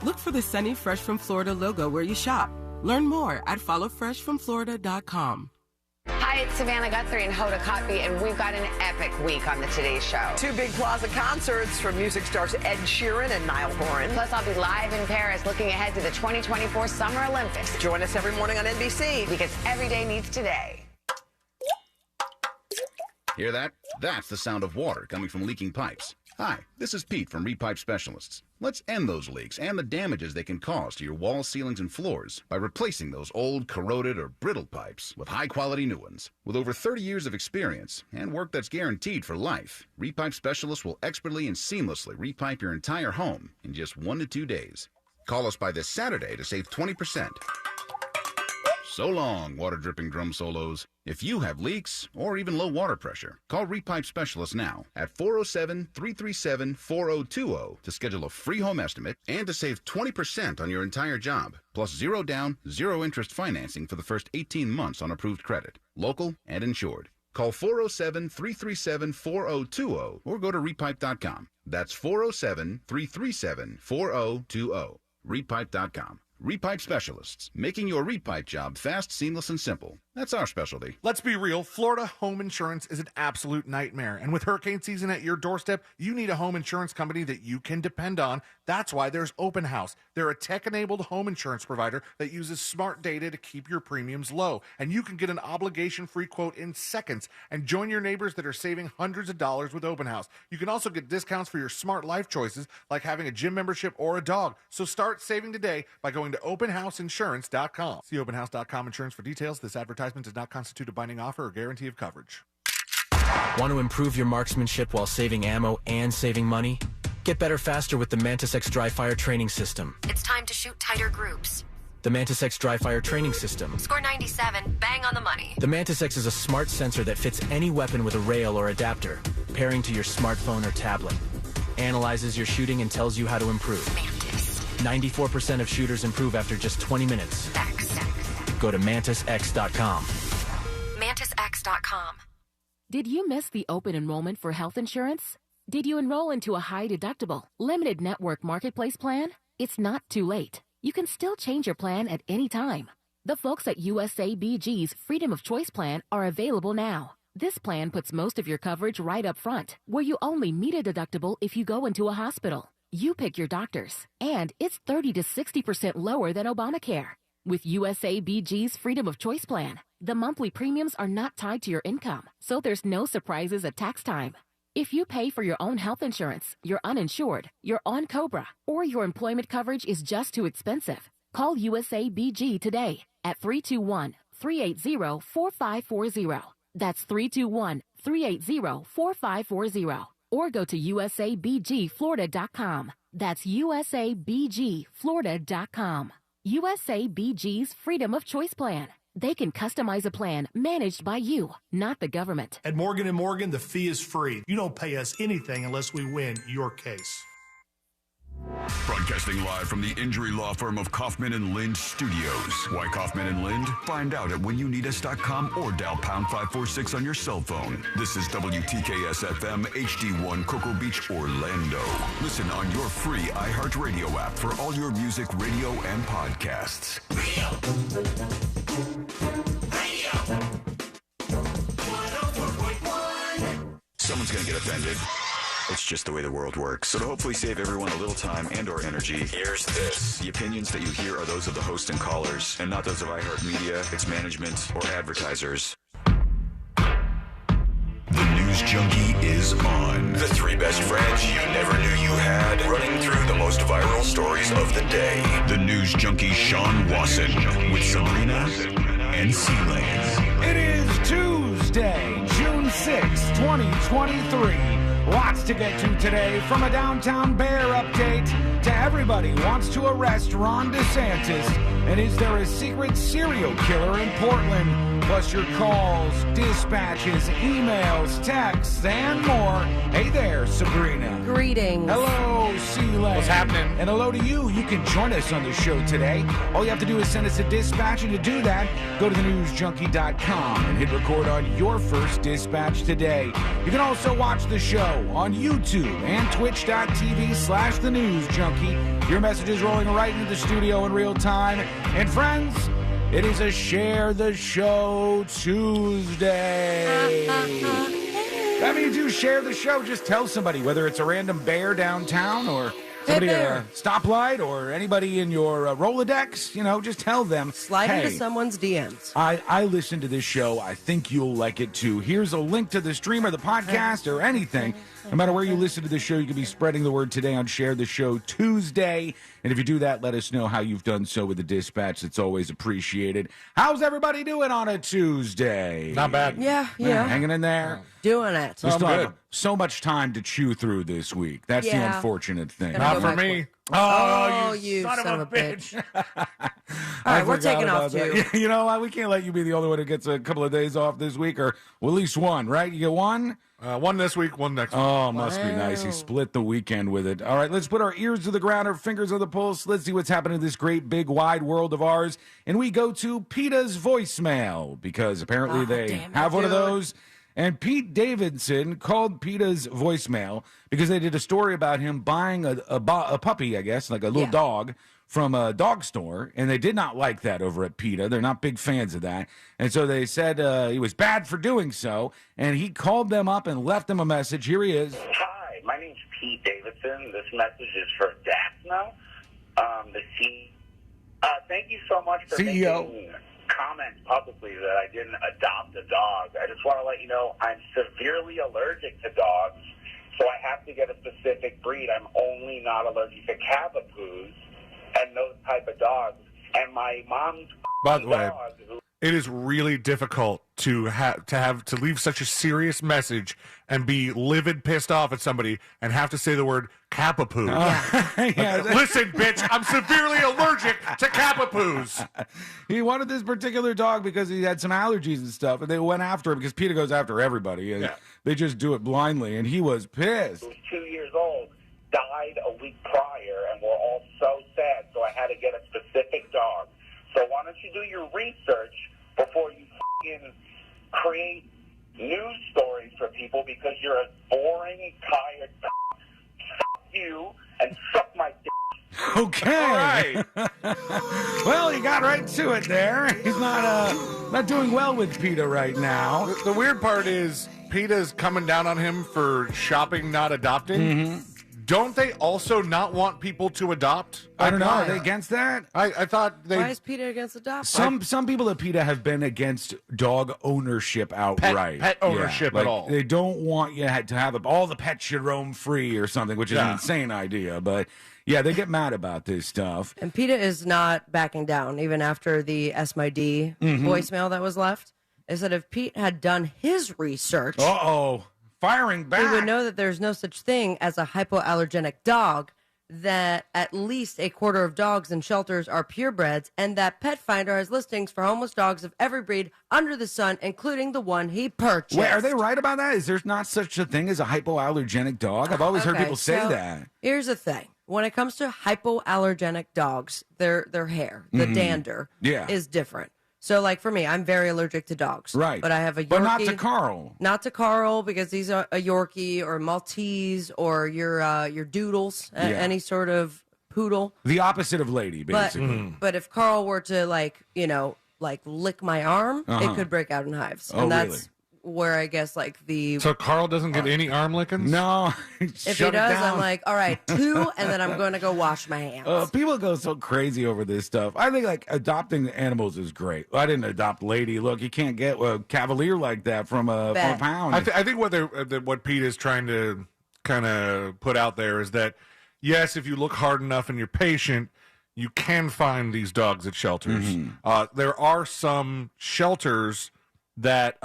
Look for the Sunny Fresh from Florida logo where you shop. Learn more at followfreshfromflorida.com. Hi, it's Savannah Guthrie and Hoda Kotb, and we've got an epic week on the Today Show. 2 big plaza concerts from music stars Ed Sheeran and Niall Horan. Plus, I'll be live in Paris looking ahead to the 2024 Summer Olympics. Join us every morning on NBC. Because every day needs today. Hear that? That's the sound of water coming from leaking pipes. Hi, this is Pete from Repipe Specialists. Let's end those leaks and the damages they can cause to your walls, ceilings, and floors by replacing those old, corroded, or brittle pipes with high-quality new ones. With over 30 years of experience and work that's guaranteed for life, Repipe Specialists will expertly and seamlessly repipe your entire home in just 1 to 2 days. Call us by this Saturday to save 20%. So long, water-dripping drum solos. If you have leaks or even low water pressure, call Repipe Specialists now at 407-337-4020 to schedule a free home estimate and to save 20% on your entire job, plus zero down, zero interest financing for the first 18 months on approved credit, local and insured. Call 407-337-4020 or go to repipe.com. That's 407-337-4020. Repipe.com. Repipe Specialists, making your repipe job fast, seamless, and simple. That's our specialty. Let's be real, Florida home insurance is an absolute nightmare. And with hurricane season at your doorstep, you need a home insurance company that you can depend on. That's why there's OpenHouse. They're a tech-enabled home insurance provider that uses smart data to keep your premiums low. And you can get an obligation-free quote in seconds and join your neighbors that are saving hundreds of dollars with OpenHouse. You can also get discounts for your smart life choices, like having a gym membership or a dog. So start saving today by going to OpenHouseInsurance.com. See OpenHouse.com insurance for details. This advertisement does not constitute a binding offer or guarantee of coverage. Want to improve your marksmanship while saving ammo and saving money? Get better faster with the MantisX dry fire training system. It's time to shoot tighter groups. The MantisX dry fire training system. Score 97, bang on the money. The MantisX is a smart sensor that fits any weapon with a rail or adapter, pairing to your smartphone or tablet. Analyzes your shooting and tells you how to improve. Mantis. 94% of shooters improve after just 20 minutes. X. Go to MantisX.com. MantisX.com. Did you miss the open enrollment for health insurance? Did you enroll into a high-deductible, limited network marketplace plan? It's not too late. You can still change your plan at any time. The folks at USABG's Freedom of Choice plan are available now. This plan puts most of your coverage right up front, where you only meet a deductible if you go into a hospital. You pick your doctors, and it's 30 to 60% lower than Obamacare. With USABG's Freedom of Choice plan, the monthly premiums are not tied to your income, so there's no surprises at tax time. If you pay for your own health insurance, you're uninsured, you're on COBRA, or your employment coverage is just too expensive, call USABG today at 321-380-4540. That's 321-380-4540. Or go to USABGFlorida.com. That's USABGFlorida.com. USABG's Freedom of Choice plan. They can customize a plan managed by you, not the government. At Morgan & Morgan, the fee is free. You don't pay us anything unless we win your case. Broadcasting live from the injury law firm of Kaufman & Lind Studios. Why Kaufman & Lind? Find out at whenyouneedus.com or dial pound 546 on your cell phone. This is WTKS-FM HD1 Cocoa Beach, Orlando. Listen on your free iHeartRadio app for all your music, radio, and podcasts. Radio. Someone's going to get offended. It's just the way the world works. So to hopefully save everyone a little time and or energy, here's this. The opinions that you hear are those of the host and callers, and not those of iHeartMedia, its management, or advertisers. The News Junkie is on. The 3 best friends you never knew you had, running through the most viral stories of the day. The News Junkie Sean Wasson with Sabrina and Sealand. It is Tuesday, June 6, 2023. Lots to get to today, from a downtown bear update to everybody wants to arrest Ron DeSantis. And is there a secret serial killer in Portland? Plus your calls, dispatches, emails, texts, and more. Hey there, Sabrina. Greetings. Hello, Sealand. What's happening? And hello to you. You can join us on the show today. All you have to do is send us a dispatch, and to do that, go to thenewsjunkie.com and hit record on your first dispatch today. You can also watch the show on YouTube and twitch.tv/thenewsjunkie. Junkie. Your messages rolling right into the studio in real time. And friends, it is a Share the Show Tuesday. That means you share the show. Just tell somebody, whether it's a random bear downtown or somebody at a stoplight or anybody in your Rolodex, just tell them. Slide into someone's DMs. I listen to this show. I think you'll like it too. Here's a link to the stream or the podcast or anything. No matter where you listen to the show, you can be spreading the word today on Share the Show Tuesday. And if you do that, let us know how you've done so with the dispatch. It's always appreciated. How's everybody doing on a Tuesday? Not bad. Yeah. Hanging in there. Doing it. We still have so much time to chew through this week. That's the unfortunate thing. Not for me. Oh, you son of a bitch. All right, we're taking off, too. You know what? We can't let you be the only one who gets a couple of days off this week, or at least one, right? You get one? One this week, one next week. Oh, must be nice. He split the weekend with it. All right, let's put our ears to the ground, our fingers on the pulse. Let's see what's happening in this great, big, wide world of ours. And we go to PETA's voicemail, because apparently they have one of those. And Pete Davidson called PETA's voicemail because they did a story about him buying a puppy, I guess, like a little dog, from a dog store, and they did not like that over at PETA. They're not big fans of that. And so they said he was bad for doing so, and he called them up and left them a message. Here he is. Hi, my name's Pete Davidson. This message is for Daphne, the CEO. Thank you so much for making comments publicly that I didn't adopt a dog. I just want to let you know I'm severely allergic to dogs, so I have to get a specific breed. I'm only not allergic to cavapoos and those type of dogs. And my mom's By the way, it is really difficult to leave such a serious message and be livid, pissed off at somebody and have to say the word capapoo. Listen, bitch, I'm severely allergic to capapoos. He wanted this particular dog because he had some allergies and stuff, and they went after him because PETA goes after everybody, and they just do it blindly, and he was pissed. He was 2 years old, died a week prior, and we're all so sad, so I had to get a specific dog. So why don't you do your research before you fucking create news stories for people, because you're a boring, tired fuck you and suck my dick. Okay. All right. Well, he got right to it there. He's not doing well with PETA right now. The weird part is PETA's coming down on him for shopping, not adopting. Mm-hmm. Don't they also not want people to adopt? I don't know. Are they against that? I thought they... Why is PETA against adoption? Some people at PETA have been against dog ownership outright. Pet ownership at all. They don't want you to have all the pets should roam free or something, which is an insane idea. But, yeah, they get mad about this stuff. And PETA is not backing down, even after the S My D voicemail that was left. They said if Pete had done his research... Firing back. He would know that there's no such thing as a hypoallergenic dog, that at least a quarter of dogs in shelters are purebreds, and that Pet Finder has listings for homeless dogs of every breed under the sun, including the one he purchased. Wait, are they right about that? Is there not such a thing as a hypoallergenic dog? I've always heard people say that. Here's the thing. When it comes to hypoallergenic dogs, their hair, the dander, is different. So, like, for me, I'm very allergic to dogs. Right. But I have a Yorkie. But not to Carl. Not to Carl, because he's a Yorkie or a Maltese or your Doodles, any sort of poodle. The opposite of lady, basically. But if Carl were to, lick my arm, it could break out in hives. And that's where I guess, So Carl doesn't get any arm lickings? No. If he does, I'm like, all right, 2, and then I'm going to go wash my hands. People go so crazy over this stuff. I think, adopting animals is great. I didn't adopt Lady. Look, you can't get a Cavalier like that from a pound. I think what Pete is trying to kind of put out there is that, yes, if you look hard enough and you're patient, you can find these dogs at shelters. There are some shelters that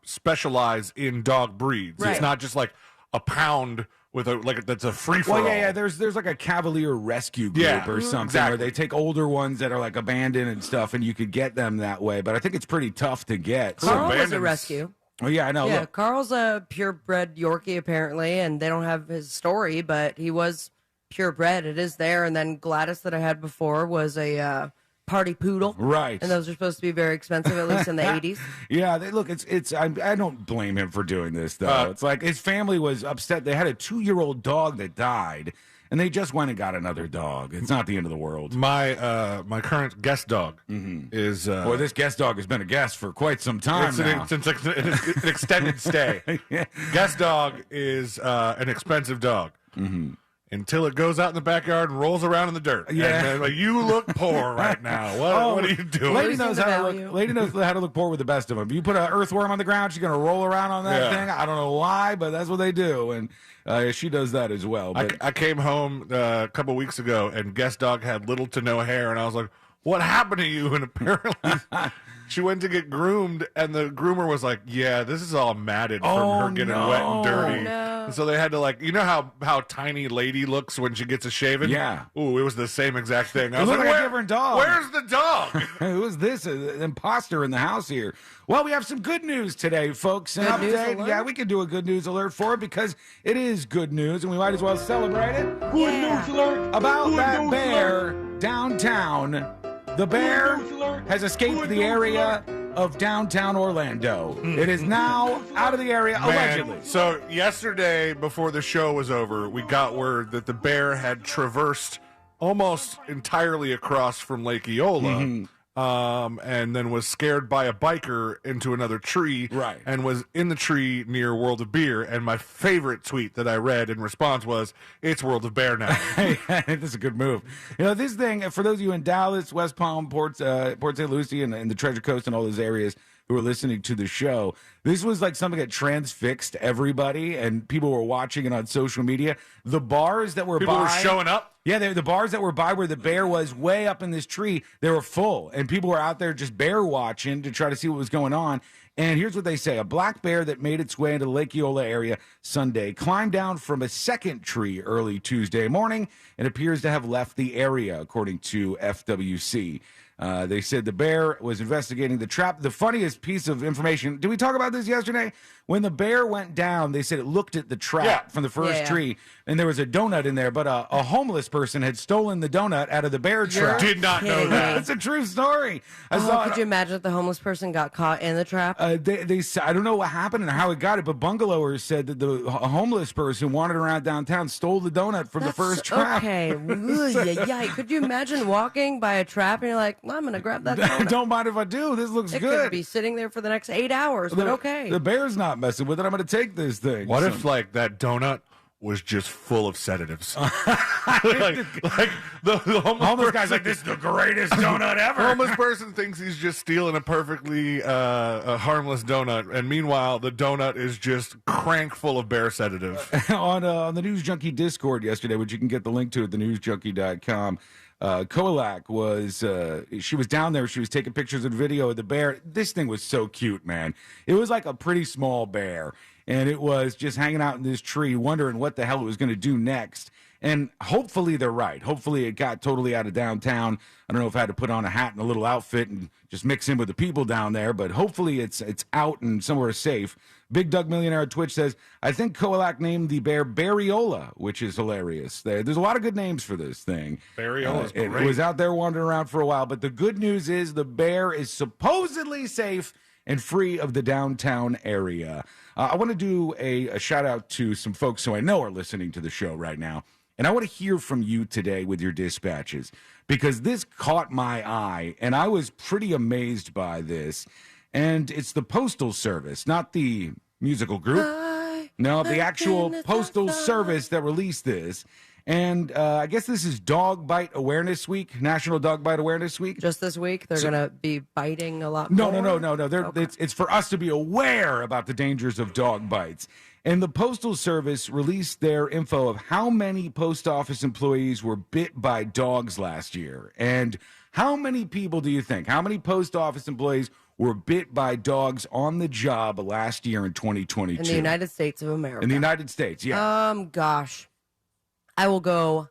specialize in dog breeds. Right. It's not just like a pound with that's a free for all. Well, yeah. There's like a Cavalier rescue group or something where they take older ones that are like abandoned and stuff, and you could get them that way. But I think it's pretty tough to get. Carl was a rescue. Oh yeah, I know. Yeah, look. Carl's a purebred Yorkie apparently, and they don't have his story, but he was purebred. It is there. And then Gladys that I had before was a party poodle, right? And those are supposed to be very expensive, at least in the 80s. Yeah, it's. I don't blame him for doing this though. It's like his family was upset. They had a 2-year-old dog that died, and they just went and got another dog. It's not the end of the world. My my current guest dog is... Boy, this guest dog has been a guest for quite some time now. It's an extended stay. Yeah. Guest dog is an expensive dog. Until it goes out in the backyard and rolls around in the dirt. Yeah. And they're like, you look poor right now. What are you doing? Lady knows how to look poor with the best of them. You put an earthworm on the ground, she's going to roll around on that thing. I don't know why, but that's what they do. And she does that as well. But I came home a couple weeks ago, and guest dog had little to no hair, and I was like, what happened to you? And apparently... She went to get groomed, and the groomer was like, yeah, this is all matted from her getting wet and dirty. No. And so they had to, like, you know how tiny lady looks when she gets a shaving? Yeah. Ooh, it was the same exact thing. I It was looked like, like a different dog. Where's the dog? Who is this? An imposter in the house here. Well, we have some good news today, folks. An Good news update. alert? Yeah, we can do a good news alert for it because it is good news, and we might as well celebrate it. Good news alert. About that bear downtown. The bear has escaped the area of downtown Orlando. It is now out of the area, allegedly. So yesterday, before the show was over, we got word that the bear had traversed almost entirely across from Lake Eola. And then was scared by a biker into another tree, right? And was in the tree near World of Beer. And my favorite tweet that I read in response was, "It's World of Bear now." This is a good move. You know, this thing, for those of you in Dallas, West Palm, Port St. Lucie, and the Treasure Coast and all those areas who were listening to the show, this was like something that transfixed everybody, and people were watching it on social media. The bars that were people were showing up. Yeah, the bars that were by where the bear was way up in this tree, they were full, and people were out there just bear watching to try to see what was going on. And here's what they say. A black bear that made its way into the Lake Eola area Sunday climbed down from a second tree early Tuesday morning and appears to have left the area, according to FWC. They said the bear was investigating the trap. The funniest piece of information, did we talk about this yesterday? When the bear went down, they said it looked at the trap from the first tree, and there was a donut in there, but a homeless person had stolen the donut out of the bear trap. Did not know that. That's a true story. Could you imagine if the homeless person got caught in the trap? They I don't know what happened and how it got it, but bungalowers said that the homeless person wandering around downtown stole the donut from the first trap. Okay. Could you imagine walking by a trap and you're like, well, I'm going to grab that donut. Don't mind if I do. This looks it good. It could be sitting there for the next 8 hours, but okay. The bear's not messing with it. I'm going to take this thing. What if, like, that donut was just full of sedatives? like the homeless guy's like, this is the greatest donut ever. The homeless person thinks he's just stealing a perfectly a harmless donut, and meanwhile, the donut is just crank full of bear sedative. On the News Junkie Discord yesterday, which you can get the link to at thenewsjunkie.com, Koalak was she was down there. She was taking pictures and video of the bear. This thing was so cute, man. It was like a pretty small bear, and it was just hanging out in this tree, wondering what the hell it was going to do next. And hopefully they're right. Hopefully it got totally out of downtown. I don't know if I had to put on a hat and a little outfit and just mix in with the people down there, but hopefully it's out and somewhere safe. Big Doug Millionaire at Twitch says, I think Koalak named the bear Barriola, which is hilarious. There's a lot of good names for this thing. Barriola's it great. was out there wandering around for a while, but the good news is the bear is supposedly safe and free of the downtown area. I want to do a shout out to some folks who I know are listening to the show right now. And I want to hear from you today with your dispatches, because this caught my eye, and I was pretty amazed by this. And it's the Postal Service, not the musical group. No, the actual Postal Service that released this. And I guess this is Dog Bite Awareness Week, National Dog Bite Awareness Week. Just this week? They're going to be biting a lot more? No. Okay. It's for us to be aware about the dangers of dog bites. And the Postal Service released their info of how many post office employees were bit by dogs last year. And how many people do you think? How many post office employees were bit by dogs on the job last year in 2022? In the United States of America. In the United States, yeah. Gosh. I will go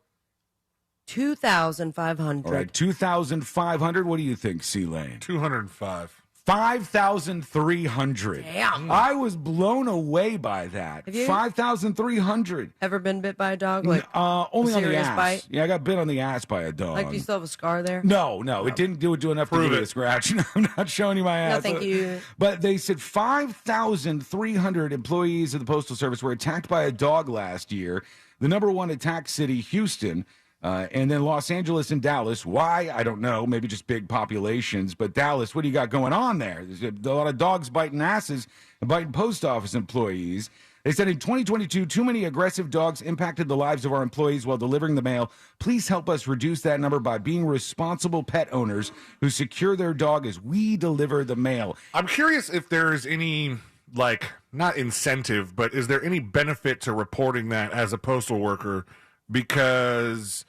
2,500. All right, 2,500. What do you think, C-Lane? 205. 5,300. Damn. I was blown away by that. 5,300. Ever been bit by a dog? Like only on the ass. Bite? Yeah, I got bit on the ass by a dog. Like, do you still have a scar there? No, it didn't do enough to give it a scratch. No, I'm not showing you my ass. No, thank you. But they said 5,300 employees of the Postal Service were attacked by a dog last year. the number one attack city, Houston, and then Los Angeles and Dallas. Why? I don't know. Maybe just big populations. But Dallas, what do you got going on there? There's a lot of dogs biting asses and biting post office employees. They said in 2022, too many aggressive dogs impacted the lives of our employees while delivering the mail. Please help us reduce that number by being responsible pet owners who secure their dog as we deliver the mail. I'm curious if there's any, not incentive, but is there any benefit to reporting that as a postal worker? Because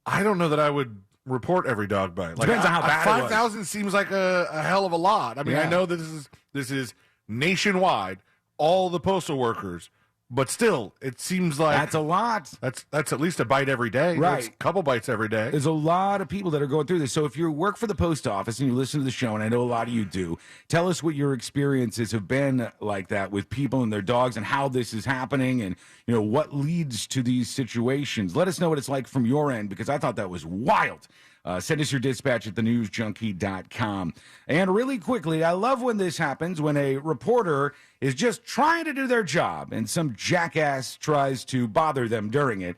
I don't know that I would report every dog bite. Depends on how bad 5,000 seems like a hell of a lot. I mean, I know that this is nationwide, all the postal workers, but still, it seems like that's a lot. That's at least a bite every day. Right. That's a couple bites every day. There's a lot of people that are going through this. So if you work for the post office and you listen to the show, and I know a lot of you do, tell us what your experiences have been like that with people and their dogs and how this is happening and, what leads to these situations. Let us know what it's like from your end, because I thought that was wild. Send us your dispatch at thenewsjunkie.com. And really quickly, I love when this happens, when a reporter is just trying to do their job and some jackass tries to bother them during it.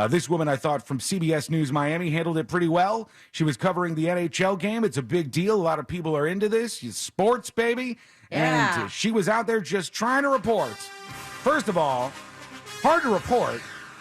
This woman, I thought, from CBS News Miami handled it pretty well. She was covering the NHL game. It's a big deal. A lot of people are into this. It's sports, baby. Yeah. And she was out there just trying to report. First of all, hard to report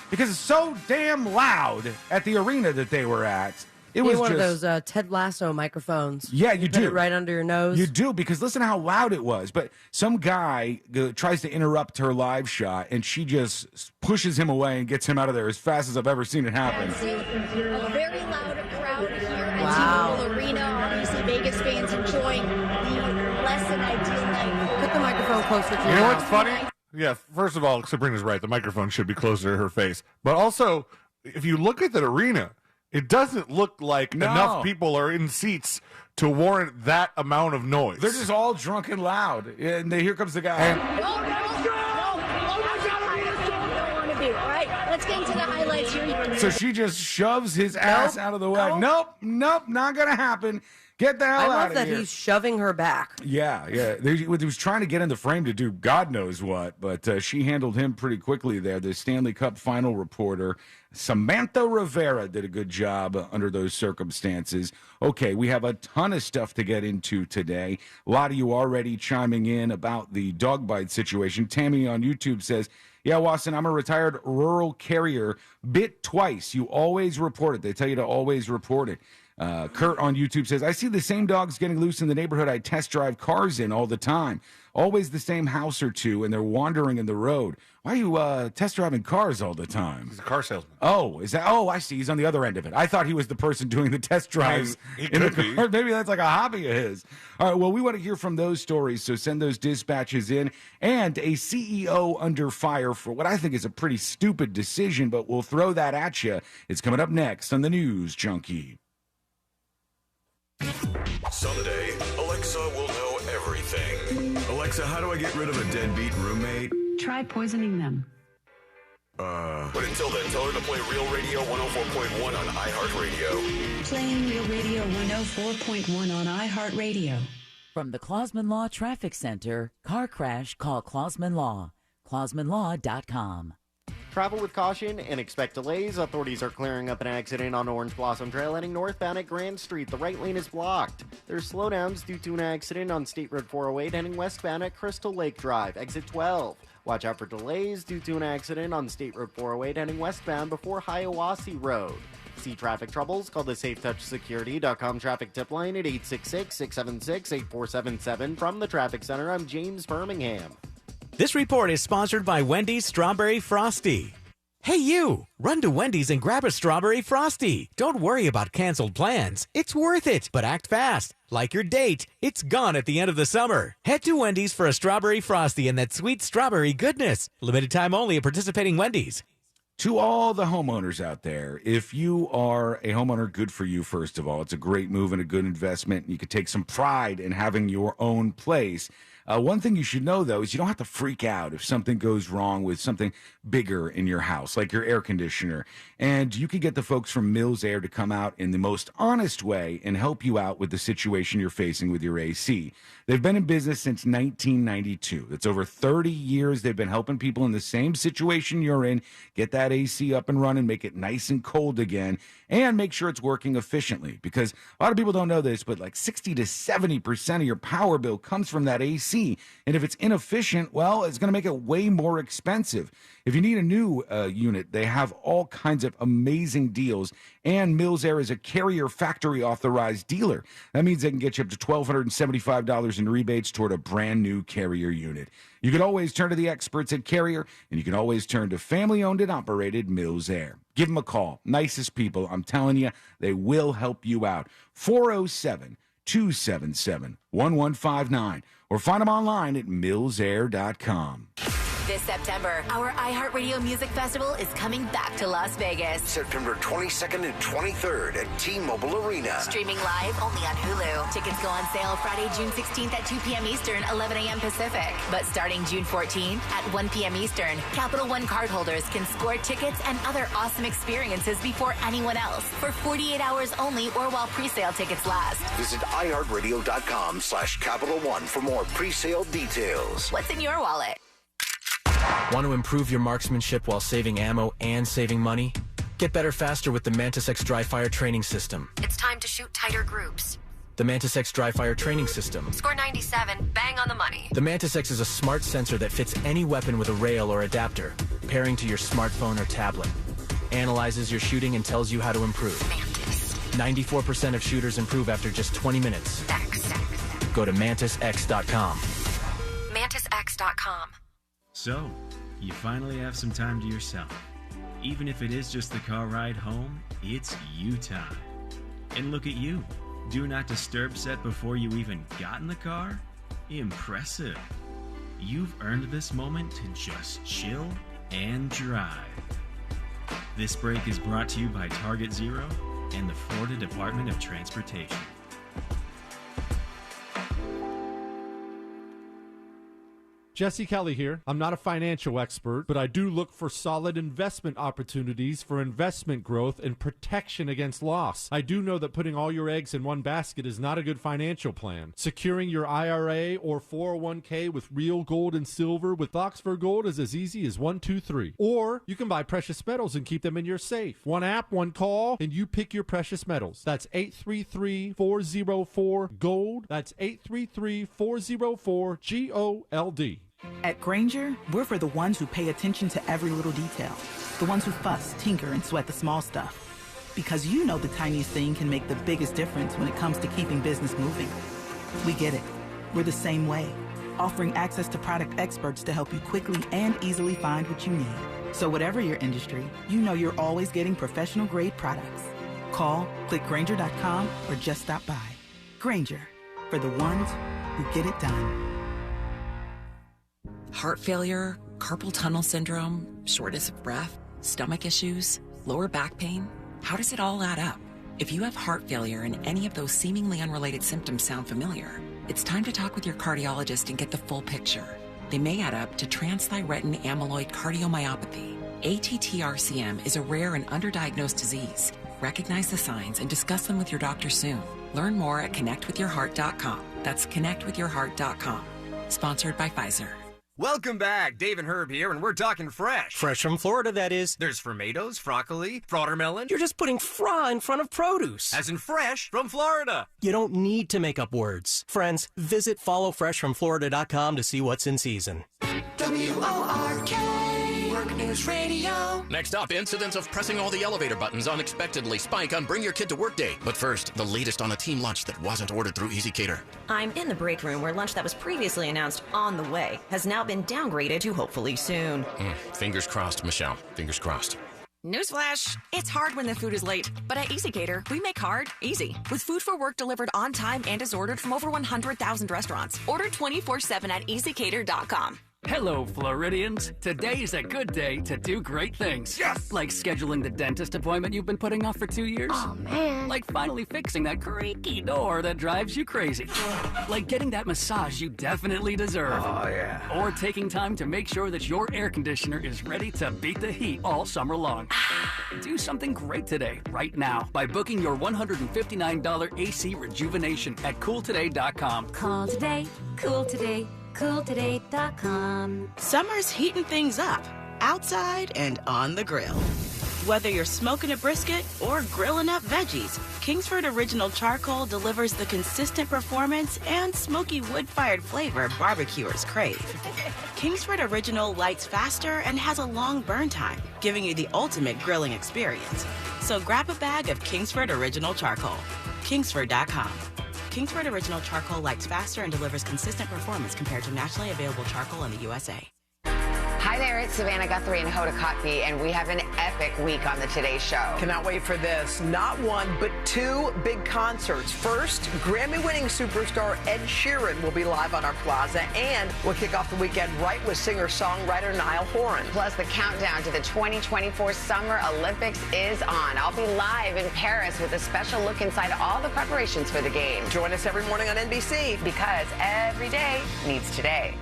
because it's so damn loud at the arena that they were at. It was one just of those Ted Lasso microphones. Yeah, you put do. it right under your nose. You do, because listen how loud it was. But some guy tries to interrupt her live shot, and she just pushes him away and gets him out of there as fast as I've ever seen it happen. A very loud crowd here at T-Mobile Arena. Obviously, Vegas fans enjoying the less than ideal night. Put the microphone closer to your You know mouth. what's funny? Yeah, first of all, Sabrina's right. The microphone should be closer to her face. But also, if you look at that arena, it doesn't look like enough people are in seats to warrant that amount of noise. They're just all drunk and loud. And here comes the guy. Let's get into the highlights here. So she just shoves his ass out of the way. Nope, not going to happen. Get the hell out of here. I love that he's shoving her back. Yeah. He was trying to get in the frame to do God knows what, but she handled him pretty quickly there. The Stanley Cup final reporter, Samantha Rivera, did a good job under those circumstances. Okay, we have a ton of stuff to get into today. A lot of you already chiming in about the dog bite situation. Tammy on YouTube says, yeah, Watson, I'm a retired rural carrier. Bit twice. You always report it. They tell you to always report it. Kurt on YouTube says, I see the same dogs getting loose in the neighborhood I test drive cars in all the time. Always the same house or two, and they're wandering in the road. Why are you test driving cars all the time? He's a car salesman. Oh, is that? Oh, I see. He's on the other end of it. I thought he was the person doing the test drives in the car. Maybe that's like a hobby of his. All right, well, we want to hear from those stories, so send those dispatches in. And a CEO under fire for what I think is a pretty stupid decision, but we'll throw that at you. It's coming up next on the News Junkie. Someday, Alexa will know everything. Alexa, how do I get rid of a deadbeat roommate? Try poisoning them. But until then, tell her to play Real Radio 104.1 on iHeartRadio. Playing Real Radio 104.1 on iHeartRadio. From the Clausman Law Traffic Center, car crash, call Clausman Law. ClausmanLaw.com. Travel with caution and expect delays. Authorities are clearing up an accident on Orange Blossom Trail heading northbound at Grand Street. The right lane is blocked. There's slowdowns due to an accident on State Road 408 heading westbound at Crystal Lake Drive, exit 12. Watch out for delays due to an accident on State Road 408 heading westbound before Hiawassee Road. See traffic troubles? Call the SafeTouchSecurity.com traffic tip line at 866-676-8477. From the Traffic Center, I'm James Birmingham. This report is sponsored by Wendy's Strawberry Frosty. Hey you! Run to Wendy's and grab a Strawberry Frosty. Don't worry about canceled plans. It's worth it, but act fast. Like your date, it's gone at the end of the summer. Head to Wendy's for a Strawberry Frosty and that sweet strawberry goodness. Limited time only at participating Wendy's. To all the homeowners out there, if you are a homeowner, good for you, first of all. It's a great move and a good investment. You could take some pride in having your own place. One thing you should know, though, is you don't have to freak out if something goes wrong with something bigger in your house, like your air conditioner. And you can get the folks from Mills Air to come out in the most honest way and help you out with the situation you're facing with your AC. They've been in business since 1992. That's over 30 years they've been helping people in the same situation you're in get that AC up and running, make it nice and cold again, and make sure it's working efficiently. Because a lot of people don't know this, but like 60 to 70% of your power bill comes from that AC. And if it's inefficient, well, it's going to make it way more expensive. If you need a new unit, they have all kinds of amazing deals. And Mills Air is a Carrier factory authorized dealer. That means they can get you up to $1,275 in rebates toward a brand new Carrier unit. You can always turn to the experts at Carrier, and you can always turn to family-owned and operated Mills Air. Give them a call. Nicest people. I'm telling you, they will help you out. 407-277-1159. Or find them online at millsair.com. This September, our iHeartRadio Music Festival is coming back to Las Vegas. September 22nd and 23rd at T-Mobile Arena. Streaming live only on Hulu. Tickets go on sale Friday, June 16th at 2 p.m. Eastern, 11 a.m. Pacific. But starting June 14th at 1 p.m. Eastern, Capital One cardholders can score tickets and other awesome experiences before anyone else for 48 hours only or while pre-sale tickets last. Visit iHeartRadio.com/Capital One for more pre-sale details. What's in your wallet? Want to improve your marksmanship while saving ammo and saving money? Get better faster with the MantisX dry fire training system. It's time to shoot tighter groups. The MantisX dry fire training system. Score 97, bang on the money. The MantisX is a smart sensor that fits any weapon with a rail or adapter, pairing to your smartphone or tablet. Analyzes your shooting and tells you how to improve. Mantis. 94% of shooters improve after just 20 minutes. Go to MantisX.com. MantisX.com. So, you finally have some time to yourself. Even if it is just the car ride home, it's you time. And look at you. Do not disturb set before you even got in the car? Impressive. You've earned this moment to just chill and drive. This break is brought to you by Target Zero and the Florida Department of Transportation. Jesse Kelly here. I'm not a financial expert, but I do look for solid investment opportunities for investment growth and protection against loss. I do know that putting all your eggs in one basket is not a good financial plan. Securing your IRA or 401k with real gold and silver with Oxford Gold is as easy as 1, 2, 3. Or you can buy precious metals and keep them in your safe. One app, one call, and you pick your precious metals. That's 833-404-GOLD. That's 833-404-GOLD. At Grainger, we're for the ones who pay attention to every little detail. The ones who fuss, tinker, and sweat the small stuff. Because you know the tiniest thing can make the biggest difference when it comes to keeping business moving. We get it. We're the same way, offering access to product experts to help you quickly and easily find what you need. So whatever your industry, you know you're always getting professional-grade products. Call, click Grainger.com, or just stop by. Grainger, for the ones who get it done. Heart failure, carpal tunnel syndrome, shortness of breath, stomach issues, lower back pain. How does it all add up? If you have heart failure and any of those seemingly unrelated symptoms sound familiar, it's time to talk with your cardiologist and get the full picture. They may add up to transthyretin amyloid cardiomyopathy. ATTR-CM is a rare and underdiagnosed disease. Recognize the signs and discuss them with your doctor soon. Learn more at connectwithyourheart.com. That's connectwithyourheart.com. Sponsored by Pfizer. Welcome back. Dave and Herb here, and we're talking fresh. Fresh from Florida, that is. There's tomatoes, broccoli, watermelon. You're just putting fra in front of produce. As in fresh from Florida. You don't need to make up words. Friends, visit followfreshfromflorida.com to see what's in season. WORK, Work News Radio. Next up, incidents of pressing all the elevator buttons unexpectedly spike on Bring Your Kid to Work Day. But first, the latest on a team lunch that wasn't ordered through EasyCater. I'm in the break room where lunch that was previously announced on the way has now been downgraded to hopefully soon. Fingers crossed, Michelle. Fingers crossed. Newsflash, it's hard when the food is late, but at EasyCater, we make hard easy. With food for work delivered on time and is ordered from over 100,000 restaurants. Order 24/7 at EasyCater.com. Hello, Floridians. Today's a good day to do great things. Yes! Like scheduling the dentist appointment you've been putting off for 2 years. Oh, man. Like finally fixing that creaky door that drives you crazy. Like getting that massage you definitely deserve. Oh, yeah. Or taking time to make sure that your air conditioner is ready to beat the heat all summer long. Do something great today, right now, by booking your $159 AC rejuvenation at CoolToday.com. Call today, cool today, CoolToday.com. Summer's heating things up, outside and on the grill. Whether you're smoking a brisket or grilling up veggies, Kingsford Original Charcoal delivers the consistent performance and smoky wood-fired flavor barbecuers crave. Kingsford Original lights faster and has a long burn time, giving you the ultimate grilling experience. So grab a bag of Kingsford Original Charcoal. Kingsford.com. Kingsford Original Charcoal lights faster and delivers consistent performance compared to nationally available charcoal in the USA. Hi there, it's Savannah Guthrie and Hoda Kotb, and we have an epic week on the Today Show. Cannot wait for this. Not one, but two big concerts. First, Grammy-winning superstar Ed Sheeran will be live on our plaza, and we'll kick off the weekend right with singer-songwriter Niall Horan. Plus, the countdown to the 2024 Summer Olympics is on. I'll be live in Paris with a special look inside all the preparations for the game. Join us every morning on NBC. Because every day needs today.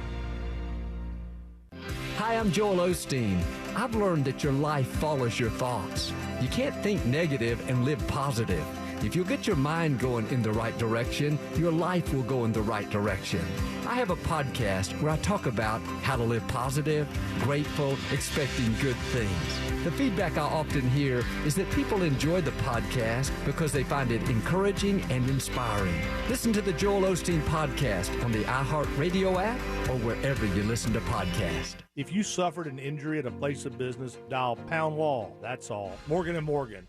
Hi, I'm Joel Osteen. I've learned that your life follows your thoughts. You can't think negative and live positive. If you'll get your mind going in the right direction, your life will go in the right direction. I have a podcast where I talk about how to live positive, grateful, expecting good things. The feedback I often hear is that people enjoy the podcast because they find it encouraging and inspiring. Listen to the Joel Osteen podcast on the iHeartRadio app or wherever you listen to podcasts. If you suffered an injury at a place of business, dial Pound Law. That's all. Morgan & Morgan.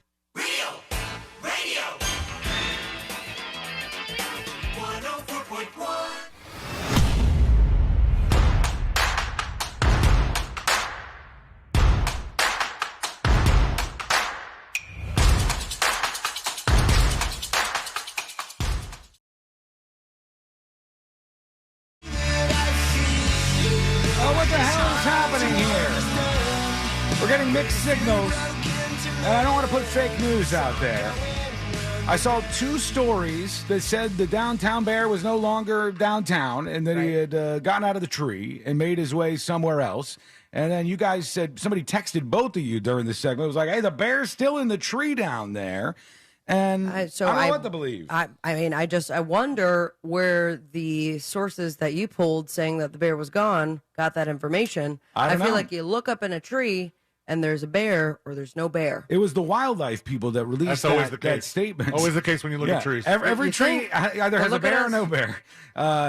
What the hell is happening here? We're getting mixed signals, and I don't want to put fake news out there. I saw two stories that said the downtown bear was no longer downtown and that he had gotten out of the tree and made his way somewhere else. And then you guys said, somebody texted both of you during the segment. It was like, hey, the bear's still in the tree down there. And I don't know what to believe. I mean, I wonder where the sources that you pulled saying that the bear was gone got that information. I feel like you look up in a tree and there's a bear or there's no bear. It was the wildlife people that released that statement. Always the case when you look at trees. Every tree either has a bear or no bear.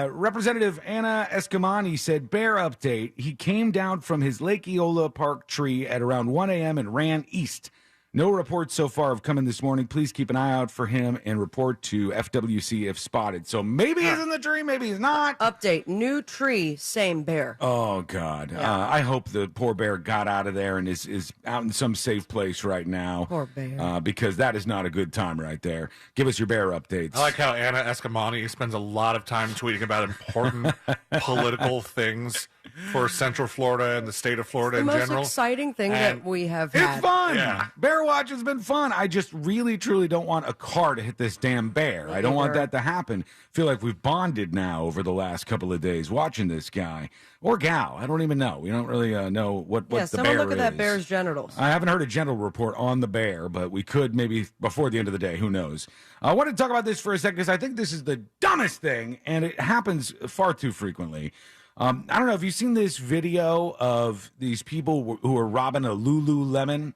Representative Anna Escamani said, bear update. He came down from his Lake Eola Park tree at around 1 a.m. and ran east. No reports so far have come in this morning. Please keep an eye out for him and report to FWC if spotted. So maybe he's in the tree, maybe he's not. Update, new tree, same bear. Oh, God. Yeah. I hope the poor bear got out of there and is out in some safe place right now. Poor bear. Because that is not a good time right there. Give us your bear updates. I like how Anna Escamani spends a lot of time tweeting about important political things for Central Florida and the state of Florida in general. The most exciting thing that we have had. It's fun. Yeah. Bear watch has been fun. I just really, truly don't want a car to hit this damn bear. I don't want that to happen. Feel like we've bonded now over the last couple of days watching this guy. Or gal. I don't even know. We don't really know what the bear is. Yeah, someone look at that bear's genitals. I haven't heard a genital report on the bear, but we could maybe before the end of the day. Who knows? I want to talk about this for a second because I think this is the dumbest thing, and it happens far too frequently. I don't know if you've seen this video of these people who are robbing a Lululemon.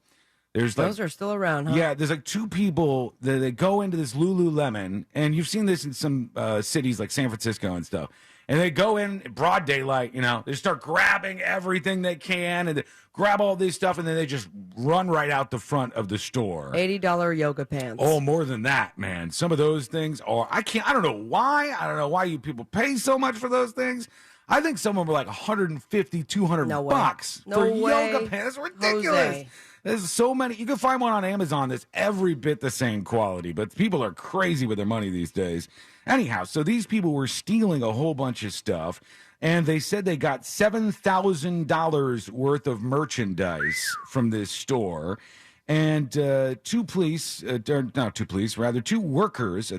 Those are still around, huh? Yeah, there's like two people that go into this Lululemon, and you've seen this in some cities like San Francisco and stuff. And they go in broad daylight, they start grabbing everything they can, and they grab all this stuff, and then they just run right out the front of the store. $80 yoga pants. Oh, more than that, man. Some of those things are, I don't know why. I don't know why you people pay so much for those things. I think some of them were like $150, $200 No bucks way. for No way. yoga pants. That's ridiculous. Jose. There's so many. You can find one on Amazon that's every bit the same quality, but people are crazy with their money these days. Anyhow, so these people were stealing a whole bunch of stuff, and they said they got $7,000 worth of merchandise from this store. And two workers at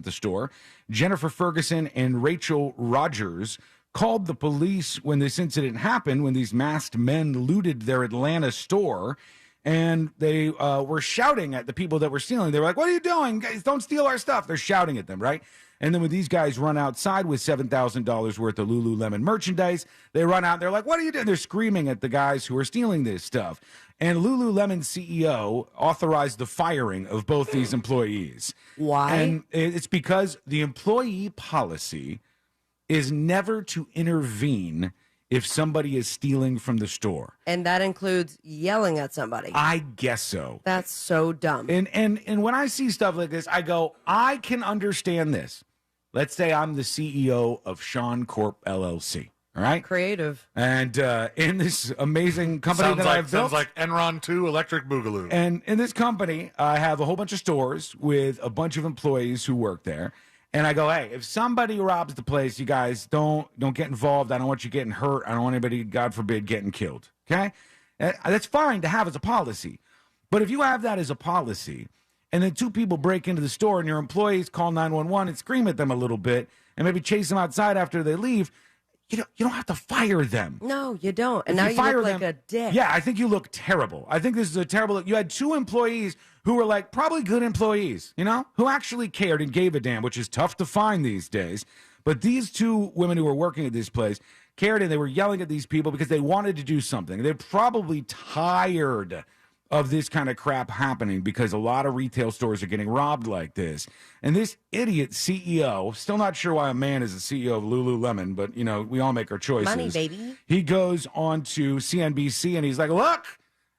the store, Jennifer Ferguson and Rachel Rogers, called the police when this incident happened, when these masked men looted their Atlanta store. And they were shouting at the people that were stealing. They were like, "What are you doing? Guys, don't steal our stuff." They're shouting at them, right? And then when these guys run outside with $7,000 worth of Lululemon merchandise, they run out. They're like, "What are you doing?" They're screaming at the guys who are stealing this stuff. And Lululemon CEO authorized the firing of both these employees. Why? And it's because the employee policy is never to intervene if somebody is stealing from the store. And that includes yelling at somebody. I guess so. That's so dumb. And when I see stuff like this, I go, I can understand this. Let's say I'm the CEO of Sean Corp LLC. All right? Creative. And in this amazing company I've built. Sounds like Enron 2 Electric Boogaloo. And in this company, I have a whole bunch of stores with a bunch of employees who work there. And I go, hey, if somebody robs the place, you guys don't get involved. I don't want you getting hurt. I don't want anybody, God forbid, getting killed. Okay? That's fine to have as a policy. But if you have that as a policy, and then two people break into the store and your employees call 911 and scream at them a little bit and maybe chase them outside after they leave, you don't have to fire them. No, you don't. And If now you you fire look like them- a dick. Yeah, I think you look terrible. I think this is a terrible look. You had two employees who were like probably good employees, who actually cared and gave a damn, which is tough to find these days. But these two women who were working at this place cared, and they were yelling at these people because they wanted to do something. They're probably tired of this kind of crap happening because a lot of retail stores are getting robbed like this. And this idiot CEO, still not sure why a man is the CEO of Lululemon, but, we all make our choices. Money, baby. He goes on to CNBC and he's like, look,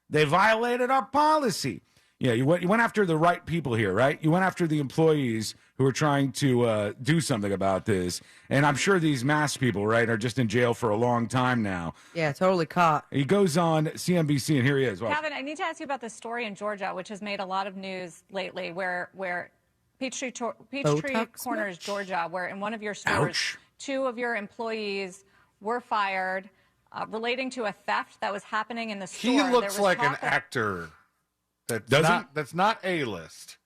they violated our policy. Yeah, you went after the right people here, right? You went after the employees who are trying to do something about this. And I'm sure these masked people, right, are just in jail for a long time now. Yeah, totally caught. He goes on CNBC, and here he is. Well, Kevin, I need to ask you about this story in Georgia, which has made a lot of news lately, where Peachtree Corners, Georgia, where in one of your stores, two of your employees were fired relating to a theft that was happening in the store. He looks like an actor that's not A-list,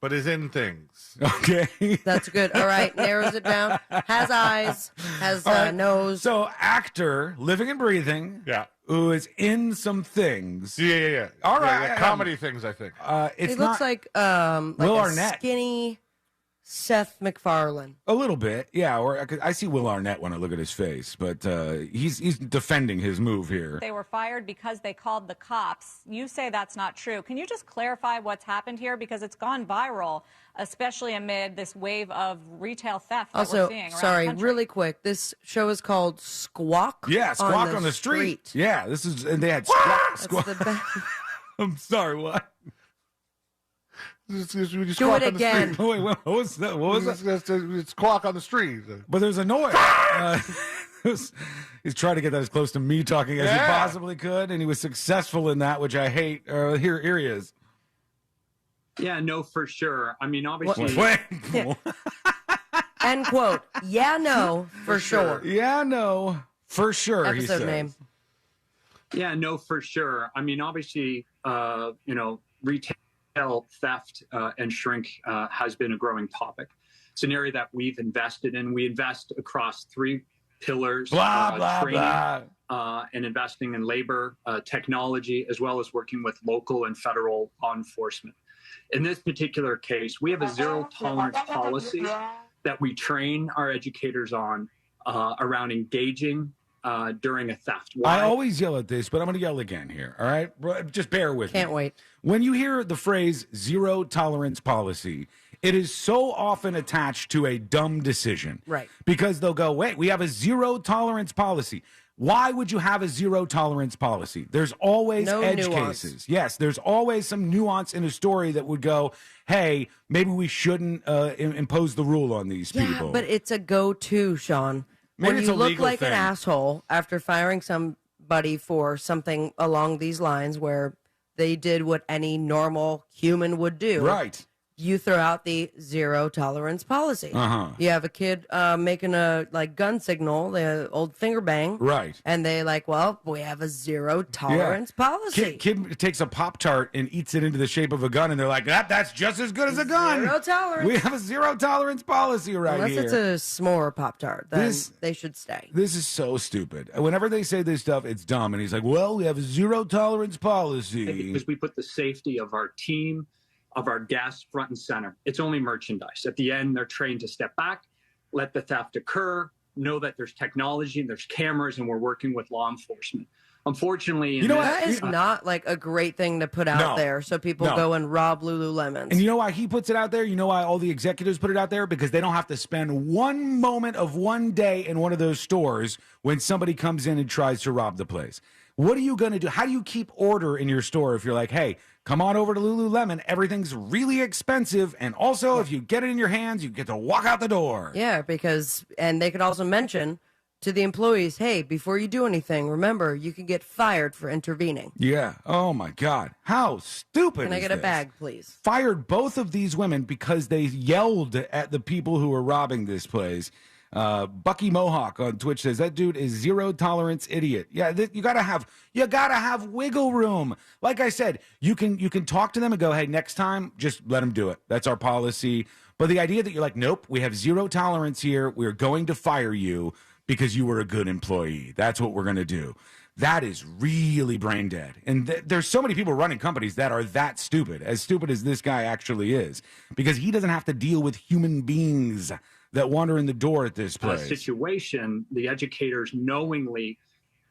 but is in things. Okay. That's good. All right. Narrows it down. Has eyes. Has nose. So, actor, living and breathing. Yeah. Who is in some things. Yeah. All right. Yeah, comedy things, I think. It's he looks like Will a Arnett. skinny Seth MacFarlane. A little bit, yeah. Or I see Will Arnett when I look at his face, but he's defending his move here. They were fired because they called the cops. You say that's not true. Can you just clarify what's happened here? Because it's gone viral, especially amid this wave of retail theft that we're seeing around the country. Really quick. This show is called Squawk. Yeah, Squawk on the street. Yeah, and they had Squawk. I'm sorry, what? Do it again. Wait, what was that? What was that? It's Squawk on the street. But there's a noise. He's trying to get that as close to me talking as he possibly could, and he was successful in that, which I hate. Here he is. Yeah, no, for sure. I mean, obviously. End quote. Yeah, no, for sure. Yeah, no, for sure. Episode he says. name. Yeah, no, for sure. I mean, obviously, retail theft and shrink has been a growing topic. It's an area that we've invested in. We invest across three pillars: training, and investing in labor, technology, as well as working with local and federal law enforcement. In this particular case, we have a zero tolerance policy that we train our educators on around engaging during a theft. Why? I always yell at this, but I'm going to yell again here. All right? Just bear with me. Can't wait. When you hear the phrase zero tolerance policy, it is so often attached to a dumb decision. Right. Because they'll go, wait, we have a zero tolerance policy. Why would you have a zero tolerance policy? There's always edge cases. Yes, there's always some nuance in a story that would go, hey, maybe we shouldn't impose the rule on these people. Yeah, but it's a go-to, Sean. Maybe when it's you a look legal like thing. an asshole after firing somebody for something along these lines where they did what any normal human would do. Right. You throw out the zero tolerance policy. Uh-huh. You have a kid making a gun signal, the old finger bang. Right. And they we have a zero tolerance policy. Kid takes a Pop-Tart and eats it into the shape of a gun, and they're like, that's just as good as a gun. Zero tolerance. We have a zero tolerance policy here. Unless it's a s'more Pop-Tart, then they should stay. This is so stupid. Whenever they say this stuff, it's dumb. And he's like, well, we have a zero tolerance policy. Because we put the safety of our team, of our guests front and center. It's only merchandise. At the end, they're trained to step back, let the theft occur, know that there's technology and there's cameras, and we're working with law enforcement. Unfortunately, that is not a great thing to put out there so people go and rob Lululemons. And you know why he puts it out there? You know why all the executives put it out there? Because they don't have to spend one moment of one day in one of those stores when somebody comes in and tries to rob the place. What are you going to do? How do you keep order in your store if you're like, hey, come on over to Lululemon. Everything's really expensive. And also, if you get it in your hands, you get to walk out the door. Yeah, and they could also mention to the employees, hey, before you do anything, remember, you can get fired for intervening. Yeah. Oh, my God. How stupid Can I get a bag, please? Fired both of these women because they yelled at the people who were robbing this place. Bucky Mohawk on Twitch says that dude is zero tolerance idiot. Yeah, you gotta have wiggle room. Like I said, you can talk to them and go, hey, next time, just let them do it. That's our policy. But the idea that you're like, nope, we have zero tolerance here. We're going to fire you because you were a good employee. That's what we're gonna do. That is really brain dead. And there's so many people running companies that are that stupid as this guy actually is, because he doesn't have to deal with human beings that wander in the door at this place. Situation, the educators knowingly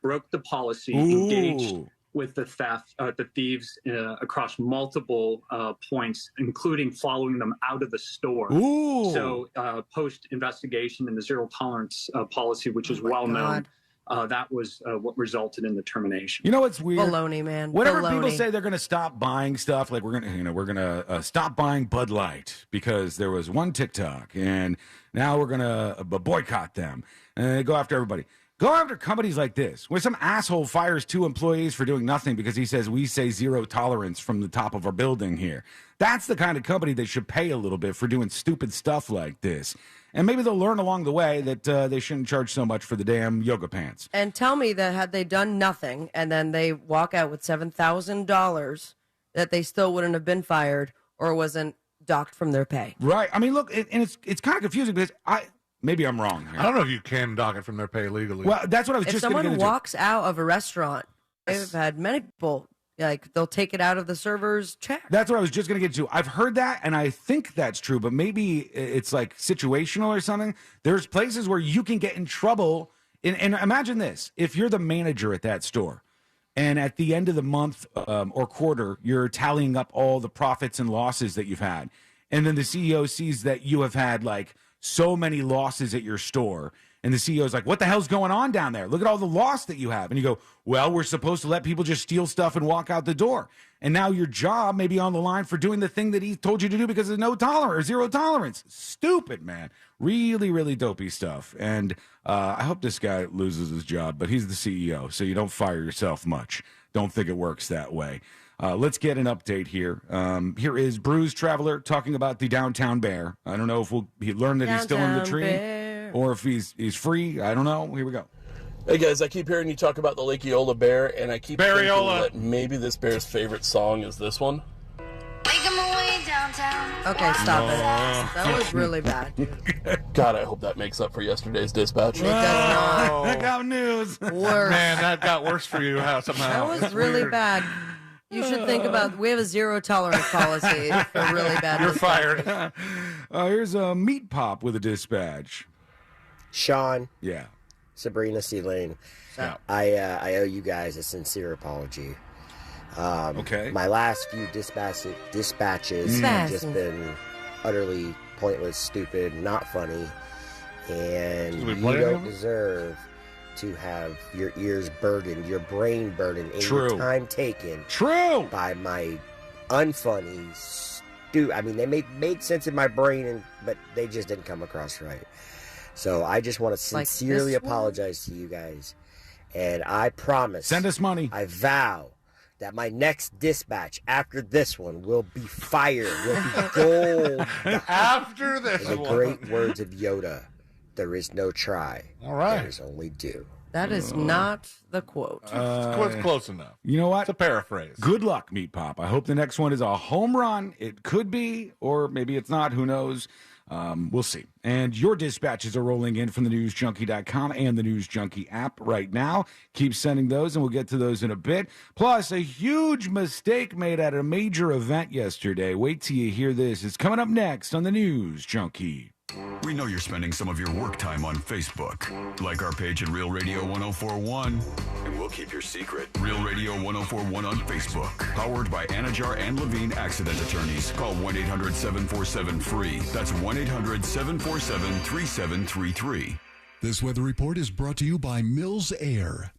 broke the policy, engaged with the thieves across multiple points, including following them out of the store. So post-investigation in the zero tolerance policy, which is well known, that was what resulted in the termination. You know what's weird? Baloney, man. Whenever people say they're going to stop buying stuff, like we're going to stop buying Bud Light because there was one TikTok, and now we're going to boycott them, and they go after everybody. Go after companies like this, where some asshole fires 2 employees for doing nothing because he says we say zero tolerance from the top of our building here. That's the kind of company that should pay a little bit for doing stupid stuff like this. And maybe they'll learn along the way that they shouldn't charge so much for the damn yoga pants. And tell me that had they done nothing and then they walk out with $7,000, that they still wouldn't have been fired or wasn't docked from their pay. Right. I mean, look, and it's kind of confusing because maybe I'm wrong here. I don't know if you can dock it from their pay legally. Well, that's what I was if just going to get into. If someone walks out of a restaurant, I've had many people, they'll take it out of the server's check. That's what I was just going to get to. I've heard that, and I think that's true, but maybe it's like situational or something. There's places where you can get in trouble. And imagine this. If you're the manager at that store, and at the end of the month or quarter, you're tallying up all the profits and losses that you've had, and then the CEO sees that you have had, so many losses at your store. And the CEO's like, what the hell's going on down there? Look at all the loss that you have. And you go, well, we're supposed to let people just steal stuff and walk out the door. And now your job may be on the line for doing the thing that he told you to do because of zero tolerance. Stupid, man. Really, really dopey stuff. And I hope this guy loses his job, but he's the CEO, so you don't fire yourself much. Don't think it works that way. Let's get an update here. Here is Bruised Traveler talking about the downtown bear. I don't know if he learned that he's still in the tree bear. Or if he's free. I don't know. Here we go. Hey guys, I keep hearing you talk about the Lake Eola bear, and I keep thinking that maybe this bear's favorite song is this one. Okay, stop it. That was really bad. God, I hope that makes up for yesterday's dispatch. It does not. I got news. Worse. Man, that got worse for you somehow. That was really bad. You should think about, we have a zero tolerance policy for really bad. You're fired. Here's a Meat Pop with a dispatch. Sean. Yeah. Sabrina C. Lane. Yeah. I owe you guys a sincere apology. Okay. My last few dispatches have just been utterly pointless, stupid, not funny, and you don't deserve to have your ears burdened, your brain burdened, and your time taken by my unfunny, I mean, they made sense in my brain, but they just didn't come across right. So I just want to sincerely apologize to you guys, and I promise. Send us money. I vow that my next dispatch after this one will be fire, will be gold. After this In the one. great words of Yoda, there is no try. All right. There is only do. That is not the quote. It's close enough. You know what? It's a paraphrase. Good luck, Meat Pop. I hope the next one is a home run. It could be, or maybe it's not. Who knows? We'll see. And your dispatches are rolling in from the newsjunkie.com and the News Junkie app right now. Keep sending those, and we'll get to those in a bit. Plus, a huge mistake made at a major event yesterday. Wait till you hear this. It's coming up next on the News Junkie. We know you're spending some of your work time on Facebook. Like our page at Real Radio 1041. And we'll keep your secret. Real Radio 1041 on Facebook. Powered by Anajar and Levine Accident Attorneys. Call 1-800-747-FREE. That's 1-800-747-3733. This weather report is brought to you by Mills Air.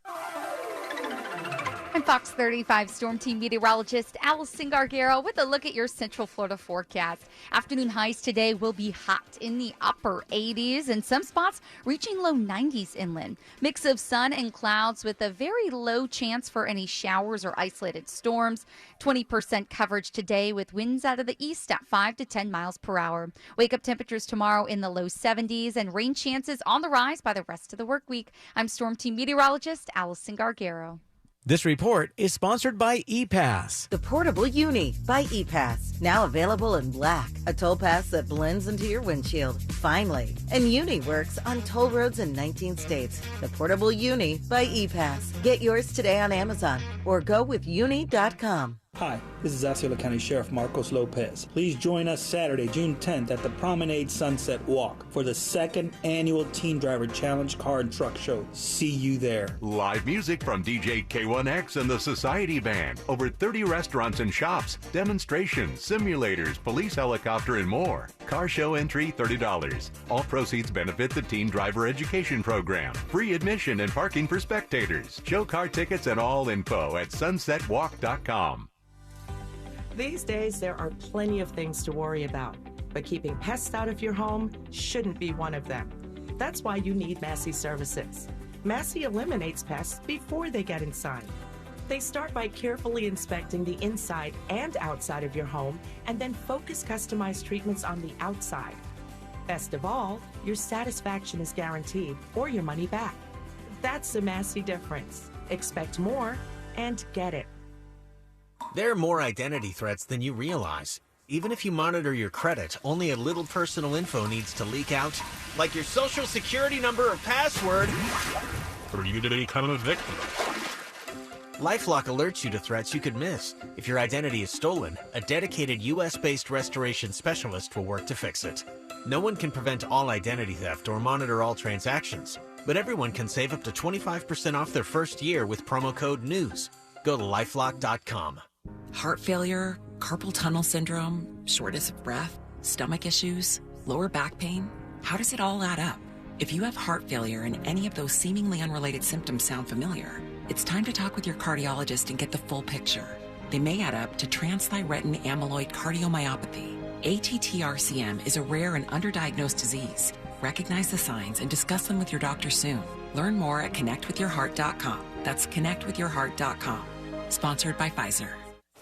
I'm Fox 35 Storm Team meteorologist Allison Gargaro with a look at your Central Florida forecast. Afternoon highs today will be hot in the upper 80s and some spots reaching low 90s inland. Mix of sun and clouds with a very low chance for any showers or isolated storms. 20% coverage today with winds out of the east at 5 to 10 miles per hour. Wake up temperatures tomorrow in the low 70s and rain chances on the rise by the rest of the work week. I'm Storm Team meteorologist Allison Gargaro. This report is sponsored by ePass. The Portable Uni by ePass. Now available in black. A toll pass that blends into your windshield. Finally. And Uni works on toll roads in 19 states. The Portable Uni by ePass. Get yours today on Amazon or go with uni.com. Hi, this is Osceola County Sheriff Marcos Lopez. Please join us Saturday, June 10th at the Promenade Sunset Walk for the second annual Teen Driver Challenge Car and Truck Show. See you there. Live music from DJ K1X and the Society Band. Over 30 restaurants and shops, demonstrations, simulators, police helicopter, and more. Car show entry $30. All proceeds benefit the Teen Driver Education Program. Free admission and parking for spectators. Show car tickets and all info at sunsetwalk.com. These days, there are plenty of things to worry about, but keeping pests out of your home shouldn't be one of them. That's why you need Massey Services. Massey eliminates pests before they get inside. They start by carefully inspecting the inside and outside of your home and then focus customized treatments on the outside. Best of all, your satisfaction is guaranteed or your money back. That's the Massey difference. Expect more and get it. There are more identity threats than you realize. Even if you monitor your credit, only a little personal info needs to leak out, like your social security number or password, for you to become a victim. LifeLock alerts you to threats you could miss. If your identity is stolen, a dedicated U.S.-based restoration specialist will work to fix it. No one can prevent all identity theft or monitor all transactions, but everyone can save up to 25% off their first year with promo code NEWS. Go to lifelock.com. Heart failure, carpal tunnel syndrome, shortness of breath, stomach issues, lower back pain. How does it all add up? If you have heart failure and any of those seemingly unrelated symptoms sound familiar, it's time to talk with your cardiologist and get the full picture. They may add up to transthyretin amyloid cardiomyopathy. ATTR-CM is a rare and underdiagnosed disease. Recognize the signs and discuss them with your doctor soon. Learn more at connectwithyourheart.com. That's connectwithyourheart.com. Sponsored by Pfizer.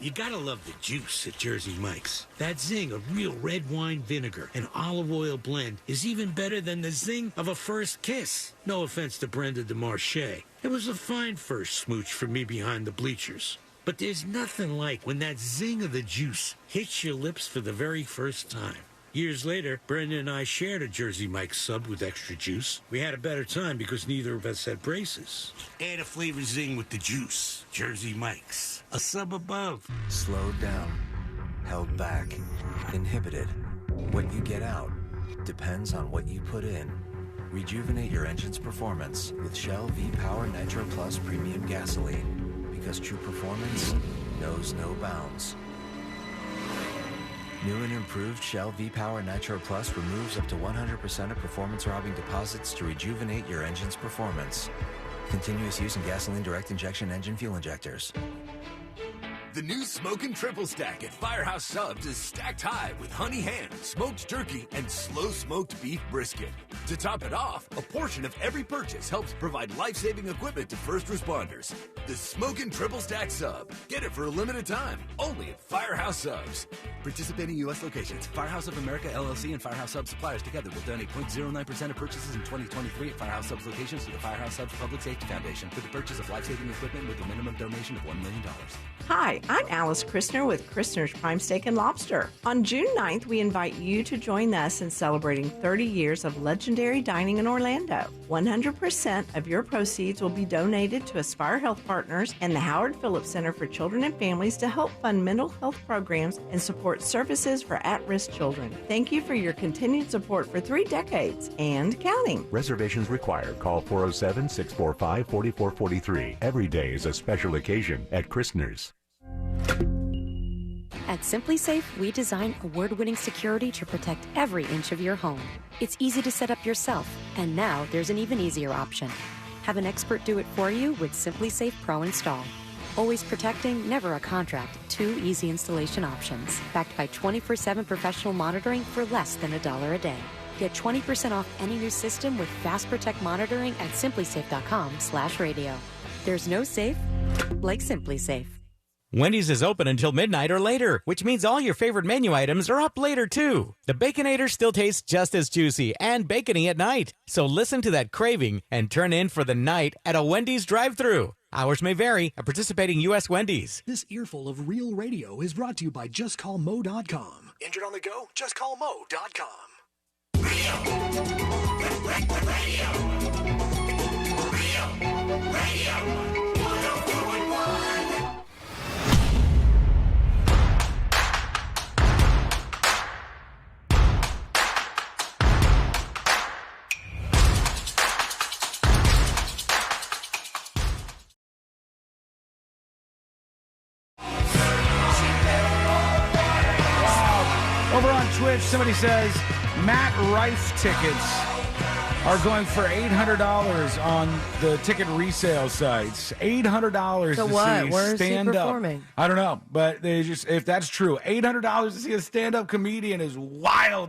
You gotta love the juice at Jersey Mike's. That zing of real red wine vinegar and olive oil blend is even better than the zing of a first kiss. No offense to Brenda DeMarche. It was a fine first smooch for me behind the bleachers. But there's nothing like when that zing of the juice hits your lips for the very first time. Years later, Brenda and I shared a Jersey Mike's sub with extra juice. We had a better time because neither of us had braces. Add a flavor zing with the juice. Jersey Mike's. A sub above. Slowed down, held back, inhibited. What you get out depends on what you put in. Rejuvenate your engine's performance with Shell V-Power Nitro Plus Premium Gasoline. Because true performance knows no bounds. New and improved Shell V-Power Nitro Plus removes up to 100% of performance-robbing deposits to rejuvenate your engine's performance. Continuous use in gasoline direct injection engine fuel injectors. The new Smokin' Triple Stack at Firehouse Subs is stacked high with honey ham, smoked turkey, and slow-smoked beef brisket. To top it off, a portion of every purchase helps provide life-saving equipment to first responders. The Smokin' Triple Stack Sub. Get it for a limited time, only at Firehouse Subs. Participating U.S. locations, Firehouse of America, LLC, and Firehouse Subs suppliers together will donate 0.09% of purchases in 2023 at Firehouse Subs locations to the Firehouse Subs Public Safety Foundation for the purchase of life-saving equipment with a minimum donation of $1 million. Hi, I'm Alice Christner with Christner's Prime Steak and Lobster. On June 9th, we invite you to join us in celebrating 30 years of legendary dining in Orlando. 100% of your proceeds will be donated to Aspire Health Partners and the Howard Phillips Center for Children and Families to help fund mental health programs and support services for at-risk children. Thank you for your continued support for 3 decades and counting. Reservations required. Call 407-645-4443. Every day is a special occasion at Christner's. At Simply Safe, we design award-winning security to protect every inch of your home. It's easy to set up yourself, and now there's an even easier option. Have an expert do it for you with Simply Safe Pro Install. Always protecting, never a contract. 2 easy installation options, backed by 24/7 professional monitoring for less than $1 a day. Get 20% off any new system with Fast Protect monitoring at simplysafe.com/radio. There's no safe like Simply Safe. Wendy's is open until midnight or later, which means all your favorite menu items are up later, too. The Baconator still tastes just as juicy and bacony at night. So listen to that craving and turn in for the night at a Wendy's drive-thru. Hours may vary at participating U.S. Wendy's. This earful of real radio is brought to you by JustCallMo.com. Injured on the go? JustCallMo.com. Radio. Over on Twitch, somebody says Matt Rife tickets are going for $800 on the ticket resale sites. $800 so to what? see Where is stand he up. performing? I don't know, but they just if that's true, $800 to see a stand-up comedian is wild.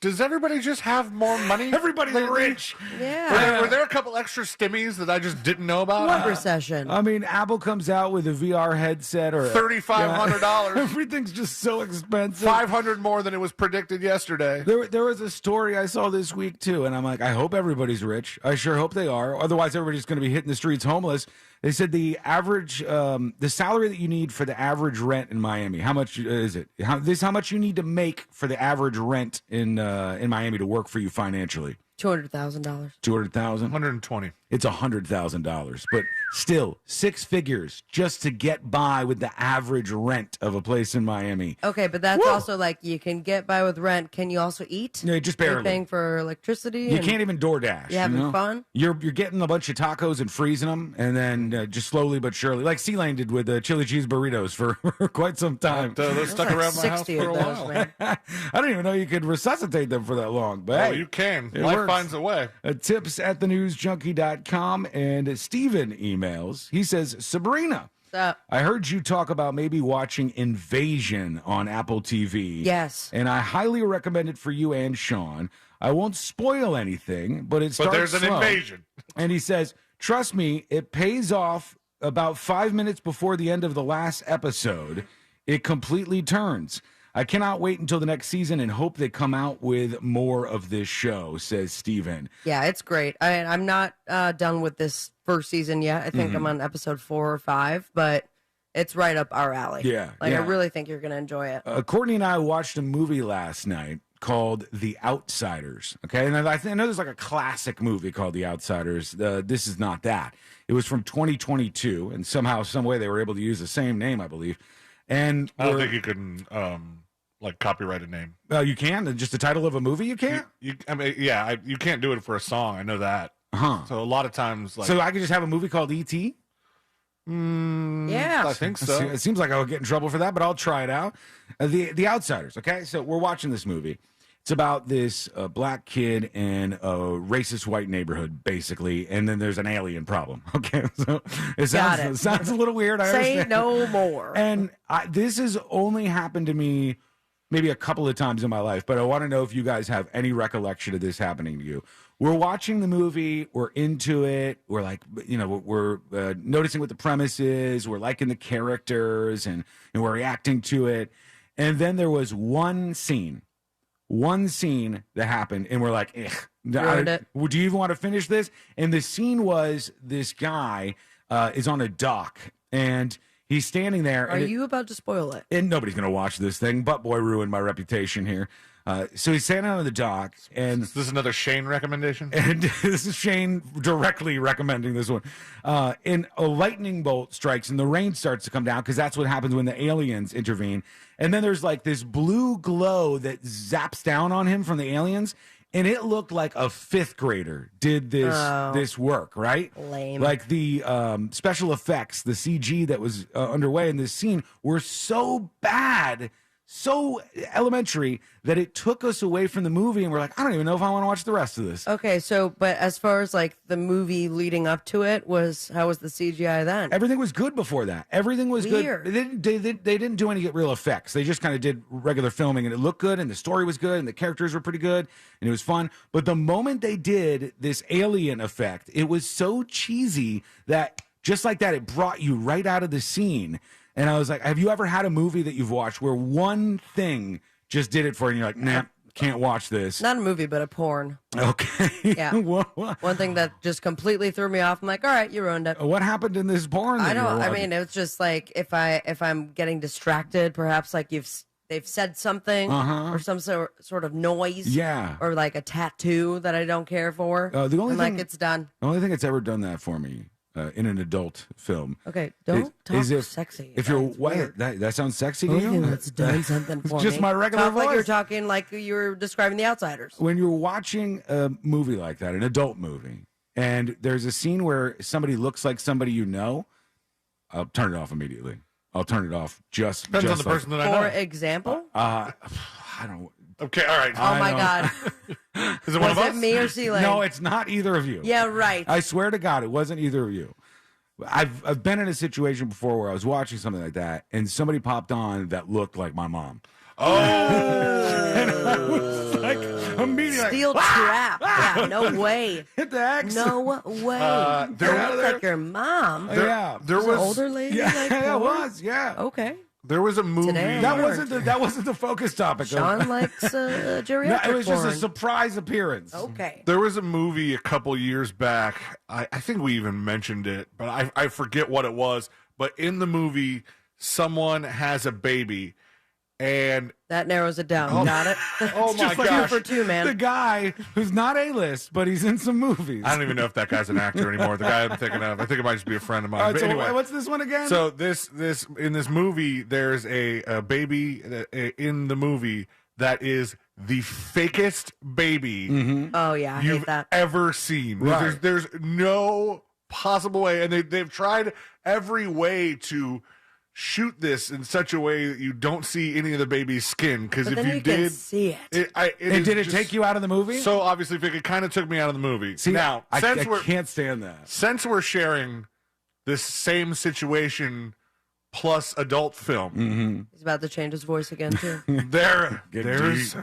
Does everybody just have more money? Everybody's rich. Yeah. Were there a couple extra stimmies that I just didn't know about? What recession? I mean, Apple comes out with a VR headset or $3,500. Everything's just so expensive. $500 more than it was predicted yesterday. There was a story I saw this week too, and I'm like, I hope everybody's rich. I sure hope they are. Otherwise, everybody's going to be hitting the streets homeless. They said the average, the salary that you need for the average rent in Miami. How much is it? How much you need to make for the average rent in Miami to work for you financially? $200,000. $200,000. $120,000. It's $100,000, but still 6 figures just to get by with the average rent of a place in Miami. Okay, but that's also like you can get by with rent. Can you also eat? Yeah, just barely. You're paying for electricity. You can't even DoorDash. You having fun? You're getting a bunch of tacos and freezing them, and then just slowly but surely, like C-Lane did with chili cheese burritos for quite some time. Those stuck around my house for a while. I don't even know you could resuscitate them for that long. But hey, you can. Life Life finds a way. Tips at thenewsjunkie.com. And Steven emails. He says, Sabrina, I heard you talk about maybe watching Invasion on Apple TV. Yes. And I highly recommend it for you and Sean. I won't spoil anything, but it starts But there's an slow. invasion. And he says, trust me, it pays off about 5 minutes before the end of the last episode. It completely turns. I cannot wait until the next season and hope they come out with more of this show, says Steven. Yeah, it's great. I'm not done with this first season yet. I think I'm on episode 4 or 5, but it's right up our alley. Yeah. I really think you're going to enjoy it. Courtney and I watched a movie last night called The Outsiders. Okay, and I know there's like a classic movie called The Outsiders. This is not that. It was from 2022, and somehow, some way, they were able to use the same name, I believe. And I don't think you can like copyright a name. You can? Just the title of a movie you can't? You can't do it for a song. I know that. Uh-huh. So a lot of times, like, so I could just have a movie called E.T.? Yeah. I think so. It seems like I would get in trouble for that, but I'll try it out. The Outsiders, okay? So we're watching this movie. It's about this black kid in a racist white neighborhood, basically, and then there's an alien problem. Okay, so it sounds a little weird. I understand. No more. And this has only happened to me maybe a couple of times in my life, but I want to know if you guys have any recollection of this happening to you. We're watching the movie, we're into it, we're like, we're noticing what the premise is, we're liking the characters, and we're reacting to it. And then there was one scene that happened, and we're like, do you even want to finish this? And the scene was this guy is on a dock, and he's standing there. Are you about to spoil it? And nobody's going to watch this thing, but boy, ruined my reputation here. So he's standing on the dock, and is this another Shane recommendation? And this is Shane directly recommending this one. And a lightning bolt strikes, and the rain starts to come down because that's what happens when the aliens intervene. And then there's like this blue glow that zaps down on him from the aliens, and it looked like a fifth grader did this work, right? Lame. Like the special effects, the CG that was underway in this scene were so bad, so elementary, that it took us away from the movie, and we're like, I don't even know if I want to watch the rest of this. Okay, but as far as like the movie leading up to it, how was the CGI then? Everything was good before that. Everything was Weird. Good. They didn't do any real effects. They just kind of did regular filming, and it looked good, and the story was good, and the characters were pretty good, and it was fun. But the moment they did this alien effect, it was so cheesy that just like that, it brought you right out of the scene. And I was like, have you ever had a movie that you've watched where one thing just did it for you and you're like, nah, can't watch this? Not a movie, but a porn. Okay. Yeah. One thing that just completely threw me off. I'm like, all right, you ruined it. What happened in this porn? I mean, it was just like if I'm getting distracted, perhaps like they've said something or some sort of noise. Yeah. Or like a tattoo that I don't care for. It's done. The only thing that's ever done that for me in an adult film. Okay, don't talk sexy. If you're white, that sounds sexy to you? That's doing something for just me. My regular voice. Like you're talking like you were describing The Outsiders. When you're watching a movie like that, an adult movie, and there's a scene where somebody looks like somebody you know, I'll turn it off immediately. I'll turn it off. Depends on the person that I know. For example? I don't. Okay, all right. Oh my God. Is it one of us? Was it me or C-Lane? No, it's not either of you. Yeah, right. I swear to God, it wasn't either of you. I've been in a situation before where I was watching something like that, and somebody popped on that looked like my mom. Oh. And I was like, immediately. Steel trap. Yeah, no way. Hit the X. No way. Don't look like your mom. There was an older lady. Yeah, like it was. Yeah. Okay. There was a movie. That wasn't the focus topic. Sean likes geriatric No, it was just a porn. surprise appearance. Okay. There was a movie a couple years back. I think we even mentioned it, but I forget what it was. But in the movie, someone has a baby, and that narrows it down. Got it? Oh my gosh! 2 for 2, man. The guy who's not A-list, but he's in some movies. I don't even know if that guy's an actor anymore. The guy I'm thinking of, I think it might just be a friend of mine. All right, but so anyway, what's this one again? So this in this movie, there's a baby in the movie that is the fakest baby Oh yeah, I you've hate that. ever seen. Right. There's no possible way, and they've tried every way to shoot this in such a way that you don't see any of the baby's skin. Because if you can did see it, and did it take you out of the movie? So obviously, Vic, it kind of took me out of the movie. See, now I since we're can't stand that. Since we're sharing this same situation plus adult film, he's about to change his voice again too. there's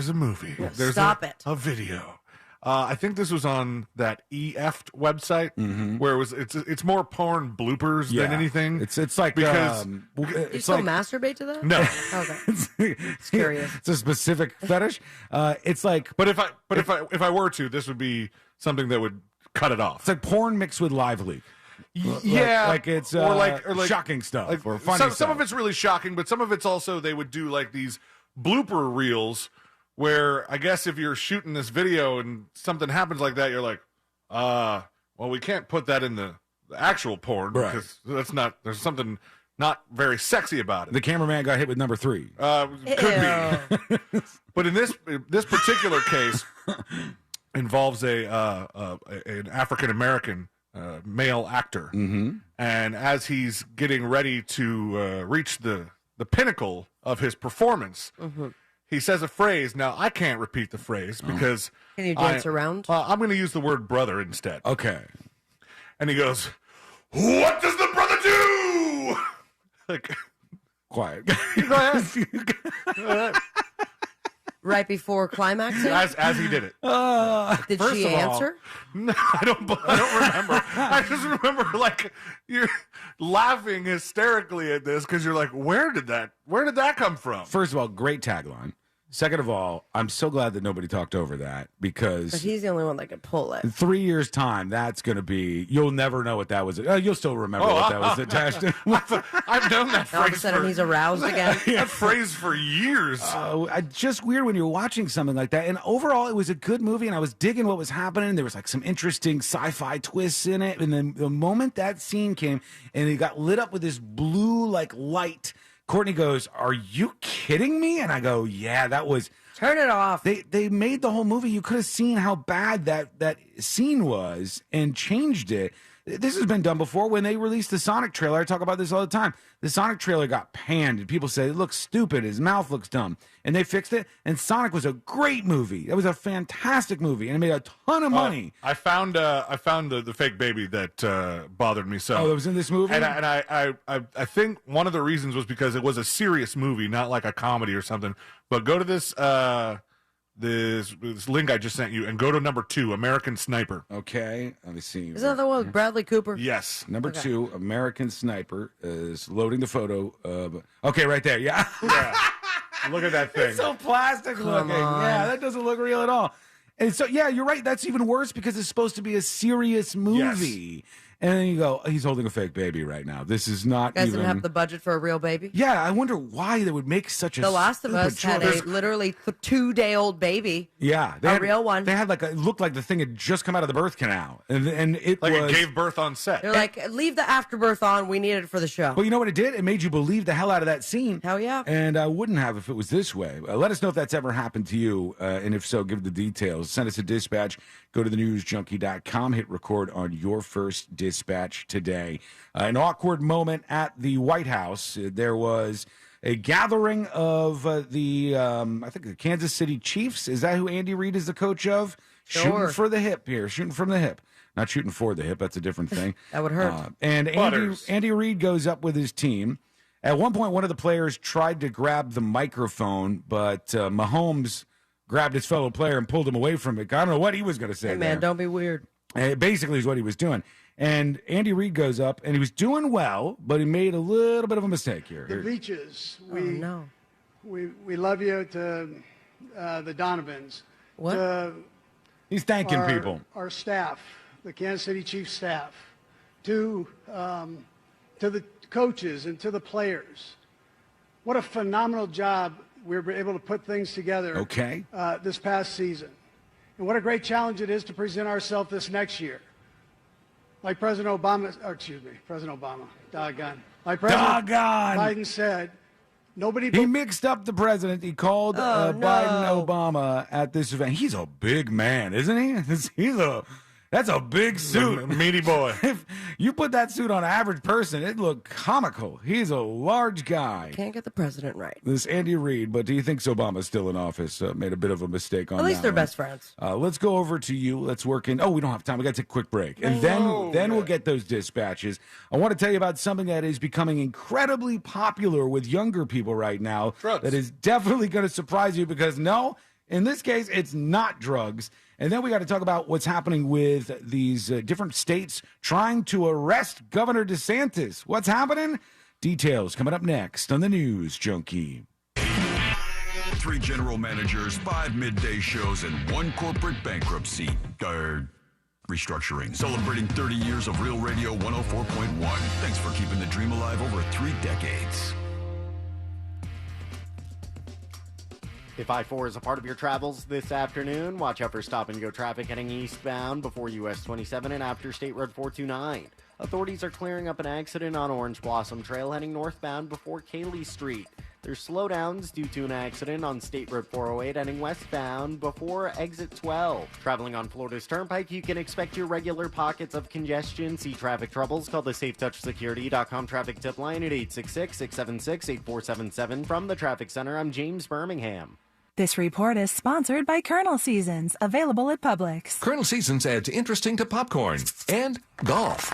a movie. Yeah, There's stop it. A video. I think this was on that EF website where it's more porn bloopers than anything. It's like because you still masturbate to that? No. Okay. It's curious. It's a specific fetish. It's like, but if I were to, this would be something that would cut it off. It's like porn mixed with live leak. Yeah, like it's or like shocking stuff like, or funny stuff. Some of it's really shocking, but some of it's also they would do like these blooper reels where I guess if you're shooting this video and something happens like that, you're like, well, we can't put that in the actual porn because that's not. There's something not very sexy about it. The cameraman got hit with number 3. Could be, but in this particular case involves an African American male actor, and as he's getting ready to reach the pinnacle of his performance, he says a phrase. Now, I can't repeat the phrase because... Can you dance around? I'm going to use the word brother instead. Okay. And he goes, what does the brother do? Like, quiet. Go ahead. Right before climaxing? As he did it. Did she answer? No, I don't remember. I just remember, like, you're laughing hysterically at this because you're like, where did that come from? First of all, great tagline. Second of all, I'm so glad that nobody talked over that because... But he's the only one that could pull it. In 3 years' time, that's going to be... You'll never know what that was. You'll still remember what that was attached to. I've known that phrase. All of a sudden, he's aroused again. That phrase for years. Just weird when you're watching something like that. And overall, it was a good movie, and I was digging what was happening. There was like some interesting sci-fi twists in it. And then the moment that scene came, and it got lit up with this blue like light... Courtney goes, are you kidding me? And I go, yeah, that was... Turn it off. They made the whole movie. You could have seen how bad that scene was and changed it. This has been done before. When they released the Sonic trailer, I talk about this all the time. The Sonic trailer got panned, and people say, it looks stupid. His mouth looks dumb. And they fixed it, and Sonic was a great movie. It was a fantastic movie, and it made a ton of money. I found the fake baby that bothered me so. Oh, that was in this movie? And I think one of the reasons was because it was a serious movie, not like a comedy or something. But go to this link I just sent you and go to number 2, American Sniper. Okay, let me see. Is that the one with Bradley Cooper? Yes. Number 2, American Sniper is loading the photo. Okay, right there. Yeah. Look at that thing. It's so plastic looking. Yeah, that doesn't look real at all. And so, yeah, you're right. That's even worse because it's supposed to be a serious movie. Yes. And then you go, he's holding a fake baby right now. This is not You guys even... didn't have the budget for a real baby? Yeah, I wonder why they would make such a The Last of Us had a literally 2-day-old baby. Yeah. A real one. They had it looked like the thing had just come out of the birth canal. And it it gave birth on set. They're like, leave the afterbirth on. We need it for the show. But you know what it did? It made you believe the hell out of that scene. Hell yeah. And I wouldn't have if it was this way. Let us know if that's ever happened to you. And if so, give the details. Send us a dispatch. Go to thenewsjunkie.com. Hit record on your first dispatch today. An awkward moment at the White House. There was a gathering of I think the Kansas City Chiefs. Is that who Andy Reid is the coach of? Sure. Shooting for the hip here. Shooting from the hip. Not shooting for the hip. That's a different thing. That would hurt. And Andy Reid goes up with his team. At one point, one of the players tried to grab the microphone, but Mahomes grabbed his fellow player and pulled him away from it. I don't know what he was going to say. Hey, man, don't be weird. Basically is what he was doing. And Andy Reid goes up, and he was doing well, but he made a little bit of a mistake here. The Beaches. We love you to the Donovans. What? He's thanking people. Our staff, the Kansas City Chiefs staff, to the coaches and to the players. What a phenomenal job we were able to put things together this past season. And what a great challenge it is to present ourselves this next year. Like President Obama, doggone. Like President Biden said, he mixed up the president. He called Biden Obama at this event. He's a big man, isn't he? That's a big suit. Meaty boy. If you put that suit on an average person, it'd look comical. He's a large guy. Can't get the president right. This Andy Reid, but do you think Obama's still in office? Made a bit of a mistake on that. At least they're one. best friends. Let's go over to you. Let's work in. Oh, we don't have time. We got to take a quick break. And then we'll get those dispatches. I want to tell you about something that is becoming incredibly popular with younger people right now. Drugs. That is definitely going to surprise you because no, in this case, it's not drugs. And then we got to talk about what's happening with these different states trying to arrest Governor DeSantis. What's happening? Details coming up next on the News Junkie. 3 general managers, 5 midday shows, and 1 corporate bankruptcy. Restructuring. Celebrating 30 years of Real Radio 104.1. Thanks for keeping the dream alive over 3 decades. If I-4 is a part of your travels this afternoon, watch out for stop-and-go traffic heading eastbound before US 27 and after State Road 429. Authorities are clearing up an accident on Orange Blossom Trail heading northbound before Cayley Street. There's slowdowns due to an accident on State Road 408 heading westbound before exit 12. Traveling on Florida's Turnpike, you can expect your regular pockets of congestion. See traffic troubles, call the SafeTouchSecurity.com traffic tip line at 866-676-8477. From the Traffic Center, I'm James Birmingham. This report is sponsored by Colonel Seasons, available at Publix. Colonel Seasons adds interesting to popcorn and golf.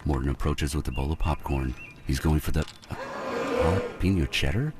Morton approaches with a bowl of popcorn. He's going for the jalapeno cheddar?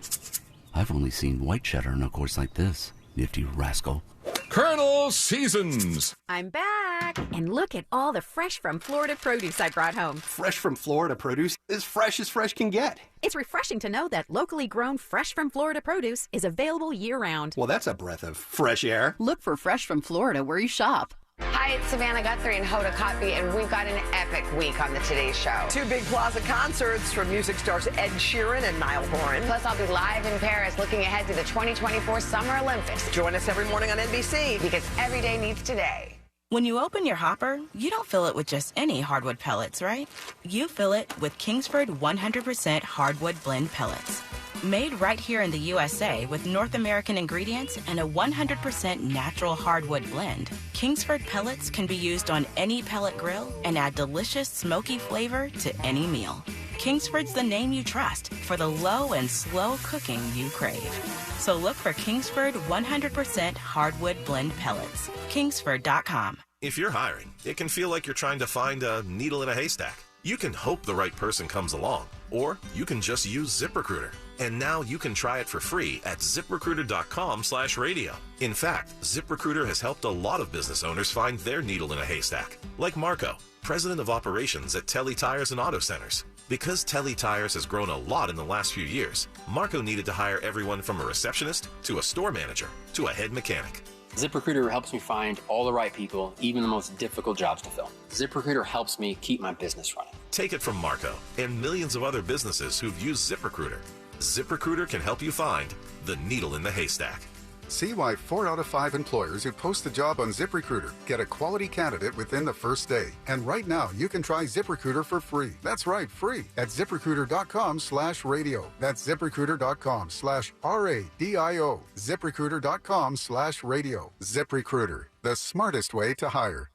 I've only seen white cheddar in a course like this. Nifty rascal. Colonel Seasons. I'm back. And look at all the fresh from Florida produce I brought home. Fresh from Florida produce is fresh as fresh can get. It's refreshing to know that locally grown fresh from Florida produce is available year-round. Well, that's a breath of fresh air. Look for fresh from Florida where you shop. Hi, it's Savannah Guthrie and Hoda Kotb, and we've got an epic week on the Today Show. 2 big plaza concerts from music stars Ed Sheeran and Niall Horan. Plus, I'll be live in Paris looking ahead to the 2024 Summer Olympics. Join us every morning on NBC. Because every day needs today. When you open your hopper, you don't fill it with just any hardwood pellets, right? You fill it with Kingsford 100% hardwood blend pellets. Made right here in the USA with North American ingredients and a 100% natural hardwood blend, Kingsford pellets can be used on any pellet grill and add delicious smoky flavor to any meal. Kingsford's the name you trust for the low and slow cooking you crave. So look for Kingsford 100% hardwood blend pellets. Kingsford.com. If you're hiring, it can feel like you're trying to find a needle in a haystack. You can hope the right person comes along, or you can just use ZipRecruiter. And now you can try it for free at ZipRecruiter.com/radio. In fact, ZipRecruiter has helped a lot of business owners find their needle in a haystack, like Marco, president of operations at Telly Tires and Auto Centers. Because Telly Tires has grown a lot in the last few years, Marco needed to hire everyone from a receptionist to a store manager to a head mechanic. ZipRecruiter helps me find all the right people, even the most difficult jobs to fill. ZipRecruiter helps me keep my business running. Take it from Marco and millions of other businesses who've used ZipRecruiter. ZipRecruiter can help you find the needle in the haystack. See why 4 out of 5 employers who post a job on ZipRecruiter get a quality candidate within the first day. And right now, you can try ZipRecruiter for free. That's right, free at ZipRecruiter.com/radio. That's ZipRecruiter.com/RADIO. ZipRecruiter.com/radio. ZipRecruiter, the smartest way to hire.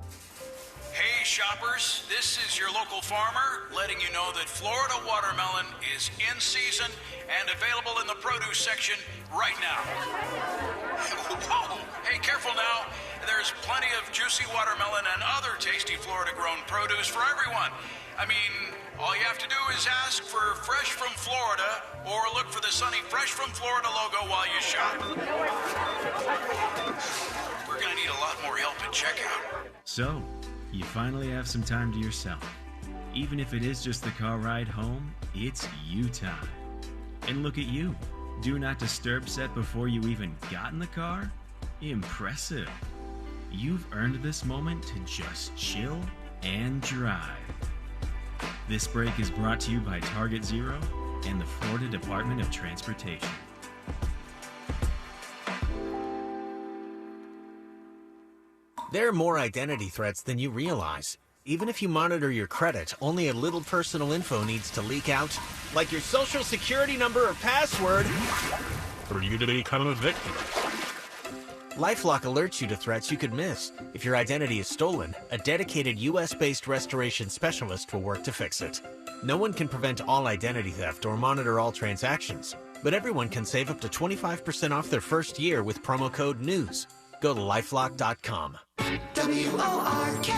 Hey shoppers, this is your local farmer letting you know that Florida watermelon is in season and available in the produce section right now. Whoa! Hey, careful now. There's plenty of juicy watermelon and other tasty Florida-grown produce for everyone. I mean, all you have to do is ask for Fresh from Florida or look for the sunny Fresh from Florida logo while you shop. We're going to need a lot more help at checkout. So, you finally have some time to yourself. Even if it is just the car ride home, it's you time. And look at you. Do not disturb set before you even got in the car? Impressive. You've earned this moment to just chill and drive. This break is brought to you by Target Zero and the Florida Department of Transportation. There are more identity threats than you realize. Even if you monitor your credit, only a little personal info needs to leak out, like your social security number or password, for you to become a victim. LifeLock alerts you to threats you could miss. If your identity is stolen, a dedicated US-based restoration specialist will work to fix it. No one can prevent all identity theft or monitor all transactions, but everyone can save up to 25% off their first year with promo code NEWS. Go to lifelock.com. WORK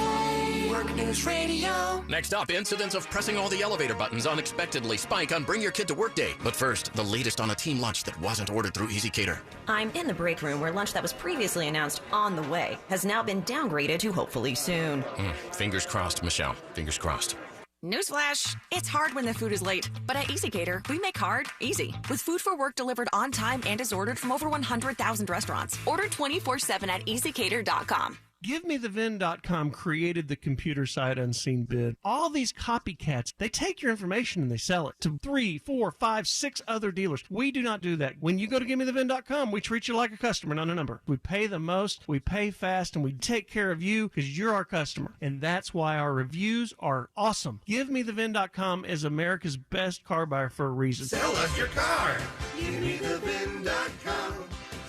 Work News Radio. Next up, incidents of pressing all the elevator buttons unexpectedly spike on Bring Your Kid to Work Day. But first, the latest on a team lunch that wasn't ordered through EasyCater. I'm in the break room where lunch that was previously announced on the way has now been downgraded to hopefully soon. Fingers crossed, Michelle. Fingers crossed. Newsflash, it's hard when the food is late, but at EasyCater, we make hard easy. With food for work delivered on time and is ordered from over 100,000 restaurants. Order 24/7 at EasyCater.com. GiveMeTheVin.com created the computer site Unseen Bid. All these copycats, they take your information and they sell it to 3, 4, 5, 6 other dealers. We do not do that. When you go to GiveMeTheVin.com, we treat you like a customer, not a number. We pay the most, we pay fast, and we take care of you because you're our customer. And that's why our reviews are awesome. GiveMeTheVin.com is America's best car buyer for a reason. Sell us your car. GiveMeTheVin.com.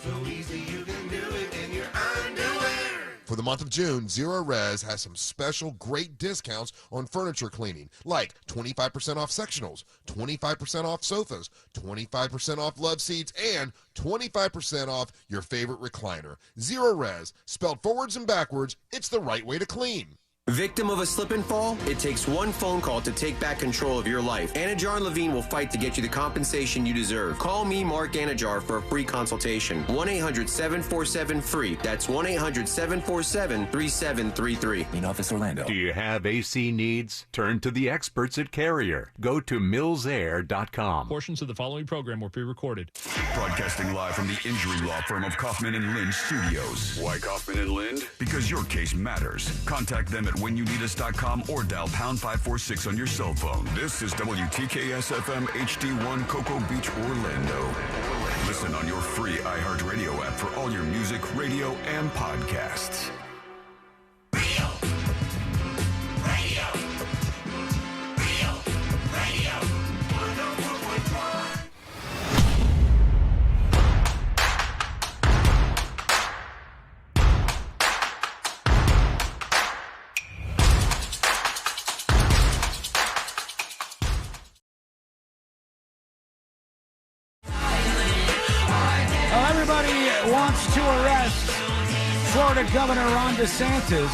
So easy you can do it in your underwear. For the month of June, Zero Res has some special great discounts on furniture cleaning, like 25% off sectionals, 25% off sofas, 25% off love seats, and 25% off your favorite recliner. Zero Res, spelled forwards and backwards, it's the right way to clean. Victim of a slip and fall? It takes one phone call to take back control of your life. Anajar and Levine will fight to get you the compensation you deserve. Call me, Mark Anajar, for a free consultation. 1-800-747-FREE. That's 1-800-747-3733. In office, Orlando. Do you have AC needs? Turn to the experts at Carrier. Go to millsair.com. Portions of the following program were pre-recorded. Broadcasting live from the injury law firm of Kaufman and Lind Studios. Why Kaufman and Lind? Because your case matters. Contact them at whenyouneedus.com or dial pound 546 on your cell phone. This is WTKS FM HD1 Cocoa Beach, Orlando. Listen on your free iHeartRadio app for all your music, radio, and podcasts. Wants to arrest Florida Governor Ron DeSantis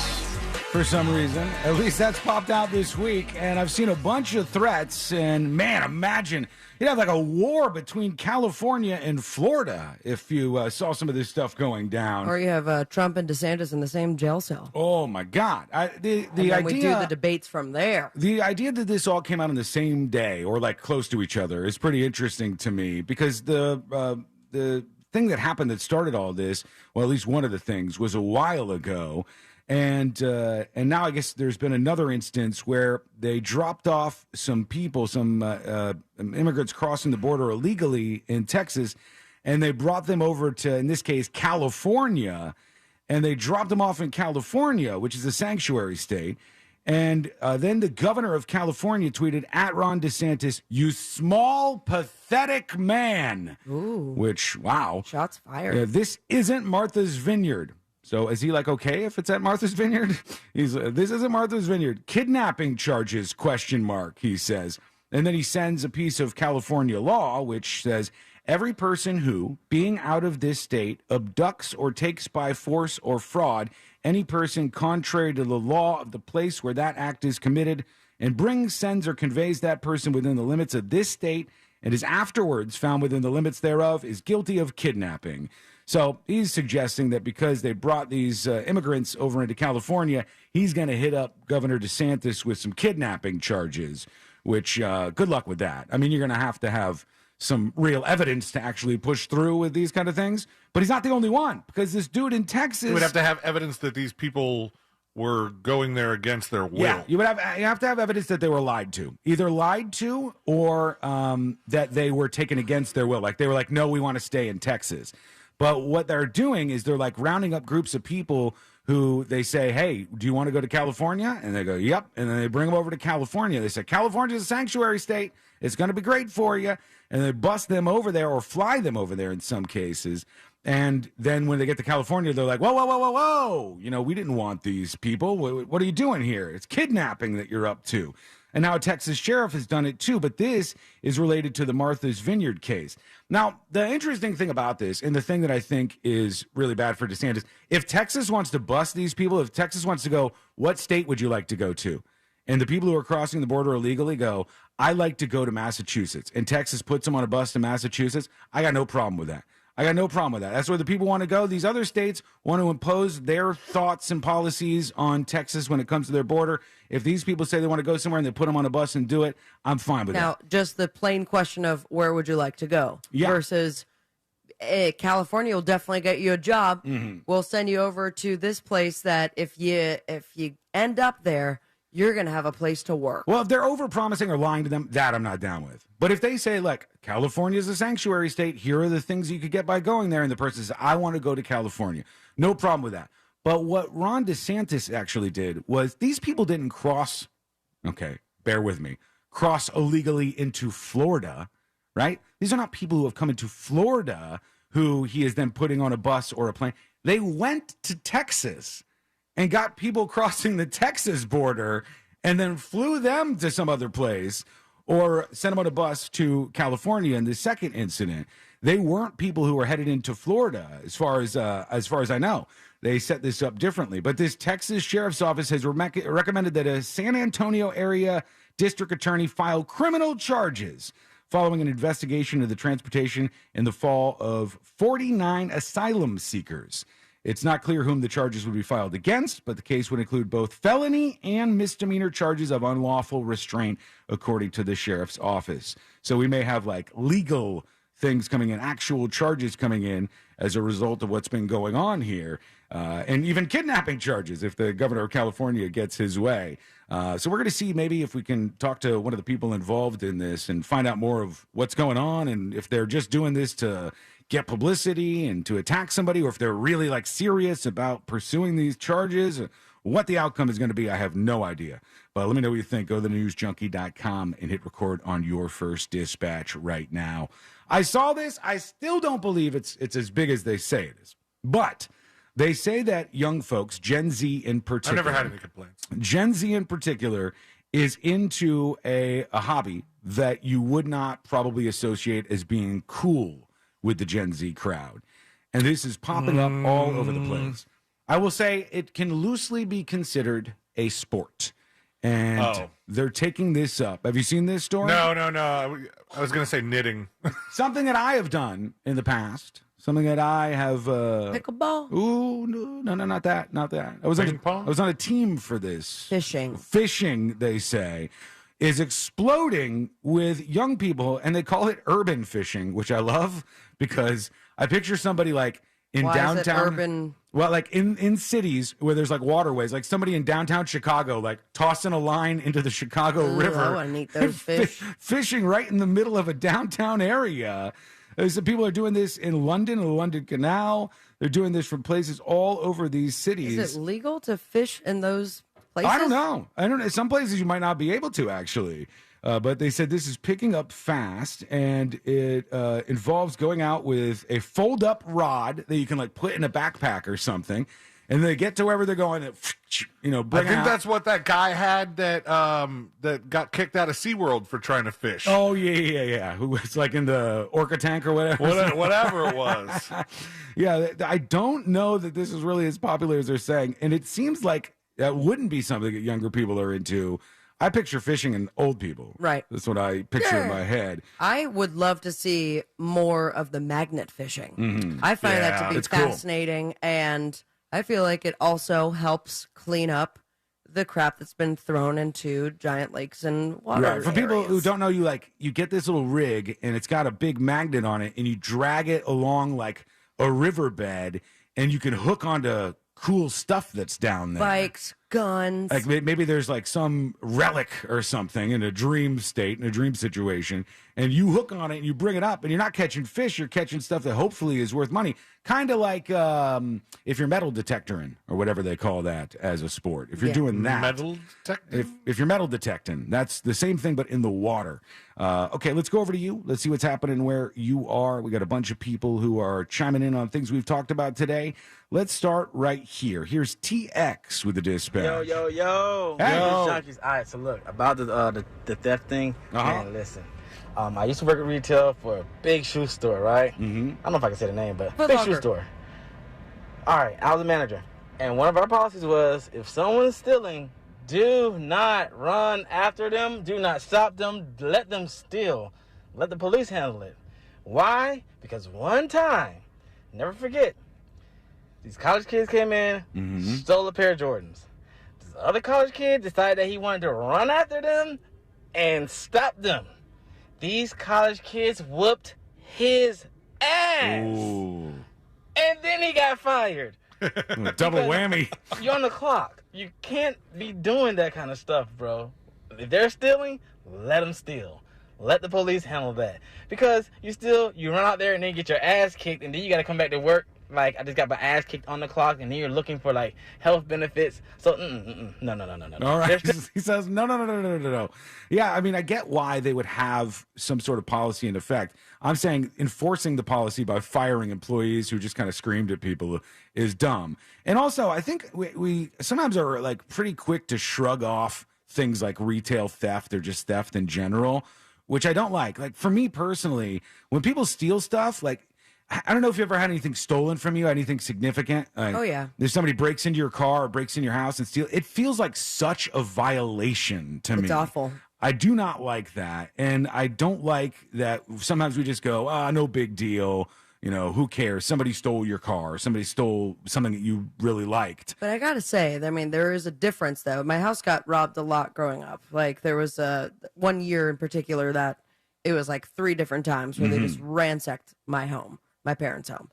for some reason. At least that's popped out this week. And I've seen a bunch of threats. And man, imagine you'd have like a war between California and Florida if you saw some of this stuff going down. Or you have Trump and DeSantis in the same jail cell. Oh my God! The idea we do the debates from there. The idea that this all came out on the same day or like close to each other is pretty interesting to me because the thing that happened that started all this, well, at least one of the things, was a while ago. And now I guess there's been another instance where they dropped off some people, some immigrants crossing the border illegally in Texas, and they brought them over to, in this case, California, and they dropped them off in California, which is a sanctuary state. And then the governor of California tweeted, at Ron DeSantis, "You small, pathetic man." Ooh. Which, wow. Shots fired. This isn't Martha's Vineyard. So is he like, okay, if it's at Martha's Vineyard? He's this isn't Martha's Vineyard. Kidnapping charges, ? He says. And then he sends a piece of California law, which says, every person who, being out of this state, abducts or takes by force or fraud any person contrary to the law of the place where that act is committed, and brings, sends, or conveys that person within the limits of this state, and is afterwards found within the limits thereof, is guilty of kidnapping. So he's suggesting that because they brought these immigrants over into California, he's going to hit up Governor DeSantis with some kidnapping charges, which good luck with that. I mean, you're going to have some real evidence to actually push through with these kind of things. But he's not the only one, because this dude in Texas... You would have to have evidence that these people were going there against their will. Yeah, you have to have evidence that they were lied to. Either lied to or that they were taken against their will. Like, they were like, no, we want to stay in Texas. But what they're doing is they're like rounding up groups of people who they say, hey, do you want to go to California? And they go, yep. And then they bring them over to California. They say, California's a sanctuary state. It's going to be great for you. And they bust them over there or fly them over there in some cases. And then when they get to California, they're like, whoa, whoa, whoa, whoa, whoa. You know, we didn't want these people. What are you doing here? It's kidnapping that you're up to. And now a Texas sheriff has done it too. But this is related to the Martha's Vineyard case. Now, the interesting thing about this, and the thing that I think is really bad for DeSantis, if Texas wants to bust these people, if Texas wants to go, what state would you like to go to? And the people who are crossing the border illegally go, I like to go to Massachusetts. And Texas puts them on a bus to Massachusetts. I got no problem with that. That's where the people want to go. These other states want to impose their thoughts and policies on Texas when it comes to their border. If these people say they want to go somewhere and they put them on a bus and do it, I'm fine with that. Now, just the plain question of where would you like to go versus California will definitely get you a job. Mm-hmm. We'll send you over to this place that if you end up there, you're going to have a place to work. Well, if they're over-promising or lying to them, that I'm not down with. But if they say, look, California is a sanctuary state, here are the things you could get by going there, and the person says, I want to go to California, no problem with that. But what Ron DeSantis actually did was these people didn't cross, okay, bear with me, cross illegally into Florida, right? These are not people who have come into Florida who he is then putting on a bus or a plane. They went to Texas. and got people crossing the Texas border and then flew them to some other place or sent them on a bus to California in the second incident. They weren't people who were headed into Florida, as far as I know. They set this up differently. But this Texas Sheriff's Office has recommended that a San Antonio area district attorney file criminal charges following an investigation of the transportation in the fall of 49 asylum seekers. It's not clear whom the charges would be filed against, but the case would include both felony and misdemeanor charges of unlawful restraint, according to the sheriff's office. So we may have like legal things coming in, actual charges coming in as a result of what's been going on here, and even kidnapping charges if the governor of California gets his way. So we're going to see maybe if we can talk to one of the people involved in this and find out more of what's going on and if they're just doing this to get publicity and to attack somebody, or if they're really like serious about pursuing these charges. What the outcome is going to be, I have no idea. But let me know what you think. Go to thenewsjunkie.com and hit record on your first dispatch right now. I saw this. I still don't believe it's as big as they say it is. But they say that young folks, Gen Z in particular. I've never had any complaints. Gen Z in particular is into a hobby that you would not probably associate as being cool with the Gen Z crowd. And this is popping up all over the place. I will say it can loosely be considered a sport. And they're taking this up. Have you seen this story? No. I was going to say knitting. Something that I have done in the past. Something that I have... Pickleball? Ooh, no, not that. I was on a team for this. Fishing, they say, is exploding with young people, and they call it urban fishing, which I love because I picture somebody like in downtown... Is it urban? Well, like in cities where there's like waterways, like somebody in downtown Chicago, like tossing a line into the Chicago River. I want to eat those fish. Fishing right in the middle of a downtown area. Some people are doing this in London, the London Canal. They're doing this from places all over these cities. Is it legal to fish in those places? I don't know. Some places you might not be able to, actually. But they said this is picking up fast, and it involves going out with a fold-up rod that you can like put in a backpack or something, and they get to wherever they're going. Bring I think out. that's what that guy had that got kicked out of SeaWorld for trying to fish. Oh yeah. Who was like in the orca tank or whatever. Whatever it was. Yeah, I don't know that this is really as popular as they're saying, and it seems like that wouldn't be something that younger people are into. I picture fishing in old people. Right. That's what I picture in my head. I would love to see more of the magnet fishing. Mm-hmm. I find that to be fascinating, and I feel like it also helps clean up the crap that's been thrown into giant lakes and water. Right. For people areas. who don't know, you get this little rig, and it's got a big magnet on it, and you drag it along like a riverbed, and you can hook onto cool stuff that's down there. Bikes, guns. Like maybe there's like some relic or something in a dream state, in a dream situation, and you hook on it and you bring it up, and you're not catching fish, you're catching stuff that hopefully is worth money. Kind of like if you're metal detectoring or whatever they call that as a sport. If you're doing that. Metal detecting? If you're metal detecting, that's the same thing but in the water. Okay, let's go over to you. Let's see what's happening where you are. We got a bunch of people who are chiming in on things we've talked about today. Let's start right here. Here's TX with the dispatch. Yo. Hey. Junkies. All right, so look, about the theft thing, man, listen. I used to work at retail for a big shoe store, right? Mm-hmm. I don't know if I can say the name, but big shoe store. All right, I was a manager. And one of our policies was if someone's stealing, do not run after them. Do not stop them. Let them steal. Let the police handle it. Why? Because one time, never forget, these college kids came in, stole a pair of Jordans. This other college kid decided that he wanted to run after them and stop them. These college kids whooped his ass. Ooh. And then he got fired. Double whammy. You're on the clock. You can't be doing that kind of stuff, bro. If they're stealing, let them steal. Let the police handle that. Because you run out there and then get your ass kicked, and then you got to come back to work like I just got my ass kicked on the clock, and then you're looking for like health benefits. So no. All right. He says no. Yeah, I mean, I get why they would have some sort of policy in effect. I'm saying enforcing the policy by firing employees who just kind of screamed at people is dumb. And also, I think we sometimes are like pretty quick to shrug off things like retail theft or just theft in general, which I don't like. Like for me personally, when people steal stuff, like I don't know if you ever had anything stolen from you, anything significant. Like, oh yeah. If somebody breaks into your car or breaks in your house and steal, it feels like such a violation to me. It's awful. I do not like that. And I don't like that sometimes we just go, no big deal. You know, who cares? Somebody stole your car. Somebody stole something that you really liked. But I got to say, I mean, there is a difference, though. My house got robbed a lot growing up. Like, there was 1 year in particular that it was like 3 different times where they just ransacked my home, my parents' home.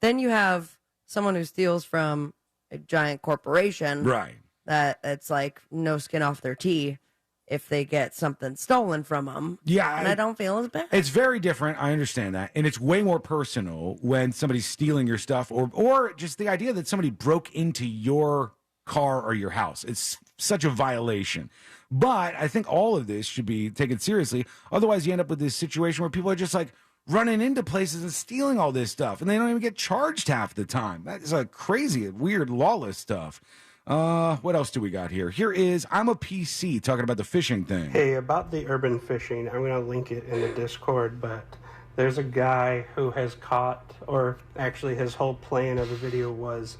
Then you have someone who steals from a giant corporation. Right. That it's like no skin off their teeth if they get something stolen from them. Yeah. And I don't feel as bad. It's very different. I understand that. And it's way more personal when somebody's stealing your stuff or just the idea that somebody broke into your car or your house. It's such a violation. But I think all of this should be taken seriously. Otherwise, you end up with this situation where people are just like running into places and stealing all this stuff. And they don't even get charged half the time. That is like crazy, weird, lawless stuff. What else do we got here? Here is I'm a PC talking about the fishing thing. Hey, about the urban fishing, I'm going to link it in the Discord, but there's a guy who has caught, or actually his whole plan of the video was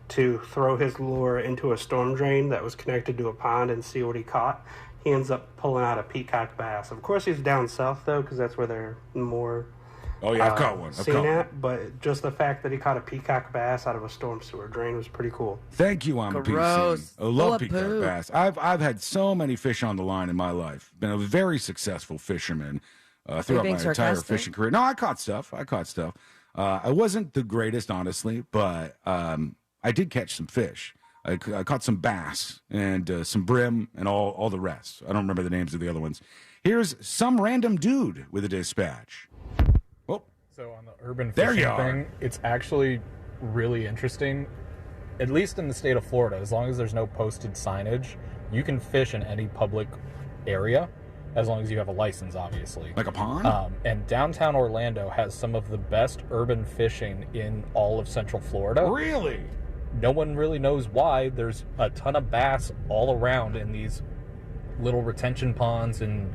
to throw his lure into a storm drain that was connected to a pond and see what he caught. He ends up pulling out a peacock bass. Of course, he's down south, though, because that's where they're more... Oh, yeah, I've caught one. But just the fact that he caught a peacock bass out of a storm sewer drain was pretty cool. Thank you, I'm a PC. I love peacock bass. I've had so many fish on the line in my life. Been a very successful fisherman throughout my entire fishing career. No, I caught stuff. I wasn't the greatest, honestly, but I did catch some fish. I caught some bass and some brim and all the rest. I don't remember the names of the other ones. Here's some random dude with a dispatch. So on the urban fishing thing, it's actually really interesting. At least in the state of Florida, as long as there's no posted signage, you can fish in any public area as long as you have a license, obviously. Like a pond? And downtown Orlando has some of the best urban fishing in all of Central Florida. Really? No one really knows why. There's a ton of bass all around in these little retention ponds and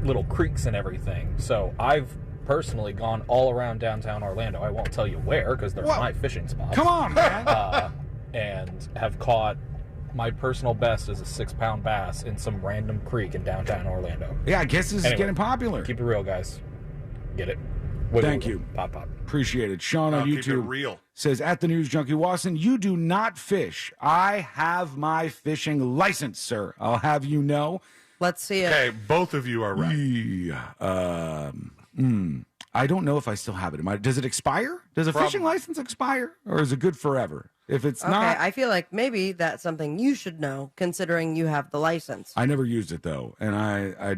little creeks and everything. So I've personally gone all around downtown Orlando. I won't tell you where because they're my fishing spots. Come on, man. And have caught my personal best as a 6-pound bass in some random creek in downtown Orlando. Yeah, I guess this is getting popular. Keep it real, guys. Get it? Thank you. Pop. Appreciate it. Sean on Keep it YouTube real. says, at the News Junkie, Wasson, you do not fish. I have my fishing license, sir. I'll have you know. Let's see it. Okay, both of you are right. I don't know if I still have it. Does it expire? Does a fishing license expire? Or is it good forever? If it's not... I feel like maybe that's something you should know, considering you have the license. I never used it, though. And I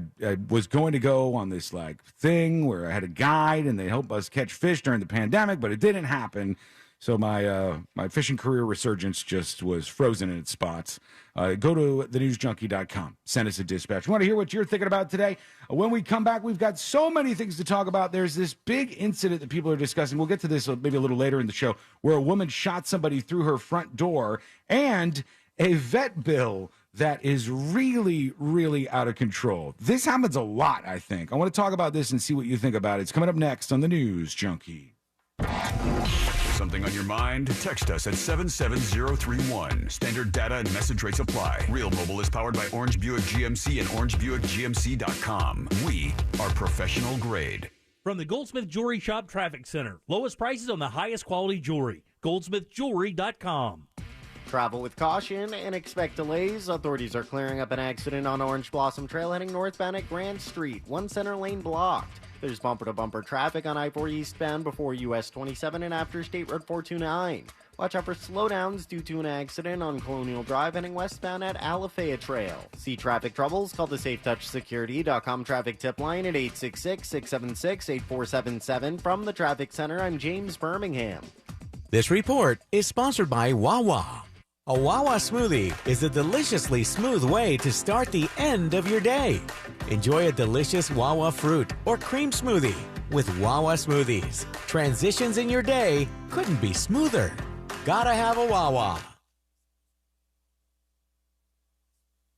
was going to go on this, like, thing where I had a guide, and they helped us catch fish during the pandemic, but it didn't happen. So my fishing career resurgence just was frozen in its spots. Go to thenewsjunkie.com. Send us a dispatch. We want to hear what you're thinking about today. When we come back, we've got so many things to talk about. There's this big incident that people are discussing. We'll get to this maybe a little later in the show, where a woman shot somebody through her front door, and a vet bill that is really, really out of control. This happens a lot, I think. I want to talk about this and see what you think about it. It's coming up next on the News Junkie. Something on your mind? Text us at 77031. Standard data and message rates apply. Real Mobile is powered by Orange Buick GMC and OrangeBuickGMC.com. We are professional grade. From the Goldsmith Jewelry Shop Traffic Center. Lowest prices on the highest quality jewelry. GoldsmithJewelry.com. Travel with caution and expect delays. Authorities are clearing up an accident on Orange Blossom Trail heading northbound at Grand Street. One center lane blocked. There's bumper-to-bumper traffic on I-4 eastbound before US 27 and after State Road 429. Watch out for slowdowns due to an accident on Colonial Drive heading westbound at Alafaya Trail. See traffic troubles? Call the SafeTouchSecurity.com traffic tip line at 866-676-8477. From the Traffic Center, I'm James Birmingham. This report is sponsored by Wawa. A Wawa smoothie is a deliciously smooth way to start the end of your day. Enjoy a delicious Wawa fruit or cream smoothie with Wawa smoothies. Transitions in your day couldn't be smoother. Gotta have a Wawa.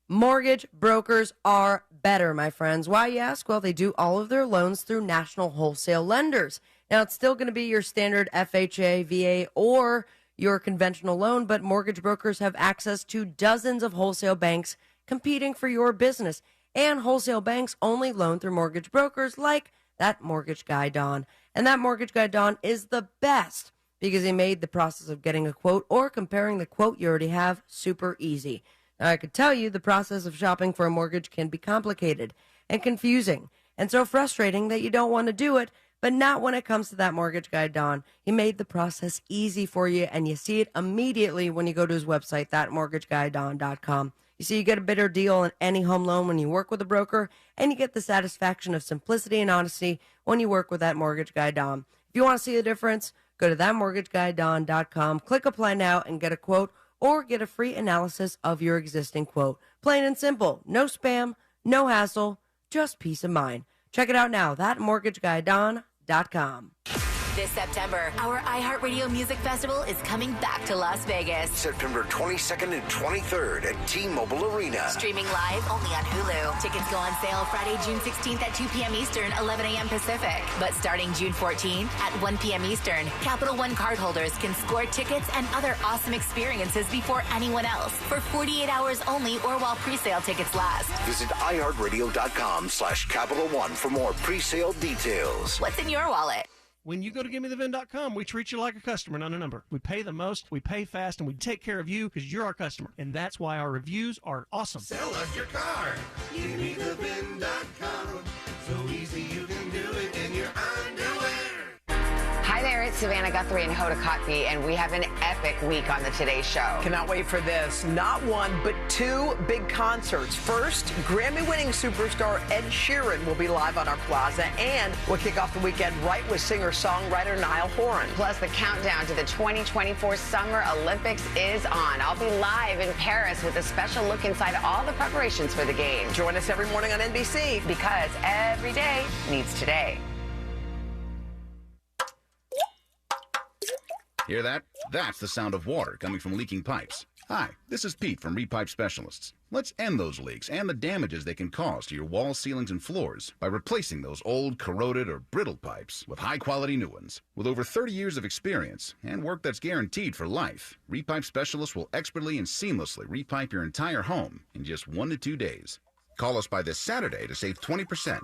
Mortgage brokers are better, my friends. Why, you ask? Well, they do all of their loans through national wholesale lenders. Now, it's still going to be your standard FHA, VA, or your conventional loan, but mortgage brokers have access to dozens of wholesale banks competing for your business. And wholesale banks only loan through mortgage brokers like that mortgage guy, Don. And that mortgage guy, Don, is the best because he made the process of getting a quote or comparing the quote you already have super easy. Now, I could tell you the process of shopping for a mortgage can be complicated and confusing and so frustrating that you don't want to do it, but not when it comes to that mortgage guy, Don. He made the process easy for you, and you see it immediately when you go to his website, thatmortgageguyDon.com. You see, you get a better deal on any home loan when you work with a broker, and you get the satisfaction of simplicity and honesty when you work with that mortgage guy, Don. If you want to see the difference, go to thatmortgageguyDon.com, click apply now, and get a quote or get a free analysis of your existing quote. Plain and simple. No spam, no hassle, just peace of mind. Check it out now, thatmortgageguyDon.com. This September, our iHeartRadio Music Festival is coming back to Las Vegas. September 22nd and 23rd at T-Mobile Arena. Streaming live only on Hulu. Tickets go on sale Friday, June 16th at 2 p.m. Eastern, 11 a.m. Pacific. But starting June 14th at 1 p.m. Eastern, Capital One cardholders can score tickets and other awesome experiences before anyone else for 48 hours only or while pre-sale tickets last. Visit iHeartRadio.com/Capital One for more pre-sale details. What's in your wallet? When you go to GiveMeTheVin.com, we treat you like a customer, not a number. We pay the most, we pay fast, and we take care of you because you're our customer. And that's why our reviews are awesome. Sell us your car. GiveMeTheVin.com. So easy you can do it in your underwear. Hi there, it's Savannah Guthrie and Hoda Kotb, and we have an epic week on the Today Show. Cannot wait for this. Not one, but two big concerts. First, Grammy-winning superstar Ed Sheeran will be live on our plaza, and we'll kick off the weekend right with singer-songwriter Niall Horan. Plus, the countdown to the 2024 Summer Olympics is on. I'll be live in Paris with a special look inside all the preparations for the game. Join us every morning on NBC. Because every day needs today. Hear that? That's the sound of water coming from leaking pipes. Hi, this is Pete from Repipe Specialists. Let's end those leaks and the damages they can cause to your walls, ceilings, and floors by replacing those old, corroded, or brittle pipes with high-quality new ones. With over 30 years of experience and work that's guaranteed for life, Repipe Specialists will expertly and seamlessly repipe your entire home in just 1 to 2 days. Call us by this Saturday to save 20%.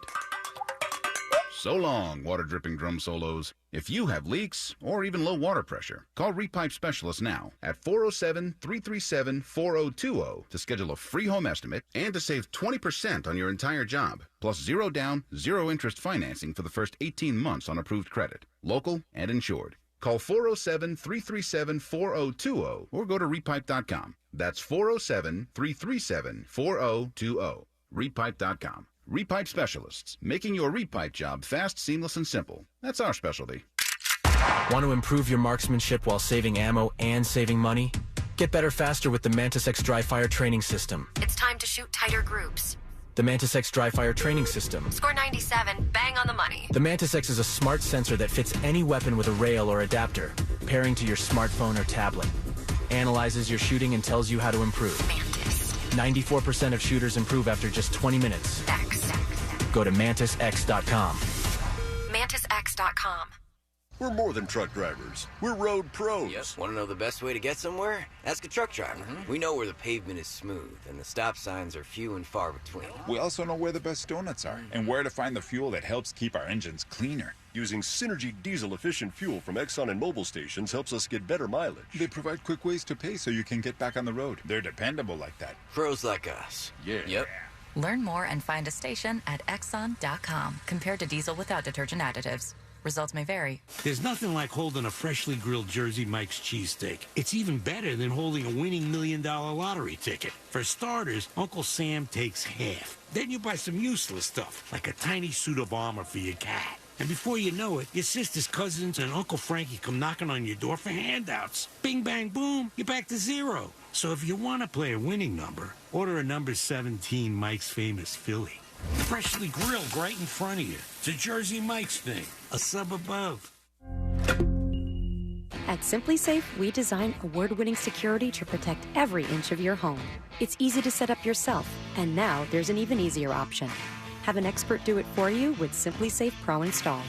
So long, water-dripping drum solos. If you have leaks or even low water pressure, call Repipe Specialists now at 407-337-4020 to schedule a free home estimate and to save 20% on your entire job, plus zero down, zero interest financing for the first 18 months on approved credit, local and insured. Call 407-337-4020 or go to repipe.com. That's 407-337-4020. Repipe.com. Repipe Specialists, making your repipe job fast, seamless, and simple. That's our specialty. Want to improve your marksmanship while saving ammo and saving money? Get better faster with the MantisX dry fire training system. It's time to shoot tighter groups. The MantisX dry fire training system. Score 97, bang on the money. The MantisX is a smart sensor that fits any weapon with a rail or adapter, pairing to your smartphone or tablet. Analyzes your shooting and tells you how to improve. Mantis. 94% of shooters improve after just 20 minutes. Go to MantisX.com. MantisX.com. We're more than truck drivers. We're road pros. Yep. Want to know the best way to get somewhere? Ask a truck driver. We know where the pavement is smooth and the stop signs are few and far between. We also know where the best donuts are and where to find the fuel that helps keep our engines cleaner. Using Synergy diesel-efficient fuel from Exxon and Mobil stations helps us get better mileage. They provide quick ways to pay so you can get back on the road. They're dependable like that. Pros like us. Yeah. Yep. Learn more and find a station at Exxon.com compared to diesel without detergent additives. Results may vary. There's nothing like holding a freshly grilled Jersey Mike's cheesesteak. It's even better than holding a winning $1 million lottery ticket. For starters, Uncle Sam takes half. Then you buy some useless stuff, like a tiny suit of armor for your cat. And before you know it, your sister's cousins and Uncle Frankie come knocking on your door for handouts. Bing, bang, boom, you're back to zero. So if you want to play a winning number, order a number 17 Mike's Famous Philly. Freshly grilled right in front of you. It's a Jersey Mike's thing. A sub above. At SimpliSafe, we design award-winning security to protect every inch of your home. It's easy to set up yourself, and now there's an even easier option. Have an expert do it for you with SimpliSafe Pro Install.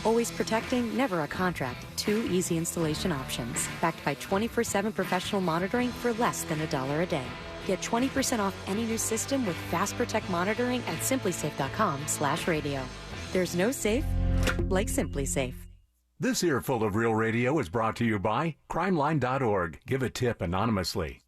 Always protecting, never a contract. 2 easy installation options, backed by 24/7 professional monitoring for less than $1 a day. Get 20% off any new system with Fast Protect monitoring at simplisafe.com/radio. There's no safe like SimpliSafe. This earful of Real Radio is brought to you by crimeline.org. Give a tip anonymously.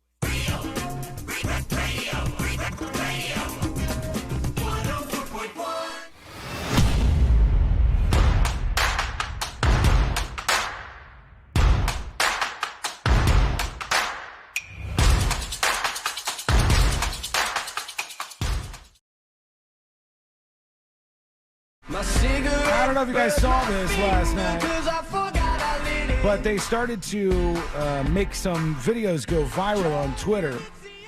I don't know if you guys saw this last night, but they started to make some videos go viral on Twitter,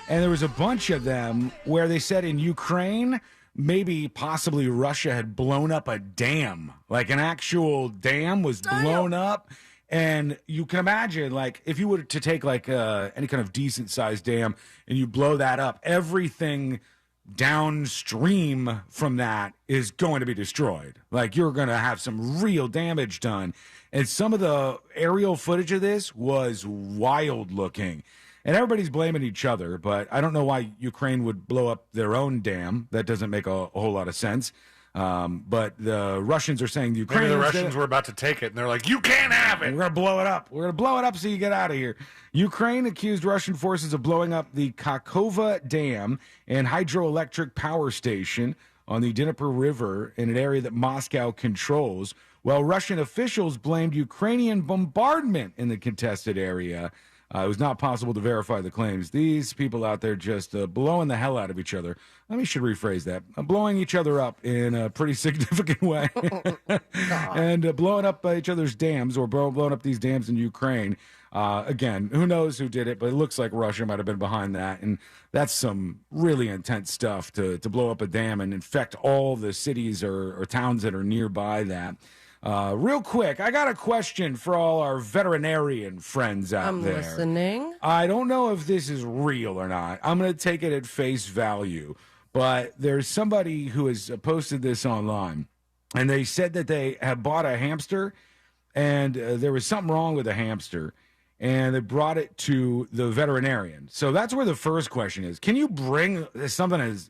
and there was a bunch of them where they said in Ukraine, maybe possibly Russia had blown up a dam, like an actual dam was blown up. And you can imagine, like, if you were to take like any kind of decent sized dam and you blow that up, everything downstream from that is going to be destroyed. Like, you're going to have some real damage done. And some of the aerial footage of this was wild looking. And everybody's blaming each other, but I don't know why Ukraine would blow up their own dam. That doesn't make a whole lot of sense. But the Russians are saying the Ukrainians... Maybe the Russians were about to take it, and they're like, you can't have it! We're going to blow it up. We're going to blow it up so you get out of here. Ukraine accused Russian forces of blowing up the Kakhovka Dam and hydroelectric power station on the Dnieper River in an area that Moscow controls, while Russian officials blamed Ukrainian bombardment in the contested area. It was not possible to verify the claims. These people out there just blowing the hell out of each other. Let me should rephrase that. Blowing each other up in a pretty significant way. And blowing up each other's dams, or blowing up these dams in Ukraine. Again, who knows who did it, but it looks like Russia might have been behind that. And that's some really intense stuff to blow up a dam and infect all the cities or towns that are nearby that. Real quick, I got a question for all our veterinarian friends out there. I'm listening. I don't know if this is real or not. I'm going to take it at face value. But there's somebody who has posted this online, and they said that they have bought a hamster, and there was something wrong with the hamster, and they brought it to the veterinarian. So that's where the first question is. Can you bring something as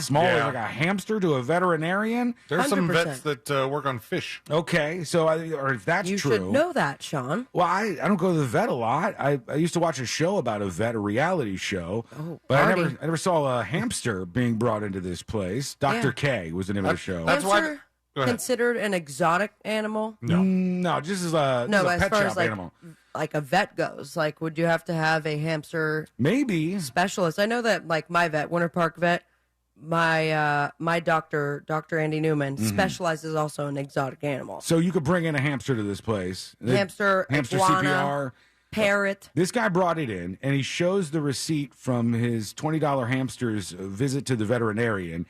small as like a hamster to a veterinarian? There's some vets that work on fish. Okay, so or if that's you true. You should know that, Sean. Well, I don't go to the vet a lot. I used to watch a show about a vet, a reality show. But I never saw a hamster being brought into this place. Dr. K was the name of the show. That's why considered an exotic animal? No, just as a pet far shop as animal. Like a vet goes, like, would you have to have a hamster specialist? I know that, like, my vet, Winter Park Vet, my doctor, Dr. Andy Newman, specializes also in exotic animals. So you could bring in a hamster to this place. Hamster iguana, CPR. Parrot. This guy brought it in, and he shows the receipt from his $20 hamster's visit to the veterinarian.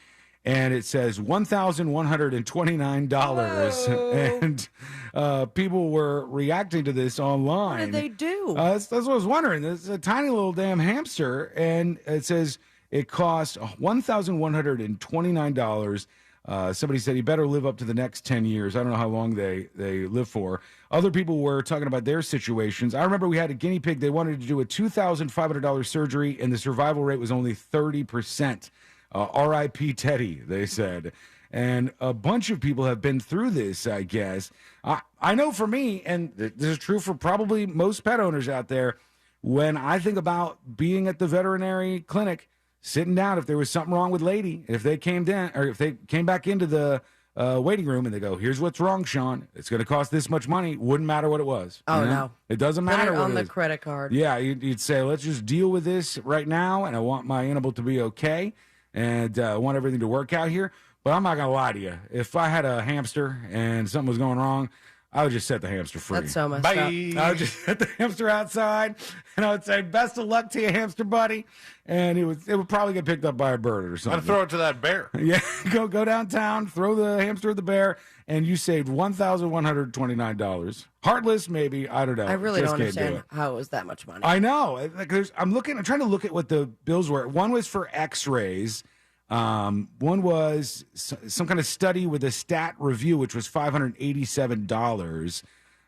And it says $1,129, and people were reacting to this online. What did they do? That's what I was wondering. It's a tiny little damn hamster, and it says it costs $1,129. Somebody said he better live up to the next 10 years. I don't know how long they live for. Other people were talking about their situations. I remember we had a guinea pig. They wanted to do a $2,500 surgery, and the survival rate was only 30%. R.I.P. Teddy, they said. And a bunch of people have been through this, I guess. I know for me, and this is true for probably most pet owners out there, when I think about being at the veterinary clinic, sitting down, if there was something wrong with Lady, if they came down, or if they came back into the waiting room and they go, here's what's wrong, Sean. It's going to cost this much money. Wouldn't matter what it was. Oh, no. It doesn't matter Put it what on it the is. credit card. Yeah, you'd say, let's just deal with this right now, and I want my animal to be okay. And I want everything to work out here. But I'm not going to lie to you. If I had a hamster and something was going wrong, I would just set the hamster free. That's so messed up. I would just set the hamster outside, and I would say, best of luck to you, hamster buddy. And it would probably get picked up by a bird or something. I'd throw it to that bear. Yeah, go downtown, throw the hamster at the bear, and you saved $1,129. Heartless, maybe. I don't know. I really Just don't can't do understand it. how it was that much money. I know. Like, I'm trying to look at what the bills were. One was for X-rays. One was some kind of study with a stat review, which was $587.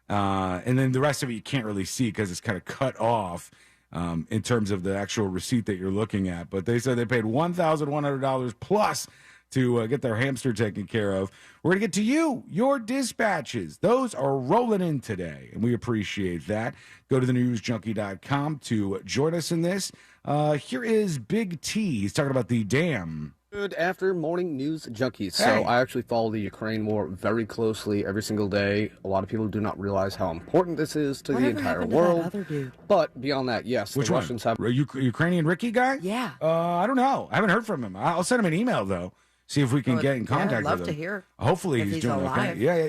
And then the rest of it you can't really see because it's kind of cut off in terms of the actual receipt that you're looking at. But they said they paid $1,100 plus to get their hamster taken care of. We're going to get to you, your dispatches. Those are rolling in today, and we appreciate that. Go to thenewsjunkie.com to join us in this. Here is Big T. He's talking about the dam. Good after morning news junkies. So Hey. I actually follow the Ukraine war very closely every single day. A lot of people do not realize how important this is to the entire world. But beyond that, yes, Which the one? Russians have Ukrainian Ricky guy? Yeah. I don't know. I haven't heard from him. I'll send him an email, though. See if we can get in contact I'd love with to him. hear Hopefully if he's he's doing alive. okay. Yeah,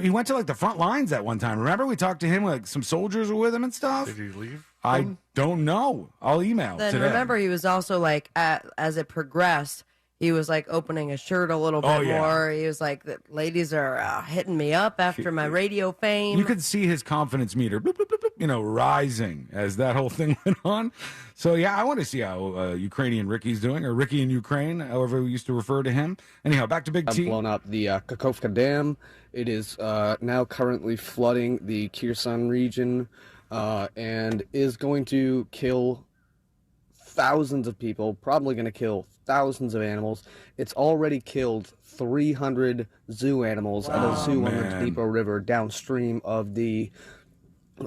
he went to like the front lines at one time. Remember we talked to him, like some soldiers were with him and stuff? Did he leave? I don't know. I'll email Then today. remember, he was also like, as it progressed, he was like opening his shirt a little bit Oh, yeah. more. He was like, the ladies are hitting me up after my radio fame. You could see his confidence meter, bloop, bloop, bloop, bloop, rising as that whole thing went on. So, yeah, I want to see how Ukrainian Ricky's doing, or Ricky in Ukraine, however we used to refer to him. Anyhow, back to Big T. blown up the Kakhovka Dam. It is now currently flooding the Kherson region and is going to kill thousands of people, probably going to kill thousands of animals. It's already killed 300 zoo animals at a zoo on the Dnieper River downstream of the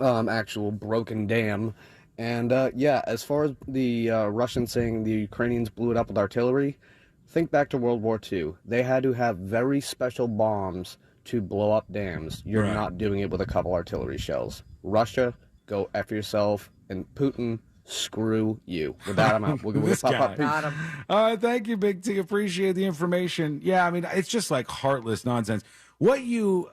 actual broken dam. And yeah, as far as the Russians saying the Ukrainians blew it up with artillery, think back to World War II. They had to have very special bombs to blow up dams. You're not doing it with a couple artillery shells. Russia, go F yourself, and Putin, screw you. With that, I'm out. We'll pop up. Got him. All right, thank you, Big T. Appreciate the information. Yeah, I mean, it's just like heartless nonsense. What you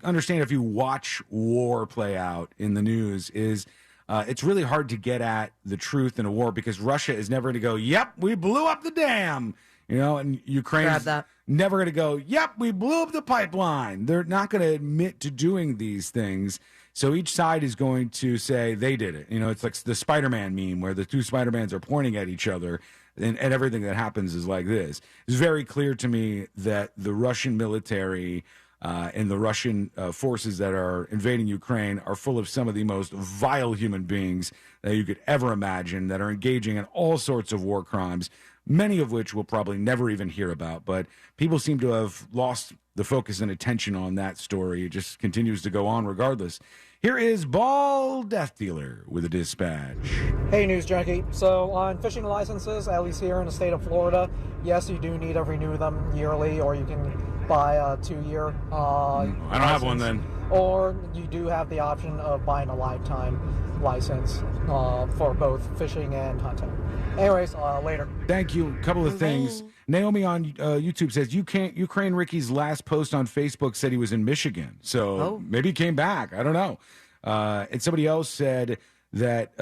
understand if you watch war play out in the news is it's really hard to get at the truth in a war because Russia is never going to go, yep, we blew up the dam. You know, and Ukraine's never going to go, yep, we blew up the pipeline. They're not going to admit to doing these things. So each side is going to say they did it. You know, it's like the Spider-Man meme where the two Spider-Mans are pointing at each other and everything that happens is like this. It's very clear to me that the Russian military and the Russian forces that are invading Ukraine are full of some of the most vile human beings that you could ever imagine that are engaging in all sorts of war crimes, many of which we'll probably never even hear about. But people seem to have lost the focus and attention on that story. It just continues to go on regardless. Here is Ball Death Dealer with a dispatch. Hey, News Junkie. So on fishing licenses, at least here in the state of Florida, yes, you do need to renew them yearly, or you can buy a 2-year I don't have one then. Or you do have the option of buying a lifetime license for both fishing and hunting. Anyways, later. Thank you. A couple of things. Naomi on YouTube says Ukraine Ricky's last post on Facebook said he was in Michigan. So maybe he came back. I don't know. And somebody else said that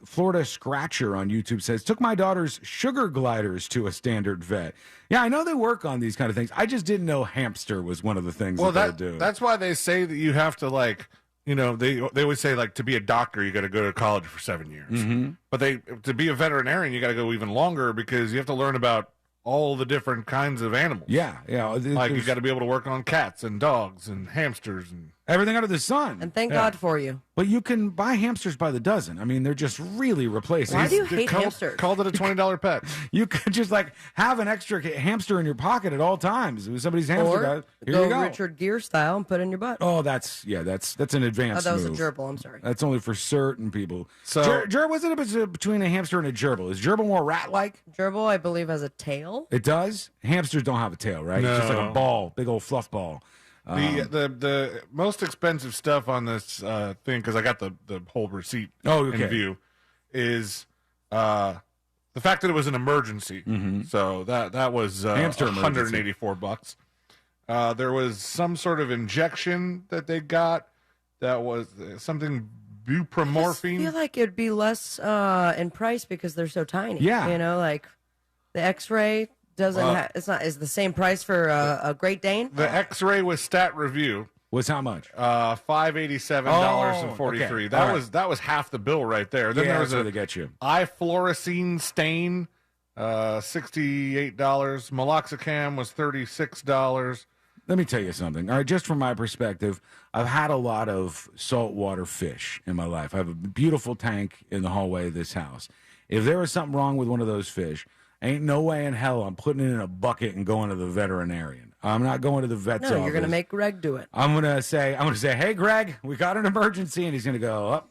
Florida Scratcher on YouTube says, took my daughter's sugar gliders to a standard vet. Yeah, I know they work on these kind of things. I just didn't know Hamster was one of the things that they do. That's why they say that you have to, like, you know, they always say, like, to be a doctor, you got to go to college for 7 years. Mm-hmm. But to be a veterinarian, you got to go even longer because you have to learn about all the different kinds of animals. Yeah. Like, you got to be able to work on cats and dogs and hamsters and everything under the sun. And thank God for you. But you can buy hamsters by the dozen. I mean, they're just really replacing. Why do you hate hamsters? Called it a $20 pet. You could just like have an extra hamster in your pocket at all times. If somebody's hamster guy, here you go. Richard Gere style and put it in your butt. Oh, that's an advanced Oh, that was move. a gerbil. I'm sorry. That's only for certain people. So, what's it between a hamster and a gerbil? Is gerbil more rat-like? Gerbil, I believe, has a tail. It does? Hamsters don't have a tail, right? No. It's just like a ball, big old fluff ball. The most expensive stuff on this thing, because I got the whole receipt in view, is The fact that it was an emergency, so that was Hamster $184. There was some sort of injection that they got that was something buprenorphine. I feel like it'd be less in price because they're so tiny. Yeah. You know, like the X-ray doesn't is the same price for a Great Dane? The X-ray with Stat Review was how much? $587.43. Okay. That was half the bill right there. Then there was that's where they get you. eye fluorescein stain, $68. Meloxicam was $36. Let me tell you something. All right, just from my perspective, I've had a lot of saltwater fish in my life. I have a beautiful tank in the hallway of this house. If there was something wrong with one of those fish, ain't no way in hell I'm putting it in a bucket and going to the veterinarian. I'm not going to the vet's office. No, you're going to make Greg do it. I'm going to say, hey, Greg, we got an emergency. And he's going to go,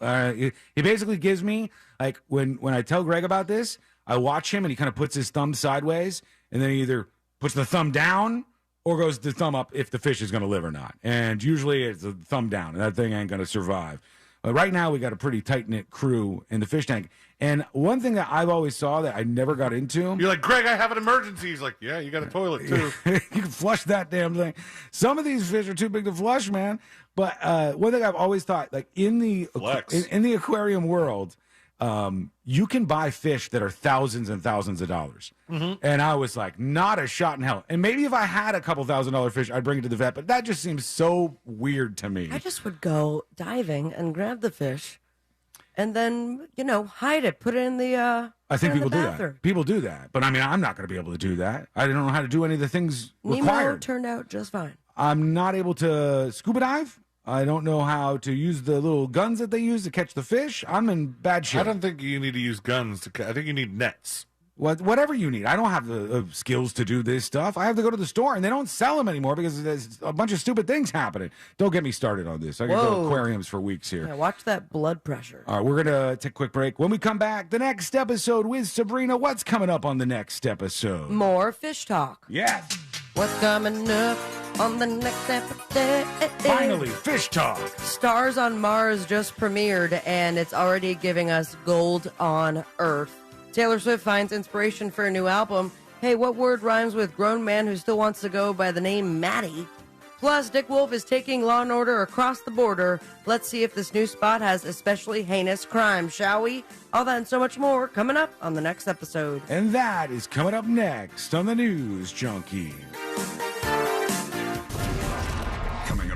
he basically gives me, like, when I tell Greg about this, I watch him and he kind of puts his thumb sideways and then he either puts the thumb down or goes the thumb up if the fish is going to live or not. And usually it's a thumb down, and that thing ain't going to survive. But right now we got a pretty tight-knit crew in the fish tank. And one thing that I've always saw that I never got into... You're like, Greg, I have an emergency. He's like, yeah, you got a toilet, too. You can flush that damn thing. Some of these fish are too big to flush, man. But one thing I've always thought, like in the aquarium world... you can buy fish that are thousands and thousands of dollars. And I was like, not a shot in hell. And maybe if I had a couple $1,000 fish, I'd bring it to the vet, but that just seems so weird to me. I just would go diving and grab the fish and then, hide it, put it in the I think people do bathroom. that. People do that. But I mean, I'm not going to be able to do that. I don't know how to do any of the things Nemo required. turned out just fine. I'm not able to scuba dive. I don't know how to use the little guns that they use to catch the fish. I'm in bad shape. I don't think you need to use guns. I think you need nets. Whatever you need. I don't have the skills to do this stuff. I have to go to the store, and they don't sell them anymore because there's a bunch of stupid things happening. Don't get me started on this. I can go to aquariums for weeks here. Yeah, watch that blood pressure. All right, we're going to take a quick break. When we come back, the next episode with Sabrina. What's coming up on the next episode? More fish talk. Yes. What's coming up on the next episode? Finally, fish talk. Stars on Mars just premiered, and it's already giving us gold on Earth. Taylor Swift finds inspiration for a new album. Hey, what word rhymes with grown man who still wants to go by the name Maddie? Plus, Dick Wolf is taking Law & Order across the border. Let's see if this new spot has especially heinous crime, shall we? All that and so much more coming up on the next episode. And that is coming up next on the News Junkie.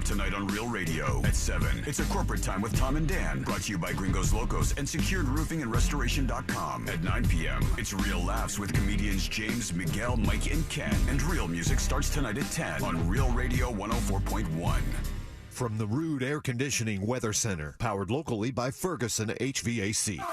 Tonight on Real Radio at 7. It's a corporate time with Tom and Dan. Brought to you by Gringos Locos and SecuredRoofingAndRestoration.com. At 9 p.m., it's Real Laughs with comedians James, Miguel, Mike, and Ken. And Real Music starts tonight at 10 on Real Radio 104.1. From the Rude Air Conditioning Weather Center, powered locally by Ferguson HVAC.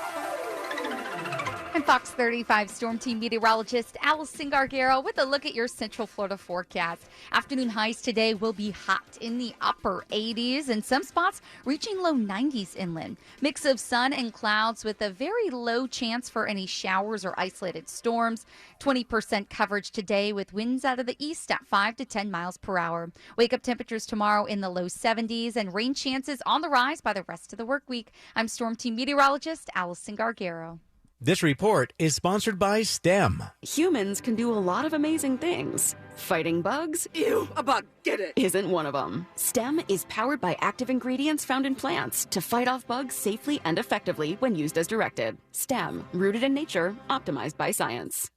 I'm Fox 35 Storm Team meteorologist Allison Gargaro with a look at your Central Florida forecast. Afternoon highs today will be hot in the upper 80s and some spots reaching low 90s inland. Mix of sun and clouds with a very low chance for any showers or isolated storms. 20% coverage today with winds out of the east at 5 to 10 miles per hour. Wake up temperatures tomorrow in the low 70s and rain chances on the rise by the rest of the work week. I'm Storm Team meteorologist Allison Gargaro. This report is sponsored by STEM. Humans can do a lot of amazing things. Fighting bugs? Ew, a bug, get it! Isn't one of them. STEM is powered by active ingredients found in plants to fight off bugs safely and effectively when used as directed. STEM, rooted in nature, optimized by science.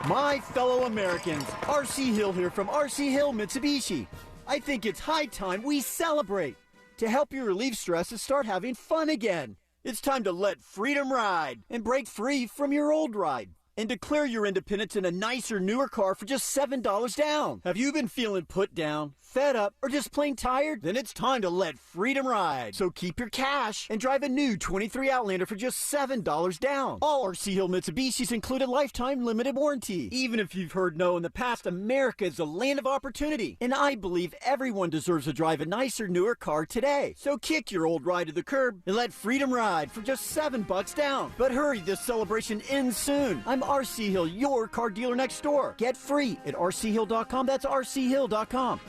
My fellow Americans, R.C. Hill here from R.C. Hill Mitsubishi. I think it's high time we celebrate. To help you relieve stress and start having fun again. It's time to let freedom ride and break free from your old ride and declare your independence in a nicer, newer car for just $7 down. Have you been feeling put down, fed up, or just plain tired? Then it's time to let freedom ride. So keep your cash and drive a new 23 Outlander for just $7 down. All RC Hill Mitsubishis include a lifetime limited warranty. Even if you've heard no in the past, America is a land of opportunity. And I believe everyone deserves to drive a nicer, newer car today. So kick your old ride to the curb and let freedom ride for just $7 down. But hurry, this celebration ends soon. I'm RC Hill, your car dealer next door. Get free at rchill.com. That's rchill.com. $7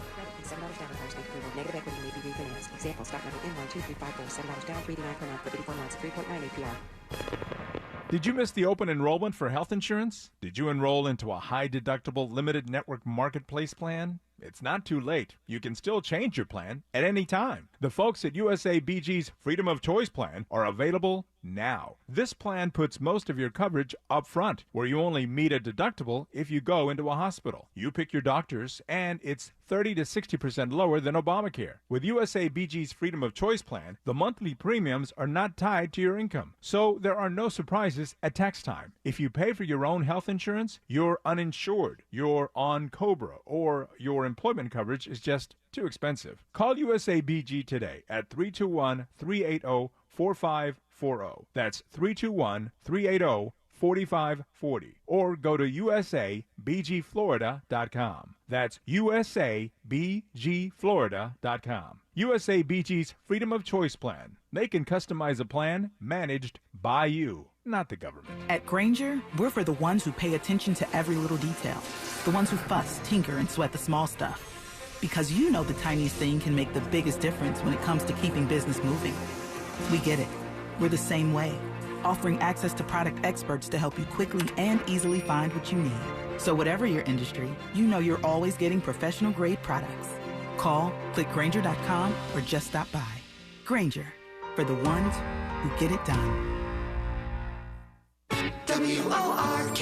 down requires state approval. Negative equity may be refinanced. Example, stock number N12354, $7 down, $3.99 per month for 84 months, 3.9 APR. Did you miss the open enrollment for health insurance? Did you enroll into a high-deductible limited network marketplace plan? It's not too late. You can still change your plan at any time. The folks at USABG's Freedom of Choice plan are available now. This plan puts most of your coverage up front, where you only meet a deductible if you go into a hospital. You pick your doctors, and it's 30 to 60% lower than Obamacare. With USABG's Freedom of Choice plan, the monthly premiums are not tied to your income, so there are no surprises at tax time. If you pay for your own health insurance, you're uninsured, you're on COBRA, or your employment coverage is just too expensive. Call USABG today at 321-380-4540. That's 321-380-4540. Or go to USABGFlorida.com. That's USABGFlorida.com. USABG's Freedom of Choice plan. They can customize a plan managed by you, not the government. At Grainger, we're for the ones who pay attention to every little detail. The ones who fuss, tinker, and sweat the small stuff. Because you know the tiniest thing can make the biggest difference when it comes to keeping business moving. We get it. We're the same way, offering access to product experts to help you quickly and easily find what you need. So whatever your industry, you know you're always getting professional-grade products. Call, click Grainger.com, or just stop by. Grainger, for the ones who get it done. WORK,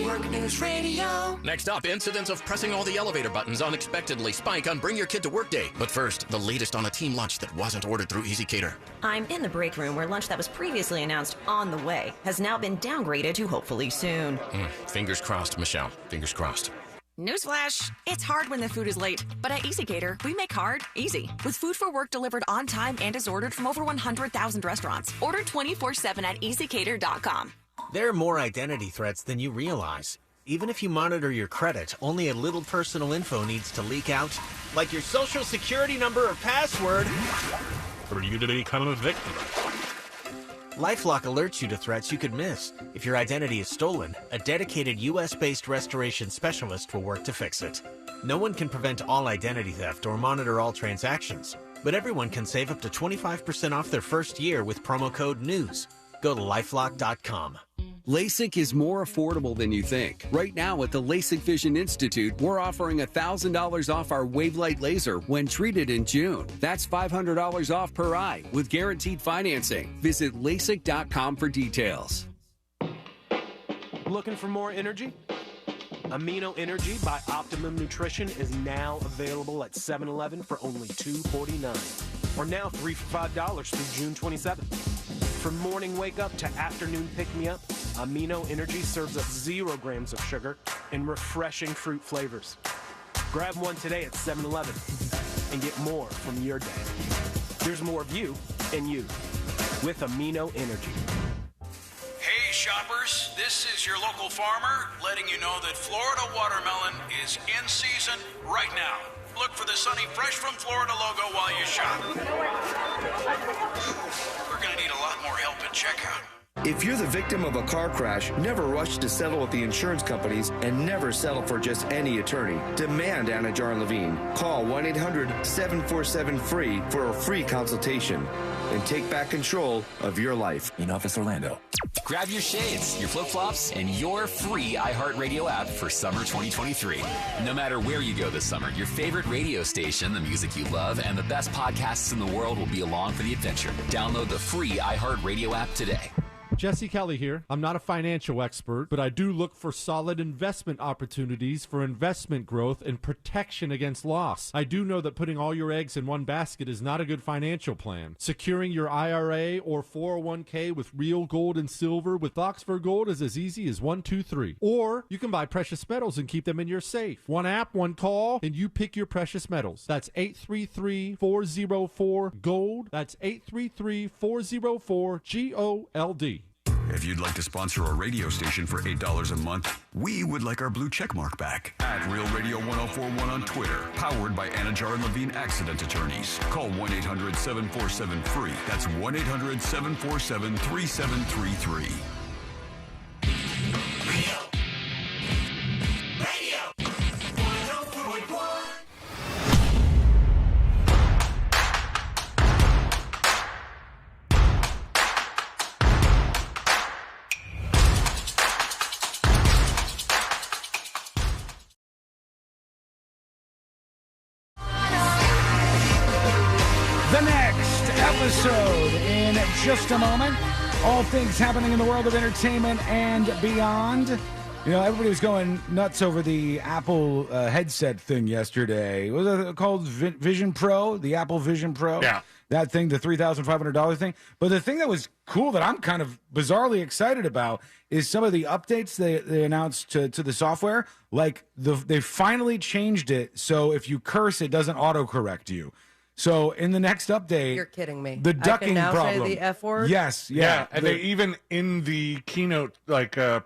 Work News Radio. Next up, incidents of pressing all the elevator buttons unexpectedly spike on Bring Your Kid to Work Day. But first, the latest on a team lunch that wasn't ordered through EasyCater. I'm in the break room where lunch that was previously announced on the way has now been downgraded to hopefully soon. Fingers crossed, Michelle. Fingers crossed. Newsflash, it's hard when the food is late, but at EasyCater, we make hard easy. With food for work delivered on time and is ordered from over 100,000 restaurants. Order 24/7 at easycater.com. There are more identity threats than you realize. Even if you monitor your credit, only a little personal info needs to leak out, like your social security number or password, for you to become a victim. LifeLock alerts you to threats you could miss. If your identity is stolen, a dedicated U.S.-based restoration specialist will work to fix it. No one can prevent all identity theft or monitor all transactions, but everyone can save up to 25% off their first year with promo code NEWS. Go to LifeLock.com. LASIK is more affordable than you think. Right now at the LASIK Vision Institute, we're offering $1,000 off our Wavelight laser when treated in June. That's $500 off per eye with guaranteed financing. Visit LASIK.com for details. Looking for more energy? Amino Energy by Optimum Nutrition is now available at 7-Eleven for only $2.49. Or now 3 for $5 through June 27th. From morning wake up to afternoon pick me up, Amino Energy serves up 0 grams of sugar and refreshing fruit flavors. Grab one today at 7-Eleven and get more from your day. There's more of you and you with Amino Energy. Hey shoppers, this is your local farmer letting you know that Florida watermelon is in season right now. Look for the Sunny Fresh from Florida logo while you shop. We're going to need a lot more help at checkout. If you're the victim of a car crash, never rush to settle with the insurance companies and never settle for just any attorney. Demand Anna Levine. Call 1-800-747-FREE for a free consultation and take back control of your life. In Office Orlando. Grab your shades, your flip-flops, and your free iHeartRadio app for summer 2023. No matter where you go this summer, your favorite radio station, the music you love, and the best podcasts in the world will be along for the adventure. Download the free iHeartRadio app today. Jesse Kelly here. I'm not a financial expert, but I do look for solid investment opportunities for investment growth and protection against loss. I do know that putting all your eggs in one basket is not a good financial plan. Securing your IRA or 401k with real gold and silver with Oxford Gold is as easy as 1, 2, 3. Or you can buy precious metals and keep them in your safe. One app, one call, and you pick your precious metals. That's 833-404-GOLD. That's 833-404-GOLD. If you'd like to sponsor a radio station for $8 a month, we would like our blue check mark back. At Real Radio 1041 on Twitter, powered by Anna Levine Accident Attorneys. Call 1-800-747-FREE. That's 1-800-747-3733. just a moment. All things happening in the world of entertainment and beyond. You know, everybody was going nuts over the Apple headset thing yesterday. Was it called Vision Pro? The Apple Vision Pro? Yeah. That thing, the $3,500 thing. But the thing that was cool that I'm kind of bizarrely excited about is some of the updates they announced to the software. Like, they finally changed it so if you curse, it doesn't autocorrect you. So in the next update, you're kidding me. The ducking I can now problem. say the F word. Yes, yeah. And they even in the keynote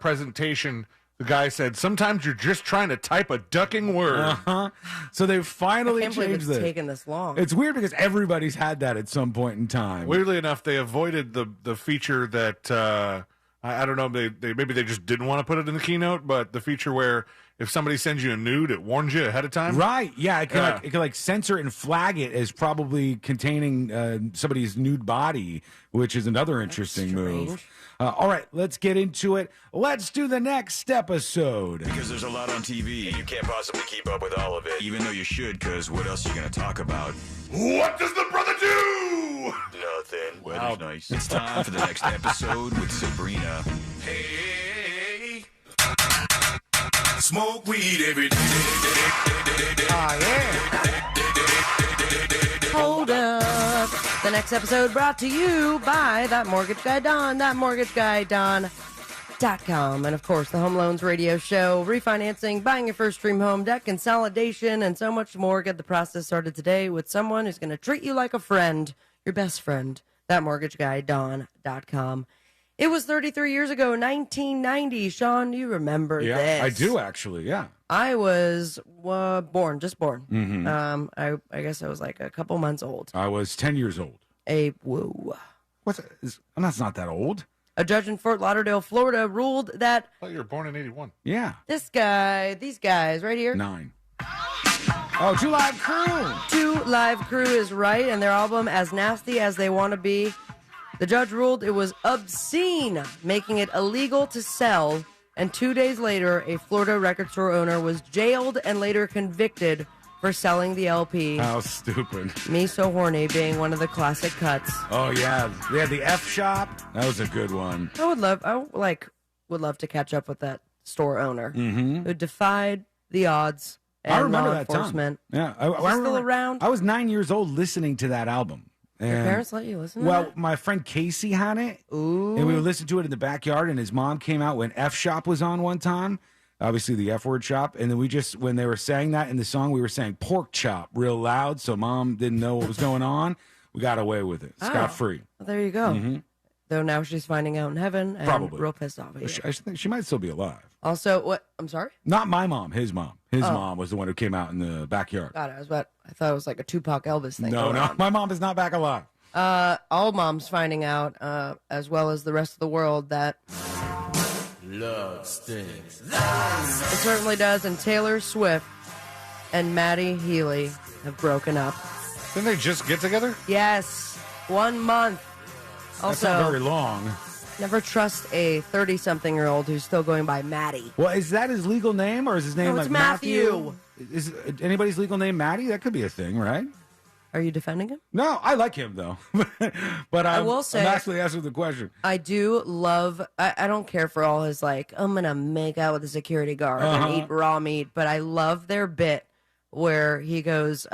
presentation, the guy said sometimes you're just trying to type a ducking word. So they finally I can't believe changed it's it. taken this long. It's weird because everybody's had that at some point in time. Weirdly enough, they avoided the feature that I don't know. Maybe they just didn't want to put it in the keynote, but the feature where if somebody sends you a nude, it warns you ahead of time. Right? Yeah, it can censor and flag it as probably containing somebody's nude body, which is another interesting move. All right, let's get into it. Let's do the next episode. Because there's a lot on TV, and you can't possibly keep up with all of it, even though you should, because what else are you going to talk about? What does the brother do? Nothing. Weather's nice. It's time for the next episode with Sabrina. Hey, smoke weed every day. Oh, yeah. Hold up. The next episode brought to you by That Mortgage Guy Don, thatmortgageguyDon.com. And, of course, the Home Loans Radio Show, refinancing, buying your first dream home, debt consolidation, and so much more. Get the process started today with someone who's going to treat you like a friend, your best friend, thatmortgageguyDon.com. It was 33 years ago, 1990. Sean, you remember this? Yeah, I do actually, yeah. I was born. Mm-hmm. I guess I was like a couple months old. I was 10 years old. Whoa. That's not that old. A judge in Fort Lauderdale, Florida, ruled that... I thought you were born in 81. Yeah. These guys right here. 9. Oh, Two Live Crew. Two Live Crew is right, and their album, As Nasty As They Want to Be. The judge ruled it was obscene, making it illegal to sell. And 2 days later, a Florida record store owner was jailed and later convicted for selling the LP. How stupid. Me So Horny being one of the classic cuts. Oh, yeah. They had the F Shop. That was a good one. I would love to catch up with that store owner who defied the odds and I remember law that enforcement. time. Yeah. Is he still around? I was 9 years old listening to that album. Your parents let you listen to Well, that? my friend Casey had it. Ooh. And we would listen to it in the backyard, and his mom came out when F Shop was on one time. Obviously, the F word shop. And then when they were saying that in the song, we were saying pork chop real loud, so mom didn't know what was going on. We got away with it. Scot-free. Well, there you go. Mm-hmm. Though now she's finding out in heaven and Probably. real pissed off. I think she might still be alive. Also, what? I'm sorry? Not my mom, his mom. His Oh. mom was the one who came out in the backyard. God, I thought it was like a Tupac Elvis thing. No, going on. my mom is not back alive. All moms finding out, as well as the rest of the world, that love stings. It certainly does. And Taylor Swift and Maddie Healy have broken up. Didn't they just get together? Yes, 1 month. Also, That's not very long. never trust a 30-something-year-old who's still going by Maddie. Well, is that his legal name, or is his name No, it's like Matthew. Is anybody's legal name Maddie? That could be a thing, right? Are you defending him? No, I like him, though. But I will say, I'm actually asking the question. I do love, I don't care for all his, like, I'm going to make out with a security guard and eat raw meat, but I love their bit where he goes,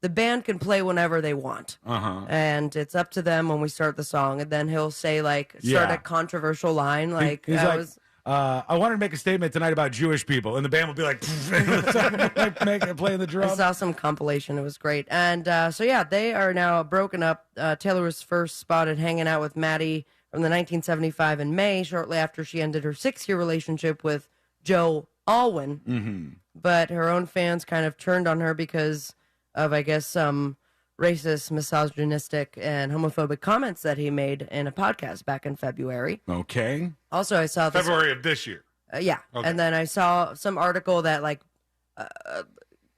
the band can play whenever they want. And it's up to them when we start the song. And then he'll say, like, start a controversial line. Like, He's like, I wanted to make a statement tonight about Jewish people. And the band will be like, playing the drum. I saw some compilation. It was great. And so, yeah, they are now broken up. Taylor was first spotted hanging out with Maddie from the 1975 in May, shortly after she ended her 6-year relationship with Joe Alwyn. But her own fans kind of turned on her because of, I guess, some racist, misogynistic, and homophobic comments that he made in a podcast back in February. Okay. Also, I saw this... February of this year. Yeah. Okay. And then I saw some article that, like,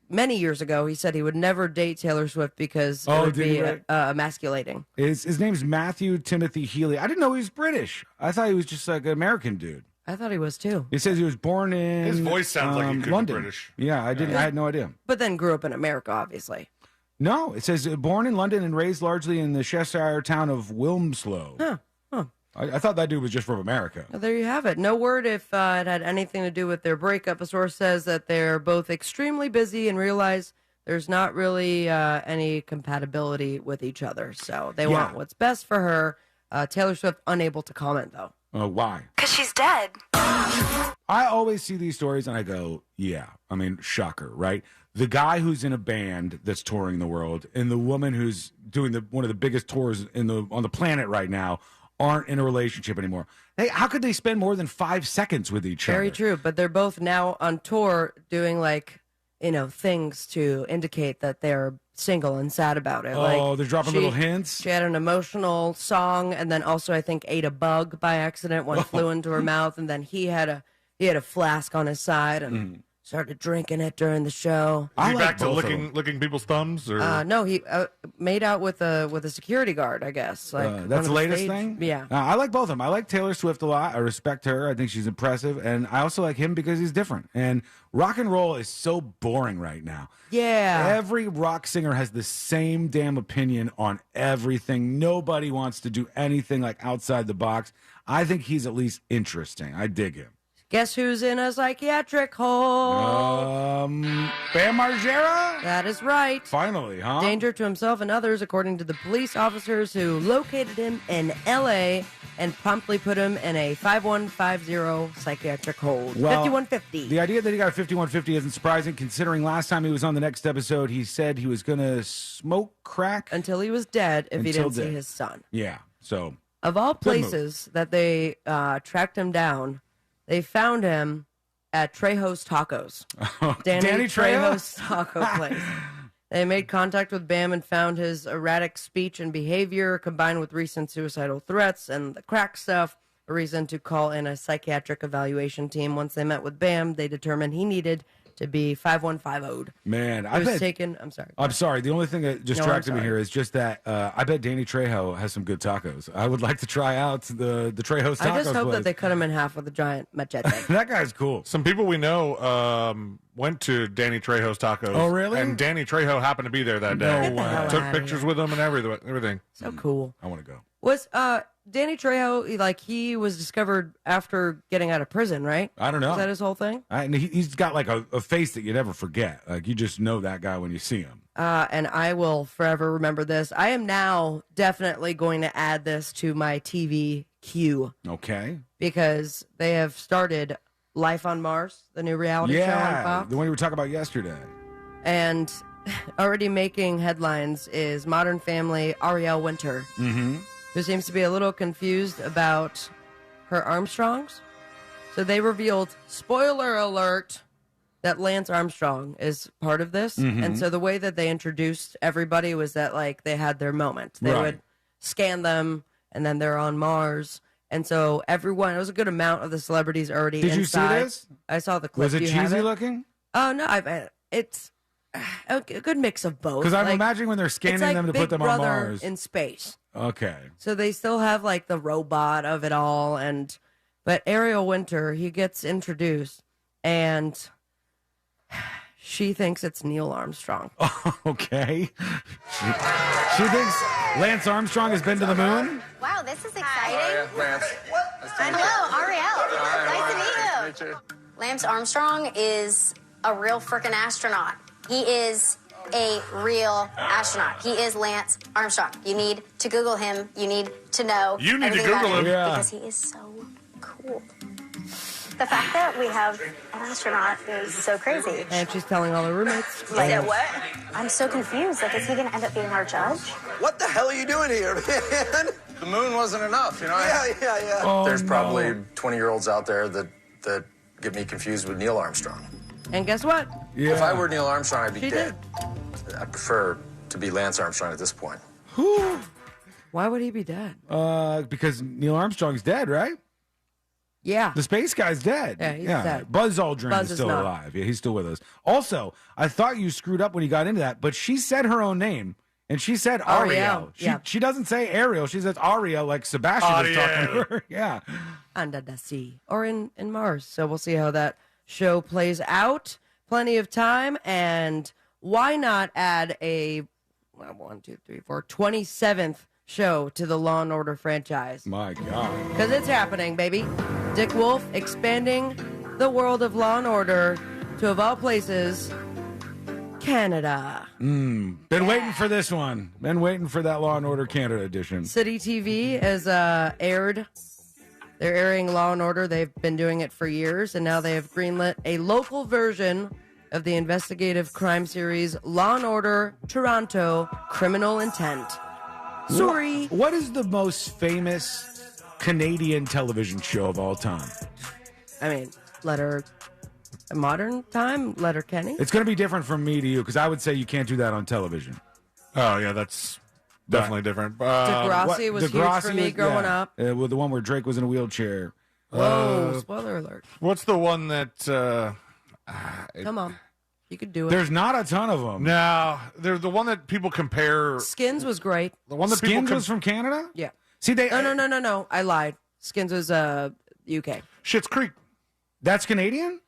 many years ago, he said he would never date Taylor Swift because it would be emasculating. His name's Matthew Timothy Healy. I didn't know he was British. I thought he was just like an American dude. I thought he was, too. He says he was born in His voice sounds like he could London. be British. Yeah, I didn't. I had no idea. But then grew up in America, obviously. No, it says born in London and raised largely in the Cheshire town of Wilmslow. Huh. I thought that dude was just from America. Well, there you have it. No word if it had anything to do with their breakup. A source says that they're both extremely busy and realize there's not really any compatibility with each other. So they want what's best for her. Taylor Swift unable to comment, though. Why? Because she's dead. I always see these stories and I go, yeah. I mean, shocker, right? The guy who's in a band that's touring the world and the woman who's doing one of the biggest tours on the planet right now aren't in a relationship anymore. Hey, how could they spend more than 5 seconds with each other? Very true, but they're both now on tour doing things to indicate that they're single and sad about it. Oh, they're dropping little hints? She had an emotional song and then also I think ate a bug by accident. One flew into her mouth, and then he had a flask on his side and started drinking it during the show. Is he back to licking people's thumbs? Or? No, he made out with a security guard, I guess. That's the latest thing? Yeah. I like both of them. I like Taylor Swift a lot. I respect her. I think she's impressive. And I also like him because he's different. And rock and roll is so boring right now. Yeah. Every rock singer has the same damn opinion on everything. Nobody wants to do anything like outside the box. I think he's at least interesting. I dig him. Guess who's in a psychiatric hole? Bam Margera? That is right. Finally, huh? Danger to himself and others, according to the police officers who located him in L.A. and promptly put him in a 5150 psychiatric hold. Well, 5150. The idea that he got a 5150 isn't surprising, considering last time he was on the next episode, he said he was going to smoke crack until he was dead if he didn't see his son. Yeah, so. Of all places that they tracked him down, they found him at Trejo's Tacos. Danny Trejo's taco place. They made contact with Bam and found his erratic speech and behavior combined with recent suicidal threats and the crack stuff a reason to call in a psychiatric evaluation team. Once they met with Bam, they determined he needed to be 5150'd. Man, I was taken. I'm sorry. I'm sorry. The only thing that distracted me here is just that I bet Danny Trejo has some good tacos. I would like to try out the Trejo's tacos. I just hope place. that they cut him in half with a giant machete. That guy's cool. Some people we know went to Danny Trejo's Tacos. Oh, really? And Danny Trejo happened to be there that day. No way. Took pictures with him and everything. So cool. I want to go. Was Danny Trejo, he was discovered after getting out of prison, right? I don't know. Is that his whole thing? And he's got like a face that you never forget. Like you just know that guy when you see him. And I will forever remember this. I am now definitely going to add this to my TV queue. Okay. Because they have started Life on Mars, the new reality show on Fox. The one you were talking about yesterday. And already making headlines is Modern Family Ariel Winter. Mm-hmm. Who seems to be a little confused about her Armstrongs. So they revealed, spoiler alert, that Lance Armstrong is part of this. Mm-hmm. And so the way that they introduced everybody was that, they had their moment. They would scan them, and then they're on Mars. And so everyone, it was a good amount of the celebrities already Did inside. you see this? I saw the clip. Was it Do you have cheesy it? looking? Oh, no. It's a good mix of both. Because I'm imagining when they're scanning them to put them on Mars. In space. Okay. So they still have the robot of it all, but Ariel Winter, he gets introduced, and she thinks it's Neil Armstrong. Okay. She thinks Lance Armstrong has been to the moon? Wow, this is exciting. Lance. Hello, Ariel. Nice to meet you. Lance Armstrong is a real freaking astronaut. He is a real astronaut. He is Lance Armstrong. You need to Google him. You need to know. You need to everything about Google him. him because he is so cool. The fact that we have an astronaut is so crazy. And she's telling all her roommates. What? I'm so confused. Is he going to end up being our judge? What the hell are you doing here, man? The moon wasn't enough, Yeah. Oh, There's probably 20-year-olds out there that get me confused with Neil Armstrong. And guess what? Yeah. If I were Neil Armstrong, I'd be She dead. I prefer to be Lance Armstrong at this point. Why would he be dead? Because Neil Armstrong's dead, right? Yeah. The space guy's dead. Yeah, he's dead. Buzz Aldrin Buzz is is still not. alive. Yeah, he's still with us. Also, I thought you screwed up when you got into that, but she said her own name, and she said Ariel. She doesn't say Ariel. She says Ariel, like Sebastian is talking to her. Yeah. Under the sea. Or in Mars. So we'll see how that show plays out. Plenty of time, and why not add a 27th show to the Law & Order franchise. My God. Because it's happening, baby. Dick Wolf expanding the world of Law & Order to, of all places, Canada. Been waiting for this one. Been waiting for that Law & Order Canada edition. City TV has aired. They're airing Law & Order. They've been doing it for years, and now they have greenlit a local version of the investigative crime series Law & Order Toronto Criminal Intent. Sorry. What is the most famous Canadian television show of all time? I mean, modern time, Letterkenny. It's going to be different from me to you because I would say you can't do that on television. Oh, yeah, that's definitely different. Degrassi was huge for me growing up. Well, the one where Drake was in a wheelchair. Whoa, spoiler alert. What's the one that... Come on. You could do it. There's not a ton of them. No, they're the one that people compare. Skins was great. The one that Skins was from Canada? Yeah. See, they... No. I lied. Skins was UK. Schitt's Creek. That's Canadian?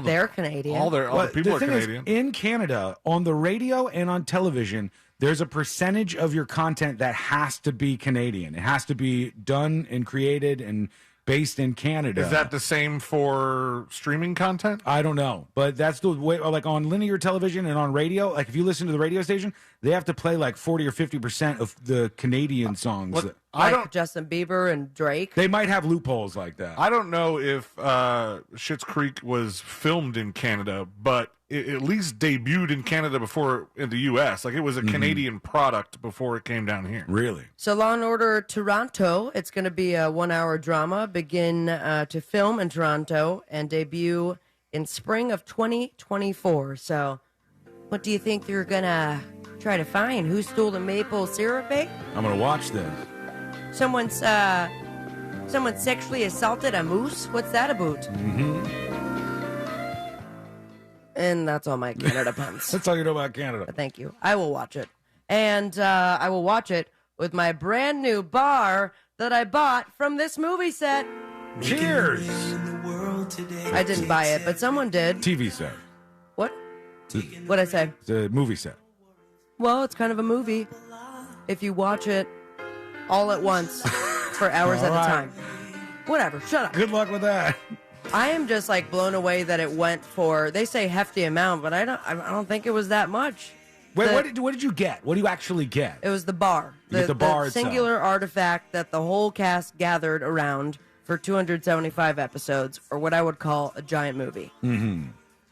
They're Canadian. All the people are Canadian. In Canada, on the radio and on television, there's a percentage of your content that has to be Canadian. It has to be done and created and based in Canada. Is that the same for streaming content? I don't know, but that's the way. Like on linear television and on radio, like if you listen to the radio station, they have to play like 40 or 50% of the Canadian songs. Like Justin Bieber and Drake. They might have loopholes like that. I don't know if Schitt's Creek was filmed in Canada, but it at least debuted in Canada before in the U.S. Like it was a Canadian product before it came down here. Really? So Law & Order Toronto, it's going to be a 1-hour drama, begin to film in Toronto and debut in spring of 2024. So what do you think you're going to try to find? Who stole the maple syrup, eh? I'm going to watch this. Someone sexually assaulted a moose? What's that about? And that's all my Canada puns. That's all you know about Canada. Thank you. I will watch it. And I will watch it with my brand new bar that I bought from this movie set. Cheers! I didn't buy it, but someone did. TV set. What? What'd I say? It's a movie set. Well, it's kind of a movie if you watch it all at once for hours at a time. Whatever. Shut up. Good luck with that. I am just like blown away that it went for, they say hefty amount, but I don't think it was that much. Wait, what did you get? What do you actually get? It was the bar. You get the bar itself. Singular artifact that the whole cast gathered around for 275 episodes, or what I would call a giant movie. Mm-hmm.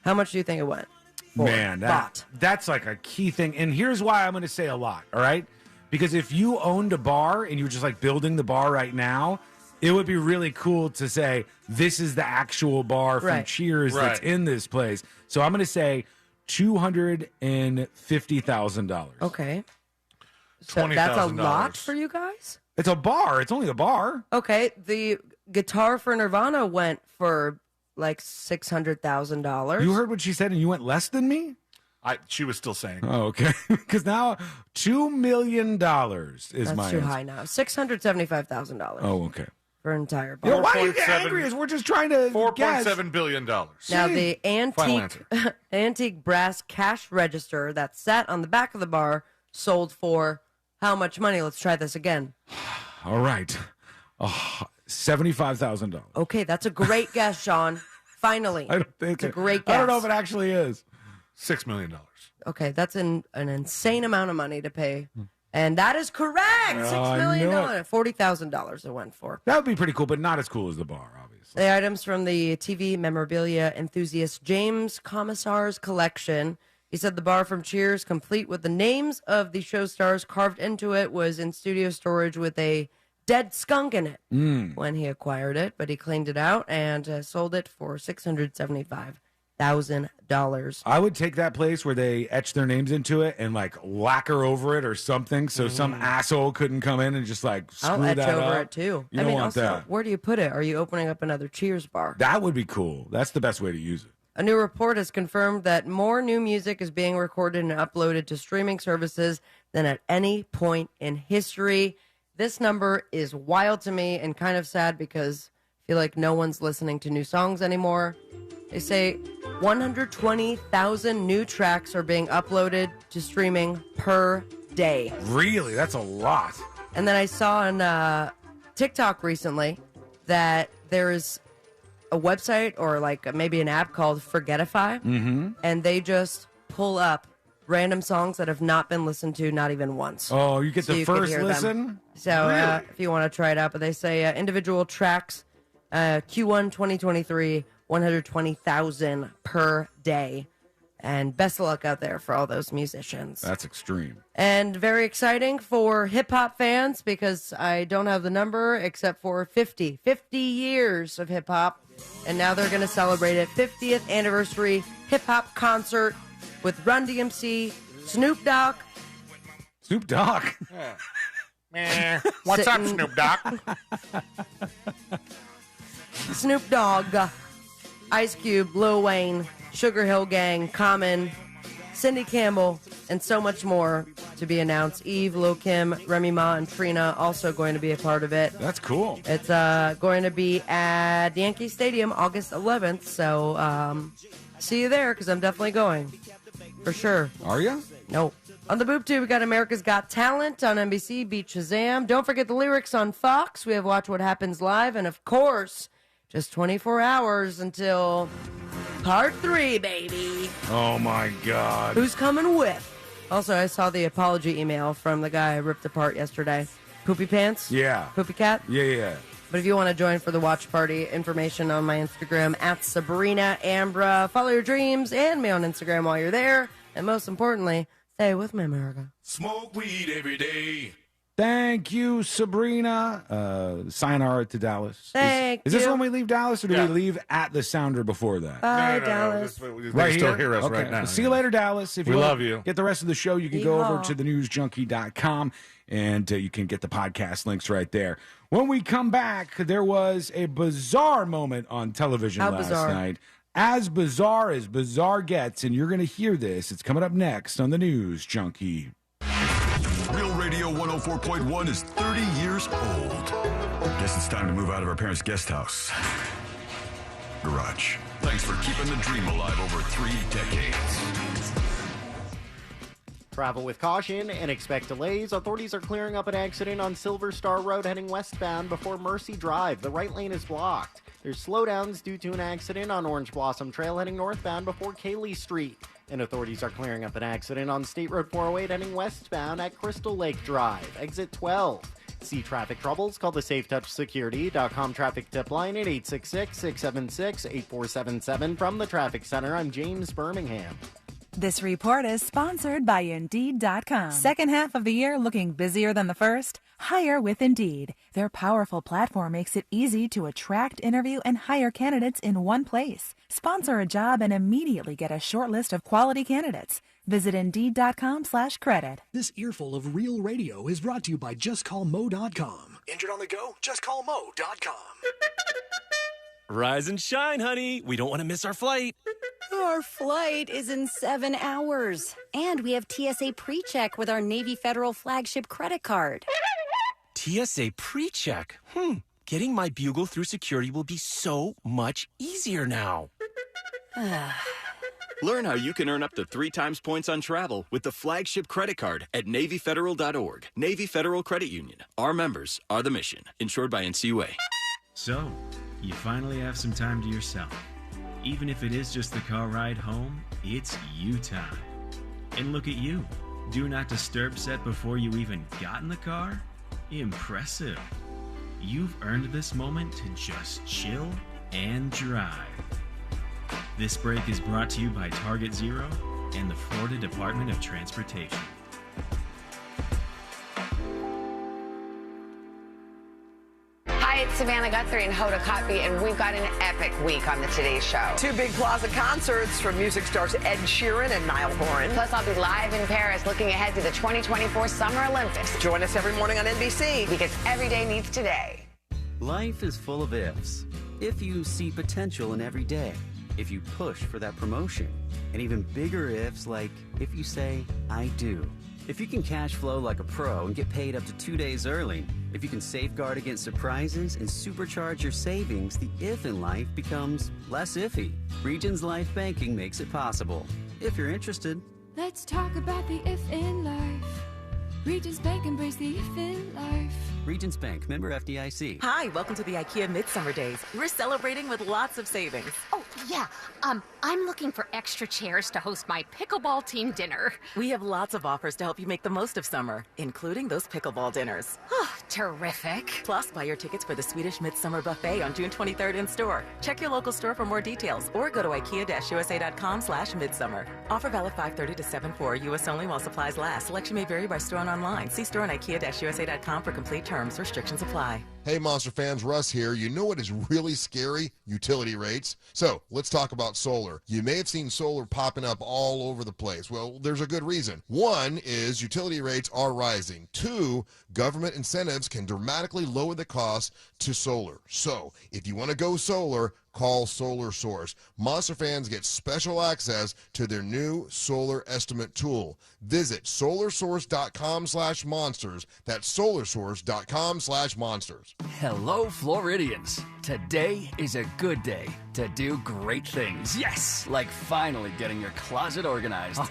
How much do you think it went for? Man, that's like a key thing. And here's why I'm going to say a lot, all right? Because if you owned a bar and you were just like building the bar right now, it would be really cool to say, this is the actual bar from Cheers that's in this place. So I'm going to say $250,000. Okay. So that's a lot for you guys? It's a bar. It's only a bar. Okay. The guitar for Nirvana went for like $600,000. You heard what she said and you went less than me? She was still saying. Oh, okay. Because now $2 million is That's my too answer. high now. $675,000. Oh, okay. For an entire bar. You know, why are you getting angry? Is we're just trying to $4.7 billion. Now, the antique brass cash register that sat on the back of the bar sold for how much money? Let's try this again. All right. $75,000. Okay, that's a great guess, Sean. Finally. I don't think it's a great guess. I don't know if it actually is. $6 million. Okay, that's an insane amount of money to pay. And that is correct. $6 million. $40,000 it went for. That would be pretty cool, but not as cool as the bar, obviously. The items from the TV memorabilia enthusiast James Commissar's collection. He said the bar from Cheers, complete with the names of the show stars carved into it, was in studio storage with a dead skunk in it when he acquired it. But he cleaned it out and sold it for $675,000. I would take that place where they etch their names into it and like lacquer over it or something, so some asshole couldn't come in and just like screw I'll etch that over up. it too. You don't want also, that. Where do you put it? Are you opening up another Cheers bar? That would be cool. That's the best way to use it. A new report has confirmed that more new music is being recorded and uploaded to streaming services than at any point in history. This number is wild to me and kind of sad because I feel like no one's listening to new songs anymore. They say 120,000 new tracks are being uploaded to streaming per day. Really? That's a lot. And then I saw on TikTok recently that there is a website or like maybe an app called Forgetify, and they just pull up random songs that have not been listened to, not even once. Oh, you get So the you could first hear them. listen? So Really? if you want to try it out, but they say individual tracks, Q1 2023, 120,000 per day. And best of luck out there for all those musicians. That's extreme. And very exciting for hip-hop fans because I don't have the number except for 50 years of hip-hop. And now they're going to celebrate it. 50th anniversary hip-hop concert with Run DMC, Snoop Dogg. Snoop Dogg? Yeah. What's up, Snoop Dogg? Snoop Dogg, Ice Cube, Lil Wayne, Sugar Hill Gang, Common, Cindy Campbell, and so much more to be announced. Eve, Lil Kim, Remy Ma, and Trina also going to be a part of it. That's cool. It's going to be at the Yankee Stadium August 11th, so see you there because I'm definitely going. For sure. Are you? No. On the boob tube, we got America's Got Talent on NBC, beat Shazam. Don't forget the lyrics on Fox. We have Watch What Happens Live, and of course, just 24 hours until part 3, baby. Oh, my God. Who's coming with? Also, I saw the apology email from the guy I ripped apart yesterday. Poopy Pants? Yeah. Poopy Cat? Yeah. But if you want to join for the watch party, information on my Instagram, at Sabrina Ambra. Follow your dreams and me on Instagram while you're there. And most importantly, stay with me, America. Smoke weed every day. Thank you, Sabrina. Sayonara to Dallas. Thank Is you. this when we leave Dallas, or do Yeah. we leave at the Sounder before that? Bye, No. Dallas. They Right still here? hear us Okay. right now. Well, see you later, Dallas. If We you wanna love you. Get the rest of the show, you can go over Yeehaw. to thenewsjunkie.com, and you can get the podcast links right there. When we come back, there was a bizarre moment on television How last bizarre? night. As bizarre gets, and you're going to hear this. It's coming up next on the News Junkie. Real Radio 104.1 is 30 years old. Guess it's time to move out of our parents' guest house. Garage. Thanks for keeping the dream alive over 3 decades. Travel with caution and expect delays. Authorities are clearing up an accident on Silver Star Road heading westbound before Mercy Drive. The right lane is blocked. There's slowdowns due to an accident on Orange Blossom Trail heading northbound before Cayley Street. And authorities are clearing up an accident on State Road 408 heading westbound at Crystal Lake Drive, exit 12. See traffic troubles? Call the SafeTouchSecurity.com traffic tip line at 866-676-8477. From the Traffic Center, I'm James Birmingham. This report is sponsored by Indeed.com. Second half of the year looking busier than the first? Hire with Indeed. Their powerful platform makes it easy to attract, interview, and hire candidates in one place. Sponsor a job and immediately get a short list of quality candidates. Visit Indeed.com/credit. This earful of real radio is brought to you by JustCallMo.com. Injured on the go? JustCallMo.com. Rise and shine, honey. We don't want to miss our flight. Our flight is in 7 hours. And we have TSA PreCheck with our Navy Federal flagship credit card. TSA PreCheck. Getting my bugle through security will be so much easier now. Learn how you can earn up to 3 times points on travel with the flagship credit card at NavyFederal.org. Navy Federal Credit Union. Our members are the mission. Insured by NCUA. So, you finally have some time to yourself. Even if it is just the car ride home, it's you time. And look at you. Do not disturb set before you even got in the car? Impressive. You've earned this moment to just chill and drive. This break is brought to you by Target Zero and the Florida Department of Transportation. Hi, it's Savannah Guthrie and Hoda Kotb, and we've got an epic week on the Today Show. 2 big plaza concerts from music stars Ed Sheeran and Niall Horan. Plus, I'll be live in Paris looking ahead to the 2024 Summer Olympics. Join us every morning on NBC. Because every day needs today. Life is full of ifs. If you see potential in every day, if you push for that promotion, and even bigger ifs like if you say, I do. If you can cash flow like a pro and get paid up to 2 days early, if you can safeguard against surprises and supercharge your savings, the if in life becomes less iffy. Regions Life Banking makes it possible. If you're interested. Let's talk about the if in life. Regents Bank, embrace the fit life. Regents Bank, member FDIC. Hi, welcome to the IKEA Midsummer Days. We're celebrating with lots of savings. Oh, yeah. I'm looking for extra chairs to host my pickleball team dinner. We have lots of offers to help you make the most of summer, including those pickleball dinners. Oh, terrific. Plus, buy your tickets for the Swedish Midsummer Buffet on June 23rd in store. Check your local store for more details or go to ikea-usa.com/midsummer. Offer valid 5/30 to 7/4, U.S. only while supplies last. Selection may vary by store and online. See store on ikea-usa.com for complete terms. Restrictions apply. Hey, Monster fans, Russ here. You know what is really scary? Utility rates. So let's talk about solar. You may have seen solar popping up all over the place. Well, there's a good reason. One is utility rates are rising. Two, government incentives can dramatically lower the cost to solar. So if you want to go solar, call Solar Source. Monster fans get special access to their new solar estimate tool. Visit solarsource.com/monsters. That's solarsource.com/monsters. Hello, Floridians. Today is a good day to do great things. Yes, like finally getting your closet organized.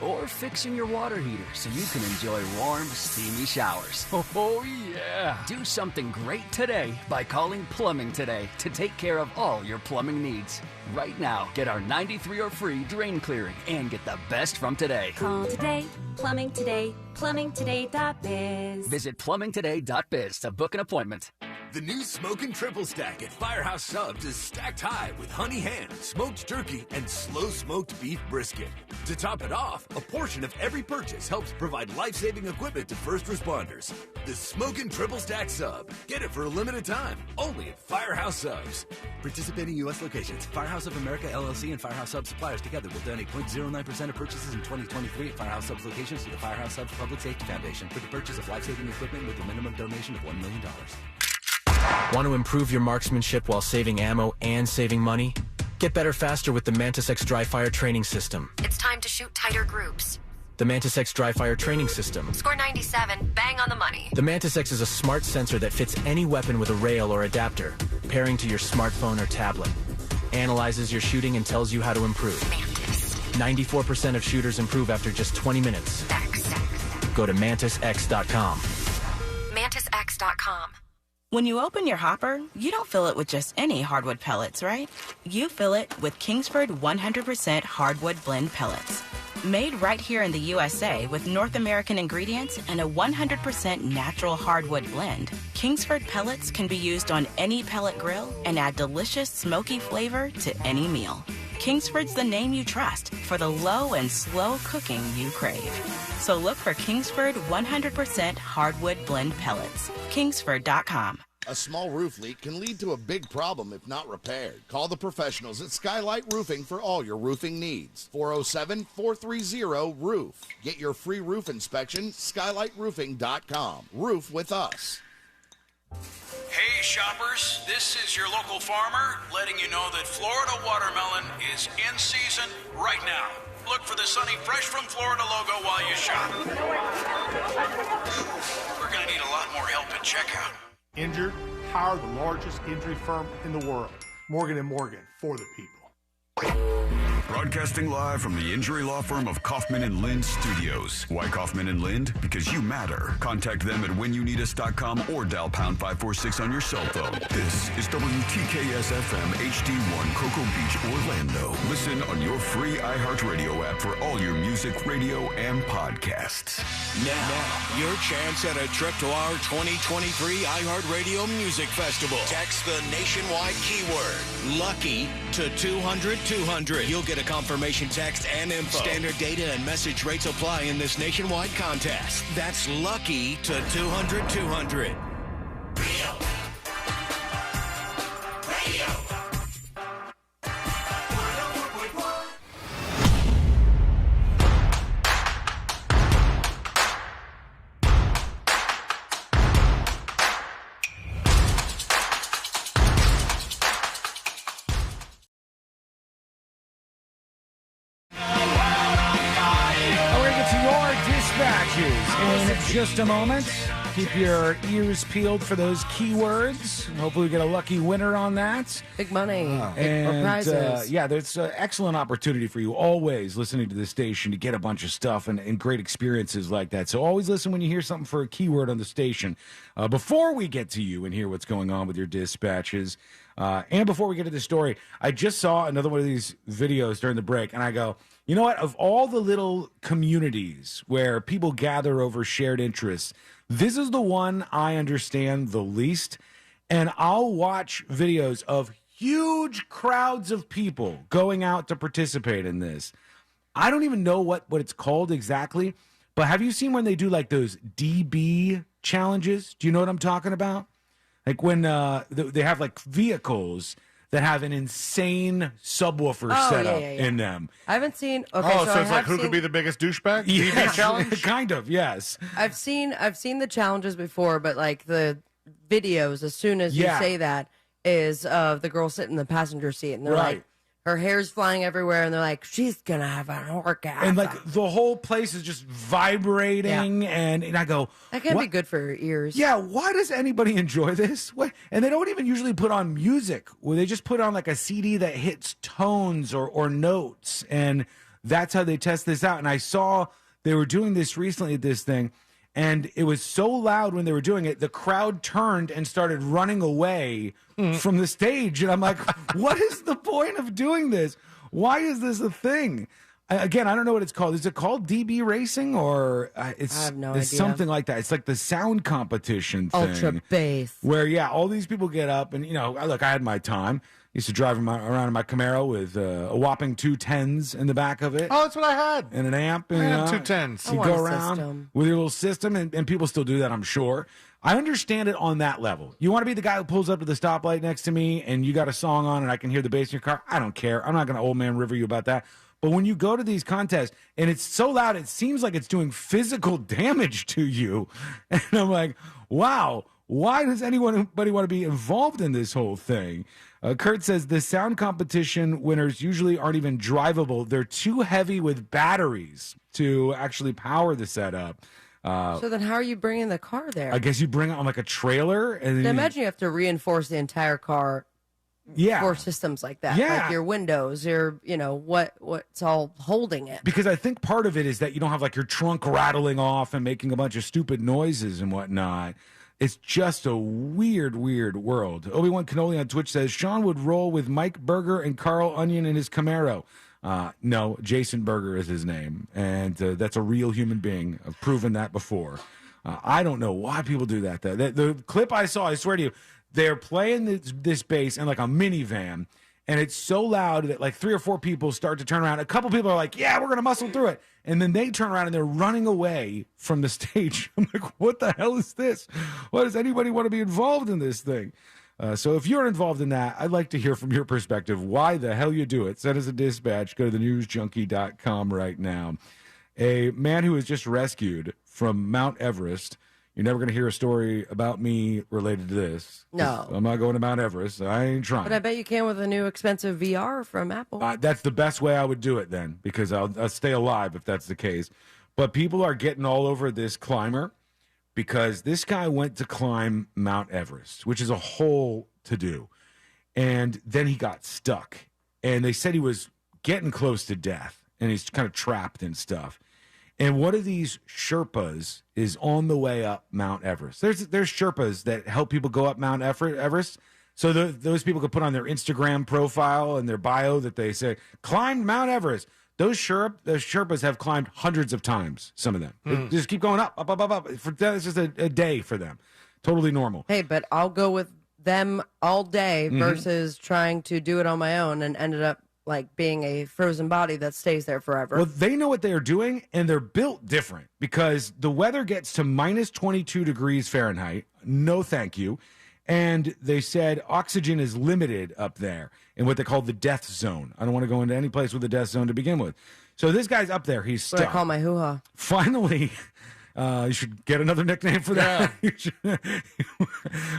Or fixing your water heater so you can enjoy warm, steamy showers. Oh, yeah. Do something great today by calling Plumbing Today to take care of all your plumbing needs. Right now, get our 93 free drain clearing and get the best from today. Call today, Plumbing Today, plumbingtoday.biz. Visit plumbingtoday.biz to book an appointment. The new Smokin' Triple Stack at Firehouse Subs is stacked high with honey ham, smoked turkey, and slow-smoked beef brisket. To top it off, a portion of every purchase helps provide life-saving equipment to first responders. The Smokin' Triple Stack Sub. Get it for a limited time, only at Firehouse Subs. Participating U.S. locations, Firehouse of America, LLC, and Firehouse Subs suppliers together will donate 0.09% of purchases in 2023 at Firehouse Subs locations to the Firehouse Subs Public Safety Foundation for the purchase of life-saving equipment with a minimum donation of $1 million. Want to improve your marksmanship while saving ammo and saving money? Get better faster with the MantisX dry fire training system. It's time to shoot tighter groups. The MantisX dry fire training system. Score 97, bang on the money. The MantisX is a smart sensor that fits any weapon with a rail or adapter, pairing to your smartphone or tablet. Analyzes your shooting and tells you how to improve. Mantis. 94% of shooters improve after just 20 minutes. Go to MantisX.com. MantisX.com. When you open your hopper, you don't fill it with just any hardwood pellets, right? You fill it with Kingsford 100% hardwood blend pellets. Made right here in the USA with North American ingredients and a 100% natural hardwood blend, Kingsford pellets can be used on any pellet grill and add delicious smoky flavor to any meal. Kingsford's the name you trust for the low and slow cooking you crave. So look for Kingsford 100% hardwood blend pellets. Kingsford.com. A small roof leak can lead to a big problem if not repaired. Call the professionals at Skylight Roofing for all your roofing needs. 407-430-ROOF. Get your free roof inspection, skylightroofing.com. Roof with us. Hey shoppers, this is your local farmer letting you know that Florida watermelon is in season right now. Look for the Sunny Fresh from Florida logo while you shop. We're going to need a lot more help at checkout. Injured? Hire the largest injury firm in the world. Morgan & Morgan, for the people. Broadcasting live from the injury law firm of Kaufman & Lind Studios. Why Kaufman & Lind? Because you matter. Contact them at whenyouneedus.com or dial pound 546 on your cell phone. This is WTKS-FM HD1 Cocoa Beach, Orlando. Listen on your free iHeartRadio app for all your music, radio, and podcasts. Now, your chance at a trip to our 2023 iHeartRadio Music Festival. Text the nationwide keyword LUCKY to 200-200. You'll get a confirmation text and info. Standard data and message rates apply in this nationwide contest. That's LUCKY to 200-200. In just a moment. Keep your ears peeled for those keywords. Hopefully we get a lucky winner on that. Big money. And prizes. there's an excellent opportunity for you always listening to this station to get a bunch of stuff and great experiences like that. So always listen when you hear something for a keyword on the station. Before we get to you and hear what's going on with your dispatches, and before we get to the story, I just saw another one of these videos during the break, and I go, you know what? Of all the little communities where people gather over shared interests, this is the one I understand the least. And I'll watch videos of huge crowds of people going out to participate in this. I don't even know what it's called exactly, but have you seen when they do like those DB challenges? Do you know what I'm talking about? Like when they have like vehicles that have an insane subwoofer setup in them. I haven't seen. Okay, so it's like who could be the biggest douchebag? Yeah, DB challenge? Kind of, yes. I've seen the challenges before, but like the videos, as soon as you say that, is of the girl sitting in the passenger seat, and they're like, her hair's flying everywhere, and they're like, she's gonna have an orgasm. And like the whole place is just vibrating, and I go, that can be good for your ears. Yeah, why does anybody enjoy this? What? And they don't even usually put on music. Well, they just put on like a CD that hits tones or notes, and that's how they test this out. And I saw they were doing this recently at this thing, and it was so loud when they were doing it, the crowd turned and started running away from the stage. And I'm like, what is the point of doing this? Why is this a thing? Again, I don't know what it's called. Is it called DB racing or it's I have no idea. Something like that? It's like the sound competition thing. Ultra bass. Where, all these people get up and, look, I had my time. Used to drive around in my Camaro with a whopping 2 10s in the back of it. Oh, that's what I had. And an amp. I had 2 10s. You go around with your little system, and people still do that, I'm sure. I understand it on that level. You want to be the guy who pulls up to the stoplight next to me, and you got a song on, and I can hear the bass in your car? I don't care. I'm not going to old man river you about that. But when you go to these contests, and it's so loud, it seems like it's doing physical damage to you. And I'm like, wow, why does anybody want to be involved in this whole thing? Kurt says the sound competition winners usually aren't even drivable. They're too heavy with batteries to actually power the setup. So then how are you bringing the car there? I guess you bring it on like a trailer. And I imagine you have to reinforce the entire car for systems like that. Yeah. Like your windows, what's all holding it. Because I think part of it is that you don't have like your trunk rattling off and making a bunch of stupid noises and whatnot. It's just a weird, weird world. Obi-Wan Cannoli on Twitch says, Sean would roll with Mike Berger and Carl Onion in his Camaro. No, Jason Berger is his name, and that's a real human being. I've proven that before. I don't know why people do that. The clip I saw, I swear to you, they're playing this bass in like a minivan, and it's so loud that like 3 or 4 people start to turn around. A couple people are like, yeah, we're going to muscle through it. And then they turn around and they're running away from the stage. I'm like, what the hell is this? Why does anybody want to be involved in this thing? So if you're involved in that, I'd like to hear from your perspective why the hell you do it. Send us a dispatch. Go to thenewsjunkie.com right now. A man who was just rescued from Mount Everest. You're never going to hear a story about me related to this. No. I'm not going to Mount Everest. I ain't trying. But I bet you can with a new expensive VR from Apple. That's the best way I would do it then, because I'll stay alive if that's the case. But people are getting all over this climber because this guy went to climb Mount Everest, which is a whole to-do. And then he got stuck. And they said he was getting close to death, and he's kind of trapped and stuff. And one of these Sherpas is on the way up Mount Everest. There's Sherpas that help people go up Mount Everest. So those people could put on their Instagram profile and their bio that they say, climbed Mount Everest. Those Sherpas have climbed hundreds of times, some of them. They just keep going up. It's just a day for them. Totally normal. Hey, but I'll go with them all day versus trying to do it on my own and ended up like being a frozen body that stays there forever. Well, they know what they are doing, and they're built different because the weather gets to minus 22 degrees Fahrenheit. No, thank you. And they said oxygen is limited up there in what they call the death zone. I don't want to go into any place with a death zone to begin with. So this guy's up there. He's stuck. What I call my hoo-ha. Finally, You should get another nickname for that. You should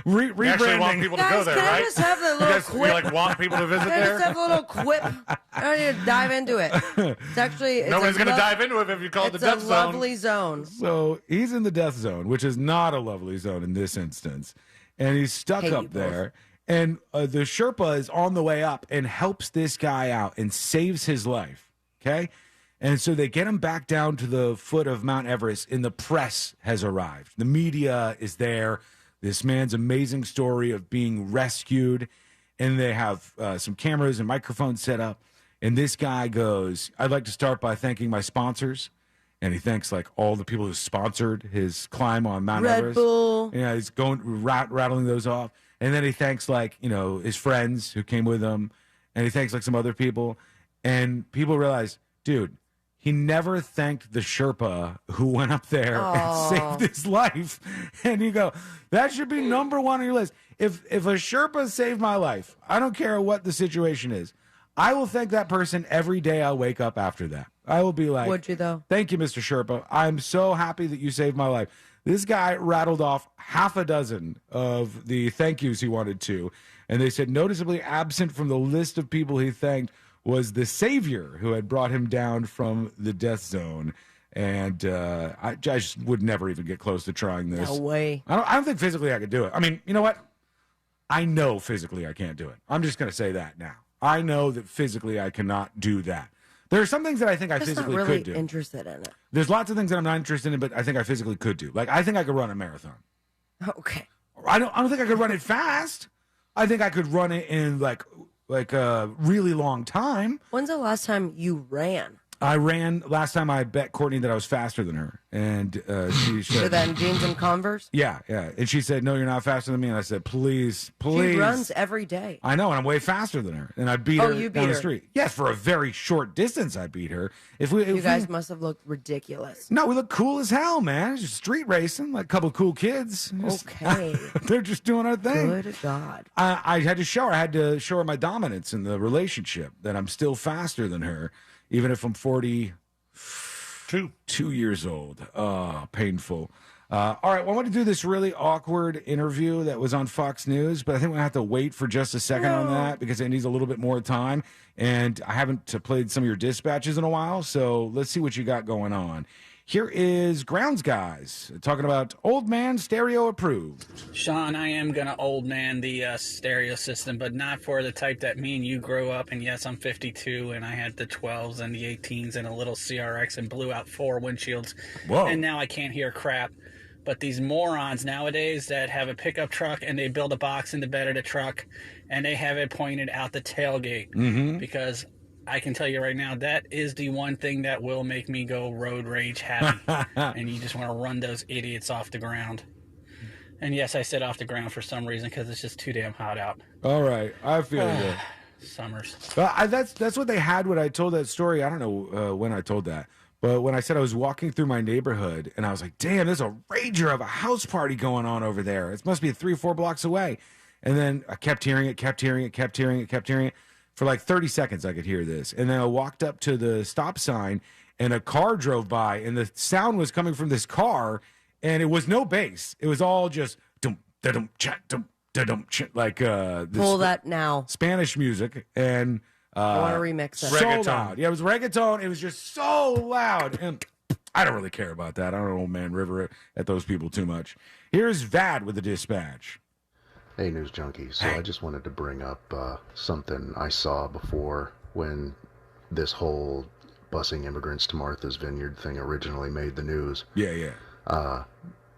rebranding. You actually want people to go there, can right? I just have the little quip? You like want people to visit Can I there? just have a little quip? I don't need to dive into it. It's actually Nobody's going to dive into it if you call it the death It's a zone. lovely zone. So he's in the death zone, which is not a lovely zone in this instance. And he's stuck Hate you up there. And the Sherpa is on the way up and helps this guy out and saves his life. Okay? And so they get him back down to the foot of Mount Everest, and the press has arrived. The media is there. This man's amazing story of being rescued. And they have some cameras and microphones set up. And this guy goes, I'd like to start by thanking my sponsors. And he thanks like all the people who sponsored his climb on Mount Red Everest. Bull. Yeah, he's going rattling those off. And then he thanks like, his friends who came with him. And he thanks like some other people. And people realize, dude, he never thanked the Sherpa who went up there and saved his life. And you go, that should be number one on your list. If a Sherpa saved my life, I don't care what the situation is, I will thank that person every day I wake up after that. I will be like, would you though? Thank you, Mr. Sherpa. I'm so happy that you saved my life. This guy rattled off half a dozen of the thank yous he wanted to. And they said noticeably absent from the list of people he thanked was the savior who had brought him down from the death zone. And I just would never even get close to trying this. No way. I don't think physically I could do it. I mean, you know what? I know physically I can't do it. I'm just going to say that now. I know that physically I cannot do that. There are some things that I think I physically not really could do. Interested in it. There's lots of things that I'm not interested in, but I think I physically could do. Like, I think I could run a marathon. Okay. I don't think I could run it fast. I think I could run it in like a really long time. When's the last time you ran? I ran last time. I bet Courtney that I was faster than her, and she said, So then jeans and Converse? Yeah, and she said, "No, you're not faster than me." And I said, "Please." She runs every day. I know, and I'm way faster than her, and I beat her you beat down the her. street. Yes, for a very short distance, I beat her. If You guys must have looked ridiculous. no, we look cool as hell, man. Just street racing, like a couple of cool kids. Okay. They're just doing our thing. Good God. I had to show her. I had to show her my dominance in the relationship, that I'm still faster than her, even if I'm 42 years old. Oh, painful. All right, well, I want to do this really awkward interview that was on Fox News, but I think we're going to have to wait for just a second on that because it needs a little bit more time. And I haven't played some of your dispatches in a while, so let's see what you got going on. Here is Grounds Guys talking about Old Man Stereo Approved. Sean, I am going to old man the stereo system, but not for the type that me and you grew up. And yes, I'm 52, and I had the 12s and the 18s and a little CRX and blew out 4 windshields. Whoa. And now I can't hear crap. But these morons nowadays that have a pickup truck and they build a box in the bed of the truck and they have it pointed out the tailgate. Mm-hmm. Because I can tell you right now, that is the one thing that will make me go road rage happy. And you just want to run those idiots off the ground. And yes, I said off the ground for some reason because it's just too damn hot out. All right, I feel you. Summers. That's what they had when I told that story. I don't know when I told that. But when I said I was walking through my neighborhood and I was like, damn, there's a rager of a house party going on over there. It must be 3 or 4 blocks away. And then I kept hearing it. For like 30 seconds, I could hear this. And then I walked up to the stop sign and a car drove by and the sound was coming from this car and it was no bass. It was all just dum, da-dum, chat, dum, da-dum, chat, like this Pull that now. Spanish music. And I want to remix it. so loud. Yeah, it was reggaeton. It was just so loud. And I don't really care about that. I don't old man river at those people too much. Here's Vad with the dispatch. Hey, News Junkie. So I just wanted to bring up something I saw before when this whole busing immigrants to Martha's Vineyard thing originally made the news. Yeah.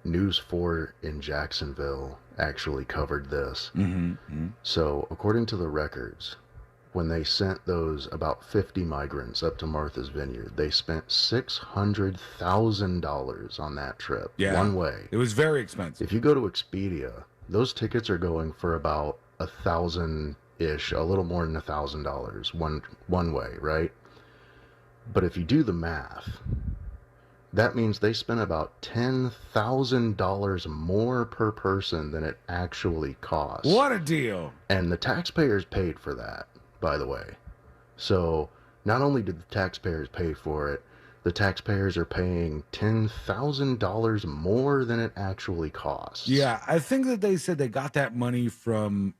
News 4 in Jacksonville actually covered this. Mm-hmm. So according to the records, when they sent those about 50 migrants up to Martha's Vineyard, they spent $600,000 on that trip. Yeah. One way. It was very expensive. If you go to Expedia, those tickets are going for about $1,000-ish, a little more than $1,000 one way, right? But if you do the math, that means they spent about $10,000 more per person than it actually costs. What a deal. And the taxpayers paid for that, by the way. So not only did the taxpayers pay for it, the taxpayers are paying $10,000 more than it actually costs. Yeah, I think that they said they got that money from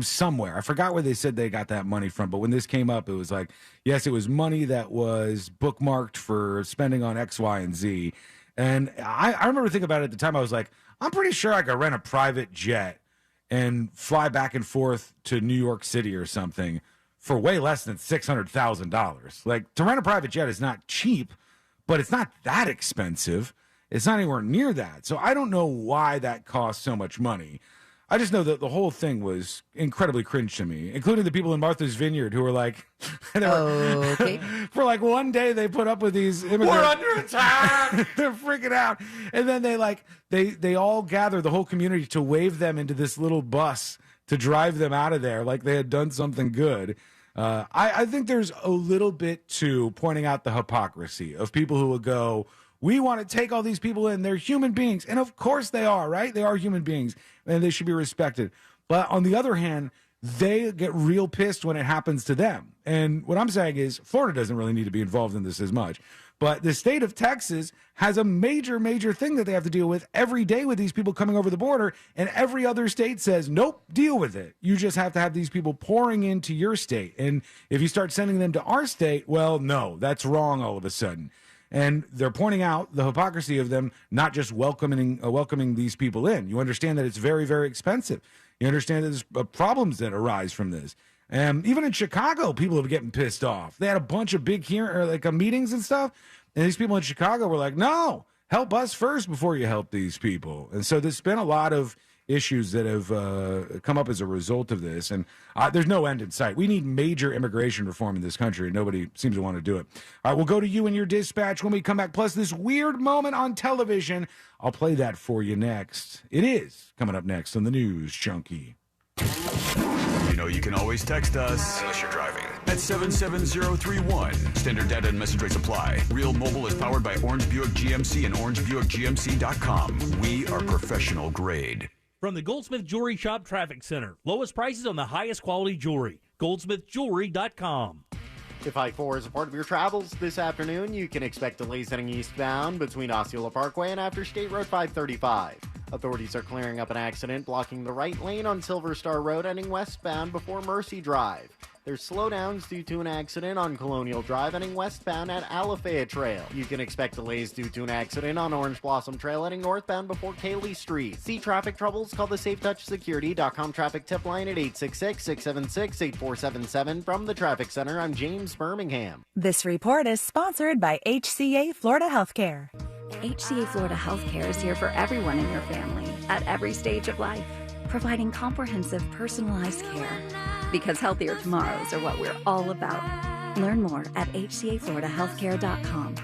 somewhere. I forgot where they said they got that money from, but when this came up, it was like, yes, it was money that was bookmarked for spending on X, Y, and Z. And I remember thinking about it at the time. I was like, I'm pretty sure I could rent a private jet and fly back and forth to New York City or something for way less than $600,000. Like, to rent a private jet is not cheap, but it's not that expensive. It's not anywhere near that. So I don't know why that costs so much money. I just know that the whole thing was incredibly cringe to me, including the people in Martha's Vineyard who were like, okay. For like one day they put up with these immigrants. We're under attack. They're freaking out. And then they all gather, the whole community, to wave them into this little bus to drive them out of there like they had done something good. I think there's a little bit to pointing out the hypocrisy of people who will go, we want to take all these people in. They're human beings. And of course they are, right? They are human beings and they should be respected. But on the other hand, they get real pissed when it happens to them. And what I'm saying is Florida doesn't really need to be involved in this as much. But the state of Texas has a major, major thing that they have to deal with every day with these people coming over the border. And every other state says, nope, deal with it. You just have to have these people pouring into your state. And if you start sending them to our state, well, no, that's wrong all of a sudden. And they're pointing out the hypocrisy of them not just welcoming these people in. You understand that it's very, very expensive. You understand that there's problems that arise from this. Even in Chicago, people are getting pissed off. They had a bunch of big meetings and stuff. And these people in Chicago were like, no, help us first before you help these people. And so there's been a lot of issues that have come up as a result of this. And there's no end in sight. We need major immigration reform in this country, and nobody seems to want to do it. All right, we'll go to you and your dispatch when we come back. Plus, this weird moment on television. I'll play that for you next. It is coming up next on the News Junkie. You know you can always text us, unless you're driving, at 77031. Standard data and message rates apply. Real Mobile is powered by Orange Buick GMC and orangebuickgmc.com. We are professional grade. From the Goldsmith Jewelry Shop Traffic Center. Lowest prices on the highest quality jewelry. goldsmithjewelry.com. If I-4 is a part of your travels this afternoon, you can expect delays heading eastbound between Osceola Parkway and after State Road 535. Authorities are clearing up an accident blocking the right lane on Silver Star Road heading westbound before Mercy Drive. There's slowdowns due to an accident on Colonial Drive heading westbound at Alafaya Trail. You can expect delays due to an accident on Orange Blossom Trail heading northbound before Cayley Street. See traffic troubles? Call the SafeTouchSecurity.com traffic tip line at 866-676-8477. From the Traffic Center, I'm James Birmingham. This report is sponsored by HCA Florida Healthcare. HCA Florida Healthcare is here for everyone in your family at every stage of life, providing comprehensive, personalized care. Because healthier tomorrows are what we're all about. Learn more at hcafloridahealthcare.com.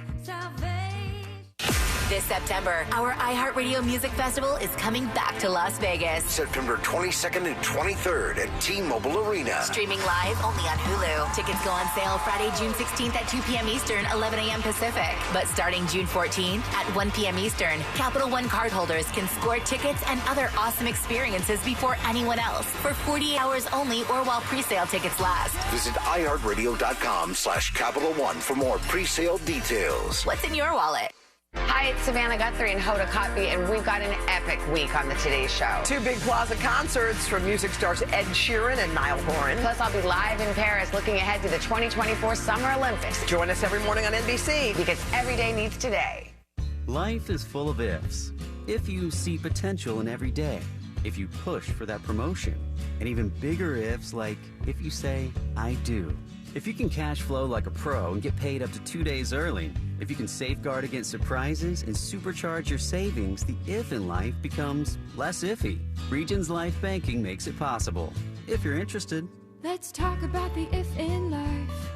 This September, our iHeartRadio Music Festival is coming back to Las Vegas. September 22nd and 23rd at T-Mobile Arena. Streaming live only on Hulu. Tickets go on sale Friday, June 16th at 2 p.m. Eastern, 11 a.m. Pacific. But starting June 14th at 1 p.m. Eastern, Capital One cardholders can score tickets and other awesome experiences before anyone else for 48 hours only or while pre-sale tickets last. Visit iHeartRadio.com/Capital One for more pre-sale details. What's in your wallet? Hi, it's Savannah Guthrie and Hoda Kotb, and we've got an epic week on the Today Show. 2 big plaza concerts from music stars Ed Sheeran and Niall Horan. Plus, I'll be live in Paris looking ahead to the 2024 Summer Olympics. Join us every morning on NBC. Because every day needs today. Life is full of ifs. If you see potential in every day, if you push for that promotion, and even bigger ifs like if you say, I do. If you can cash flow like a pro and get paid up to 2 days early, if you can safeguard against surprises and supercharge your savings, the if in life becomes less iffy. Regions Life Banking makes it possible. If you're interested. Let's talk about the if in life.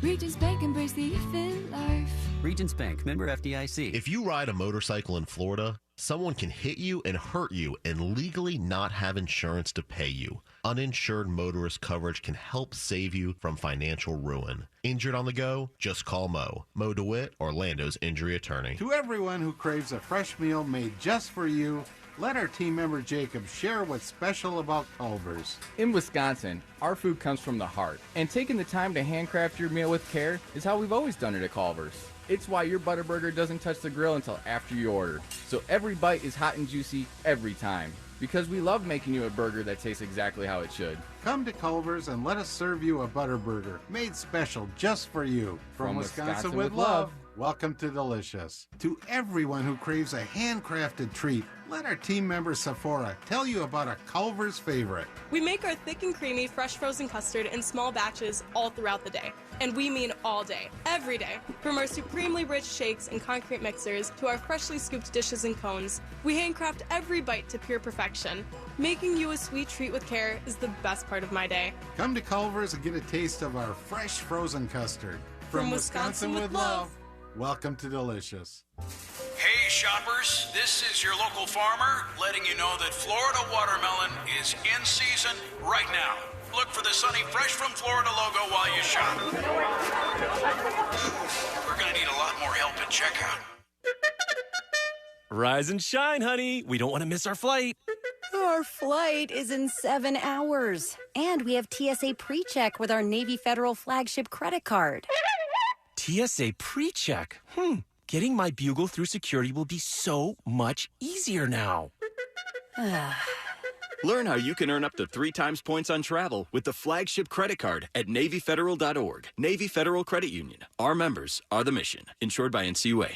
Regions Bank, embrace the if in life. Regions Bank, member FDIC. If you ride a motorcycle in Florida, someone can hit you and hurt you and legally not have insurance to pay you. Uninsured motorist coverage can help save you from financial ruin. Injured on the go? Just call Mo. Mo DeWitt, Orlando's injury attorney. To everyone who craves a fresh meal made just for you, let our team member Jacob share what's special about Culver's. In Wisconsin, our food comes from the heart, and taking the time to handcraft your meal with care is how we've always done it at Culver's. It's why your Butterburger doesn't touch the grill until after you order. So every bite is hot and juicy every time. Because we love making you a burger that tastes exactly how it should. Come to Culver's and let us serve you a Butterburger, made special just for you. From Wisconsin with love. Welcome to Delicious. To everyone who craves a handcrafted treat, let our team member Sephora tell you about a Culver's favorite. We make our thick and creamy fresh frozen custard in small batches all throughout the day. And we mean all day, every day. From our supremely rich shakes and concrete mixers to our freshly scooped dishes and cones, we handcraft every bite to pure perfection. Making you a sweet treat with care is the best part of my day. Come to Culver's and get a taste of our fresh frozen custard. From Wisconsin with love. Welcome to Delicious. Hey shoppers, this is your local farmer letting you know that Florida watermelon is in season right now. Look for the Sunny Fresh from Florida logo while you shop. We're going to need a lot more help at checkout. Rise and shine, honey. We don't want to miss our flight. Our flight is in 7 hours. And we have TSA PreCheck with our Navy Federal flagship credit card. TSA PreCheck. Getting my bugle through security will be so much easier now. Learn how you can earn up to 3 times points on travel with the flagship credit card at NavyFederal.org. Navy Federal Credit Union. Our members are the mission. Insured by NCUA.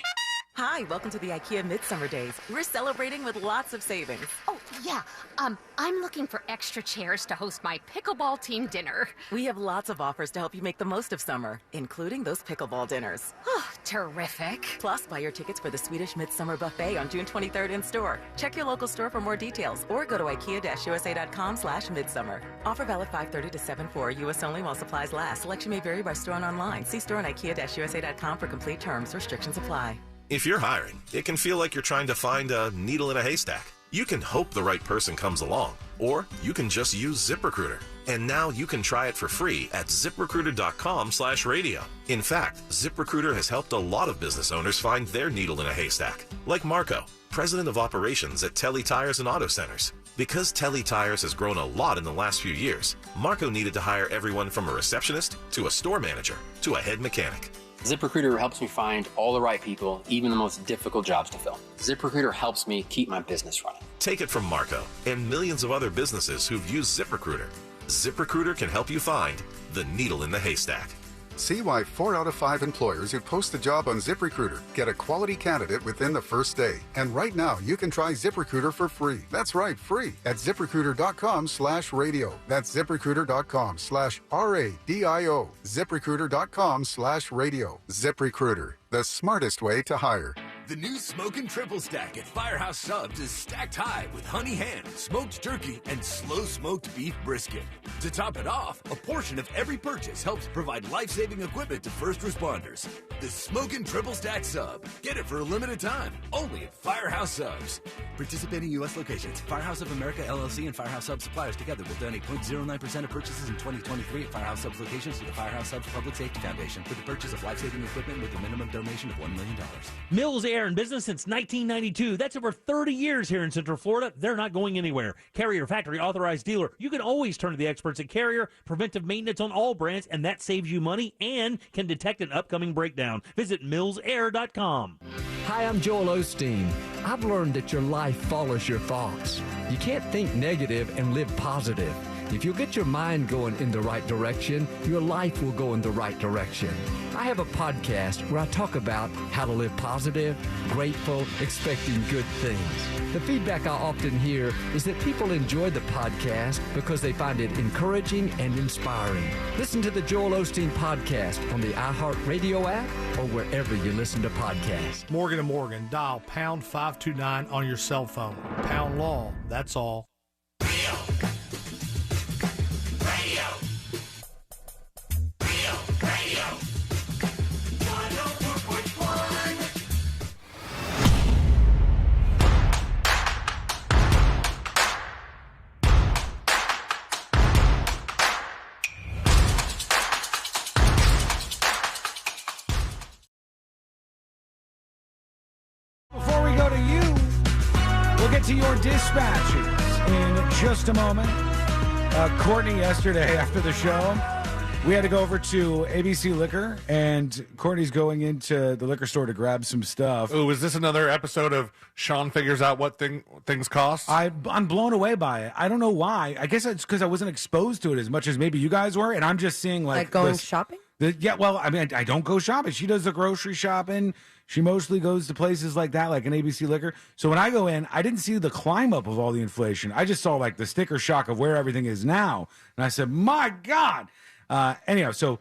Hi, welcome to the IKEA Midsummer Days. We're celebrating with lots of savings. Oh, yeah. I'm looking for extra chairs to host my pickleball team dinner. We have lots of offers to help you make the most of summer, including those pickleball dinners. Oh, terrific. Plus, buy your tickets for the Swedish Midsummer Buffet on June 23rd in store. Check your local store for more details or go to ikea-usa.com/midsummer. Offer valid 5/30 to 7/4, U.S. only while supplies last. Selection may vary by store and online. See store and ikea-usa.com for complete terms. Restrictions apply. If you're hiring, it can feel like you're trying to find a needle in a haystack. You can hope the right person comes along, or you can just use ZipRecruiter. And now you can try it for free at ZipRecruiter.com/radio. In fact, ZipRecruiter has helped a lot of business owners find their needle in a haystack, like Marco, president of operations at Telly Tires and Auto Centers. Because Telly Tires has grown a lot in the last few years, Marco needed to hire everyone from a receptionist to a store manager to a head mechanic. ZipRecruiter helps me find all the right people, even the most difficult jobs to fill. ZipRecruiter helps me keep my business running. Take it from Marco and millions of other businesses who've used ZipRecruiter. ZipRecruiter can help you find the needle in the haystack. See why 4 out of 5 employers who post a job on ZipRecruiter get a quality candidate within the first day. And right now, you can try ZipRecruiter for free. That's right, free at ZipRecruiter.com/radio. That's ZipRecruiter.com/RADIO. ZipRecruiter.com/radio. ZipRecruiter, the smartest way to hire. The new Smokin' Triple Stack at Firehouse Subs is stacked high with honey ham, smoked turkey, and slow-smoked beef brisket. To top it off, a portion of every purchase helps provide life-saving equipment to first responders. The Smokin' Triple Stack Sub. Get it for a limited time, only at Firehouse Subs. Participating U.S. locations, Firehouse of America, LLC, and Firehouse Subs suppliers together will donate 0.09% of purchases in 2023 at Firehouse Subs locations to the Firehouse Subs Public Safety Foundation for the purchase of life-saving equipment with a minimum donation of $1 million. Mills Air in business since 1992. That's over 30 years here in Central Florida. They're not going anywhere. Carrier factory authorized dealer. You can always turn to the experts at Carrier. Preventive maintenance on all brands, and that saves you money and can detect an upcoming breakdown. Visit millsair.com. Hi, I'm Joel Osteen. I've learned that your life follows your thoughts. You can't think negative and live positive. If you get your mind going in the right direction, your life will go in the right direction. I have a podcast where I talk about how to live positive, grateful, expecting good things. The feedback I often hear is that people enjoy the podcast because they find it encouraging and inspiring. Listen to the Joel Osteen podcast on the iHeartRadio app or wherever you listen to podcasts. Morgan & Morgan, dial pound 529 on your cell phone. Pound law, that's all. Before we go to you, we'll get to your dispatches in just a moment. Courtney, yesterday after the show, We had to go over to ABC Liquor, and Courtney's going into the liquor store to grab some stuff. Ooh, is this another episode of Sean figures out what things cost? I'm blown away by it. I don't know why. I guess it's because I wasn't exposed to it as much as maybe you guys were, and I'm just seeing like going shopping? Well, I mean, I don't go shopping. She does the grocery shopping. She mostly goes to places like that, like an ABC Liquor. So when I go in, I didn't see the climb up of all the inflation. I just saw like the sticker shock of where everything is now. And I said, my God. Anyhow, so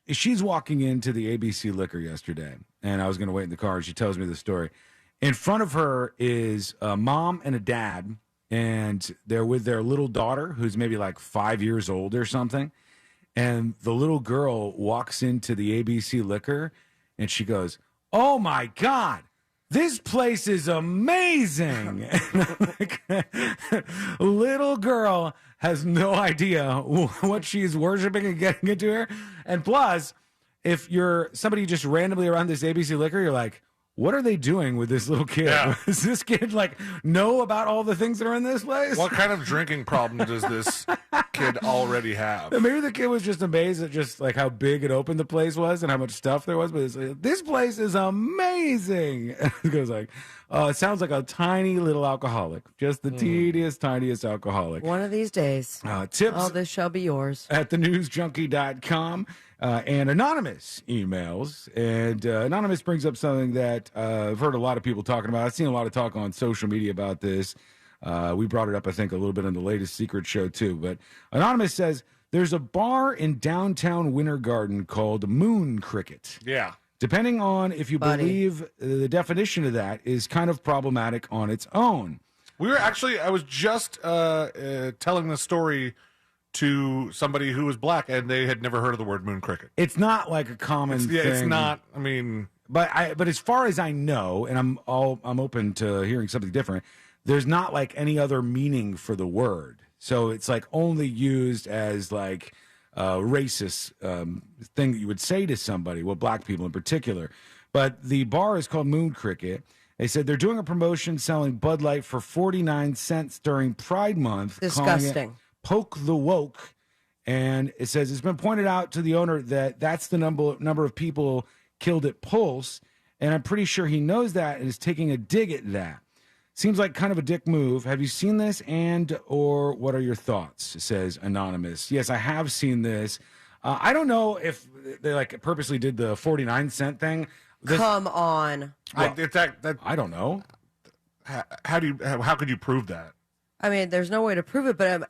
she's walking into the ABC Liquor yesterday, and I was going to wait in the car, and she tells me the story. In front of her is a mom and a dad, and they're with their little daughter, who's maybe like 5 years old or something. And the little girl walks into the ABC Liquor, and she goes, "Oh, my God, this place is amazing." Little girl has no idea what she's worshiping and getting into here. And plus, if you're somebody just randomly around this ABC Liquor, you're like, what are they doing with this little kid? Yeah. Does this kid like know about all the things that are in this place? What kind of drinking problem does this kid already have? Maybe the kid was just amazed at just like how big and open the place was and how much stuff there was. But it's like, this place is amazing. And it goes like, it sounds like a tiny little alcoholic, just the tiniest alcoholic. One of these days. Tips. All this shall be yours. At thenewsjunkie.com. And Anonymous emails. And Anonymous brings up something that I've heard a lot of people talking about. I've seen a lot of talk on social media about this. We brought it up, I think, a little bit in the latest Secret Show, too. But Anonymous says there's a bar in downtown Winter Garden called Moon Cricket. Yeah. Depending on if you believe the definition of that is kind of problematic on its own. I was just telling the story to somebody who was black, and they had never heard of the word moon cricket. It's not like a common thing. It's not. I mean, but as far as I know, and I'm open to hearing something different. There's not like any other meaning for the word, so it's like only used as like a racist thing that you would say to somebody, well, black people in particular. But the bar is called Moon Cricket. They said they're doing a promotion selling Bud Light for 49 cents during Pride Month. Disgusting. Poke the woke, and it says it's been pointed out to the owner that that's the number of people killed at Pulse, and I'm pretty sure he knows that and is taking a dig at that. Seems like kind of a dick move. Have you seen this, and or what are your thoughts? Says Anonymous. Yes, I have seen this. I don't know if they like purposely did the 49-cent thing. Come on. I don't know. How could you prove that? I mean, there's no way to prove it, but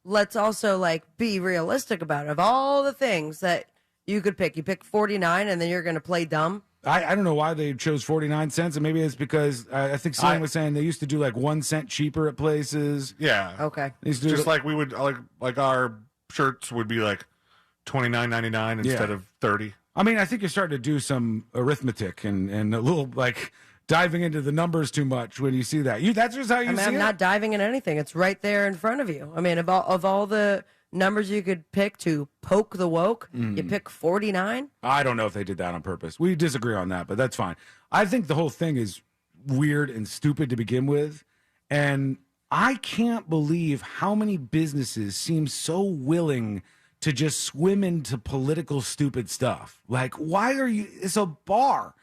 let's also like be realistic about it. Of all the things that you could pick, you pick 49 and then you're going to play dumb. I don't know why they chose 49 cents, and maybe it's because I think someone was saying they used to do like 1 cent cheaper at places. Yeah. Okay. Just like we would like our shirts would be like $29.99 instead of $30. I mean, I think you're starting to do some arithmetic and a little like diving into the numbers too much when you see that. That's just how you see it? I'm not diving in anything. It's right there in front of you. I mean, of all the numbers you could pick to poke the woke, you pick 49? I don't know if they did that on purpose. We disagree on that, but that's fine. I think the whole thing is weird and stupid to begin with, and I can't believe how many businesses seem so willing to just swim into political stupid stuff. Like, why are you... It's a bar.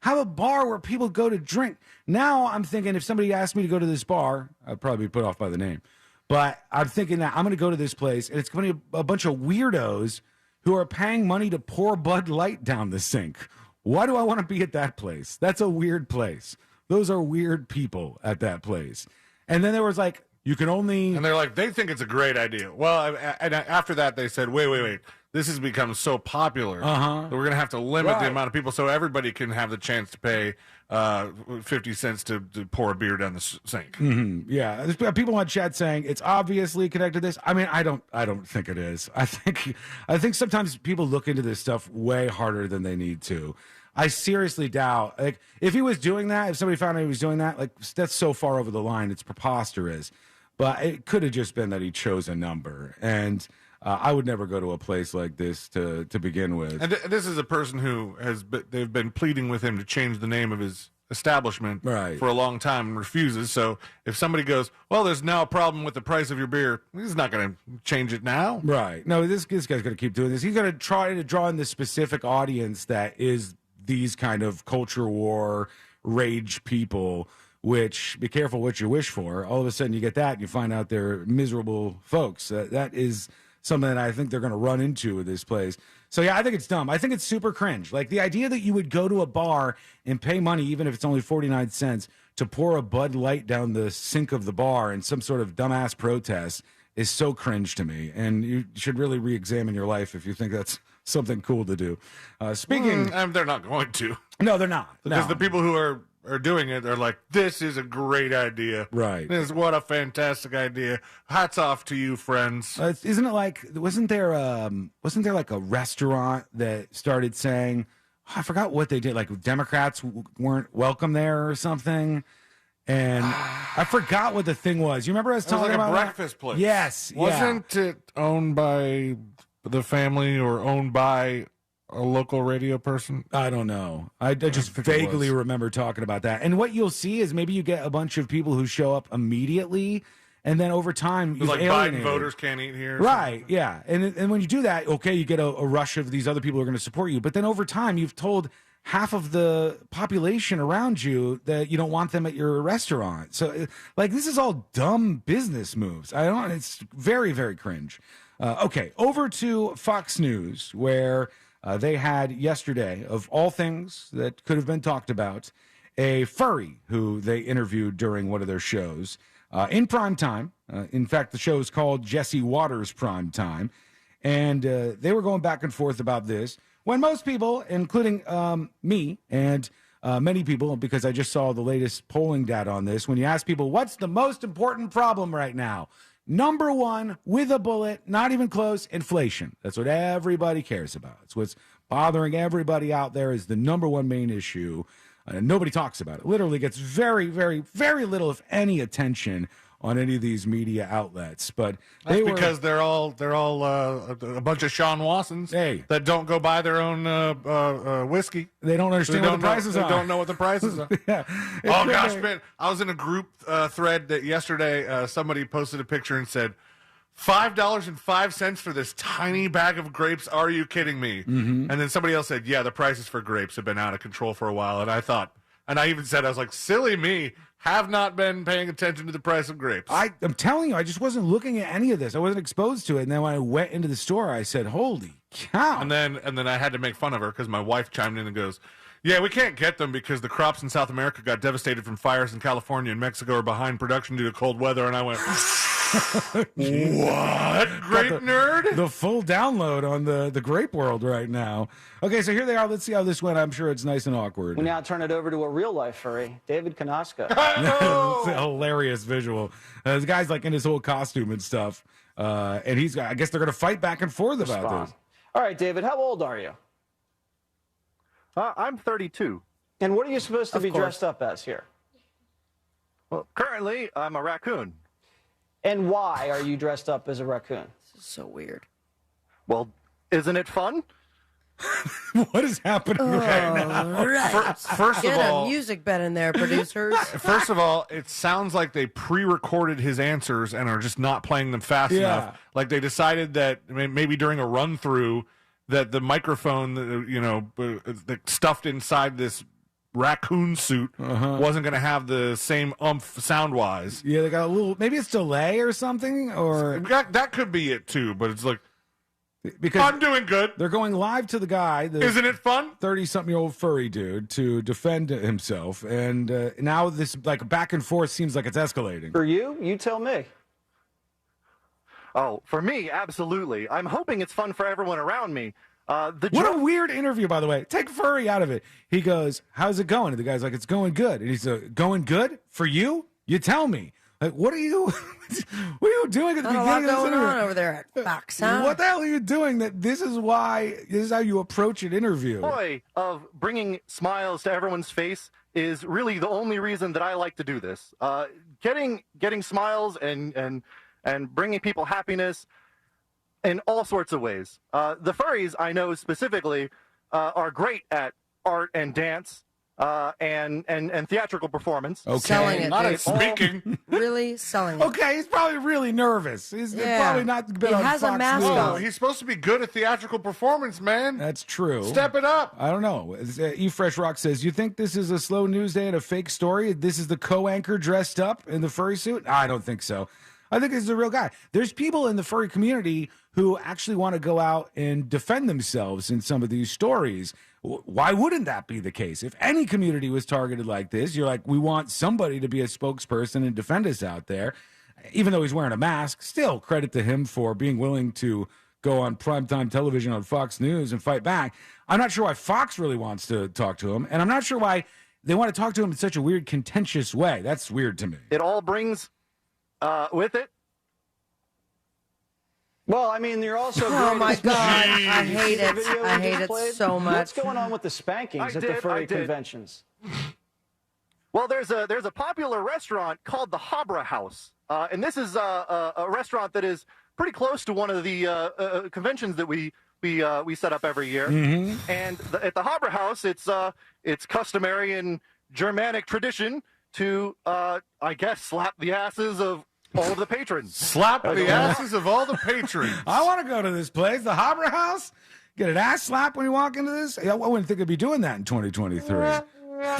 Have a bar where people go to drink. Now I'm thinking if somebody asked me to go to this bar, I'd probably be put off by the name. But I'm thinking that I'm going to go to this place, and it's going to be a bunch of weirdos who are paying money to pour Bud Light down the sink. Why do I want to be at that place? That's a weird place. Those are weird people at that place. And then there was like, you can only... And they're like, they think it's a great idea. Well, and after that, they said, wait. This has become so popular that we're going to have to limit the amount of people so everybody can have the chance to pay 50 cents to pour a beer down the sink. Mm-hmm. Yeah, there's people on chat saying it's obviously connected to this. I mean, I don't think it is. I think sometimes people look into this stuff way harder than they need to. I seriously doubt, like, if he was doing that, if somebody found out he was doing that, like, that's so far over the line, it's preposterous. But it could have just been that he chose a number, and I would never go to a place like this to begin with. And this is a person who they've been pleading with him to change the name of his establishment for a long time and refuses. So if somebody goes, well, there's now a problem with the price of your beer, he's not going to change it now. Right. No, this guy's going to keep doing this. He's going to try to draw in the specific audience that is these kind of culture war rage people, which be careful what you wish for. All of a sudden you get that and you find out they're miserable folks. That is something that I think they're going to run into with this place. So, yeah, I think it's dumb. I think it's super cringe. Like, the idea that you would go to a bar and pay money, even if it's only 49 cents, to pour a Bud Light down the sink of the bar in some sort of dumbass protest is so cringe to me. And you should really re-examine your life if you think that's something cool to do. They're not going to. No, they're not. Because No. the people who are doing it are like, this is a great idea. Right. What a fantastic idea. Hats off to you, friends. Isn't it like, wasn't there like a restaurant that started saying, I forgot what they did, like Democrats weren't welcome there or something? And I forgot what the thing was. You remember us It was talking like a about breakfast that? place. Yes. Wasn't it owned by the family or owned by a local radio person? I don't know. I just think it vaguely was. remember talking about that. And what you'll see is maybe you get a bunch of people who show up immediately, and then over time, It was you've like alienated. Biden voters can't eat here. or Right, yeah. And when you do that, okay, you get a rush of these other people who are going to support you. But then over time, you've told half of the population around you that you don't want them at your restaurant. So, like, this is all dumb business moves. It's very, very cringe. Okay, over to Fox News, where they had yesterday, of all things that could have been talked about, a furry who they interviewed during one of their shows in prime time. In fact, the show is called Jesse Waters Prime Time. And they were going back and forth about this. When most people, including me and many people, because I just saw the latest polling data on this, when you ask people, what's the most important problem right now? Number one, with a bullet, not even close, inflation. That's what everybody cares about. It's what's bothering everybody out there is the number one main issue. Nobody talks about it. Literally gets very, very, very little, if any, attention on any of these media outlets. But That's because they're all a bunch of Sean Wassons that don't go buy their own whiskey. They don't understand what the prices are. They don't know what the prices are. Yeah. Oh gosh, man! I was in a group thread that yesterday. Somebody posted a picture and said, $5.05 for this tiny bag of grapes. Are you kidding me? Mm-hmm. And then somebody else said, yeah, the prices for grapes have been out of control for a while. And I thought, and I even said, I was like, silly me, have not been paying attention to the price of grapes. I'm telling you, I just wasn't looking at any of this. I wasn't exposed to it. And then when I went into the store, I said, holy cow. And then I had to make fun of her because my wife chimed in and goes, yeah, we can't get them because the crops in South America got devastated from fires in California and Mexico are behind production due to cold weather. And I went, what? Grape nerd? The full download on the grape world right now. Okay, so here they are. Let's see how this went. I'm sure it's nice and awkward. We now turn it over to a real-life furry, David Kanoska. It's a hilarious visual. This guy's like in his whole costume and stuff. And I guess they're going to fight back and forth about this. All right, David, how old are you? I'm 32. And what are you supposed to be dressed up as here? Well, currently, I'm a raccoon. And why are you dressed up as a raccoon? This is so weird. Well, isn't it fun? What is happening right now? Right. First Get of all, a music bed in there, producers. First of all, it sounds like they pre-recorded his answers and are just not playing them fast enough. Like they decided that maybe during a run-through that the microphone, that stuffed inside this raccoon suit wasn't going to have the same oomph sound-wise. Yeah, they got a little, maybe it's delay or something, or that could be it too. But it's like, because I'm doing good. They're going live to the guy. Isn't it fun? 30-something-year-old furry dude to defend himself, and now this like back and forth seems like it's escalating. For you, you tell me. Oh, for me, absolutely. I'm hoping it's fun for everyone around me. What a weird interview, by the way. Take furry out of it. He goes, how's it going? And the guy's like, it's going good. And he's going good? For you? You tell me. Like, what are you doing at the beginning of this going interview? on over there at Fox, huh? What the hell are you doing? This is how you approach an interview. Joy of bringing smiles to everyone's face is really the only reason that I like to do this. Getting smiles and bringing people happiness in all sorts of ways. The furries, I know specifically, are great at art and dance. and theatrical performance. Okay. Selling it, Not dude. at speaking. Really selling it. Okay, he's probably really nervous. He's probably not been He on has a Fox mask News. on. Oh, he's supposed to be good at theatrical performance, man. That's true. Step it up. I don't know. E Fresh Rock says, "You think this is a slow news day and a fake story? This is the co-anchor dressed up in the furry suit?" I don't think so. I think this is a real guy. There's people in the furry community who actually want to go out and defend themselves in some of these stories. Why wouldn't that be the case? If any community was targeted like this, you're like, we want somebody to be a spokesperson and defend us out there. Even though he's wearing a mask, still credit to him for being willing to go on primetime television on Fox News and fight back. I'm not sure why Fox really wants to talk to him, and I'm not sure why they want to talk to him in such a weird, contentious way. That's weird to me. It all brings with it. Well, I mean, you're also. Oh my God, I hate it. I hate it so much. What's going on with the spankings at the furry conventions? Well, there's a popular restaurant called the Hamster House, and this is a restaurant that is pretty close to one of the conventions that we set up every year. Mm-hmm. And at the Hamster House, it's customary in Germanic tradition to I guess slap the asses of all of the patrons. Slap the asses of all the patrons. I want to go to this place, the Hamster House. Get an ass slap when you walk into this. I wouldn't think they'd be doing that in 2023. I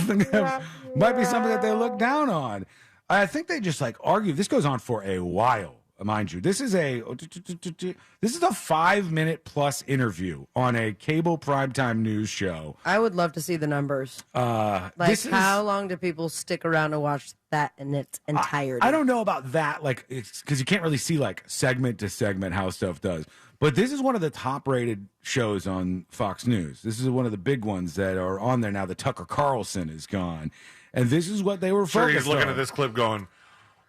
think that might be something that they look down on. I think they just like argue. This goes on for a while, mind you. This is a 5-minute plus interview on a cable primetime news show. I would love to see the numbers. How long do people stick around to watch that in its entirety? I don't know about that, like, because you can't really see like segment to segment how stuff does. But this is one of the top-rated shows on Fox News. This is one of the big ones that are on there now. The Tucker Carlson is gone, and this is what they were focused on. He's looking at this clip going,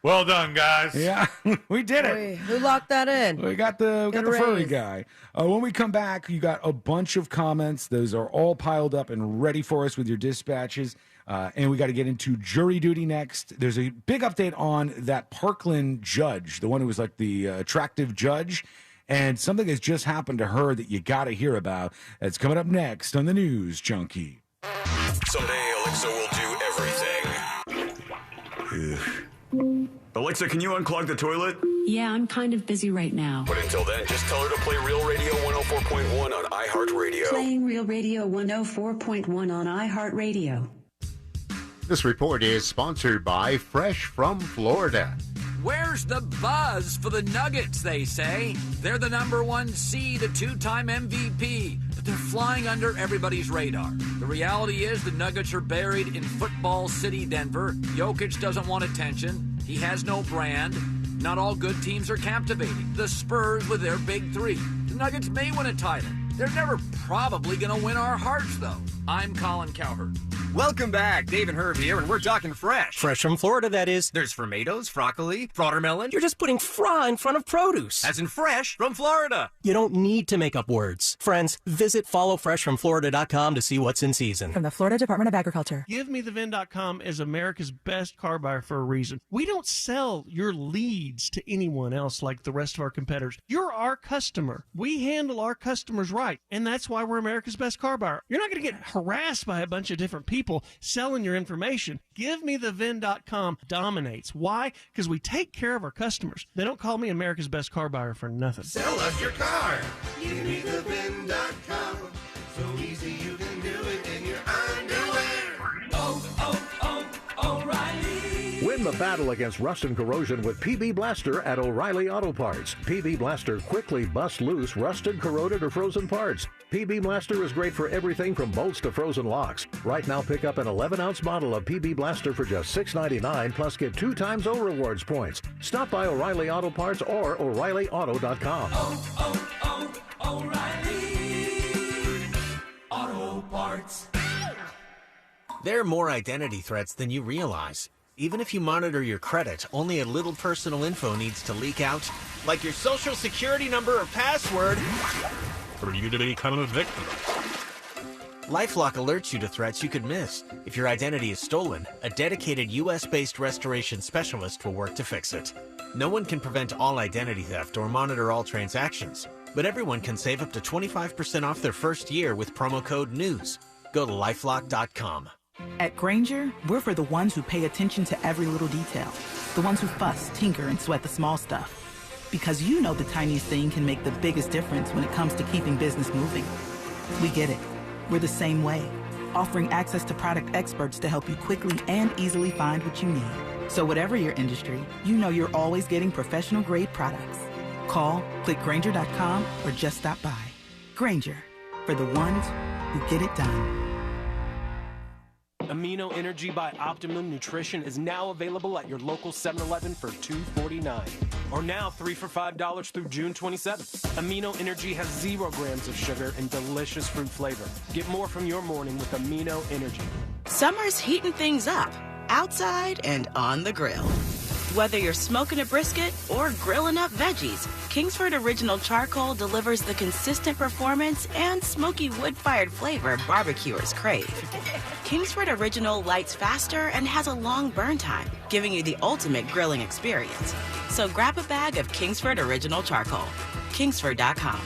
"Well done, guys." Yeah, we did it. Wait, who locked that in? We got the furry guy. When we come back, you got a bunch of comments. Those are all piled up and ready for us with your dispatches. And we got to get into jury duty next. There's a big update on that Parkland judge, the one who was like the attractive judge. And something has just happened to her that you got to hear about. It's coming up next on the News Junkie. Someday Alexa will do everything. Alexa, can you unclog the toilet? Yeah, I'm kind of busy right now. But until then, just tell her to play Real Radio 104.1 on iHeartRadio. Playing Real Radio 104.1 on iHeartRadio. This report is sponsored by Fresh from Florida. Where's the buzz for the Nuggets, they say? They're the number one seed, a two-time MVP, but they're flying under everybody's radar. The reality is the Nuggets are buried in football city Denver. Jokic doesn't want attention. He has no brand. Not all good teams are captivating. The Spurs with their big three. The Nuggets may win a title. They're never probably going to win our hearts, though. I'm Colin Cowherd. Welcome back. Dave and Herb here, and we're talking fresh. Fresh from Florida, that is. There's tomatoes, broccoli, watermelon. You're just putting fra in front of produce. As in fresh from Florida. You don't need to make up words. Friends, visit followfreshfromflorida.com to see what's in season. From the Florida Department of Agriculture. GiveMeTheVin.com is America's best car buyer for a reason. We don't sell your leads to anyone else like the rest of our competitors. You're our customer. We handle our customers right, and that's why we're America's best car buyer. You're not going to get harassed by a bunch of different people selling your information. GiveMeTheVin.com dominates. Why? Because we take care of our customers. They don't call me America's best car buyer for nothing. Sell us your car. GiveMeTheVin.com. So easy you can do it in your underwear. O'Reilly. Win the battle against rust and corrosion with PB Blaster at O'Reilly Auto Parts. PB Blaster quickly busts loose rusted, corroded, or frozen parts. PB Blaster is great for everything from bolts to frozen locks. Right now, pick up an 11-ounce bottle of PB Blaster for just $6.99, plus get 2 times O Rewards points. Stop by O'Reilly Auto Parts or O'ReillyAuto.com. O'Reilly Auto Parts. There are more identity threats than you realize. Even if you monitor your credit, only a little personal info needs to leak out, like your social security number or password, for you to become a victim. LifeLock alerts you to threats you could miss. If your identity is stolen, a dedicated U.S.-based restoration specialist will work to fix it. No one can prevent all identity theft or monitor all transactions, but everyone can save up to 25% off their first year with promo code NEWS. Go to LifeLock.com. At Grainger, we're for the ones who pay attention to every little detail. The ones who fuss, tinker, and sweat the small stuff. Because you know the tiniest thing can make the biggest difference when it comes to keeping business moving. We get it. We're the same way, offering access to product experts to help you quickly and easily find what you need. So whatever your industry, you know you're always getting professional-grade products. Call, click Grainger.com, or just stop by. Grainger, for the ones who get it done. Amino Energy by Optimum Nutrition is now available at your local 7-Eleven for $2.49. Or now 3 for $5 through June 27th. Amino Energy has 0 grams of sugar and delicious fruit flavor. Get more from your morning with Amino Energy. Summer's heating things up, outside and on the grill. Whether you're smoking a brisket or grilling up veggies, Kingsford Original Charcoal delivers the consistent performance and smoky wood-fired flavor barbecuers crave. Kingsford Original lights faster and has a long burn time, giving you the ultimate grilling experience. So grab a bag of Kingsford Original Charcoal. Kingsford.com.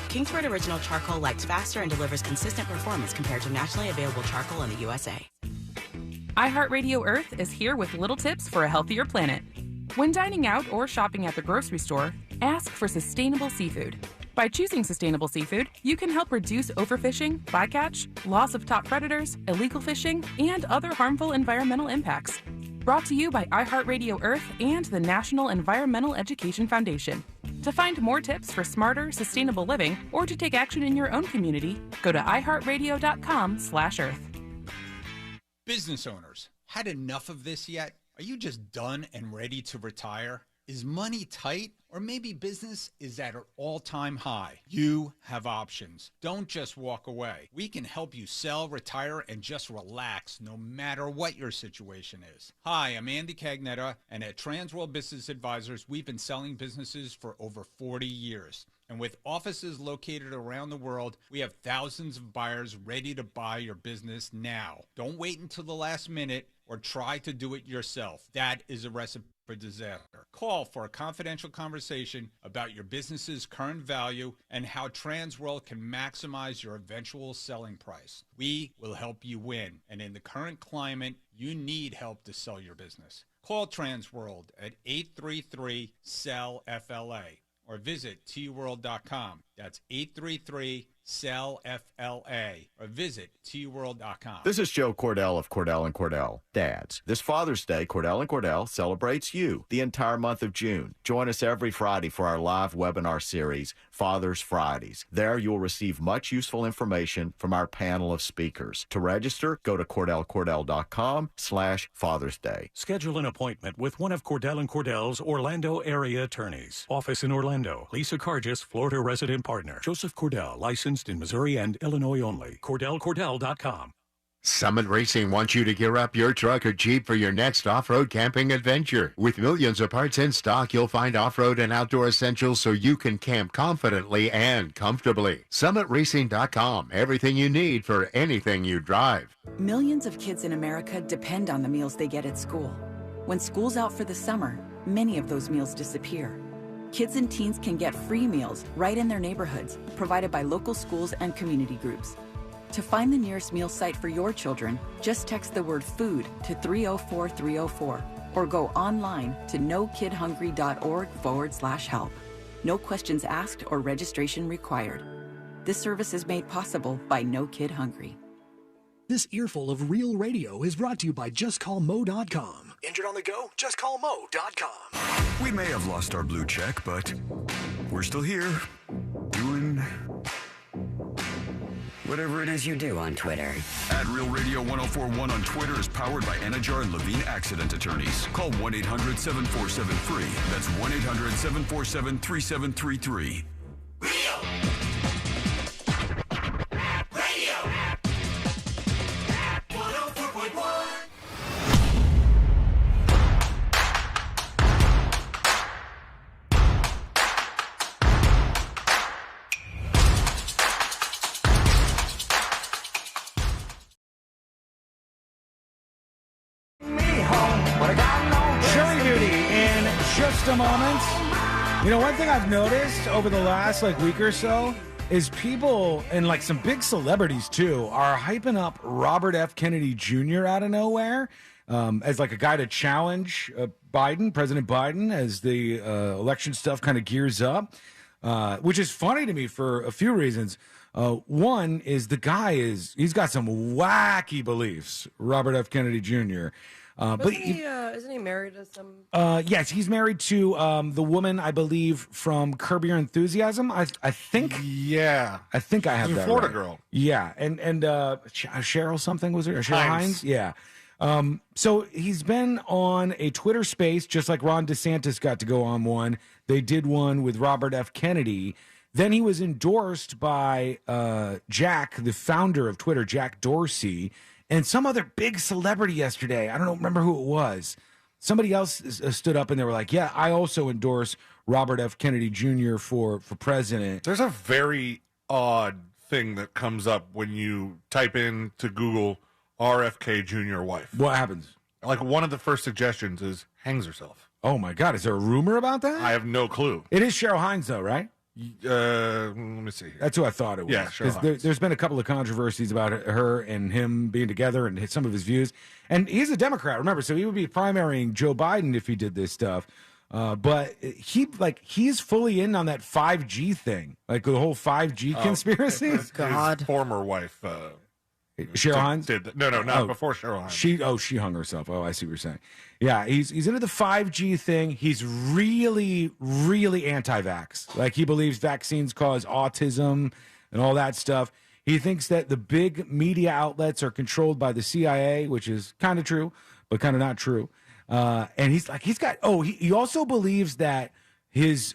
Kingsford Original Charcoal lights faster and delivers consistent performance compared to nationally available charcoal in the USA. iHeartRadio Earth is here with little tips for a healthier planet. When dining out or shopping at the grocery store, ask for sustainable seafood. By choosing sustainable seafood, you can help reduce overfishing, bycatch, loss of top predators, illegal fishing, and other harmful environmental impacts. Brought to you by iHeartRadio Earth and the National Environmental Education Foundation. To find more tips for smarter, sustainable living, or to take action in your own community, go to iHeartRadio.com/Earth. Business owners, had enough of this yet? Are you just done and ready to retire? Is money tight? Or maybe business is at an all-time high. You have options. Don't just walk away. We can help you sell, retire, and just relax no matter what your situation is. Hi, I'm Andy Cagnetta, and at Transworld Business Advisors, we've been selling businesses for over 40 years. And with offices located around the world, we have thousands of buyers ready to buy your business now. Don't wait until the last minute or try to do it yourself. That is a recipe for disaster. Call for a confidential conversation about your business's current value and how Transworld can maximize your eventual selling price. We will help you win. And in the current climate, you need help to sell your business. Call Transworld at 833-SELL-FLA. or visit tworld.com. That's 833-SELL-FLA or visit tworld.com. This is Joe Cordell of Cordell & Cordell. Dads, this Father's Day, Cordell & Cordell celebrates you the entire month of June. Join us every Friday for our live webinar series, Father's Fridays. There you'll receive much useful information from our panel of speakers. To register, go to cordellcordell.com/Father's Day. Schedule an appointment with one of Cordell & Cordell's Orlando area attorneys. Office in Orlando. Lisa Cargis, Florida resident partner. Joseph Cordell, licensed in Missouri and Illinois only. CordellCordell.com. Summit Racing wants you to gear up your truck or Jeep for your next off-road camping adventure. With millions of parts in stock, you'll find off-road and outdoor essentials so you can camp confidently and comfortably. SummitRacing.com. Everything you need for anything you drive. Millions of kids in America depend on the meals they get at school. When school's out for the summer, many of those meals disappear. Kids and teens can get free meals right in their neighborhoods, provided by local schools and community groups. To find the nearest meal site for your children, just text the word food to 304-304 or go online to nokidhungry.org/help. No questions asked or registration required. This service is made possible by No Kid Hungry. This earful of real radio is brought to you by JustCallMo.com. Injured on the go? JustCallMo.com. We may have lost our blue check, but we're still here, doing whatever it is you do on Twitter. At Real Radio 1041 on Twitter is powered by Anajar and Levine Accident Attorneys. Call 1-800-747-FREE. That's 1-800-747-3733. Jury duty in just a moment. You know, one thing I've noticed over the last week or so is people, and like some big celebrities too, are hyping up Robert F. Kennedy Jr. out of nowhere as like a guy to challenge President Biden, as the election stuff kind of gears up, which is funny to me for a few reasons. One is he's got some wacky beliefs, Robert F. Kennedy Jr. Isn't he married to some? Yes, he's married to the woman, I believe, from Curb Your Enthusiasm. I think. Yeah, I think I have she's that a Florida right. girl. Yeah, and Cheryl something was there? Cheryl Hines. Yeah. So he's been on a Twitter space, just like Ron DeSantis got to go on one. They did one with Robert F. Kennedy. Then he was endorsed by Jack, the founder of Twitter, Jack Dorsey, and some other big celebrity yesterday. I don't remember who it was. Somebody else stood up and they were like, yeah, I also endorse Robert F. Kennedy Jr. for president. There's a very odd thing that comes up when you type into Google RFK Jr. wife. What happens? Like, one of the first suggestions is hangs herself. Oh, my God. Is there a rumor about that? I have no clue. It is Cheryl Hines, though, right? Let me see here. That's who I thought it was. Yeah, sure. There's been a couple of controversies about her and him being together and some of his views. And he's a Democrat, remember, so he would be primarying Joe Biden if he did this stuff. But he's fully in on that 5G thing, like the whole 5G conspiracy. His former wife, Cheryl Hines? Not before Cheryl Hines. She hung herself. Oh, I see what you're saying. Yeah, he's into the 5G thing. He's really, really anti-vax. Like, he believes vaccines cause autism and all that stuff. He thinks that the big media outlets are controlled by the CIA, which is kind of true, but kind of not true. And he also believes that his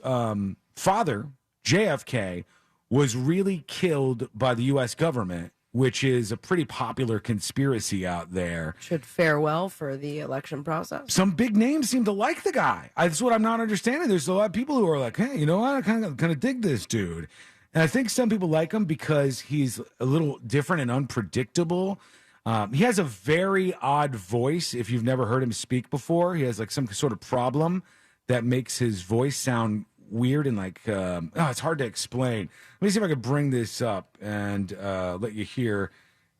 father, JFK, was really killed by the U.S. government, which is a pretty popular conspiracy out there. Should fare well for the election process. Some big names seem to like the guy. That's what I'm not understanding. There's a lot of people who are like, hey, you know what? I kind of dig this dude. And I think some people like him because he's a little different and unpredictable. He has a very odd voice. If you've never heard him speak before, he has like some sort of problem that makes his voice sound weird and like it's hard to explain. Let me see if I can bring this up and let you hear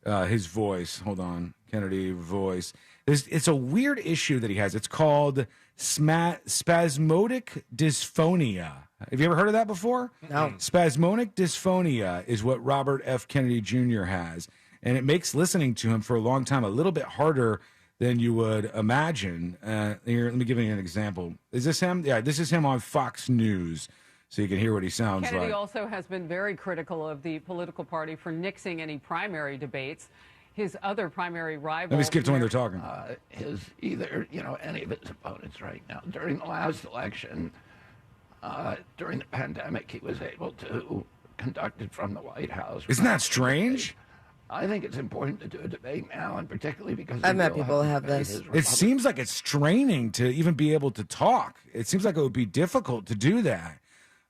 his voice. Hold on. Kennedy voice. It's a weird issue that he has. It's called spasmodic dysphonia. Have you ever heard of that before? No. Spasmodic dysphonia is what Robert F. Kennedy Jr. has, and it makes listening to him for a long time a little bit harder than you would imagine. Here, let me give you an example. Is this him? Yeah, this is him on Fox News, so you can hear what he sounds Kennedy like. also has been very critical of the political party for nixing any primary debates. His other primary rival... Let me skip to when they're talking. Is either, any of his opponents right now. During the last election, during the pandemic, he was able to conduct it from the White House. Isn't that strange? I think it's important to do a debate now, and particularly because I've met people who have this. It seems like it's straining to even be able to talk. It seems like it would be difficult to do that.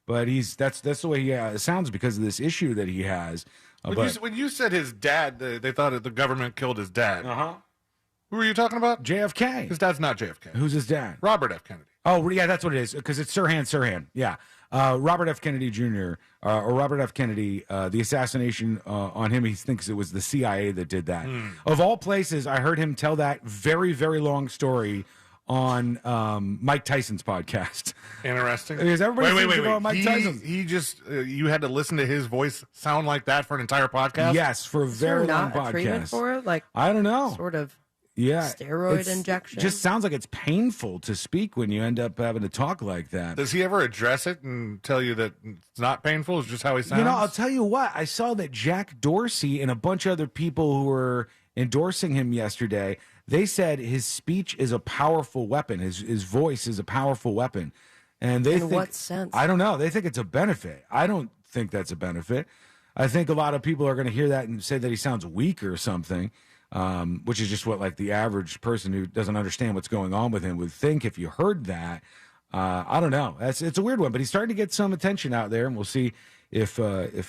But that's the way he sounds because of this issue that he has. When you said his dad, they thought the government killed his dad. Uh-huh. Who are you talking about? JFK. His dad's not JFK. Who's his dad? Robert F. Kennedy. Oh, yeah, that's what it is, because it's Sirhan. Yeah. Robert F. Kennedy Jr., or Robert F. Kennedy, the assassination on him, he thinks it was the CIA that did that. Of all places, I heard him tell that very, very long story on Mike Tyson's podcast. Interesting. Because everybody seems to go on Mike He Tyson. just, you had to listen to his voice sound like that for an entire podcast? Yes, for a very long podcast. Treatment for it? Like, I don't know. Sort of. Yeah, steroid injection. Just sounds like it's painful to speak when you end up having to talk like that. Does he ever address it and tell you that it's not painful? It's just how he sounds? I'll tell you what. I saw that Jack Dorsey and a bunch of other people who were endorsing him yesterday, they said his speech is a powerful weapon. His voice is a powerful weapon. And they think, what sense? I don't know. They think it's a benefit. I don't think that's a benefit. I think a lot of people are going to hear that and say that he sounds weak or something. Which is just what like the average person who doesn't understand what's going on with him would think if you heard that. I don't know. It's a weird one, but he's starting to get some attention out there, and we'll see if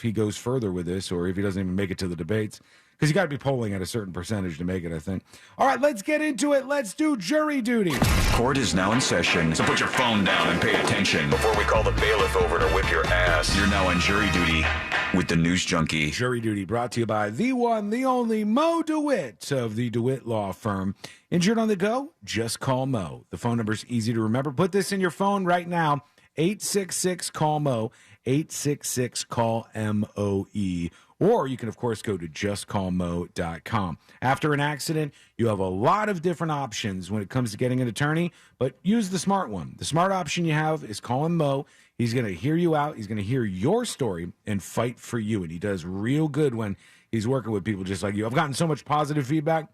he goes further with this or if he doesn't even make it to the debates. Because you got to be polling at a certain percentage to make it, I think. All right, let's get into it. Let's do jury duty. Court is now in session, so put your phone down and pay attention before we call the bailiff over to whip your ass. You're now on jury duty with the News Junkie. Jury Duty brought to you by the one, the only Mo DeWitt of the DeWitt Law Firm. Injured on the go? Just call Mo. The phone number is easy to remember. Put this in your phone right now. 866-CALL-MO. 866-CALL-MOE. Or you can, of course, go to justcallmo.com. After an accident, you have a lot of different options when it comes to getting an attorney, but use the smart one. The smart option you have is calling Mo. He's going to hear you out. He's going to hear your story and fight for you. And he does real good when he's working with people just like you. I've gotten so much positive feedback.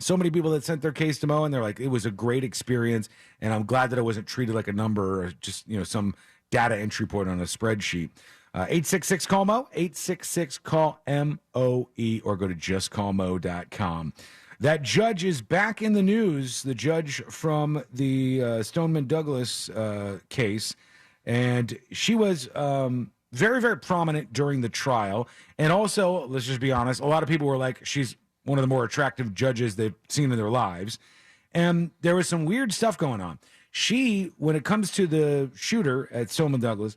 So many people that sent their case to Mo, and they're like, it was a great experience, and I'm glad that I wasn't treated like a number or just, some data entry point on a spreadsheet. 866-CALL-MO, 866-CALL-MOE, or go to justcallmo.com. That judge is back in the news, the judge from the Stoneman Douglas case, and she was very, very prominent during the trial. And also, let's just be honest, a lot of people were like, she's one of the more attractive judges they've seen in their lives. And there was some weird stuff going on. She, when it comes to the shooter at Stoneman Douglas,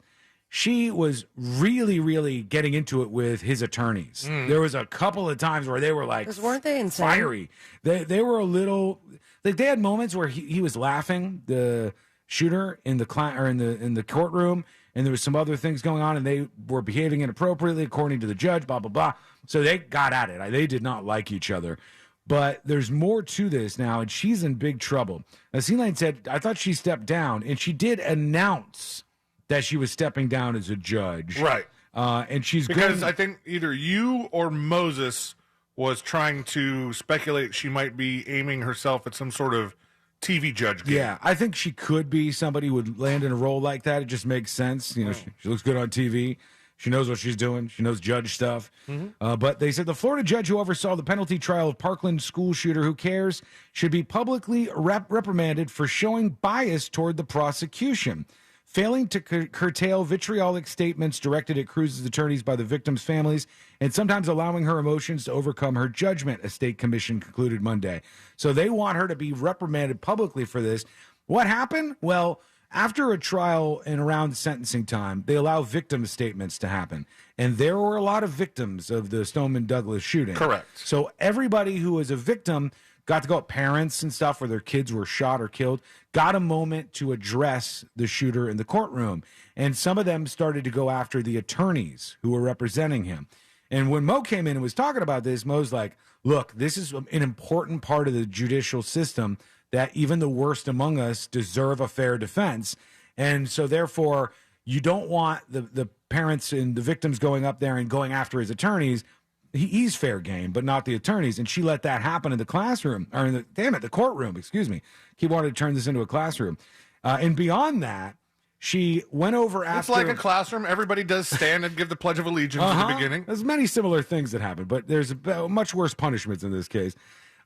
she was really, really getting into it with his attorneys. There was a couple of times where they were like, weren't they insane? Fiery. They were a little, like they had moments where he was laughing, the shooter in the in the courtroom, and there was some other things going on, and they were behaving inappropriately according to the judge. Blah blah blah. So they got at it. They did not like each other. But there's more to this now, and she's in big trouble. Now, C-Line said, I thought she stepped down, and she did announce that she was stepping down as a judge. Right. And she's because I think either you or Moses was trying to speculate she might be aiming herself at some sort of TV judge game. Yeah, I think she could be somebody who would land in a role like that. It just makes sense. She looks good on TV. She knows what she's doing. She knows judge stuff. But they said the Florida judge who oversaw the penalty trial of Parkland school shooter, who cares, should be publicly reprimanded for showing bias toward the prosecution, failing to curtail vitriolic statements directed at Cruz's attorneys by the victims' families, and sometimes allowing her emotions to overcome her judgment, a state commission concluded Monday. So they want her to be reprimanded publicly for this. What happened? Well, after a trial and around sentencing time, they allow victim statements to happen. And there were a lot of victims of the Stoneman Douglas shooting. Correct. So everybody who was a victim got to go, parents and stuff where their kids were shot or killed, got a moment to address the shooter in the courtroom. And some of them started to go after the attorneys who were representing him. And when Mo came in and was talking about this, Mo's like, look, this is an important part of the judicial system that even the worst among us deserve a fair defense. And so therefore, you don't want the parents and the victims going up there and going after his attorneys. He's fair game, but not the attorneys. And she let that happen in the classroom, or in the courtroom, excuse me. He wanted to turn this into a classroom. And beyond that, she went over after. It's like a classroom. Everybody does stand and give the Pledge of Allegiance at the beginning. There's many similar things that happen, but there's much worse punishments in this case.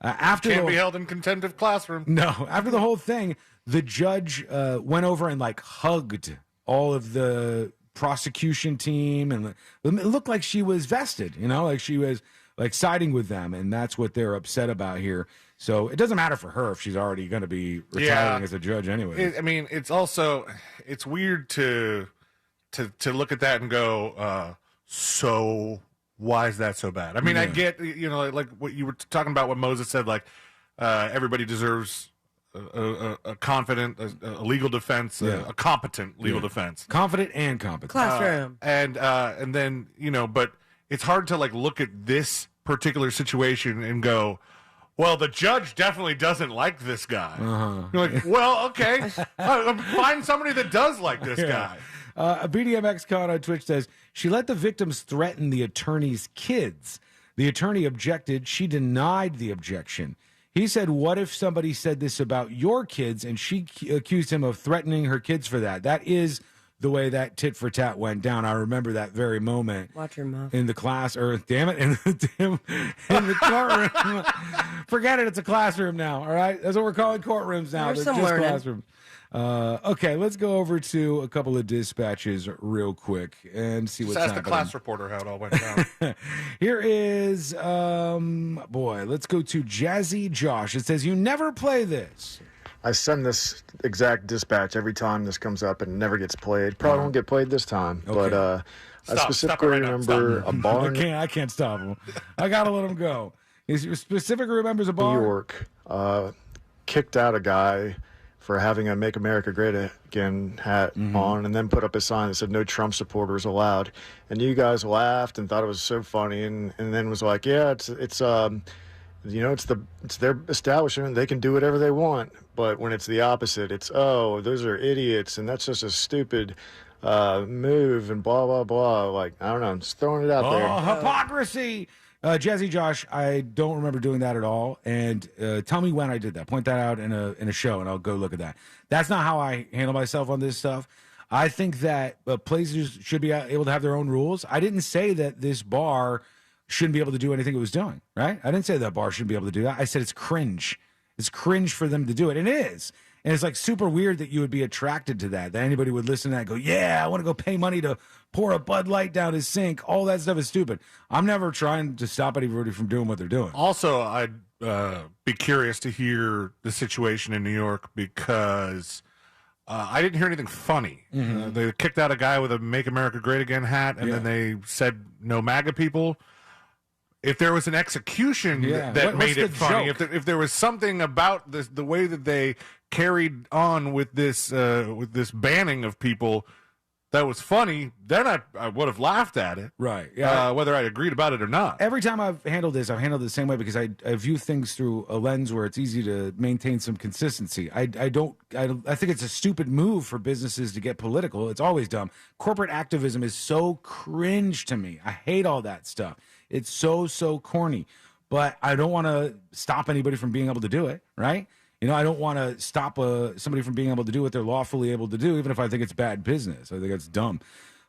Can't be held in contempt of classroom. No, after the whole thing, the judge went over and hugged all of the prosecution team, and it looked like she was vested, like she was siding with them, and that's what they're upset about here. So it doesn't matter for her if she's already going to be retiring as a judge anyway. It's weird to look at that and go, so why is that so bad? I mean, I get, like what you were talking about, what Moses said, everybody deserves a confident, a legal defense, a competent legal defense. Confident and competent. Classroom. And then, but it's hard to look at this particular situation and go, well, the judge definitely doesn't like this guy. You're like, well, okay, find somebody that does like this guy. A BDMX con on Twitch says, she let the victims threaten the attorney's kids. The attorney objected. She denied the objection. He said, what if somebody said this about your kids? And she accused him of threatening her kids for that. That is the way that tit for tat went down. I remember that very moment. Watch your mouth. In the class, or damn it, in the courtroom. Forget it, it's a classroom now, all right? That's what we're calling courtrooms now. There's They're some just learning. classrooms. Okay, let's go over to a couple of dispatches real quick and see what's Just ask happening. the class reporter how it all went down. Here is, let's go to Jazzy Josh. It says, you never play this. I send this exact dispatch every time this comes up and it never gets played. Probably won't get played this time. Okay. But Stop specifically it right now. remember a bar in I can't stop him. I gotta let him go. He specifically remembers a New bar. York kicked out a guy for having a Make America Great Again hat on, and then put up a sign that said no Trump supporters allowed. And you guys laughed and thought it was so funny, and then was like, yeah, it's their establishment, they can do whatever they want. But when it's the opposite, it's, oh, those are idiots, and that's just a stupid move, and blah blah blah. Like, I don't know, I'm just throwing it out there. Oh, hypocrisy. Jazzy Josh, I don't remember doing that at all. And tell me when I did that. Point that out in a show, and I'll go look at that. That's not how I handle myself on this stuff. I think that places should be able to have their own rules. I didn't say that this bar shouldn't be able to do anything it was doing, right? I didn't say that bar shouldn't be able to do that. I said it's cringe. It's cringe for them to do it. And it is. And it's like super weird that you would be attracted to that anybody would listen to that and go, yeah, I want to go pay money to pour a Bud Light down his sink. All that stuff is stupid. I'm never trying to stop anybody from doing what they're doing. Also, I'd be curious to hear the situation in New York because I didn't hear anything funny. They kicked out a guy with a Make America Great Again hat, and then they said no MAGA people. If there was an execution that made it funny, if there was something about the way that they carried on with this banning of people that was funny, then I would have laughed at it. Right. Yeah. Whether I agreed about it or not. Every time I've handled this, I've handled it the same way because I view things through a lens where it's easy to maintain some consistency. I think it's a stupid move for businesses to get political. It's always dumb. Corporate activism is so cringe to me. I hate all that stuff. It's so corny. But I don't want to stop anybody from being able to do it, right? You know, I don't want to stop somebody from being able to do what they're lawfully able to do, even if I think it's bad business. I think it's dumb.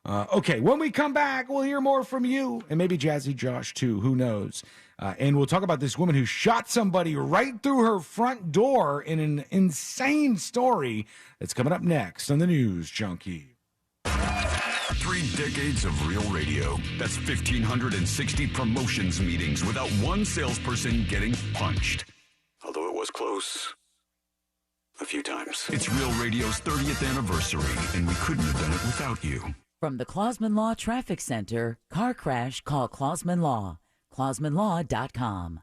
Okay, when we come back, we'll hear more from you, and maybe Jazzy Josh, too. Who knows? And we'll talk about this woman who shot somebody right through her front door in an insane story that's coming up next on the News Junkie. 3 decades of real radio. That's 1,560 promotions meetings without one salesperson getting punched. Although it was close. A few times. It's Real Radio's 30th anniversary, and we couldn't have done it without you. From the Clausman Law Traffic Center, car crash, call Clausman Law. ClausmanLaw.com.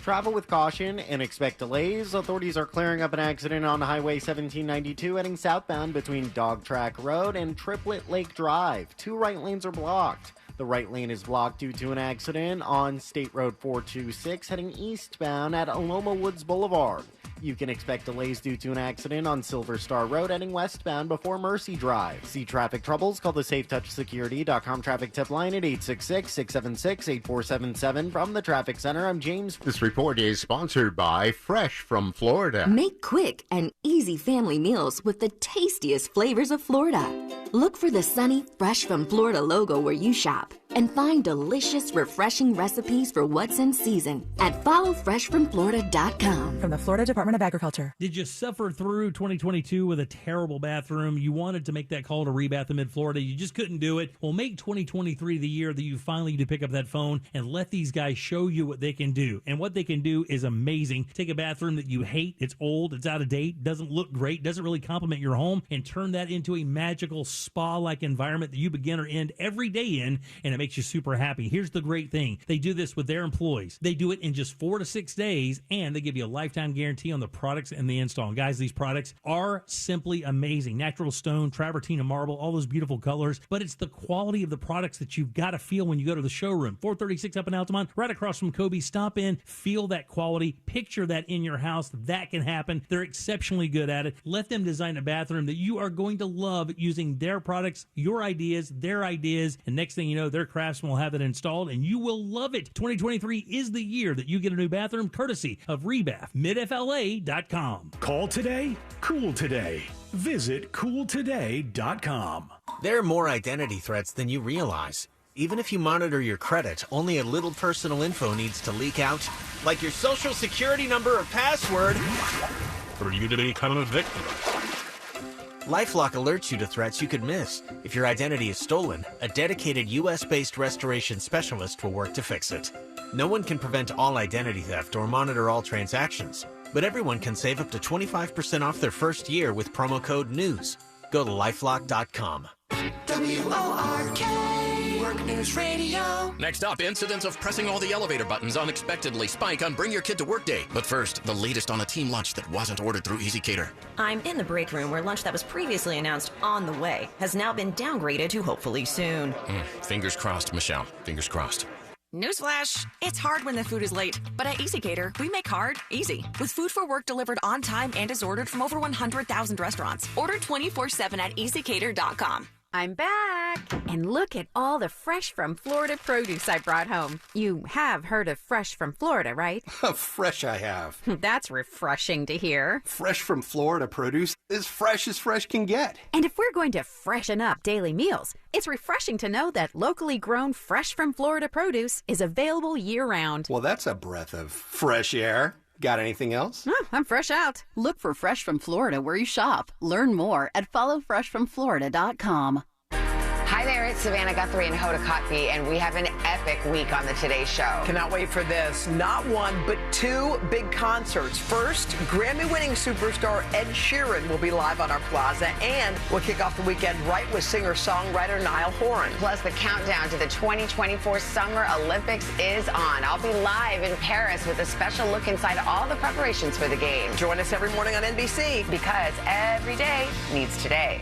Travel with caution and expect delays. Authorities are clearing up an accident on Highway 1792 heading southbound between Dog Track Road and Triplet Lake Drive. 2 right lanes are blocked. The right lane is blocked due to an accident on State Road 426 heading eastbound at Aloma Woods Boulevard. You can expect delays due to an accident on Silver Star Road heading westbound before Mercy Drive. See traffic troubles? Call the SafeTouchSecurity.com traffic tip line at 866-676-8477. From the Traffic Center, I'm James. This report is sponsored by Fresh from Florida. Make quick and easy family meals with the tastiest flavors of Florida. Look for the sunny Fresh from Florida logo where you shop and find delicious, refreshing recipes for what's in season at followfreshfromflorida.com. From the Florida Department of Agriculture. Did you suffer through 2022 with a terrible bathroom? You wanted to make that call to Rebath in Mid-Florida. You just couldn't do it. Well, make 2023 the year that you finally need to pick up that phone and let these guys show you what they can do. And what they can do is amazing. Take a bathroom that you hate, it's old, it's out of date, doesn't look great, doesn't really complement your home, and turn that into a magical spa-like environment that you begin or end every day in, and it makes you super happy. Here's the great thing. They do this with their employees. They do it in just 4 to 6 days, and they give you a lifetime guarantee on the products and the install. And guys, these products are simply amazing. Natural stone, travertine, and marble, all those beautiful colors, but it's the quality of the products that you've got to feel when you go to the showroom. 436 up in Altamont, right across from Kobe. Stop in, feel that quality, picture that in your house. That can happen. They're exceptionally good at it. Let them design a bathroom that you are going to love using their products, your ideas, their ideas, and next thing you know, their craftsmen will have it installed, and you will love it. 2023 is the year that you get a new bathroom, courtesy of Rebath, midfla.com. Call today, cool today. Visit cooltoday.com. There are more identity threats than you realize. Even if you monitor your credit, only a little personal info needs to leak out, like your social security number or password, for you to become a victim. LifeLock alerts you to threats you could miss. If your identity is stolen, a dedicated U.S.-based restoration specialist will work to fix it. No one can prevent all identity theft or monitor all transactions, but everyone can save up to 25% off their first year with promo code NEWS. Go to LifeLock.com. WORK. Work News Radio. Next up, incidents of pressing all the elevator buttons unexpectedly spike on Bring Your Kid to Work Day. But first, the latest on a team lunch that wasn't ordered through EasyCater. I'm in the break room where lunch that was previously announced on the way has now been downgraded to hopefully soon. Fingers crossed, Michelle. Fingers crossed. Newsflash, it's hard when the food is late, but at EasyCater, we make hard easy. With food for work delivered on time and is ordered from over 100,000 restaurants. Order 24/7 at easycater.com. I'm back! And look at all the fresh from Florida produce I brought home. You have heard of fresh from Florida, right? Fresh I have. That's refreshing to hear. Fresh from Florida produce is fresh as fresh can get. And if we're going to freshen up daily meals, it's refreshing to know that locally grown fresh from Florida produce is available year-round. Well, that's a breath of fresh air. Got anything else? Oh, I'm fresh out. Look for Fresh from Florida where you shop. Learn more at followfreshfromflorida.com. Hi there, it's Savannah Guthrie and Hoda Kotb, and we have an epic week on the Today Show. Cannot wait for this. Not one, but two big concerts. First, Grammy-winning superstar Ed Sheeran will be live on our plaza, and we'll kick off the weekend right with singer-songwriter Niall Horan. Plus, the countdown to the 2024 Summer Olympics is on. I'll be live in Paris with a special look inside all the preparations for the game. Join us every morning on NBC. Because every day needs today.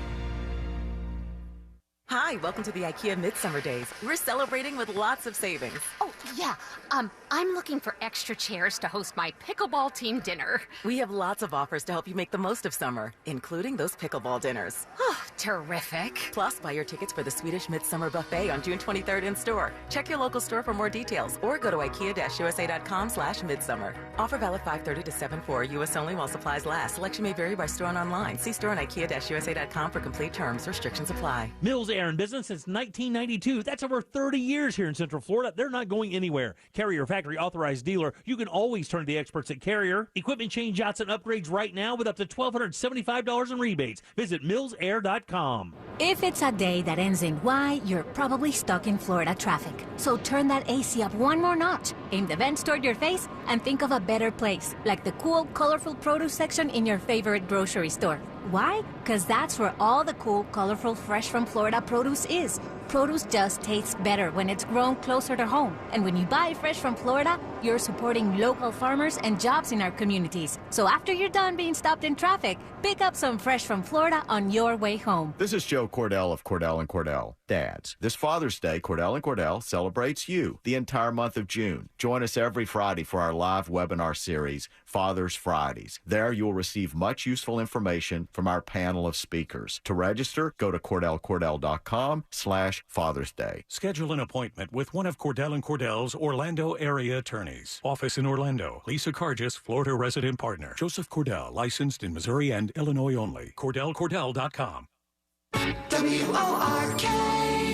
Hi, welcome to the IKEA Midsummer Days. We're celebrating with lots of savings. Oh, yeah. I'm looking for extra chairs to host my pickleball team dinner. We have lots of offers to help you make the most of summer, including those pickleball dinners. Oh, terrific. Plus, buy your tickets for the Swedish Midsummer Buffet on June 23rd in store. Check your local store for more details or go to ikea-usa.com/midsummer. Offer valid 5/30 to 7/4, U.S. only while supplies last. Selection may vary by store and online. See store on ikea-usa.com for complete terms. Restrictions apply. Mills Air in business since 1992. That's over 30 years here in Central Florida. They're not going anywhere. Carrier factory authorized dealer. You can always turn to the experts at Carrier. Equipment change outs and upgrades right now with up to $1,275 in rebates. Visit millsair.com. If it's a day that ends in Y, you're probably stuck in Florida traffic. So turn that AC up one more notch, aim the vents toward your face, and think of a better place, like the cool, colorful produce section in your favorite grocery store. Why? Because that's where all the cool, colorful, fresh from Florida produce is. Produce just tastes better when it's grown closer to home. And when you buy fresh from Florida, you're supporting local farmers and jobs in our communities. So after you're done being stopped in traffic, pick up some fresh from Florida on your way home. This is Joe Cordell of Cordell & Cordell. Dads, this Father's Day, Cordell & Cordell celebrates you the entire month of June. Join us every Friday for our live webinar series, Father's Fridays. There you'll receive much useful information from our panel of speakers. To register, go to CordellCordell.com/Father's Day. Schedule an appointment with one of Cordell & Cordell's Orlando area attorneys. Office in Orlando. Lisa Cargis, Florida resident partner. Joseph Cordell, licensed in Missouri and Illinois only. CordellCordell.com. WORK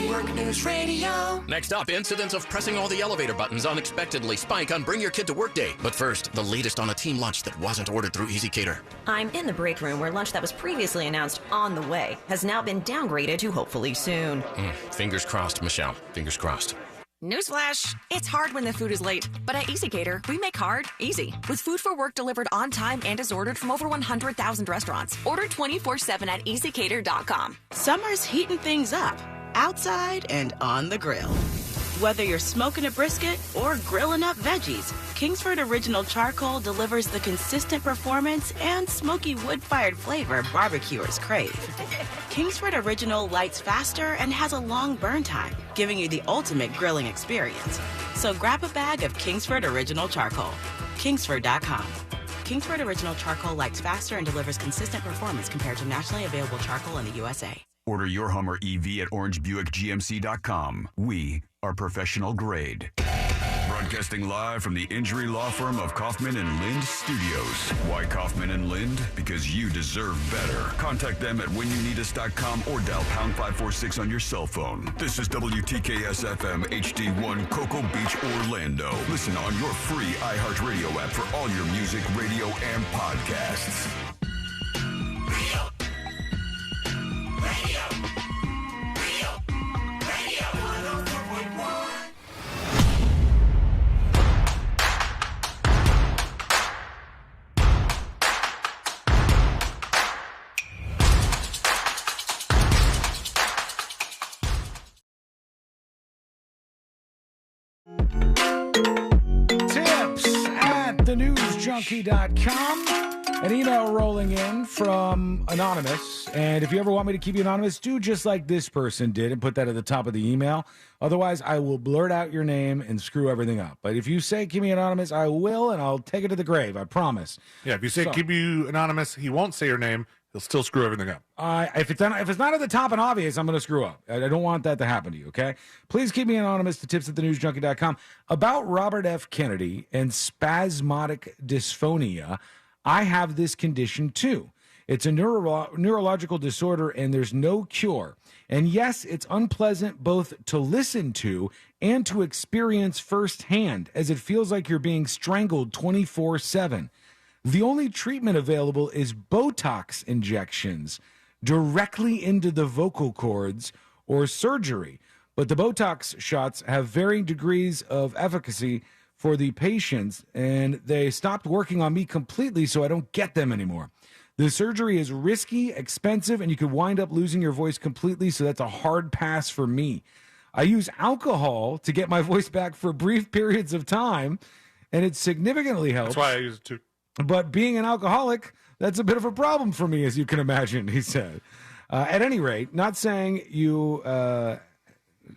Work News Radio. Next up, incidents of pressing all the elevator buttons unexpectedly spike on Bring Your Kid to Work Day. But first, the latest on a team lunch that wasn't ordered through EasyCater. I'm in the break room where lunch that was previously announced on the way has now been downgraded to hopefully soon. Fingers crossed, Michelle. Fingers crossed. Newsflash, it's hard when the food is late, but at EasyCater, we make hard easy. With food for work delivered on time and is ordered from over 100,000 restaurants. Order 24/7 at easycater.com. Summer's heating things up, outside and on the grill. Whether you're smoking a brisket or grilling up veggies, Kingsford Original Charcoal delivers the consistent performance and smoky wood-fired flavor barbecuers crave. Kingsford Original lights faster and has a long burn time, giving you the ultimate grilling experience. So grab a bag of Kingsford Original Charcoal. Kingsford.com. Kingsford Original Charcoal lights faster and delivers consistent performance compared to nationally available charcoal in the USA. Order your Hummer EV at orangebuickgmc.com. We are professional grade. Broadcasting live from the injury law firm of Kaufman and Lind Studios. Why Kaufman and Lind? Because you deserve better. Contact them at whenyouneedus.com or dial #546 on your cell phone. This is WTKS-FM HD1 Cocoa Beach, Orlando. Listen on your free iHeartRadio app for all your music, radio, and podcasts. thejunkie.com. An email rolling in from Anonymous. And if you ever want me to keep you anonymous, do just like this person did and put that at the top of the email. Otherwise, I will blurt out your name and screw everything up. But if you say keep me anonymous, I will, and I'll take it to the grave. I promise. Yeah, if you say keep you anonymous, he won't say your name. He'll still screw everything up. If it's not at the top and obvious, I'm going to screw up. I don't want that to happen to you, okay? Please keep me anonymous to tips@thenewsjunkie.com. About Robert F. Kennedy and spasmodic dysphonia, I have this condition too. It's a neurological disorder and there's no cure. And yes, it's unpleasant both to listen to and to experience firsthand, as it feels like you're being strangled 24/7. The only treatment available is Botox injections directly into the vocal cords or surgery. But the Botox shots have varying degrees of efficacy for the patients, and they stopped working on me completely, so I don't get them anymore. The surgery is risky, expensive, and you could wind up losing your voice completely, so that's a hard pass for me. I use alcohol to get my voice back for brief periods of time, and it significantly helps. That's why I use it too. But being an alcoholic, that's a bit of a problem for me, as you can imagine, he said. At any rate, not saying you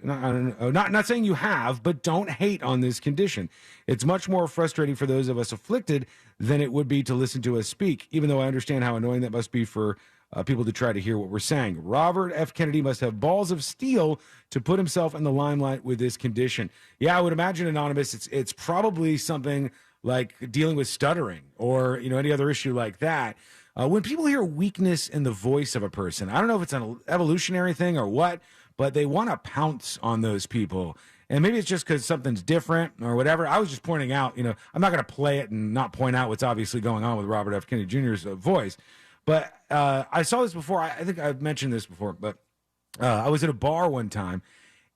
not saying you have, but don't hate on this condition. It's much more frustrating for those of us afflicted than it would be to listen to us speak, even though I understand how annoying that must be for people to try to hear what we're saying. Robert F. Kennedy must have balls of steel to put himself in the limelight with this condition. Yeah, I would imagine, Anonymous, it's probably something like dealing with stuttering or, any other issue like that. When people hear weakness in the voice of a person, I don't know if it's an evolutionary thing or what, but they want to pounce on those people. And maybe it's just because something's different or whatever. I was just pointing out, I'm not going to play it and not point out what's obviously going on with Robert F. Kennedy Jr.'s voice. But I saw this before. I think I've mentioned this before, but I was at a bar one time,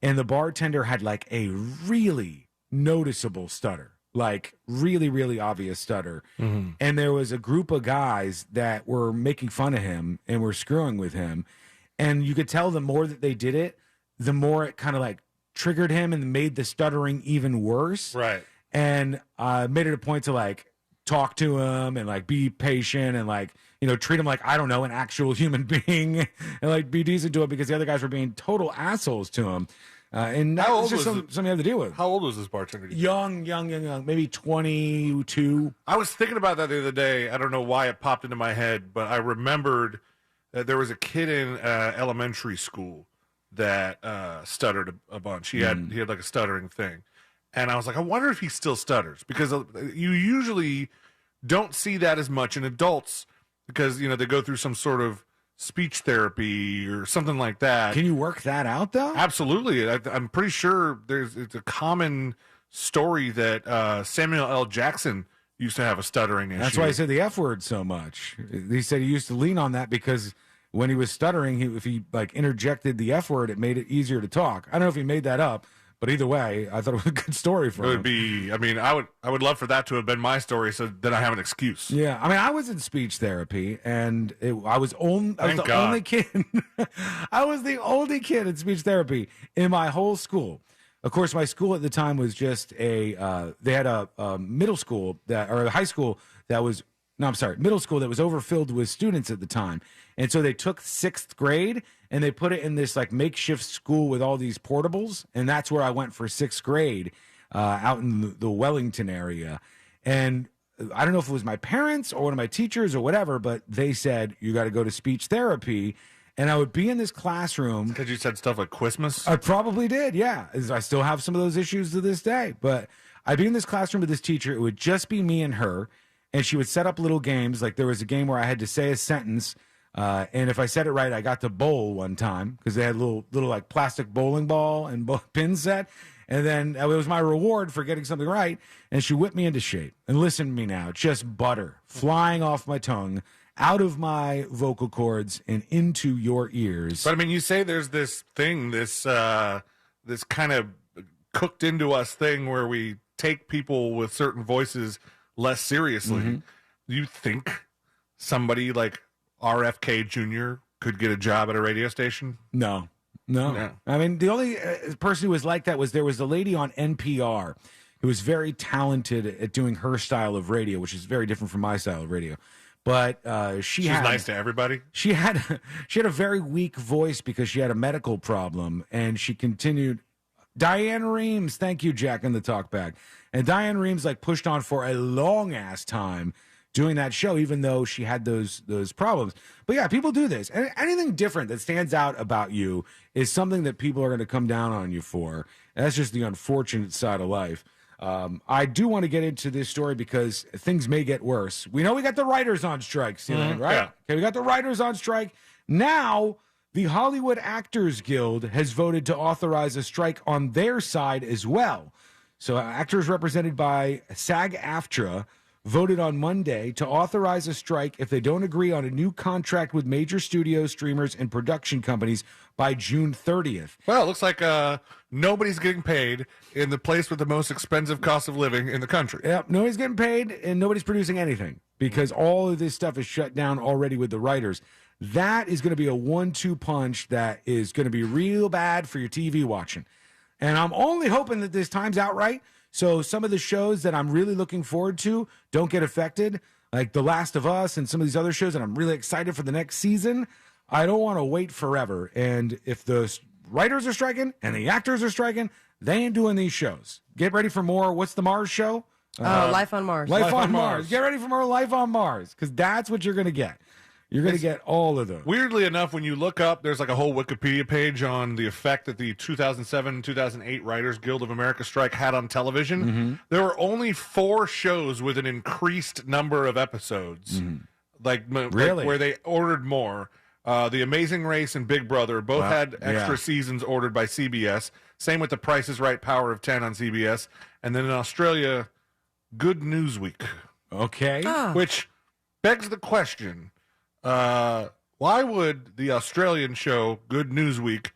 and the bartender had like a really noticeable stutter. Like really, really obvious stutter. Mm-hmm. And there was a group of guys that were making fun of him and were screwing with him. And you could tell the more that they did it, the more it kind of like triggered him and made the stuttering even worse. Right. And made it a point to like talk to him and like be patient and like, treat him like, I don't know, an actual human being and like be decent to him because the other guys were being total assholes to him. And that was just something you have to deal with. How old was this bartender? Young. Maybe 22. I was thinking about that the other day. I don't know why it popped into my head, but I remembered that there was a kid in elementary school that stuttered a bunch. He had like a stuttering thing. And I was like, I wonder if he still stutters. Because you usually don't see that as much in adults because, they go through some sort of speech therapy or something like that. Can you work that out though? Absolutely. I'm pretty sure it's a common story that Samuel L. Jackson used to have a stuttering issue. That's why he said the F word so much. He said he used to lean on that because when he was stuttering, if he like interjected the F word, it made it easier to talk. I don't know if he made that up, but either way, I thought it was a good story for him. It would be, I would love for that to have been my story so that I have an excuse. Yeah, I was in speech therapy, and I was the only kid. I was the only kid in speech therapy in my whole school. Of course, my school at the time was just they had a middle school or a high school middle school that was overfilled with students at the time. And so they took 6th grade and they put it in this like makeshift school with all these portables. And that's where I went for 6th grade out in the Wellington area. And I don't know if it was my parents or one of my teachers or whatever, but they said, you got to go to speech therapy. And I would be in this classroom. Because you said stuff like Christmas? I probably did, yeah. I still have some of those issues to this day. But I'd be in this classroom with this teacher. It would just be me and her. And she would set up little games. Like there was a game where I had to say a sentence. And if I said it right, I got to bowl one time because they had little like plastic bowling ball and pin set. And then it was my reward for getting something right. And she whipped me into shape. And listen to me now. Just butter flying off my tongue, out of my vocal cords and into your ears. But you say there's this thing, this kind of cooked into us thing where we take people with certain voices less seriously. Mm-hmm. Do you think somebody like RFK Jr. could get a job at a radio station? No. The only person who was like that there was a lady on NPR. who was very talented at doing her style of radio, which is very different from my style of radio. But she's nice to everybody. She had a very weak voice because she had a medical problem, and she continued. Diane Reams, thank you, Jack, in the talkback. And Diane Reams pushed on for a long ass time doing that show, even though she had those problems. But yeah, people do this. And anything different that stands out about you is something that people are going to come down on you for. And that's just the unfortunate side of life. I do want to get into this story because things may get worse. We know we got the writers on strike, right? Yeah. Okay, we got the writers on strike. Now, the Hollywood Actors Guild has voted to authorize a strike on their side as well. So actors represented by SAG-AFTRA voted on Monday to authorize a strike if they don't agree on a new contract with major studios, streamers, and production companies by June 30th. Well, it looks like nobody's getting paid in the place with the most expensive cost of living in the country. Yep, nobody's getting paid and nobody's producing anything because all of this stuff is shut down already with the writers. That is going to be a 1-2 punch that is going to be real bad for your TV watching. And I'm only hoping that this time's out right. So some of the shows that I'm really looking forward to don't get affected, like The Last of Us and some of these other shows that I'm really excited for the next season. I don't want to wait forever. And if the writers are striking and the actors are striking, they ain't doing these shows. Get ready for more. What's the Mars show? Life on Mars. Life on Mars. Get ready for more Life on Mars because that's what you're going to get. You're going to get all of those. Weirdly enough, when you look up, there's a whole Wikipedia page on the effect that the 2007-2008 Writers Guild of America strike had on television. Mm-hmm. There were only 4 shows with an increased number of episodes, Really? where they ordered more. The Amazing Race and Big Brother both had extra seasons ordered by CBS. Same with The Price is Right, Power of 10 on CBS. And then in Australia, Good News Week. Okay. Which begs the question... why would the Australian show Good News Week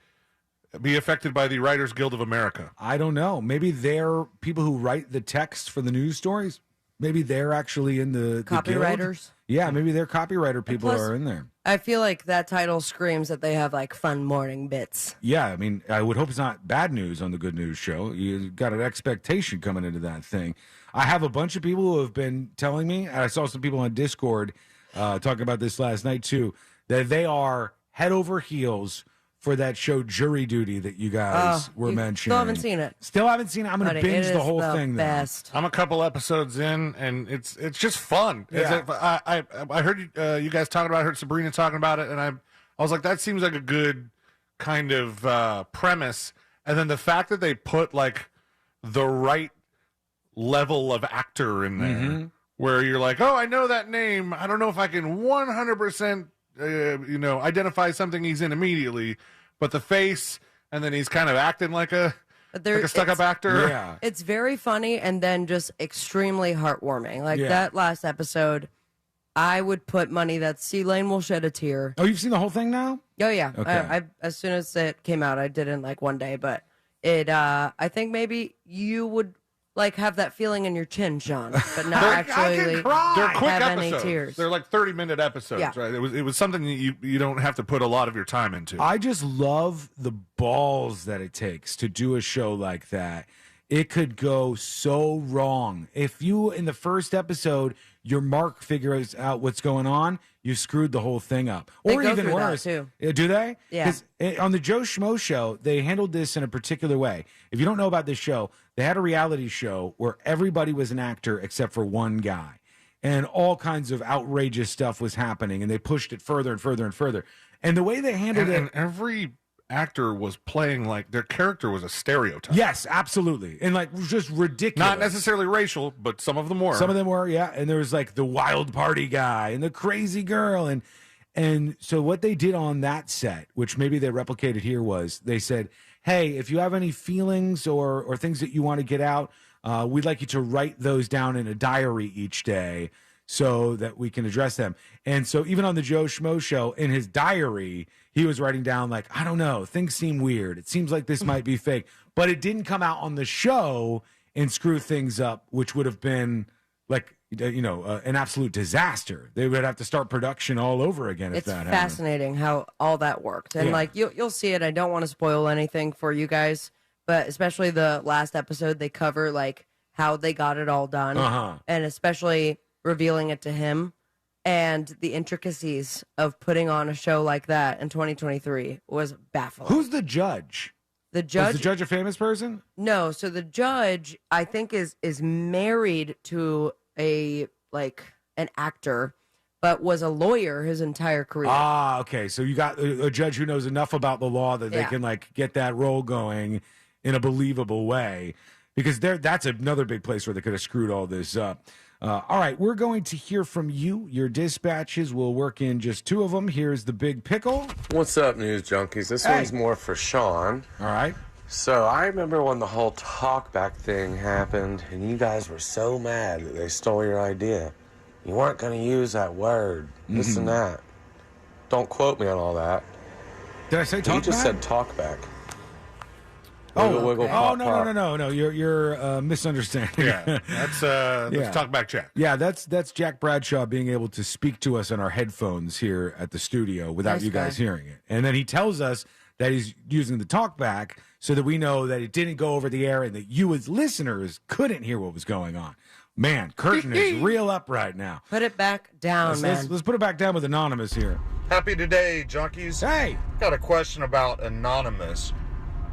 be affected by the Writers Guild of America? I don't know. Maybe they're people who write the text for the news stories. Maybe they're actually in the Copywriters? Yeah, maybe their copywriter people plus, are in there. I feel like that title screams that they have fun morning bits. Yeah, I mean, I would hope it's not bad news on the Good News show. You got an expectation coming into that thing. I have a bunch of people who have been telling me, and I saw some people on Discord talking about this last night too, that they are head over heels for that show Jury Duty that you guys were mentioning. Still haven't seen it. Still haven't seen it. I'm going to binge the whole thing. Best. I'm a couple episodes in, and it's just fun. Yeah. I heard you guys talking about it. I heard Sabrina talking about it, and I was like, that seems like a good kind of premise. And then the fact that they put the right level of actor in there. Mm-hmm. Where you're like, oh, I know that name. I don't know if I can 100%, identify something he's in immediately. But the face, and then he's kind of acting like a stuck-up actor. Yeah. It's very funny and then just extremely heartwarming. That last episode, I would put money that C Lane will shed a tear. Oh, you've seen the whole thing now? Oh, yeah. Okay. I as soon as it came out, I did it in one day. But it, I think maybe you would... have that feeling in your chin, Sean, but not actually They're quick have episodes. any tears. They're 30-minute episodes, right? It was something that you don't have to put a lot of your time into. I just love the balls that it takes to do a show like that. It could go so wrong. If you, in the first episode, your mark figures out what's going on, you screwed the whole thing up. They Or go even through that, worse. too. Do they? Yeah. 'Cause on the Joe Schmo show, they handled this in a particular way. If you don't know about this show, they had a reality show where everybody was an actor except for one guy. And all kinds of outrageous stuff was happening, and they pushed it further and further and further. And the way they handled it... And every actor was playing their character was a stereotype. Yes, absolutely. And just ridiculous. Not necessarily racial, but some of them were. Some of them were, yeah. And there was the wild party guy and the crazy girl. And so what they did on that set, which maybe they replicated here, was they said, hey, if you have any feelings or things that you want to get out, we'd like you to write those down in a diary each day so that we can address them. And so even on the Joe Schmo show, in his diary, he was writing down I don't know, things seem weird. It seems like this might be fake. But it didn't come out on the show and screw things up, which would have been an absolute disaster. They would have to start production all over again if that happened. It's fascinating how all that worked. And you'll see it. I don't want to spoil anything for you guys, but especially the last episode, they cover how they got it all done, and especially revealing it to him, and the intricacies of putting on a show like that in 2023 was baffling. Who's the judge? The judge? Is the judge a famous person? No, so the judge, I think, is married to an actor, but was a lawyer his entire career. Ah, okay. So you got a judge who knows enough about the law that they can get that role going in a believable way, because that's another big place where they could have screwed all this up. All right, we're going to hear from you. Your dispatches will work in just 2 of them. Here's the big pickle. What's up, news junkies? This one's more for Sean. All right. So I remember when the whole talkback thing happened, and you guys were so mad that they stole your idea. You weren't going to use that word, this and that. Don't quote me on all that. Did I say talkback? You just said talkback. Wiggle, wiggle, okay. pop, No. You're misunderstanding. Yeah, that's talkback Jack. Yeah, that's Jack Bradshaw being able to speak to us on our headphones here at the studio without you guys hearing it. And then he tells us that he's using the talkback so that we know that it didn't go over the air and that you as listeners couldn't hear what was going on. Man, curtain is real up right now. Put it back down, man. Let's put it back down with Anonymous here. Happy today, junkies. Hey. Got a question about Anonymous.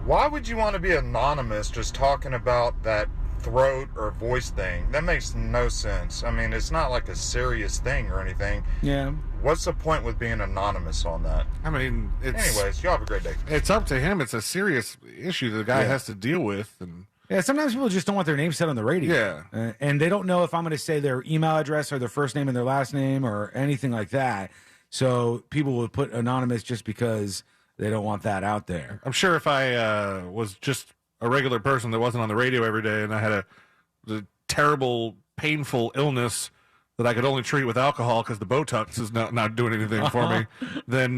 Why would you want to be anonymous just talking about that throat or voice thing? That makes no sense. I mean, it's not like a serious thing or anything. Yeah. What's the point with being anonymous on that? I mean, anyways, y'all have a great day. It's up to him. It's a serious issue the guy has to deal with. And yeah, sometimes people just don't want their name said on the radio. Yeah. And they don't know if I'm going to say their email address or their first name and their last name or anything like that. So people will put anonymous just because they don't want that out there. I'm sure if I was just a regular person that wasn't on the radio every day and I had a terrible, painful illness that I could only treat with alcohol because the Botox is not doing anything for me, then,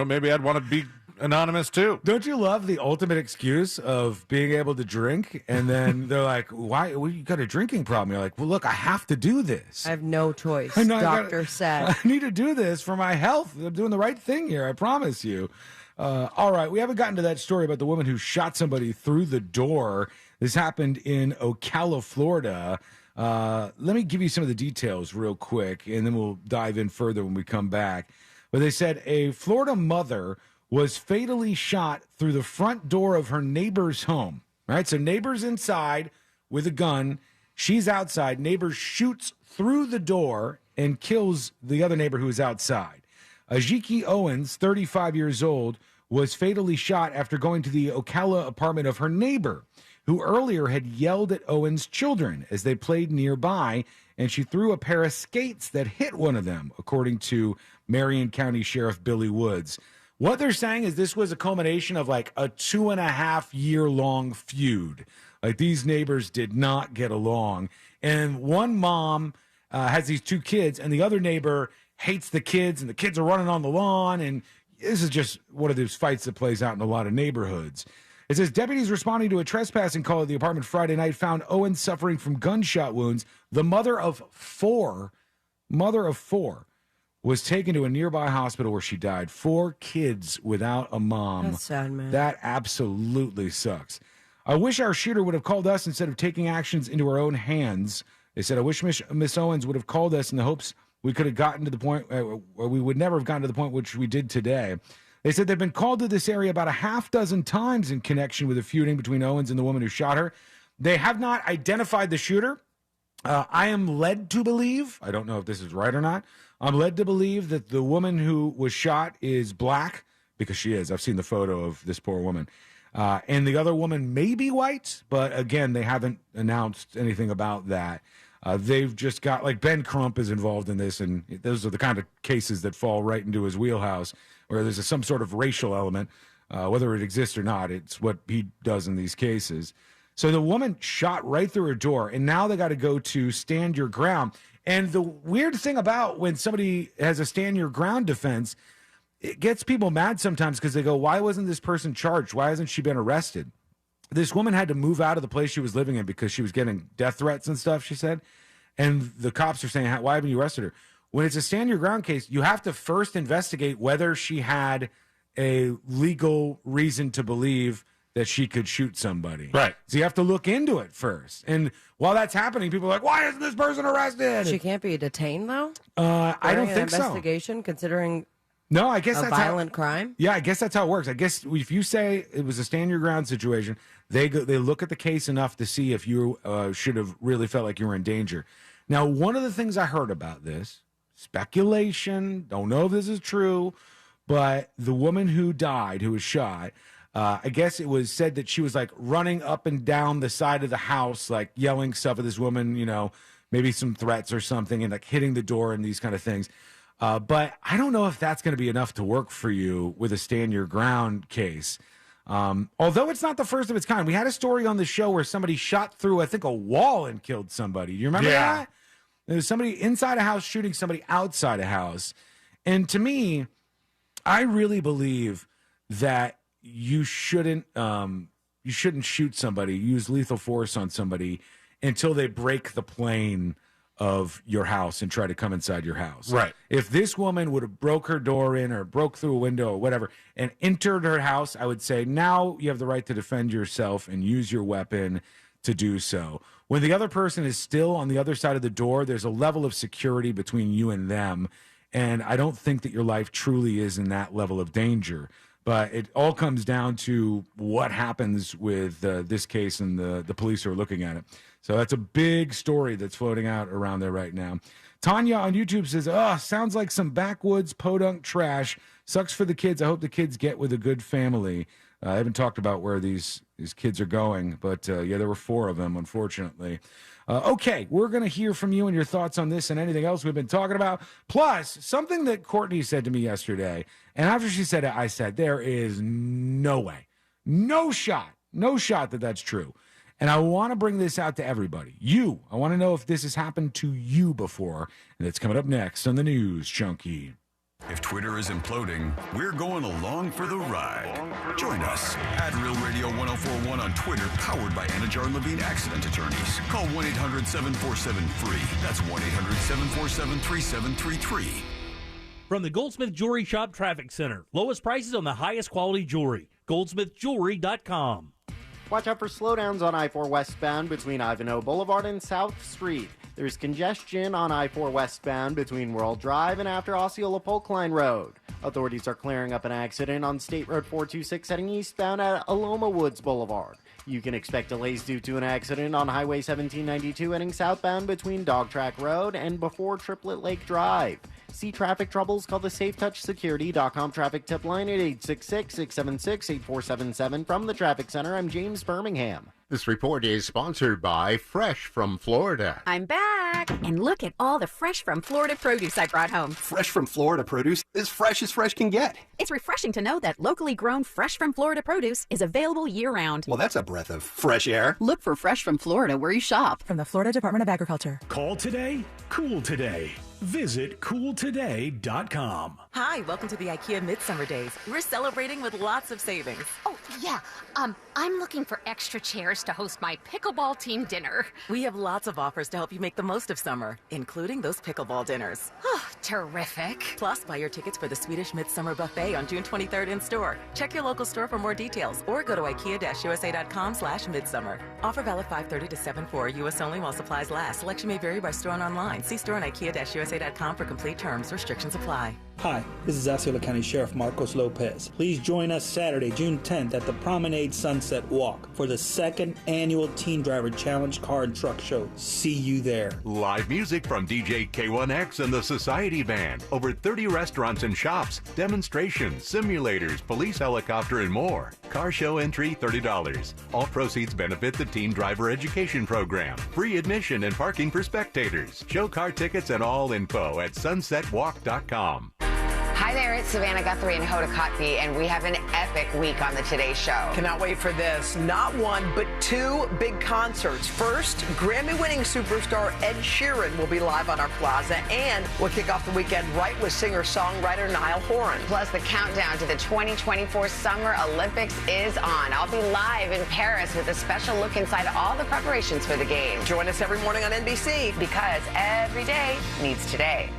maybe I'd want to be anonymous too. Don't you love the ultimate excuse of being able to drink? And then they're like, why? Well, you got a drinking problem. You're like, well, look, I have to do this. I have no choice. I know, Doctor said. I need to do this for my health. I'm doing the right thing here. I promise you. All right, we haven't gotten to that story about the woman who shot somebody through the door. This happened in Ocala, Florida. Let me give you some of the details real quick, and then we'll dive in further when we come back. But they said a Florida mother was fatally shot through the front door of her neighbor's home. Right, so neighbor's inside with a gun. She's outside. Neighbor shoots through the door and kills the other neighbor who is outside. Ajiki Owens, 35 years old, was fatally shot after going to the Ocala apartment of her neighbor, who earlier had yelled at Owens' children as they played nearby, and she threw a pair of skates that hit one of them, according to Marion County Sheriff Billy Woods. What they're saying is this was a culmination of like a 2.5-year-long feud. Like these neighbors did not get along. And one mom has these 2 kids, and the other neighbor hates the kids, and the kids are running on the lawn, and this is just one of those fights that plays out in a lot of neighborhoods. It says deputies responding to a trespassing call at the apartment Friday night found Owens suffering from gunshot wounds. The mother of four, was taken to a nearby hospital where she died. 4 kids without a mom. That's sad, man. That absolutely sucks. I wish our shooter would have called us instead of taking actions into our own hands. They said, I wish Miss Owens would have called us in the hopes we could have gotten to the point, or we would never have gotten to the point which we did today. They said they've been called to this area about 6 times in connection with a feuding between Owens and the woman who shot her. They have not identified the shooter. I am led to believe, I don't know if this is right or not, I'm led to believe that the woman who was shot is black, because she is. I've seen the photo of this poor woman. And the other woman may be white, but again, they haven't announced anything about that. They've just got, like, Ben Crump is involved in this, and those are the kind of cases that fall right into his wheelhouse, where there's some sort of racial element, whether it exists or not. It's what he does in these cases. So the woman shot right through her door, and now they got to go to stand your ground. And the weird thing about when somebody has a stand your ground defense, it gets people mad sometimes because they go, why wasn't this person charged? Why hasn't she been arrested? This woman had to move out of the place she was living in because she was getting death threats and stuff, she said. And the cops are saying, why haven't you arrested her? When it's a stand your ground case, you have to first investigate whether she had a legal reason to believe that she could shoot somebody. Right. So you have to look into it first. And while that's happening, people are like, why isn't this person arrested? She can't be detained, though? I don't think so. Investigation, considering No, I guess a that's violent crime? Yeah, I guess that's how it works. I guess if you say it was a stand your ground situation, they look at the case enough to see if you should have really felt like you were in danger. Now, one of the things I heard about this, speculation, don't know if this is true, but the woman who died, who was shot, I guess it was said that she was like running up and down the side of the house, like yelling stuff at this woman, you know, maybe some threats or something, and like hitting the door and these kind of things. But I don't know if that's going to be enough to work for you with a stand your ground case. Although it's not the first of its kind. We had a story on the show where somebody shot through, I think, a wall and killed somebody. Do you remember that? There was somebody inside a house shooting somebody outside a house. And to me, I really believe that you shouldn't shoot somebody, use lethal force on somebody until they break the plane of your house and try to come inside your house. Right. If this woman would have broke her door in or broke through a window or whatever and entered her house, I would say now you have the right to defend yourself and use your weapon to do so. When the other person is still on the other side of the door, there's a level of security between you and them. And I don't think that your life truly is in that level of danger. But it all comes down to what happens with this case and the police who are looking at it. So that's a big story that's floating out around there right now. Tanya on YouTube says, sounds like some backwoods podunk trash. Sucks for the kids. I hope the kids get with a good family. I haven't talked about where these kids are going, but there were 4 of them, unfortunately. Okay, we're going to hear from you and your thoughts on this and anything else we've been talking about. Plus, something that Courtney said to me yesterday, and after she said it, I said, there is no way, no shot that that's true. And I want to bring this out to everybody. I want to know if this has happened to you before. And it's coming up next on the News Junkie. If Twitter is imploding, we're going along for the ride. Join us at Real Radio 1041 on Twitter, powered by Anajar and Levine Accident Attorneys. Call 1-800-747-FREE. That's 1-800-747-3733. From the Goldsmith Jewelry Shop Traffic Center. Lowest prices on the highest quality jewelry. GoldsmithJewelry.com. Watch out for slowdowns on I-4 westbound between Ivanhoe Boulevard and South Street. There's congestion on I-4 westbound between World Drive and after Osceola Polkline Road. Authorities are clearing up an accident on State Road 426 heading eastbound at Aloma Woods Boulevard. You can expect delays due to an accident on Highway 1792 heading southbound between Dog Track Road and before Triplet Lake Drive. See traffic troubles, call the SafeTouchSecurity.com traffic tip line at 866-676-8477. From the Traffic Center, I'm James Birmingham. This report is sponsored by Fresh from Florida. I'm back. And look at all the Fresh from Florida produce I brought home. Fresh from Florida produce is fresh as fresh can get. It's refreshing to know that locally grown Fresh from Florida produce is available year-round. Well, that's a breath of fresh air. Look for Fresh from Florida where you shop. From the Florida Department of Agriculture. Call today, cool today. Visit cooltoday.com. Hi, welcome to the IKEA Midsummer Days. We're celebrating with lots of savings. Oh, yeah. I'm looking for extra chairs to host my pickleball team dinner. We have lots of offers to help you make the most of summer, including those pickleball dinners. Oh, terrific. Plus, buy your tickets for the Swedish Midsummer Buffet on June 23rd in store. Check your local store for more details or go to ikea-usa.com/midsummer. Offer valid 5/30 to 7/4, U.S. only while supplies last. Selection may vary by store and online. See store on ikea-usa.com for complete terms. Restrictions apply. Hi, this is Osceola County Sheriff Marcos Lopez. Please join us Saturday, June 10th at the Promenade Sunset Walk for the 2nd Annual Teen Driver Challenge Car and Truck Show. See you there. Live music from DJ K1X and the Society Band. Over 30 restaurants and shops, demonstrations, simulators, police helicopter, and more. Car show entry $30. All proceeds benefit the Teen Driver Education Program. Free admission and parking for spectators. Show car tickets and all info at sunsetwalk.com. Hi there, it's Savannah Guthrie and Hoda Kotb, and we have an epic week on the Today Show. Cannot wait for this. Not one, but 2 big concerts. First, Grammy-winning superstar Ed Sheeran will be live on our plaza, and we'll kick off the weekend right with singer-songwriter Niall Horan. Plus, the countdown to the 2024 Summer Olympics is on. I'll be live in Paris with a special look inside all the preparations for the game. Join us every morning on NBC. Because every day needs today.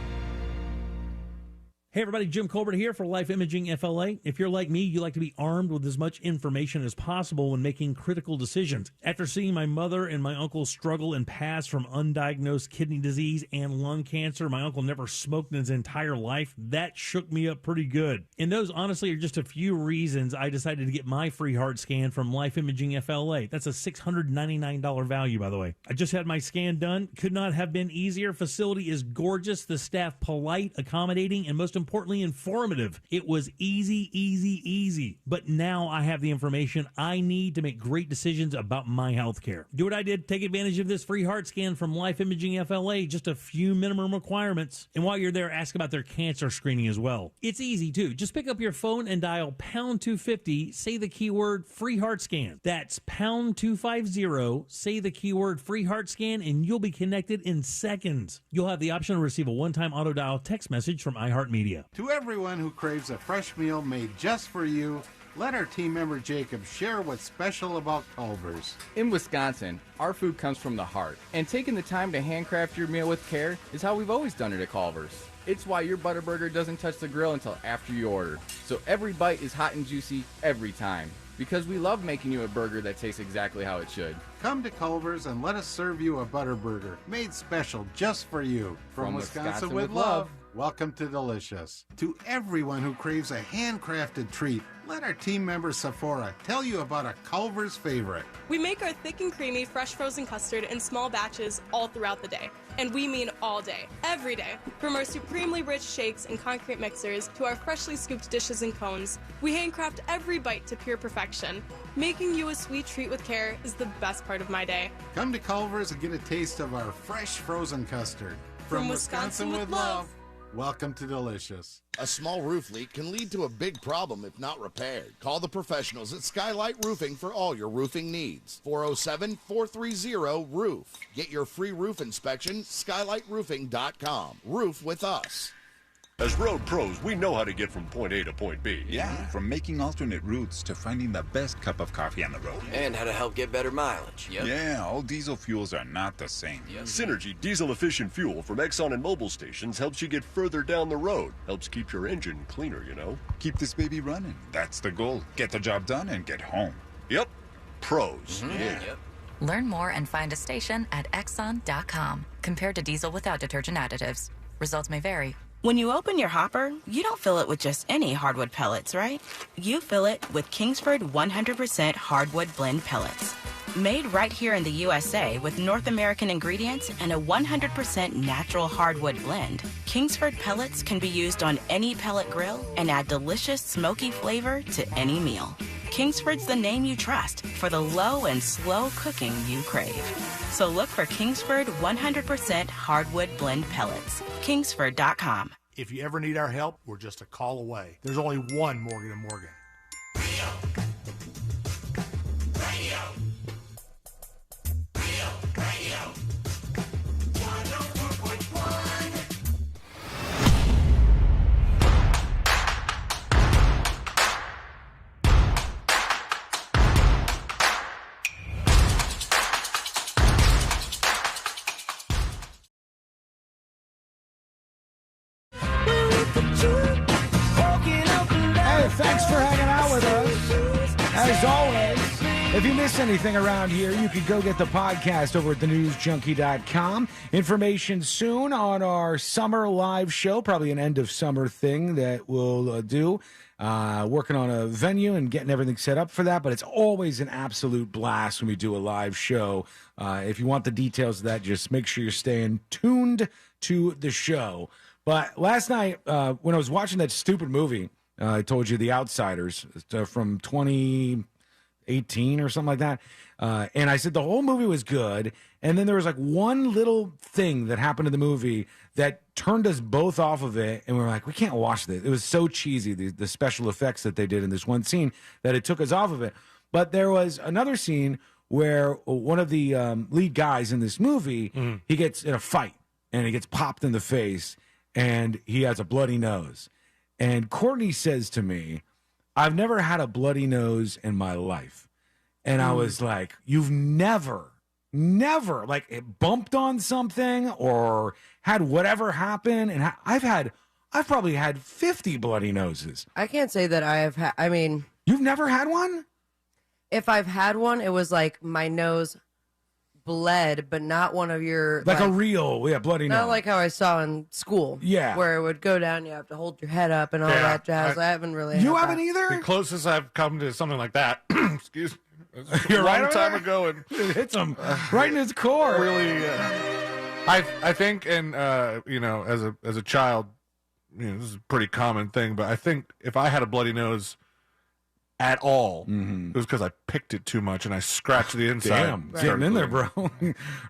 Hey everybody, Jim Colbert here for Life Imaging FLA. If you're like me, you like to be armed with as much information as possible when making critical decisions. After seeing my mother and my uncle struggle and pass from undiagnosed kidney disease and lung cancer, my uncle never smoked in his entire life. That shook me up pretty good. And those honestly are just a few reasons I decided to get my free heart scan from Life Imaging FLA. That's a $699 value, by the way. I just had my scan done. Could not have been easier. Facility is gorgeous. The staff polite, accommodating, and most importantly, informative. It was easy. But now I have the information I need to make great decisions about my health care. Do what I did. Take advantage of this free heart scan from Life Imaging FLA. Just a few minimum requirements. And while you're there, ask about their cancer screening as well. It's easy, too. Just pick up your phone and dial pound 250, say the keyword free heart scan. That's pound 250, say the keyword free heart scan, and you'll be connected in seconds. You'll have the option to receive a one-time auto dial text message from iHeartMedia. To everyone who craves a fresh meal made just for you, let our team member Jacob share what's special about Culver's. In Wisconsin, our food comes from the heart, and taking the time to handcraft your meal with care is how we've always done it at Culver's. It's why your Butterburger doesn't touch the grill until after you order, so every bite is hot and juicy every time. Because we love making you a burger that tastes exactly how it should. Come to Culver's and let us serve you a Butterburger made special just for you. From Wisconsin with love. Welcome to Delicious. To everyone who craves a handcrafted treat, let our team member Sephora tell you about a Culver's favorite. We make our thick and creamy fresh frozen custard in small batches all throughout the day. And we mean all day, every day. From our supremely rich shakes and concrete mixers to our freshly scooped dishes and cones, we handcraft every bite to pure perfection. Making you a sweet treat with care is the best part of my day. Come to Culver's and get a taste of our fresh frozen custard. From Wisconsin with love. Welcome to Delicious. A small roof leak can lead to a big problem if not repaired. Call the professionals at Skylight Roofing for all your roofing needs. 407-430-ROOF. Get your free roof inspection, skylightroofing.com. Roof with us. As road pros, we know how to get from point A to point B. Yeah, from making alternate routes to finding the best cup of coffee on the road. And how to help get better mileage. Yep. Yeah, all diesel fuels are not the same. Yep. Synergy diesel-efficient fuel from Exxon and Mobil stations helps you get further down the road. Helps keep your engine cleaner, you know. Keep this baby running. That's the goal. Get the job done and get home. Yep. Pros. Mm-hmm. Yeah. Yep. Learn more and find a station at Exxon.com. Compared to diesel without detergent additives. Results may vary. When you open your hopper, you don't fill it with just any hardwood pellets, right? You fill it with Kingsford 100% hardwood blend pellets. Made right here in the USA with North American ingredients and a 100% natural hardwood blend, Kingsford pellets can be used on any pellet grill and add delicious smoky flavor to any meal. Kingsford's the name you trust for the low and slow cooking you crave. So look for Kingsford 100% hardwood blend pellets. Kingsford.com. If you ever need our help, we're just a call away. There's only one Morgan & Morgan. Hey, thanks for hanging out with us. As always, if you miss anything around here, you can go get the podcast over at thenewsjunkie.com. Information soon on our summer live show, probably an end of summer thing that we'll do. Working on a venue and getting everything set up for that, but it's always an absolute blast when we do a live show. If you want the details of that, just make sure you're staying tuned to the show. But last night, when I was watching that stupid movie, I told you The Outsiders from 2018 or something like that. And I said the whole movie was good. And then there was like one little thing that happened in the movie that turned us both off of it. And we were like, we can't watch this. It was so cheesy, the special effects that they did in this one scene, that it took us off of it. But there was another scene where one of the lead guys in this movie, he gets in a fight and he gets popped in the face and he has a bloody nose. And Courtney says to me, I've never had a bloody nose in my life. And I was like, you've never, like bumped on something or had whatever happen? And I've I've probably had 50 bloody noses. I can't say that I have had. I mean, you've never had one? If I've had one, it was like my nose bled, but not one of your like a real bloody nose. Not like how I saw in school. Yeah, where it would go down. You have to hold your head up and all that jazz. I haven't really. You haven't either. The closest I've come to something like that. Excuse me. You're a right long time there? ago, and it hits him right in his core. Really, I think, and as a child, this is a pretty common thing. But I think if I had a bloody nose at all, it was because I picked it too much and I scratched the inside. Damn, getting in there, bro.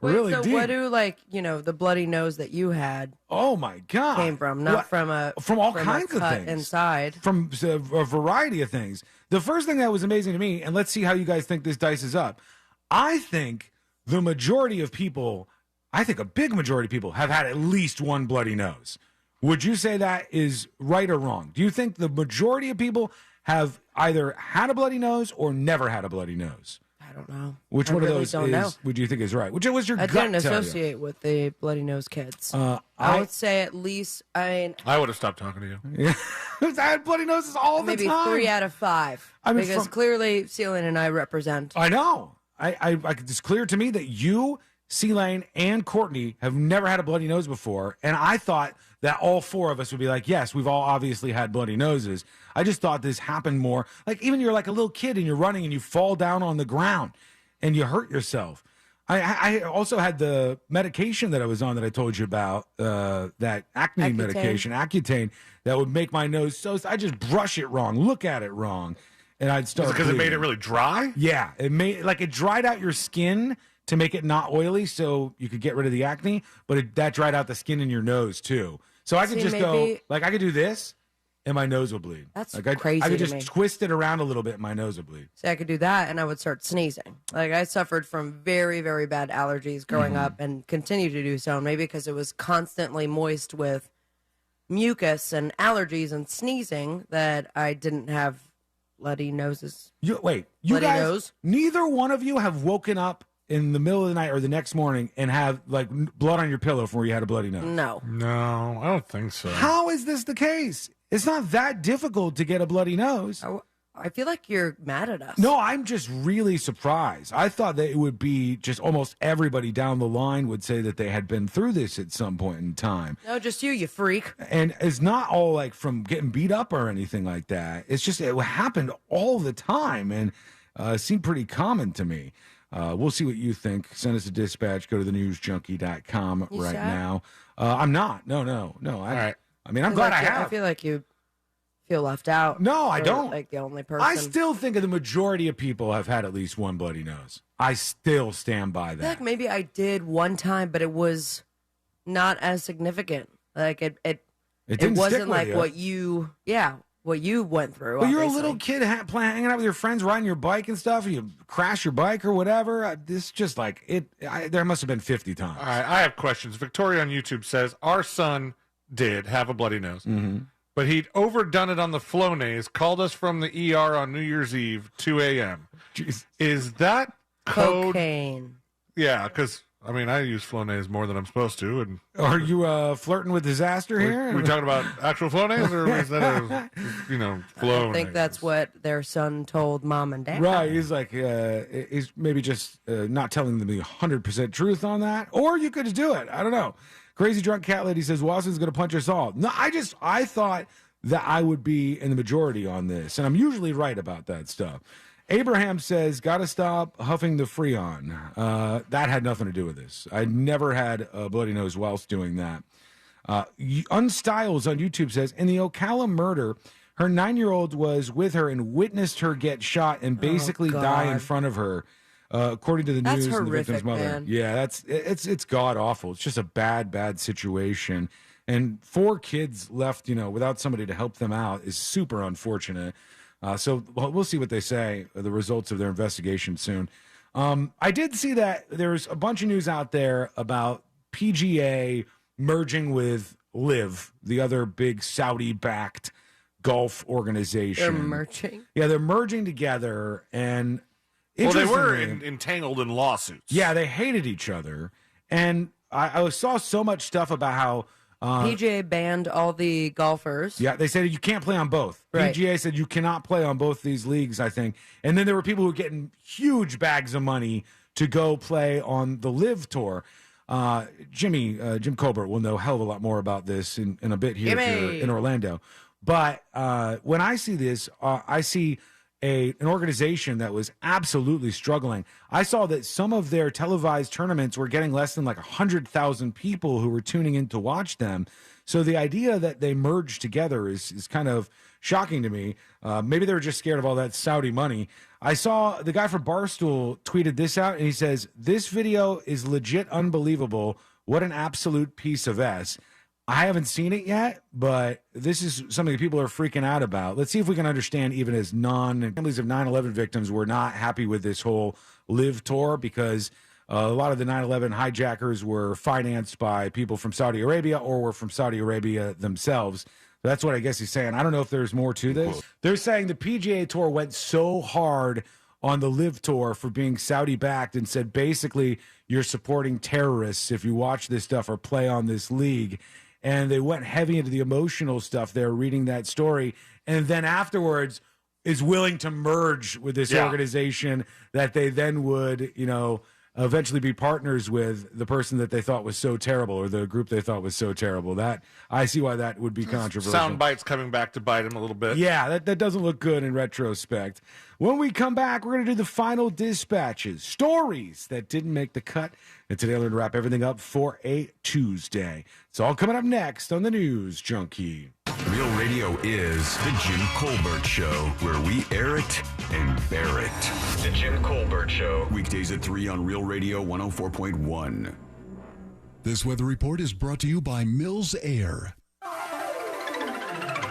Really so deep. what do the bloody nose that you had? Oh my God, came from? Not from all kinds of cut things inside. From a variety of things. The first thing that was amazing to me, and let's see how you guys think this dice is up. I think the majority of people, a big majority of people, have had at least one bloody nose. Would you say that is right or wrong? Do you think the majority of people have either had a bloody nose or never had a bloody nose? I don't know. Which I one really of those don't know. would you think is right? Which was your I gut didn't tell you? associate with the bloody nose kids. I would say at least. I would have stopped talking to you. Yeah, I had bloody noses all the maybe time. 3 out of 5. I mean, because clearly, Celine and I represent. I know. It's clear to me that you, C-Lane, and Courtney have never had a bloody nose before, and I thought that all 4 of us would be like, yes, we've all obviously had bloody noses. I just thought this happened more. Like, even you're like a little kid and you're running and you fall down on the ground and you hurt yourself. I also had the medication that I was on that I told you about, that acne Accutane. medication, Accutane, that would make my nose so... I just brush it wrong, look at it wrong, and I'd start because it made bleeding. it really dry? Yeah, it dried out your skin to make it not oily so you could get rid of the acne, but that dried out the skin in your nose too. So I could just go, I could do this and my nose would bleed. That's I crazy could to just me. twist it around a little bit and my nose would bleed. See, I could do that, and I would start sneezing. Like, I suffered from very, very bad allergies growing up and continue to do so, maybe because it was constantly moist with mucus and allergies and sneezing that I didn't have bloody noses. You bloody guys, nose? neither one of you have woken up in the middle of the night or the next morning and have, like, blood on your pillow from where you had a bloody nose? No. No, I don't think so. How is this the case? It's not that difficult to get a bloody nose. I feel like you're mad at us. No, I'm just really surprised. I thought that it would be just almost everybody down the line would say that they had been through this at some point in time. No, just you freak. And it's not all like from getting beat up or anything like that. It's just it happened all the time and it seemed pretty common to me. We'll see what you think. Send us a dispatch. Go to thenewsjunkie.com right now. I'm not. No. All right. I mean, I'm glad I have. I feel like you feel left out. No, I don't. Like the only person. I still think the majority of people have had at least one bloody nose. I still stand by I feel that. like maybe I did one time, but it was not as significant. Like it didn't wasn't stick with like you. what you went through. But you're a obviously. little kid hanging out with your friends, riding your bike and stuff. You crash your bike or whatever. This just like it. There must have been 50 times. All right, I have questions. Victoria on YouTube says, our son did have a bloody nose, but he'd overdone it on the Flonase, called us from the ER on New Year's Eve, 2 a.m. Is that code? Cocaine. Yeah, because, I mean, I use Flonase more than I'm supposed to. And Are you flirting with disaster here? We talking about actual Flonase, or is that Flonase? I think that's what their son told mom and dad. Right, he's like, he's maybe just not telling them the 100% truth on that, or you could just do it. I don't know. Crazy Drunk Cat Lady says Watson's going to punch us all. No, I thought that I would be in the majority on this, and I'm usually right about that stuff. Abraham says, got to stop huffing the Freon. That had nothing to do with this. I never had a bloody nose whilst doing that. Unstyles on YouTube says, in the Ocala murder, her 9-year-old was with her and witnessed her get shot and basically die in front of her. According to the news and the victim's mother. Man. Yeah, it's god awful. It's just a bad situation. And 4 kids left, without somebody to help them out is super unfortunate. So we'll see what they say, the results of their investigation soon. I did see that there's a bunch of news out there about PGA merging with LIV, the other big Saudi-backed golf organization. They're merging? Yeah, they're merging together, and well, they were entangled in lawsuits. Yeah, they hated each other. And I saw so much stuff about how PGA banned all the golfers. Yeah, they said you can't play on both. Right. PGA said you cannot play on both these leagues, I think. And then there were people who were getting huge bags of money to go play on the Live Tour. Jim Colbert will know a hell of a lot more about this in a bit here if you're in Orlando. But when I see this, I see an organization that was absolutely struggling. I saw that some of their televised tournaments were getting less than like 100,000 people who were tuning in to watch them. So the idea that they merged together is kind of shocking to me. Maybe they were just scared of all that Saudi money. I saw the guy from Barstool tweeted this out, and he says, "This video is legit unbelievable. What an absolute piece of S." I haven't seen it yet, but this is something that people are freaking out about. Let's see if we can understand, even as families of 9/11 victims were not happy with this whole Live Tour, because a lot of the 9/11 hijackers were financed by people from Saudi Arabia or were from Saudi Arabia themselves. That's what I guess he's saying. I don't know if there's more to this. They're saying the PGA Tour went so hard on the Live Tour for being Saudi-backed and said, basically, you're supporting terrorists if you watch this stuff or play on this league. And they went heavy into the emotional stuff there, reading that story. And then afterwards is willing to merge with this organization that they then would, eventually be partners with the person that they thought was so terrible, or the group they thought was so terrible. That I see why that would be controversial. Sound bites coming back to bite him a little bit. Yeah, that doesn't look good in retrospect. When we come back, we're going to do the final dispatches, stories that didn't make the cut. And today, I'm going to wrap everything up for a Tuesday. It's all coming up next on the News Junkie. Real Radio is The Jim Colbert Show, where we air it and bear it. The Jim Colbert Show. Weekdays at 3 on Real Radio 104.1. This weather report is brought to you by Mills Air.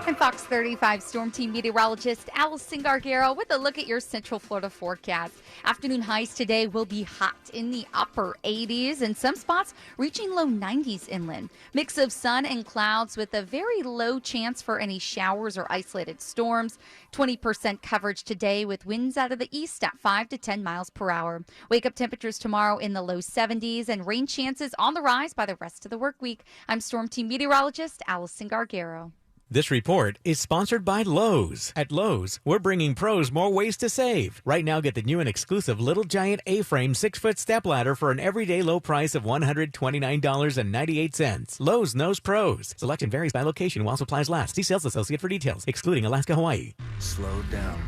I'm Fox 35 Storm Team meteorologist Allison Gargaro with a look at your Central Florida forecast. Afternoon highs today will be hot in the upper 80s and some spots reaching low 90s inland. Mix of sun and clouds with a very low chance for any showers or isolated storms. 20% coverage today with winds out of the east at 5 to 10 miles per hour. Wake up temperatures tomorrow in the low 70s and rain chances on the rise by the rest of the work week. I'm Storm Team meteorologist Allison Gargaro. This report is sponsored by Lowe's. At Lowe's, we're bringing pros more ways to save. Right now, get the new and exclusive Little Giant A-Frame 6-foot stepladder for an everyday low price of $129.98. Lowe's knows pros. Selection varies by location while supplies last. See sales associate for details, excluding Alaska, Hawaii. Slowed down,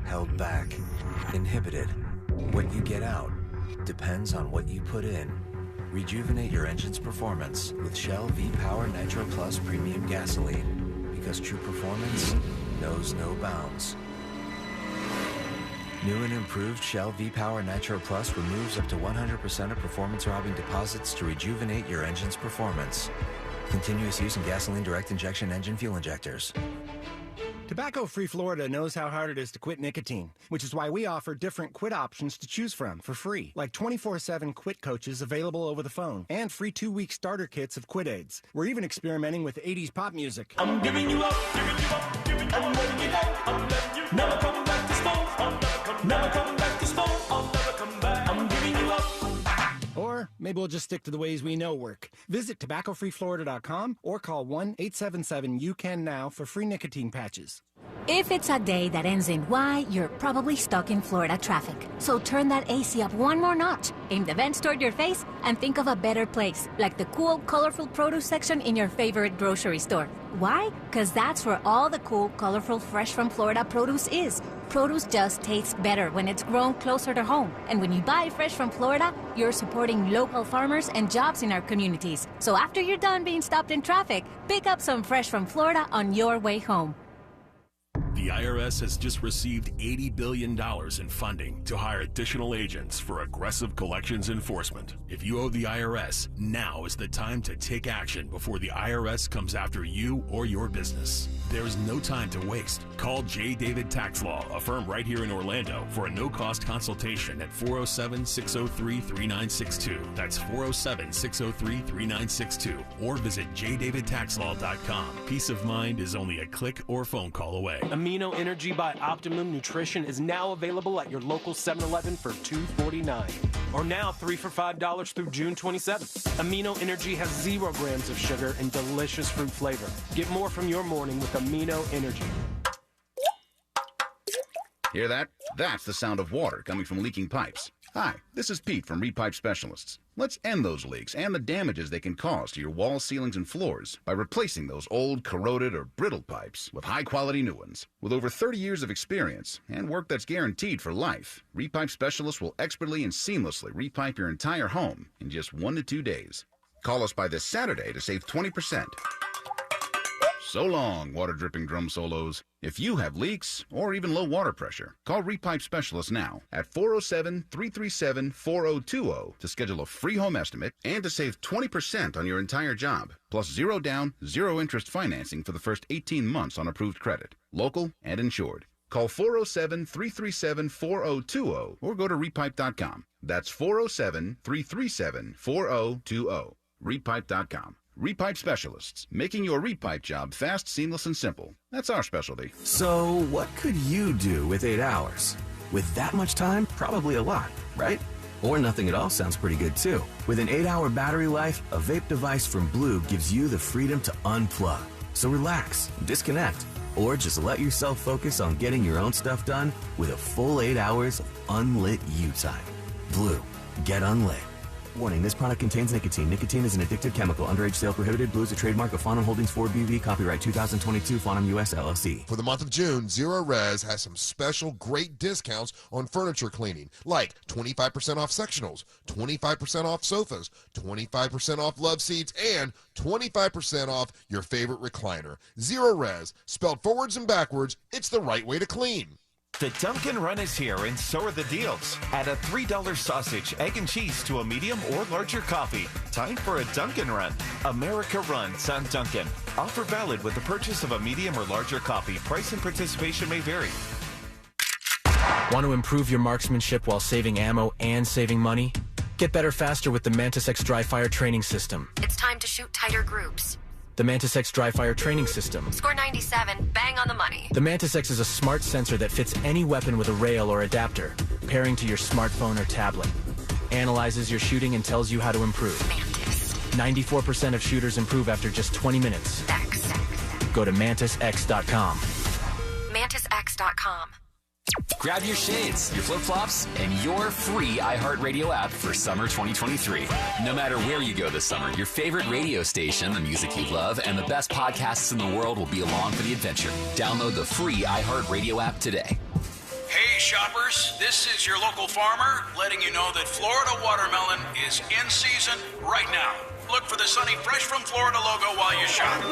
held back, inhibited. What you get out depends on what you put in. Rejuvenate your engine's performance with Shell V-Power Nitro Plus Premium Gasoline. Because true performance knows no bounds. New and improved Shell V-Power Nitro Plus removes up to 100% of performance-robbing deposits to rejuvenate your engine's performance. Continuous use in gasoline direct injection engine fuel injectors. Tobacco-free Florida knows how hard it is to quit nicotine, which is why we offer different quit options to choose from for free, like 24/7 quit coaches available over the phone, and free 2-week starter kits of quit aids. We're even experimenting with 80s pop music. I'm giving you up, giving you up, I'm letting you go, I'm letting you never come back to smoke, never come back to smoke, I'll never come back, I'm giving you up. Or maybe we'll just stick to the ways we know work. Visit tobaccofreeflorida.com or call 1-877-YOU-CAN-NOW for free nicotine patches. If it's a day that ends in Y, you're probably stuck in Florida traffic. So turn that AC up one more notch, aim the vents toward your face, and think of a better place, like the cool, colorful produce section in your favorite grocery store. Why? Because that's where all the cool, colorful, fresh from Florida produce is. Produce just tastes better when it's grown closer to home. And when you buy fresh from Florida, you're supporting local farmers and jobs in our communities. So after you're done being stopped in traffic, pick up some fresh from Florida on your way home. The IRS has just received $80 billion in funding to hire additional agents for aggressive collections enforcement. If you owe the IRS, now is the time to take action before the IRS comes after you or your business. There's no time to waste. Call J. David Tax Law, a firm right here in Orlando, for a no-cost consultation at 407-603-3962. That's 407-603-3962. Or visit jdavidtaxlaw.com. Peace of mind is only a click or phone call away. Amino Energy by Optimum Nutrition is now available at your local 7-Eleven for $2.49. Or now 3 for $5 through June 27th. Amino Energy has 0 grams of sugar and delicious fruit flavor. Get more from your morning with Amino Energy. Hear that? That's the sound of water coming from leaking pipes. Hi, this is Pete from Repipe Specialists. Let's end those leaks and the damages they can cause to your walls, ceilings, and floors by replacing those old, corroded, or brittle pipes with high-quality new ones. With over 30 years of experience and work that's guaranteed for life, Repipe Specialists will expertly and seamlessly repipe your entire home in just 1 to 2 days. Call us by this Saturday to save 20%. So long, water-dripping drum solos. If you have leaks or even low water pressure, call Repipe Specialists now at 407-337-4020 to schedule a free home estimate and to save 20% on your entire job, plus 0 down, 0 interest financing for the first 18 months on approved credit, local and insured. Call 407-337-4020 or go to repipe.com. That's 407-337-4020. Repipe.com. Repipe Specialists, making your repipe job fast, seamless, and simple. That's our specialty. So, what could you do with 8 hours? With that much time, probably a lot, right? Or nothing at all sounds pretty good too. With an 8-hour battery life, a vape device from Blue gives you the freedom to unplug. So relax, disconnect, or just let yourself focus on getting your own stuff done with a full 8 hours of unlit you time. Blue, get unlit. Warning, this product contains nicotine. Nicotine is an addictive chemical. Underage sale prohibited. Blue is a trademark of Fonum Holdings 4BV. Copyright 2022. Fonum US LLC. For the month of June, Zero Res has some special great discounts on furniture cleaning, like 25% off sectionals, 25% off sofas, 25% off love seats, and 25% off your favorite recliner. Zero Res, spelled forwards and backwards, it's the right way to clean. The Dunkin' Run is here, and so are the deals. Add a $3 sausage, egg, and cheese to a medium or larger coffee. Time for a Dunkin' Run. America runs on Dunkin'. Offer valid with the purchase of a medium or larger coffee. Price and participation may vary. Want to improve your marksmanship while saving ammo and saving money? Get better faster with the MantisX dry fire training system. It's time to shoot tighter groups. The MantisX dry fire training system. Score 97, bang on the money. The MantisX is a smart sensor that fits any weapon with a rail or adapter, pairing to your smartphone or tablet. Analyzes your shooting and tells you how to improve. Mantis. 94% of shooters improve after just 20 minutes. X. Go to MantisX.com. MantisX.com. Grab your shades, your flip-flops, and your free iHeartRadio app for summer 2023. No matter where you go this summer, your favorite radio station, the music you love, and the best podcasts in the world will be along for the adventure. Download the free iHeartRadio app today. Hey shoppers, this is your local farmer letting you know that Florida watermelon is in season right now. Look for the sunny Fresh from Florida logo while you shop.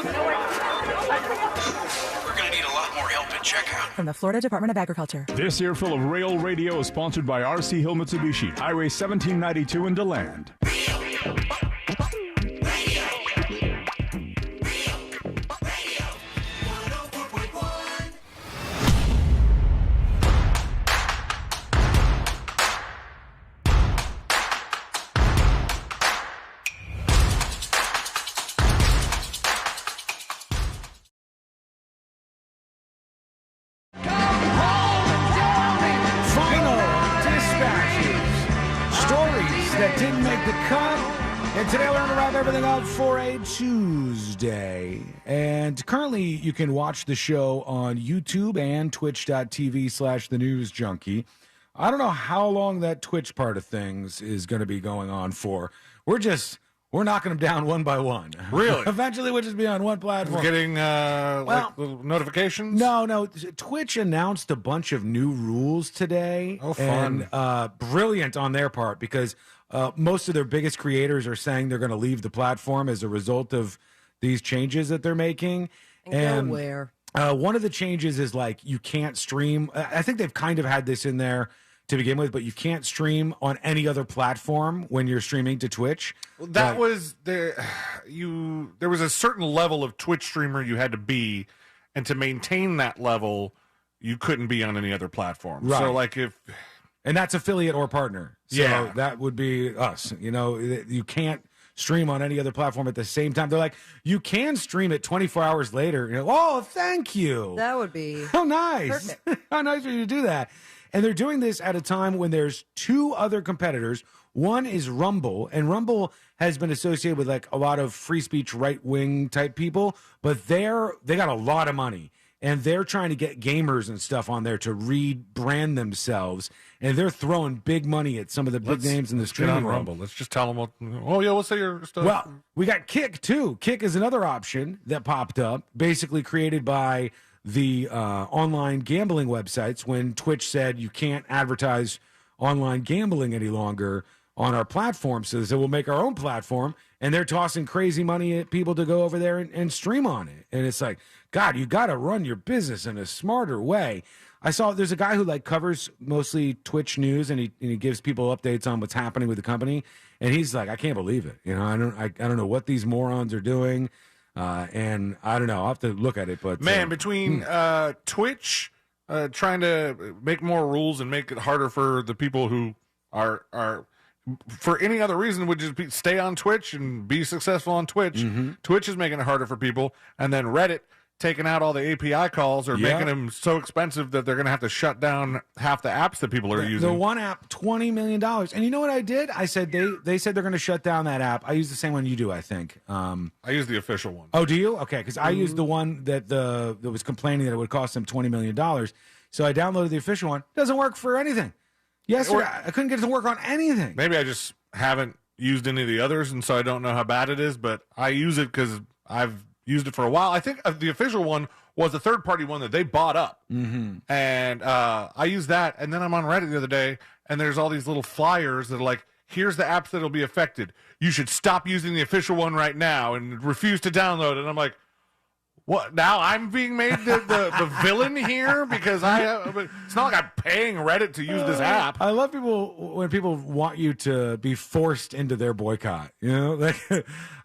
We're going to need a lot more help at checkout. From the Florida Department of Agriculture. This earful of Rail Radio is sponsored by RC Hill Mitsubishi, Highway 1792 in DeLand. That didn't make the cut. And today we're going to wrap everything up for a Tuesday. And currently you can watch the show on YouTube and twitch.tv/The News Junkie. I don't know how long that Twitch part of things is going to be going on for. We're knocking them down one by one. Really? Eventually we'll just be on one platform. Getting like little notifications? No. Twitch announced a bunch of new rules today. Oh, fun. And brilliant on their part because most of their biggest creators are saying they're going to leave the platform as a result of these changes that they're making. And go where? One of the changes is like you can't stream. I think they've kind of had this in there to begin with, but you can't stream on any other platform when you're streaming to Twitch. Well, that was there was a certain level of Twitch streamer you had to be, and to maintain that level, you couldn't be on any other platform. Right. So like and that's affiliate or partner. So yeah, that would be us. You know, you can't stream on any other platform at the same time. They're like, you can stream it 24 hours later. You're like, oh, thank you. That would be how nice. How nice for you to do that. And they're doing this at a time when there's two other competitors. One is Rumble, and Rumble has been associated with like a lot of free speech, right wing type people, but they got a lot of money, and they're trying to get gamers and stuff on there to rebrand themselves, and they're throwing big money at some of the big names in the streaming on world. Rumble. Let's just tell them what. Oh yeah, we'll say your stuff. Well, we got Kick too. Kick is another option that popped up, basically created by the online gambling websites when Twitch said you can't advertise online gambling any longer on our platform. So they said, we'll make our own platform, and they're tossing crazy money at people to go over there and stream on it. And it's like, God, you got to run your business in a smarter way. I saw there's a guy who like covers mostly Twitch news, and he gives people updates on what's happening with the company. And he's like, I can't believe it. You know, I don't know what these morons are doing. And I don't know. I'll have to look at it. But man, between Twitch trying to make more rules and make it harder for the people who are for any other reason would just stay on Twitch and be successful on Twitch. Mm-hmm. Twitch is making it harder for people, and then Reddit taking out all the API calls or making them so expensive that they're going to have to shut down half the apps that people are using. The one app, $20 million. And you know what I did? I said they said they're going to shut down that app. I use the same one you do, I think. I use the official one. Oh, do you? Okay, because I used the one that that was complaining that it would cost them $20 million. So I downloaded the official one. Doesn't work for anything. Yesterday, I couldn't get it to work on anything. Maybe I just haven't used any of the others, and so I don't know how bad it is, but I use it because I've used it for a while. I think the official one was the third-party one that they bought up, and I use that, and then I'm on Reddit the other day, and there's all these little flyers that are like, here's the apps that will be affected. You should stop using the official one right now and refuse to download it. And I'm like, what? Now I'm being made the villain here because it's not like I'm paying Reddit to use this app. I love when people want you to be forced into their boycott. You know, like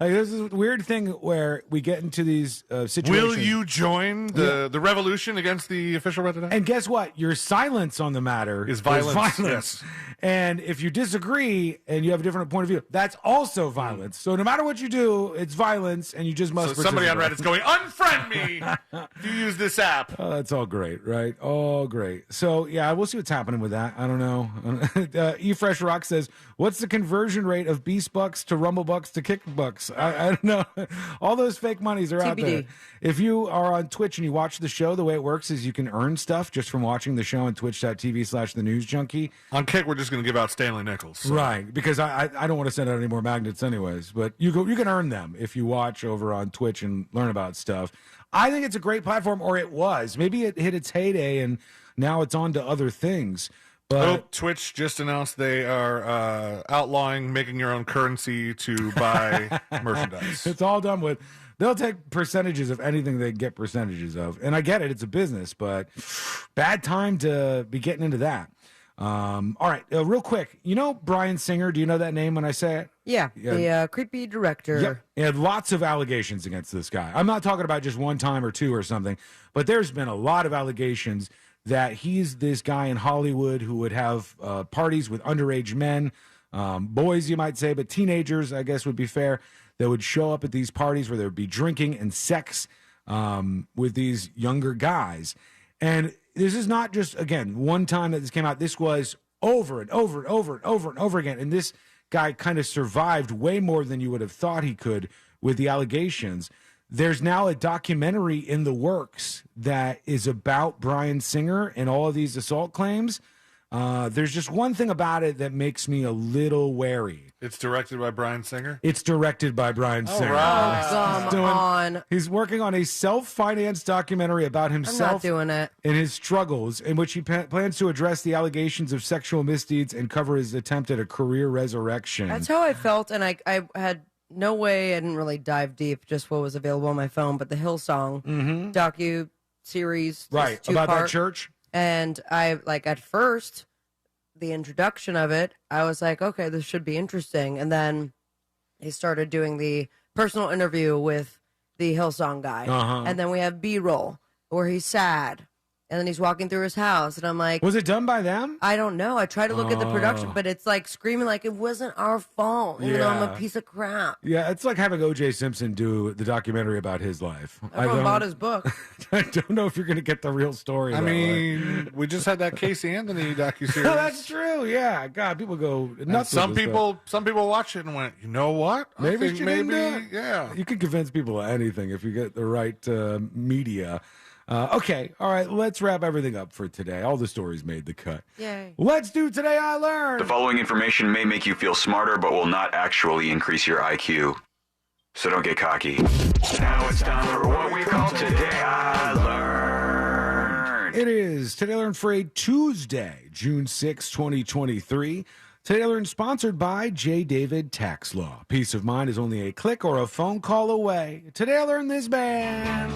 there's this weird thing where we get into these situations. Will you join the revolution against the official Reddit app? And guess what? Your silence on the matter is violence. Yes. And if you disagree and you have a different point of view, that's also violence. So no matter what you do, it's violence, and you just must. So somebody on Reddit's going, unfriend me if you use this app. Oh, that's all great, right? All great. So yeah, we'll see what's happening with that. I don't know. eFresh Rock says, "What's the conversion rate of Beast Bucks to Rumble Bucks to Kick Bucks?" I don't know. All those fake monies are out there. If you are on Twitch and you watch the show, the way it works is you can earn stuff just from watching the show on twitch.tv/thenewsjunkie. On Kick, we're just going to give out Stanley nickels. So. Right, because I don't want to send out any more magnets anyways, but you can earn them if you watch over on Twitch and learn about stuff. I think it's a great platform, or it was. Maybe it hit its heyday and now it's on to other things. But Twitch just announced they are outlawing making your own currency to buy merchandise. It's all done with. They'll take percentages of anything they get percentages of. And I get it. It's a business, but bad time to be getting into that. All right, real quick. You know Bryan Singer? Do you know that name when I say it? Yeah, the creepy director. Yeah, he had lots of allegations against this guy. I'm not talking about just one time or two or something, but there's been a lot of allegations that he's this guy in Hollywood who would have parties with underage men, boys, you might say, but teenagers, I guess would be fair, that would show up at these parties where there would be drinking and sex with these younger guys. And this is not just, again, one time that this came out. This was over and over and over and over and over again. And this guy kind of survived way more than you would have thought he could with the allegations. There's now a documentary in the works that is about Bryan Singer and all of these assault claims. There's just one thing about it that makes me a little wary. It's directed by Bryan Singer? It's directed by Bryan Singer. Come on. He's working on a self-financed documentary about himself I'm not doing it. and his struggles, in which he plans to address the allegations of sexual misdeeds and cover his attempt at a career resurrection. That's how I felt, and I had no way. I didn't really dive deep, just what was available on my phone, but the Hillsong docu-series. Right, about that church? And I, at first, the introduction of it, I was like, okay, this should be interesting. And then he started doing the personal interview with the Hillsong guy. And then we have B-roll where he's sad. And then he's walking through his house, and I'm like, was it done by them? I don't know. I tried to look at the production, but it's like screaming like it wasn't our fault, even though I'm a piece of crap. Yeah, it's like having O.J. Simpson do the documentary about his life. Everyone bought his book. I don't know if you're going to get the real story. I mean, we just had that Casey Anthony docuseries. That's true. Yeah, God, people go nuts. Some people watched it and went, you know what? Maybe yeah. You can convince people of anything if you get the right media. Okay, all right, let's wrap everything up for today. All the stories made the cut. Yay. Let's do Today I Learned. The following information may make you feel smarter, but will not actually increase your IQ. So don't get cocky. Now it's time for what we call Today I Learned. It is Today I Learned for a Tuesday, June 6, 2023. Today I Learned sponsored by J. David Tax Law. Peace of mind is only a click or a phone call away. Today I Learned this band.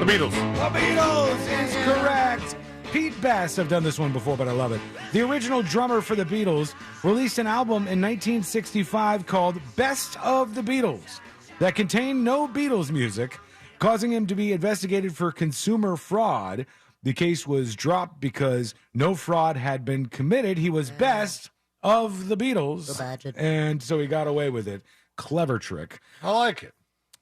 The Beatles. The Beatles is correct. Pete Best, I've done this one before, but I love it. The original drummer for the Beatles released an album in 1965 called Best of the Beatles that contained no Beatles music, causing him to be investigated for consumer fraud. The case was dropped because no fraud had been committed. He was best of the Beatles, and so he got away with it. Clever trick. I like it.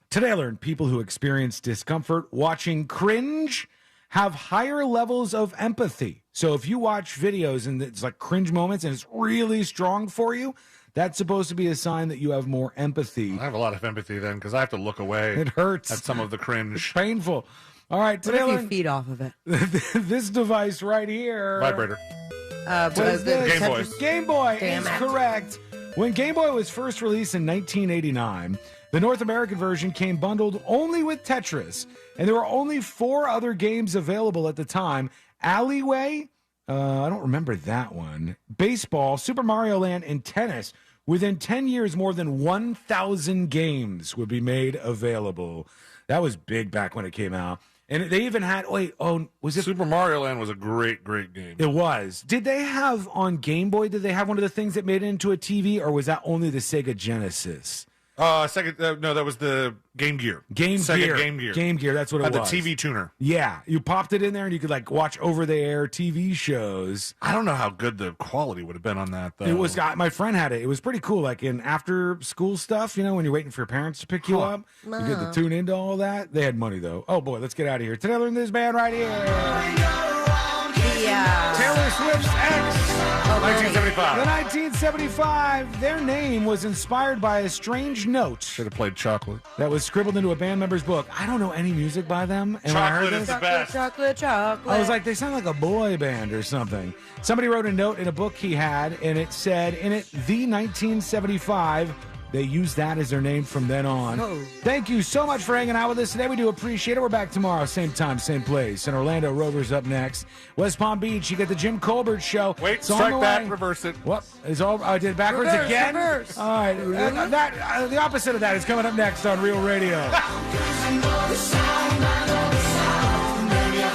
Today I learned people who experience discomfort watching cringe have higher levels of empathy. So if you watch videos and it's like cringe moments and it's really strong for you, that's supposed to be a sign that you have more empathy. I have a lot of empathy then because I have to look away. It hurts. At some of the cringe. It's painful. All right. What if you feed off of it? This device right here. Vibrator. What is this? Game Boy. Game Boy Damn is it. correct. When Game Boy was first released in 1989, the North American version came bundled only with Tetris, and there were only 4 other games available at the time. Alleyway, I don't remember that one. Baseball, Super Mario Land, and tennis. Within 10 years, more than 1,000 games would be made available. That was big back when it came out. And they even had, was it? Super Mario Land was a great, great game. It was. Did they have on Game Boy, did they have one of the things that made it into a TV, or was that only the Sega Genesis? No, that was the Game Gear. Sega Game Gear. Game Gear, that's what it was. The TV tuner. Yeah, you popped it in there and you could like watch over-the-air TV shows. I don't know how good the quality would have been on that, though. It was. My friend had it. It was pretty cool. Like in after-school stuff, you know, when you're waiting for your parents to pick you up, you get to tune into all that. They had money though. Oh boy, let's get out of here. Today I learned this band right here. Taylor Swift's X. 1975. The 1975. Their name was inspired by a strange note. Should have played Chocolate. That was scribbled into a band member's book. I don't know any music by them. And when I heard Chocolate is this, the best. Chocolate. I was like, they sound like a boy band or something. Somebody wrote a note in a book he had, and it said in it, the 1975. They used that as their name from then on. Oh. Thank you so much for hanging out with us today. We do appreciate it. We're back tomorrow, same time, same place. And Orlando Rovers up next. West Palm Beach, you get the Jim Colbert Show. Wait, It's on strike the that, way. reverse it. What? Is all? I did it backwards Reverse, again? reverse. All right. The opposite of that is coming up next on Real Radio.